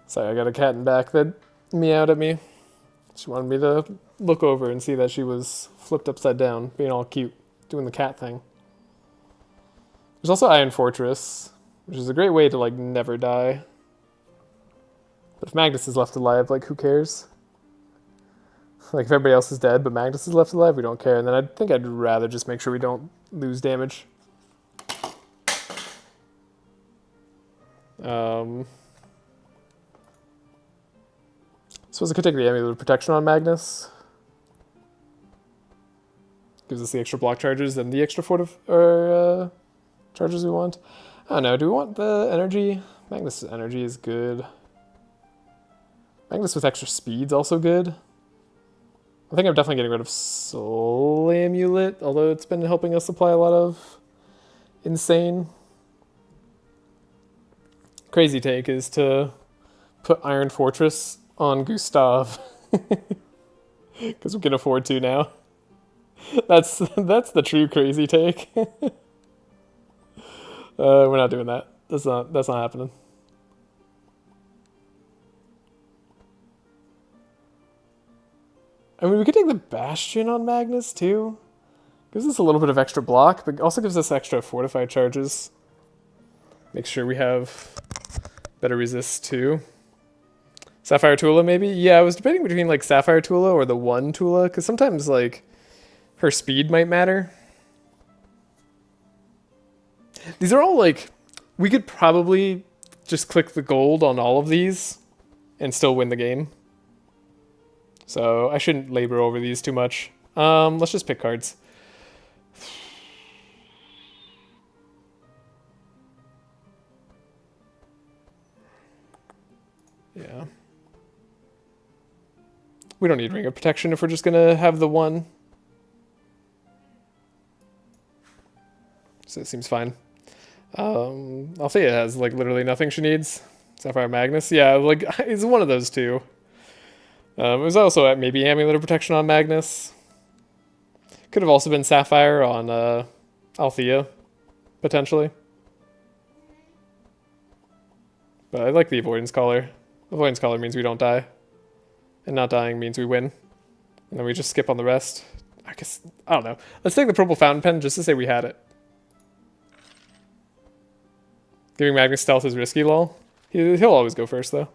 Sorry, I got a cat in back that meowed at me. She wanted me to look over and see that she was flipped upside down, being all cute, doing the cat thing. There's also Iron Fortress, which is a great way to, like, never die. But if Magnus is left alive, like, who cares? Like, if everybody else is dead, but Magnus is left alive, we don't care. And then I think I'd rather just make sure we don't lose damage. Suppose I could take the Amulet of Protection on Magnus. Gives us the extra block charges and the extra charges we want. I don't know, do we want the energy? Magnus' energy is good. Magnus with extra speed's also good. I think I'm definitely getting rid of Soul Amulet, although it's been helping us supply a lot of insane. Crazy take is to put Iron Fortress on Gustav. Because we can afford to now. That's the true crazy take. We're not doing that. That's not happening. I mean, we could take the Bastion on Magnus, too. Gives us a little bit of extra block, but also gives us extra fortified charges. Make sure we have better resist, too. Sapphire Tulah, maybe? Yeah, I was debating between, like, Sapphire Tulah or the one Tulah, because sometimes, like, her speed might matter. These are all, like, we could probably just click the gold on all of these and still win the game. So I shouldn't labor over these too much. Let's just pick cards. Yeah. We don't need Ring of Protection if we're just gonna have the one. So it seems fine. Althea has like literally nothing she needs. Sapphire Magnus, yeah, like it's one of those two. It was also at maybe Amulet of Protection on Magnus. Could have also been Sapphire on Althea, potentially. But I like the Avoidance Collar. Avoidance Collar means we don't die. And not dying means we win. And then we just skip on the rest. I guess, I don't know. Let's take the Purple Fountain Pen just to say we had it. Giving Magnus Stealth is risky, lol. He'll always go first, though.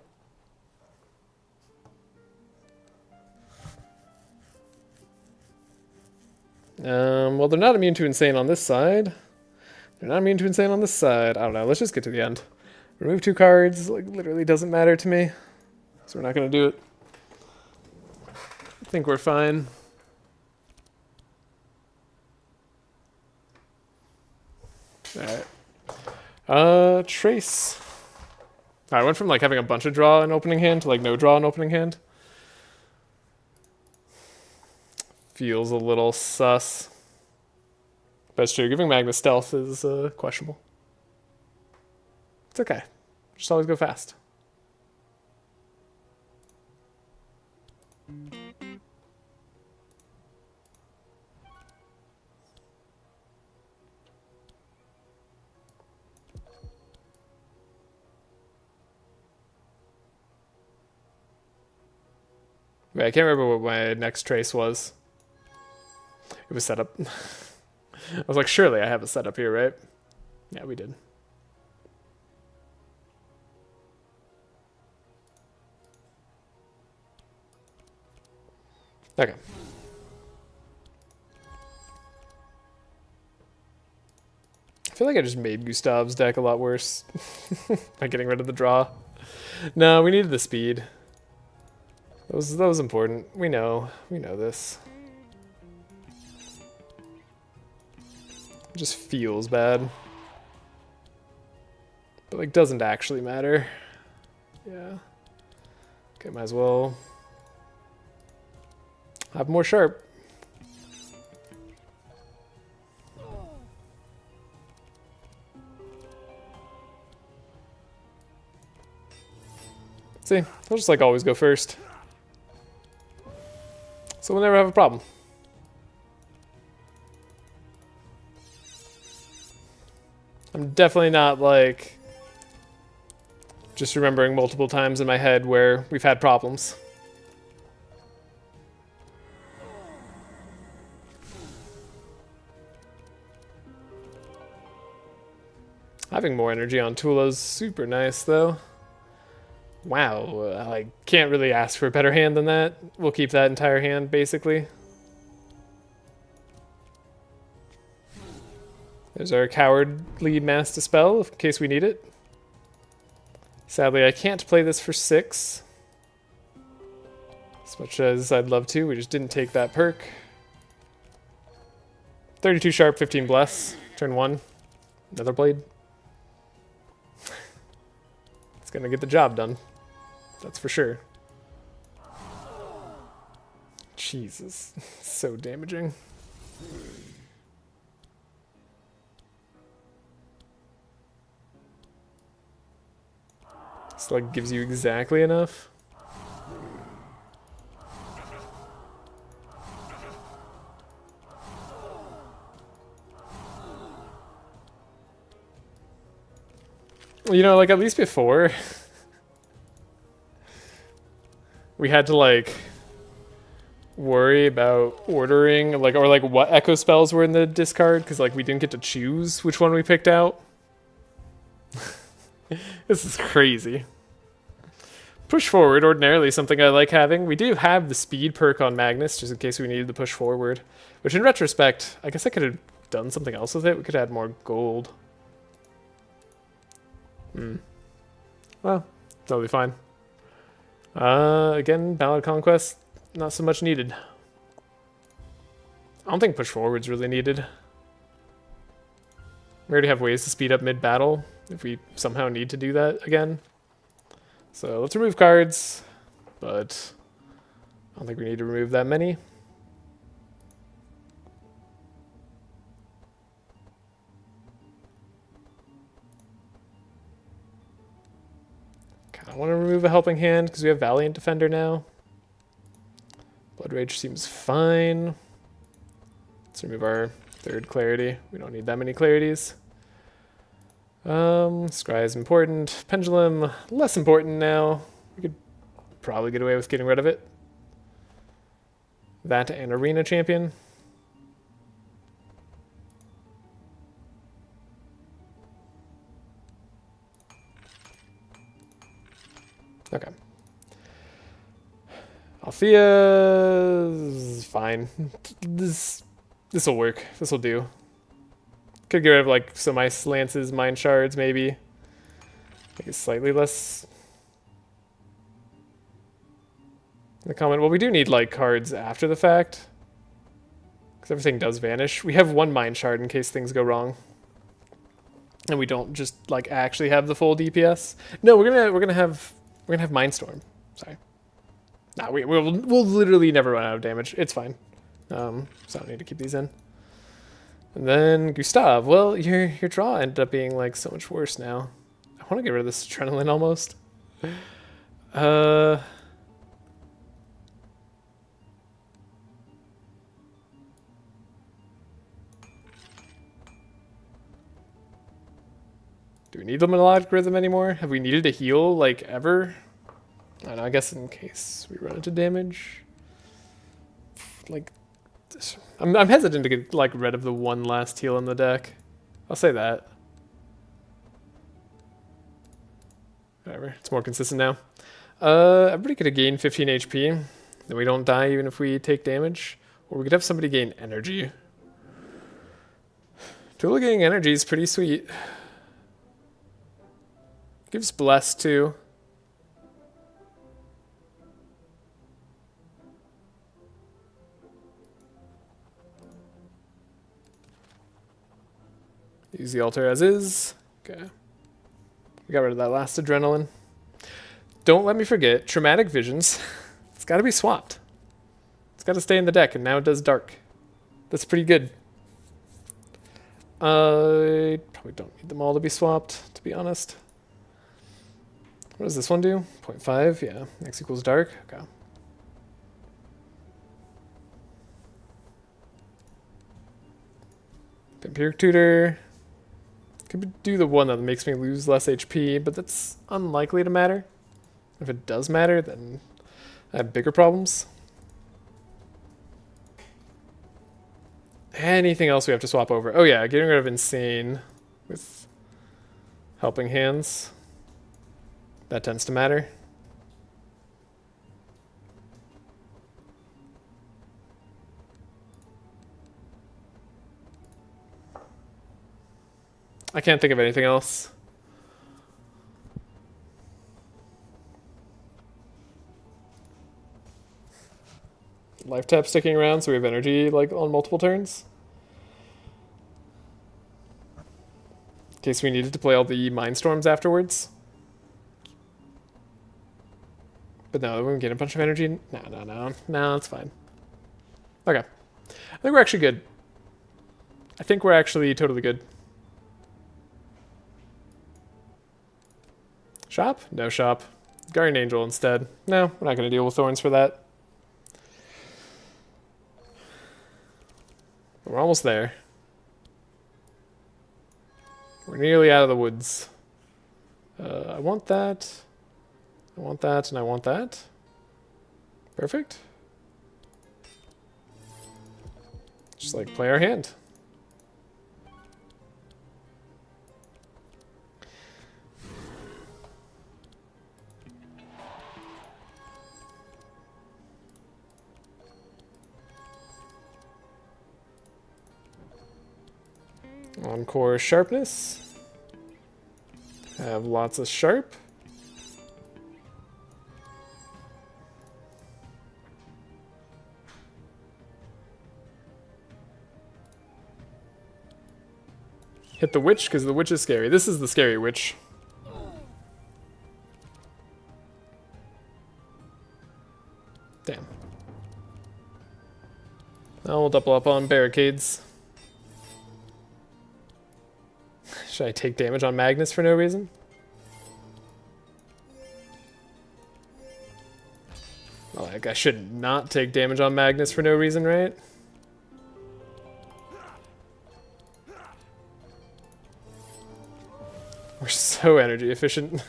Well, they're not immune to Insane on this side. They're not immune to Insane on this side. I don't know. Let's just get to the end. Remove 2 cards. Like, literally doesn't matter to me. So we're not going to do it. I think we're fine. Alright. Trace. I went from like having a bunch of draw in opening hand to like no draw in opening hand. Feels a little sus. But it's true, giving Magnus Stealth is questionable. It's okay. Just always go fast. Wait, I can't remember what my next trace was. It was set up. I was like, surely I have a setup here, right? Yeah, we did. Okay. I feel like I just made Gustav's deck a lot worse by getting rid of the draw. No, we needed the speed. That was important. We know this. It just feels bad. But like doesn't actually matter. Yeah. Okay, might as well have more sharp. See, I'll just like always go first. So we'll never have a problem. I'm definitely not like Just remembering multiple times in my head where we've had problems. Having more energy on Tulah is super nice, though. Wow, I can't really ask for a better hand than that. We'll keep that entire hand, basically. There's our Cowardly Mass Dispel, in case we need it. Sadly, I can't play this for 6. As much as I'd love to, we just didn't take that perk. 32 sharp, 15 bless. Turn 1. Another blade. It's gonna get the job done. That's for sure. Jesus. So damaging. Slug gives you exactly enough. You know, like, at least before, we had to, like, worry about ordering, like, or, like, what echo spells were in the discard, because, like, we didn't get to choose which one we picked out. This is crazy. Push forward, ordinarily something I like having. We do have the speed perk on Magnus, just in case we needed to push forward. Which, in retrospect, I guess I could have done something else with it. We could add more gold. Well, totally fine. Again, Ballad Conquest, not so much needed. I don't think push forward's really needed. We already have ways to speed up mid-battle if we somehow need to do that again. So let's remove cards, but I don't think we need to remove that many. I want to remove a helping hand because we have Valiant Defender now. Blood Rage seems fine. Let's remove our 3rd clarity. We don't need that many clarities. Scry is important. Pendulum, less important now. We could probably get away with getting rid of it. That and Arena Champion. Okay. Althea's fine. This will work. This will do. Could get rid of like some Ice Lances, Mind Shards, maybe. Make it slightly less. The comment. Well, we do need like cards after the fact, because everything does vanish. We have 1 Mind Shard in case things go wrong, and we don't just like actually have the full DPS. No, we're gonna have Mindstorm. Sorry. Nah, we'll literally never run out of damage. It's fine. So I don't need to keep these in. And then Gustav. Well, your draw ended up being like so much worse now. I want to get rid of this adrenaline almost. Do we need the melodic rhythm anymore? Have we needed to heal like ever? I don't know, I guess in case we run into damage. Like, I'm hesitant to get like rid of the 1 last heal in the deck. I'll say that. Whatever, it's more consistent now. Everybody could have gained 15 HP. Then we don't die even if we take damage. Or we could have somebody gain energy. Tulah gaining energy is pretty sweet. Gives Bless too. Use the altar as is. Okay. We got rid of that last adrenaline. Don't let me forget, Traumatic Visions. It's got to be swapped. It's got to stay in the deck, and now it does dark. That's pretty good. I probably don't need them all to be swapped, to be honest. What does this one do? 0.5, yeah. X equals dark. Okay. Vampiric Tutor. Could do the one that makes me lose less HP, but that's unlikely to matter. If it does matter, then I have bigger problems. Anything else we have to swap over? Oh yeah, getting rid of Insane with Helping Hands. That tends to matter. I can't think of anything else. Life tap sticking around so we have energy like on multiple turns. In case we needed to play all the Mindstorms afterwards. But no, we can get a bunch of energy. No, it's fine. Okay. I think we're actually good. I think we're actually totally good. Shop? No shop. Guardian Angel instead. No, we're not going to deal with thorns for that. We're almost there. We're nearly out of the woods. I want that. I want that, and I want that. Perfect. Just like play our hand. Encore sharpness. Have lots of sharp. Hit the witch, because the witch is scary. This is the scary witch. Damn. Now we'll double up on barricades. Should I take damage on Magnus for no reason? Oh, like I should not take damage on Magnus for no reason, right? We're so energy efficient.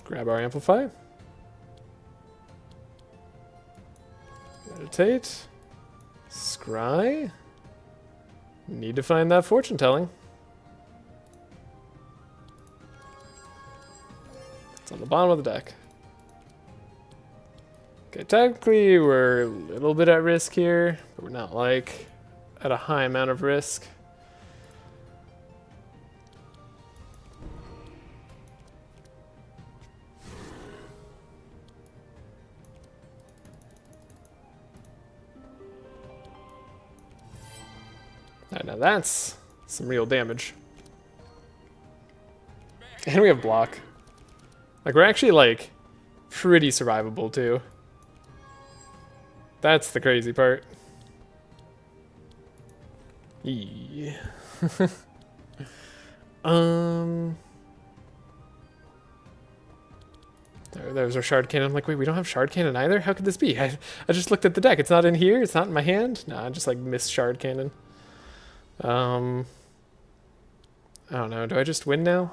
Grab our amplify. Meditate. Scry. Need to find that fortune telling. It's on the bottom of the deck. Okay, technically we're a little bit at risk here, but we're not like at a high amount of risk. Alright, now that's some real damage. And we have block. Like, we're actually, like, pretty survivable, too. That's the crazy part. Yeah. There's our shard cannon. I'm like, wait, we don't have shard cannon either? How could this be? I just looked at the deck. It's not in here? It's not in my hand? Nah, I just, like, missed shard cannon. I don't know. Do I just win now?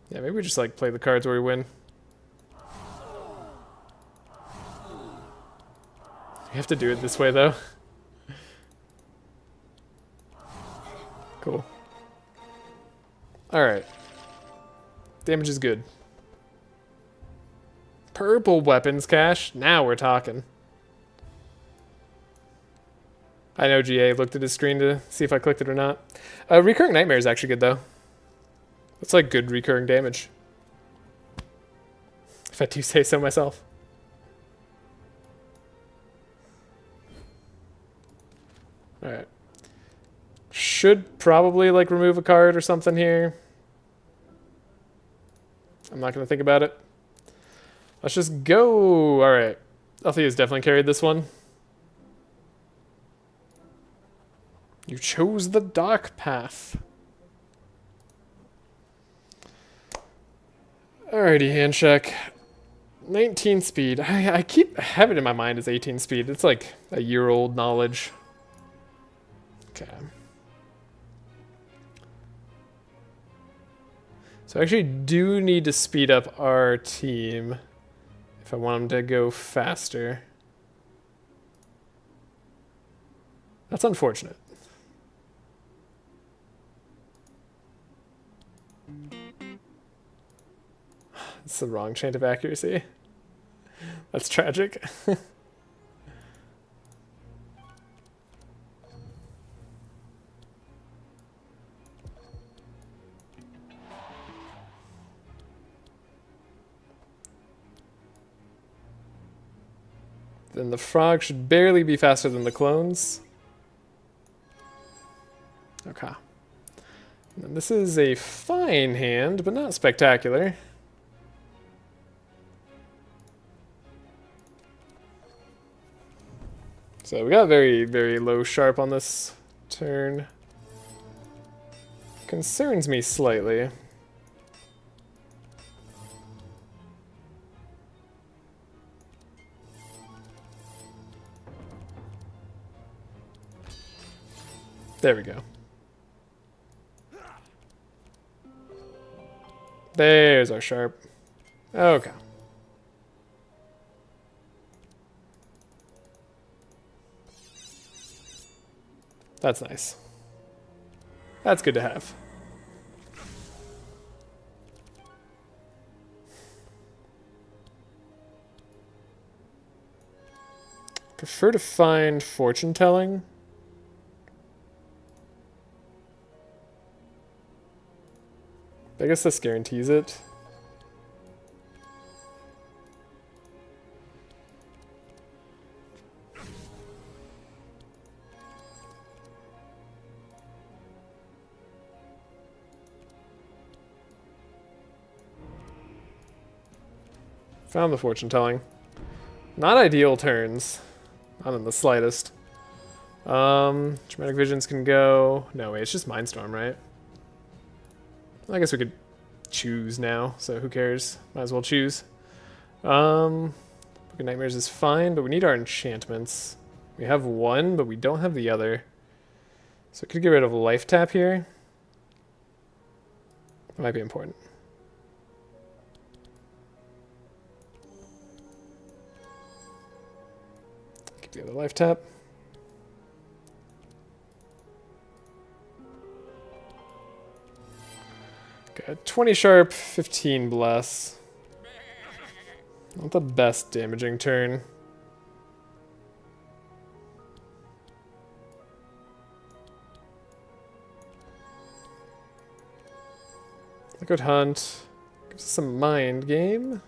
Yeah, maybe we just like play the cards where we win. We have to do it this way though. Cool. Alright. Damage is good. Purple weapons cache. Now we're talking. I know GA looked at his screen to see if I clicked it or not. Recurring Nightmare is actually good, though. It's like good recurring damage. If I do say so myself. Alright. Should probably, like, remove a card or something here. I'm not going to think about it. Let's just go. Alright. Althea's definitely carried this one. You chose the dark path. Alrighty, hand check. 19 speed. I keep having it in my mind as 18 speed. It's like a year-old knowledge. Okay. So I actually do need to speed up our team if I want them to go faster. That's unfortunate. It's the wrong chant of accuracy. That's tragic. Then the frog should barely be faster than the clones. Okay. And this is a fine hand, but not spectacular. So we got very, very low sharp on this turn. Concerns me slightly. There we go. There's our sharp. Okay. That's nice. That's good to have. Prefer to find fortune telling. I guess this guarantees it. Found the fortune telling. Not ideal turns. Not in the slightest. Dramatic visions can go. No, wait, it's just Mindstorm, right? I guess we could choose now, so who cares? Might as well choose. Book of Nightmares is fine, but we need our enchantments. We have one, but we don't have the other. So I could get rid of Life Tap here. That might be important. Keep the other Life Tap. Okay, 20 sharp, 15 bless. Not the best damaging turn. Liquid Hunt gives us some mind game.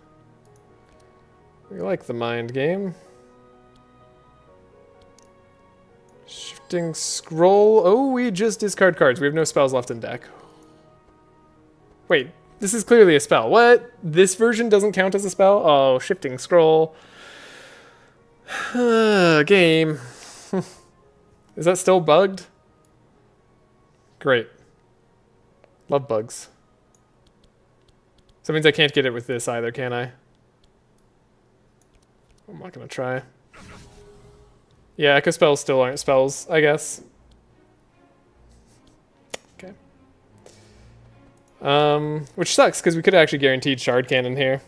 We like the mind game. Shifting Scroll. Oh, we just discard cards. We have no spells left in deck. Wait, this is clearly a spell. What? This version doesn't count as a spell? Oh, Shifting Scroll. Game. Is that still bugged? Great. Love bugs. So that means I can't get it with this either, can I? I'm not gonna try. Yeah, Echo Spells still aren't spells, I guess. Okay. Which sucks, because we could have actually guaranteed Shard Cannon here.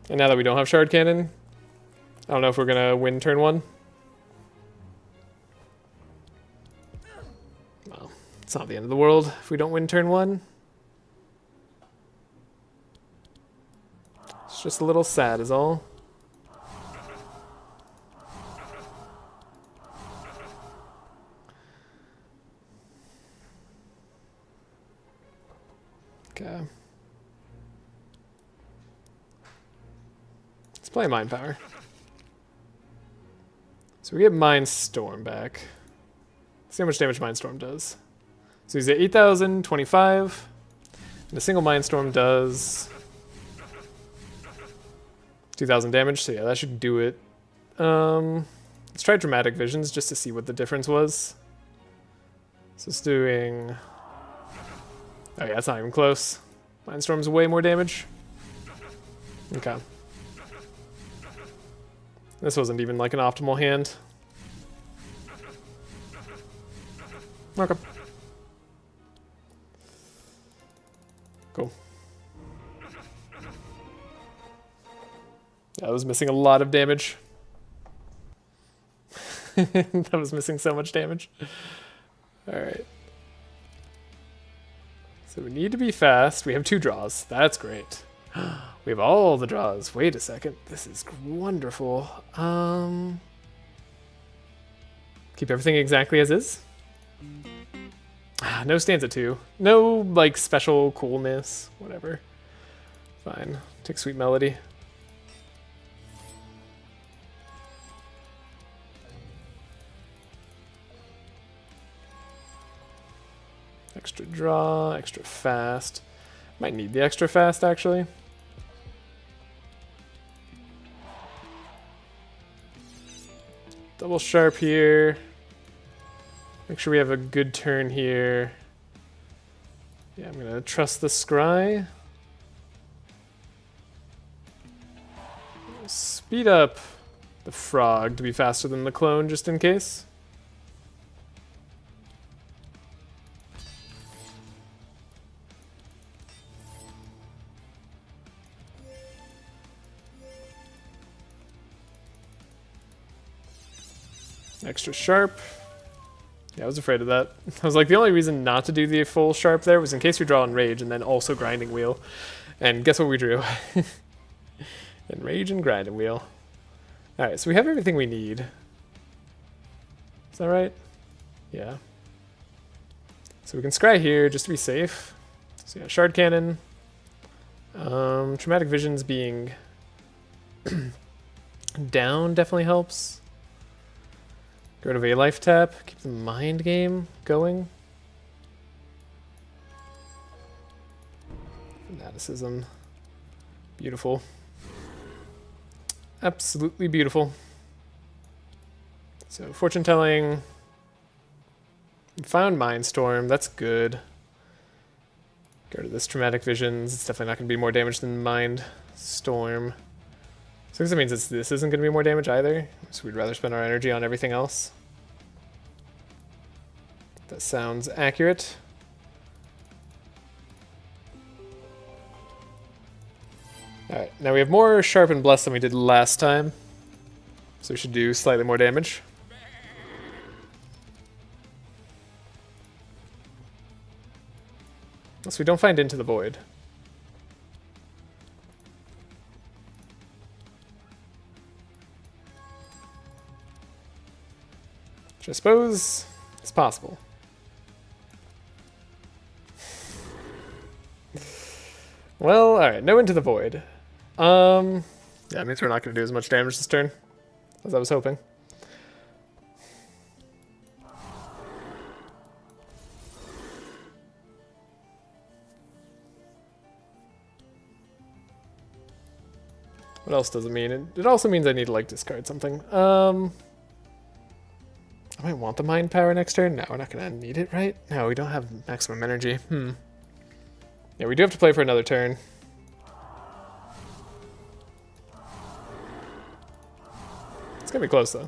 And now that we don't have Shard Cannon, I don't know if we're gonna win turn one. Well, it's not the end of the world if we don't win turn one. It's just a little sad is all. Okay. Let's play Mind Power. So we get Mind Storm back. Let's see how much damage Mind Storm does. So he's at 8,025. And a single Mind Storm does 2,000 damage. So yeah, that should do it. Let's try Dramatic Visions just to see what the difference was. So it's doing... Oh yeah, it's not even close. Mindstorm's way more damage. Okay. This wasn't even like an optimal hand. Okay. Cool. That was missing a lot of damage. That was missing so much damage. Alright. So we need to be fast. We have 2 draws. That's great. We have all the draws. Wait a second. This is wonderful. Keep everything exactly as is. No stanza 2. No, like, special coolness. Whatever. Fine. Take Sweet Melody. Extra draw, extra fast. Might need the extra fast, actually. Double sharp here. Make sure we have a good turn here. Yeah, I'm gonna trust the scry. Speed up the frog to be faster than the clone, just in case. Extra sharp. Yeah, I was afraid of that. I was like, the only reason not to do the full sharp there was in case you draw Enrage and then also Grinding Wheel. And guess what we drew? Enrage and Grinding Wheel. Alright, so we have everything we need. Is that right? Yeah. So we can scry here just to be safe. So yeah, Shard Cannon. Traumatic Visions being down definitely helps. Go to a life tap, keep the mind game going. Fanaticism. Beautiful. Absolutely beautiful. So, fortune telling. Found Mindstorm, that's good. Go to this Traumatic Visions, it's definitely not going to be more damage than Mindstorm. So I guess that means this isn't going to be more damage either, so we'd rather spend our energy on everything else. That sounds accurate. Alright, now we have more Sharp and Bless than we did last time, so we should do slightly more damage. Unless we don't find Into the Void. Which I suppose is possible. Well, alright, no Into the Void. Yeah, it means we're not going to do as much damage this turn as I was hoping. What else does it mean? It also means I need to, like, discard something. I might want the Mind Power next turn. No, we're not going to need it, right? No, we don't have maximum energy. Yeah, we do have to play for another turn. It's going to be close, though.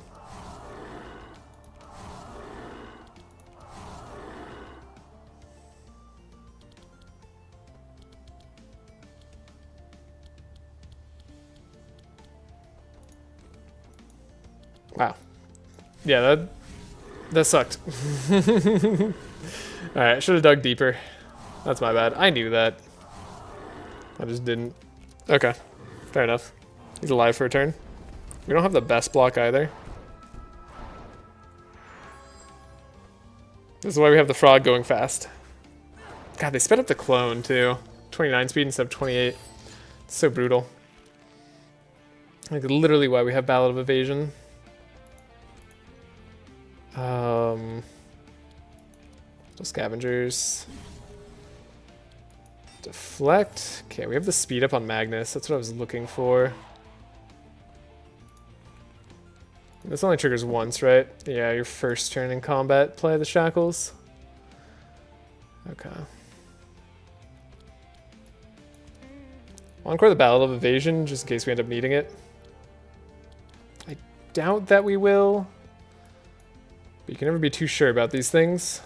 Wow. Yeah, that sucked. Alright, I should have dug deeper. That's my bad. I knew that. I just didn't. Okay, fair enough. He's alive for a turn. We don't have the best block either. This is why we have the frog going fast. God, they sped up the clone too. 29 speed instead of 28. It's so brutal. Like literally why we have Ballad of Evasion. Scavengers. Deflect. Okay, we have the speed up on Magnus. That's what I was looking for. This only triggers once, right? Yeah, your first turn in combat, play the Shackles. Okay. Encore the Ballad of Evasion, just in case we end up needing it. I doubt that we will. But you can never be too sure about these things.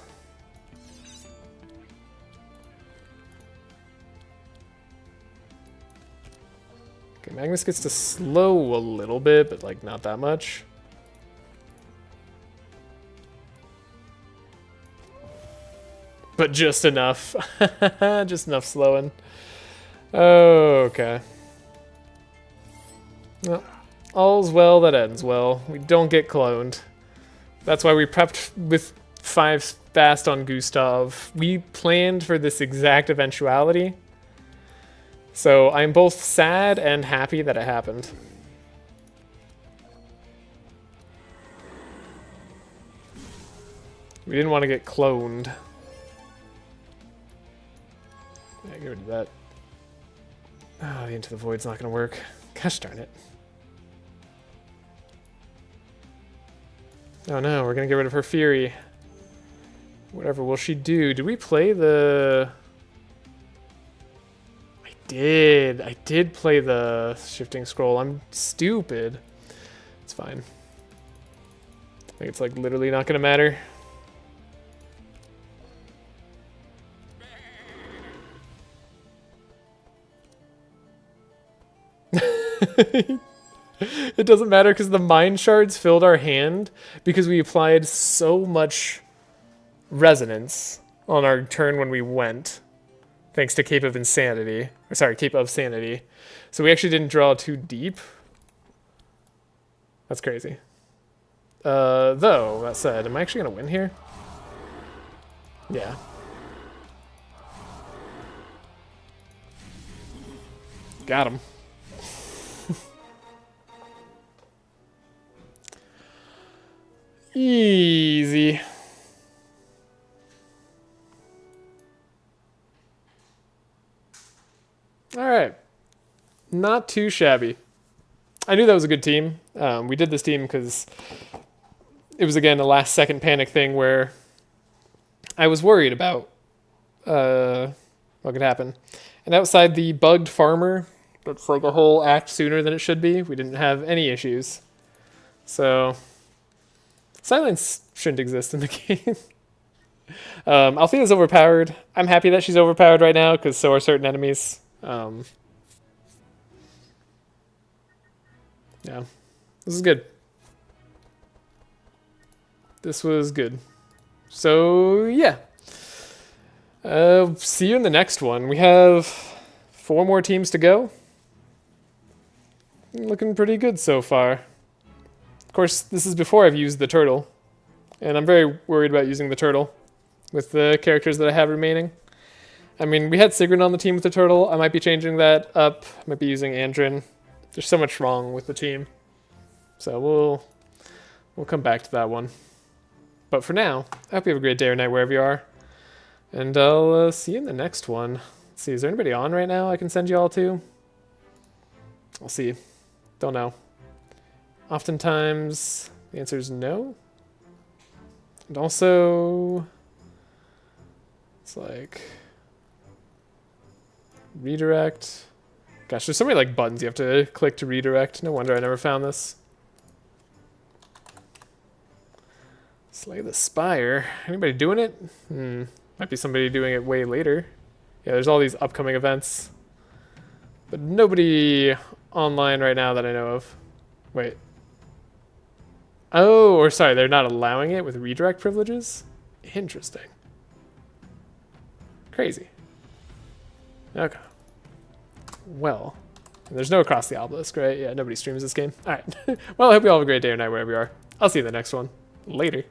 Okay, Magnus gets to slow a little bit, but like not that much. But just enough. Just enough slowing. Okay. Well, all's well that ends well. We don't get cloned. That's why we prepped with 5 fast on Gustav. We planned for this exact eventuality. So I'm both sad and happy that it happened. We didn't want to get cloned. Yeah, get rid of that. Oh, the Into the Void's not going to work. Gosh darn it. Oh no, we're going to get rid of her Fury. Whatever will she do? Did we play the... I did play the Shifting Scroll. I'm stupid. It's fine. I think it's like literally not going to matter. It doesn't matter because the mind shards filled our hand because we applied so much resonance on our turn when we went, thanks to Cape of Insanity. Or sorry, Cape of Sanity. So we actually didn't draw too deep. That's crazy. Though, that said, am I actually going to win here? Yeah. Got him. Easy. All right. Not too shabby. I knew that was a good team. We did this team because it was, again, a last-second panic thing where I was worried about what could happen. And outside the bugged farmer, that's like a whole act sooner than it should be, we didn't have any issues. So... silence shouldn't exist in the game. Althea's overpowered. I'm happy that she's overpowered right now, because so are certain enemies. Yeah. This is good. This was good. So, yeah. See you in the next one. We have 4 more teams to go. Looking pretty good so far. Of course, this is before I've used the turtle. And I'm very worried about using the turtle with the characters that I have remaining. I mean, we had Sigrun on the team with the turtle. I might be changing that up. I might be using Andrin. There's so much wrong with the team. So we'll come back to that one. But for now, I hope you have a great day or night wherever you are. And I'll see you in the next one. Let's see, is there anybody on right now I can send you all to? I'll see. Don't know. Oftentimes, the answer is no. And also, it's like redirect. Gosh, there's so many like buttons you have to click to redirect. No wonder I never found this. Slay the Spire. Anybody doing it? Might be somebody doing it way later. Yeah, there's all these upcoming events. But nobody online right now that I know of. Wait. Oh, or sorry, they're not allowing it with redirect privileges? Interesting. Crazy. Okay. Well, there's no Across the Obelisk, right? Yeah, nobody streams this game. All right. Well, I hope you all have a great day or night wherever you are. I'll see you in the next one. Later.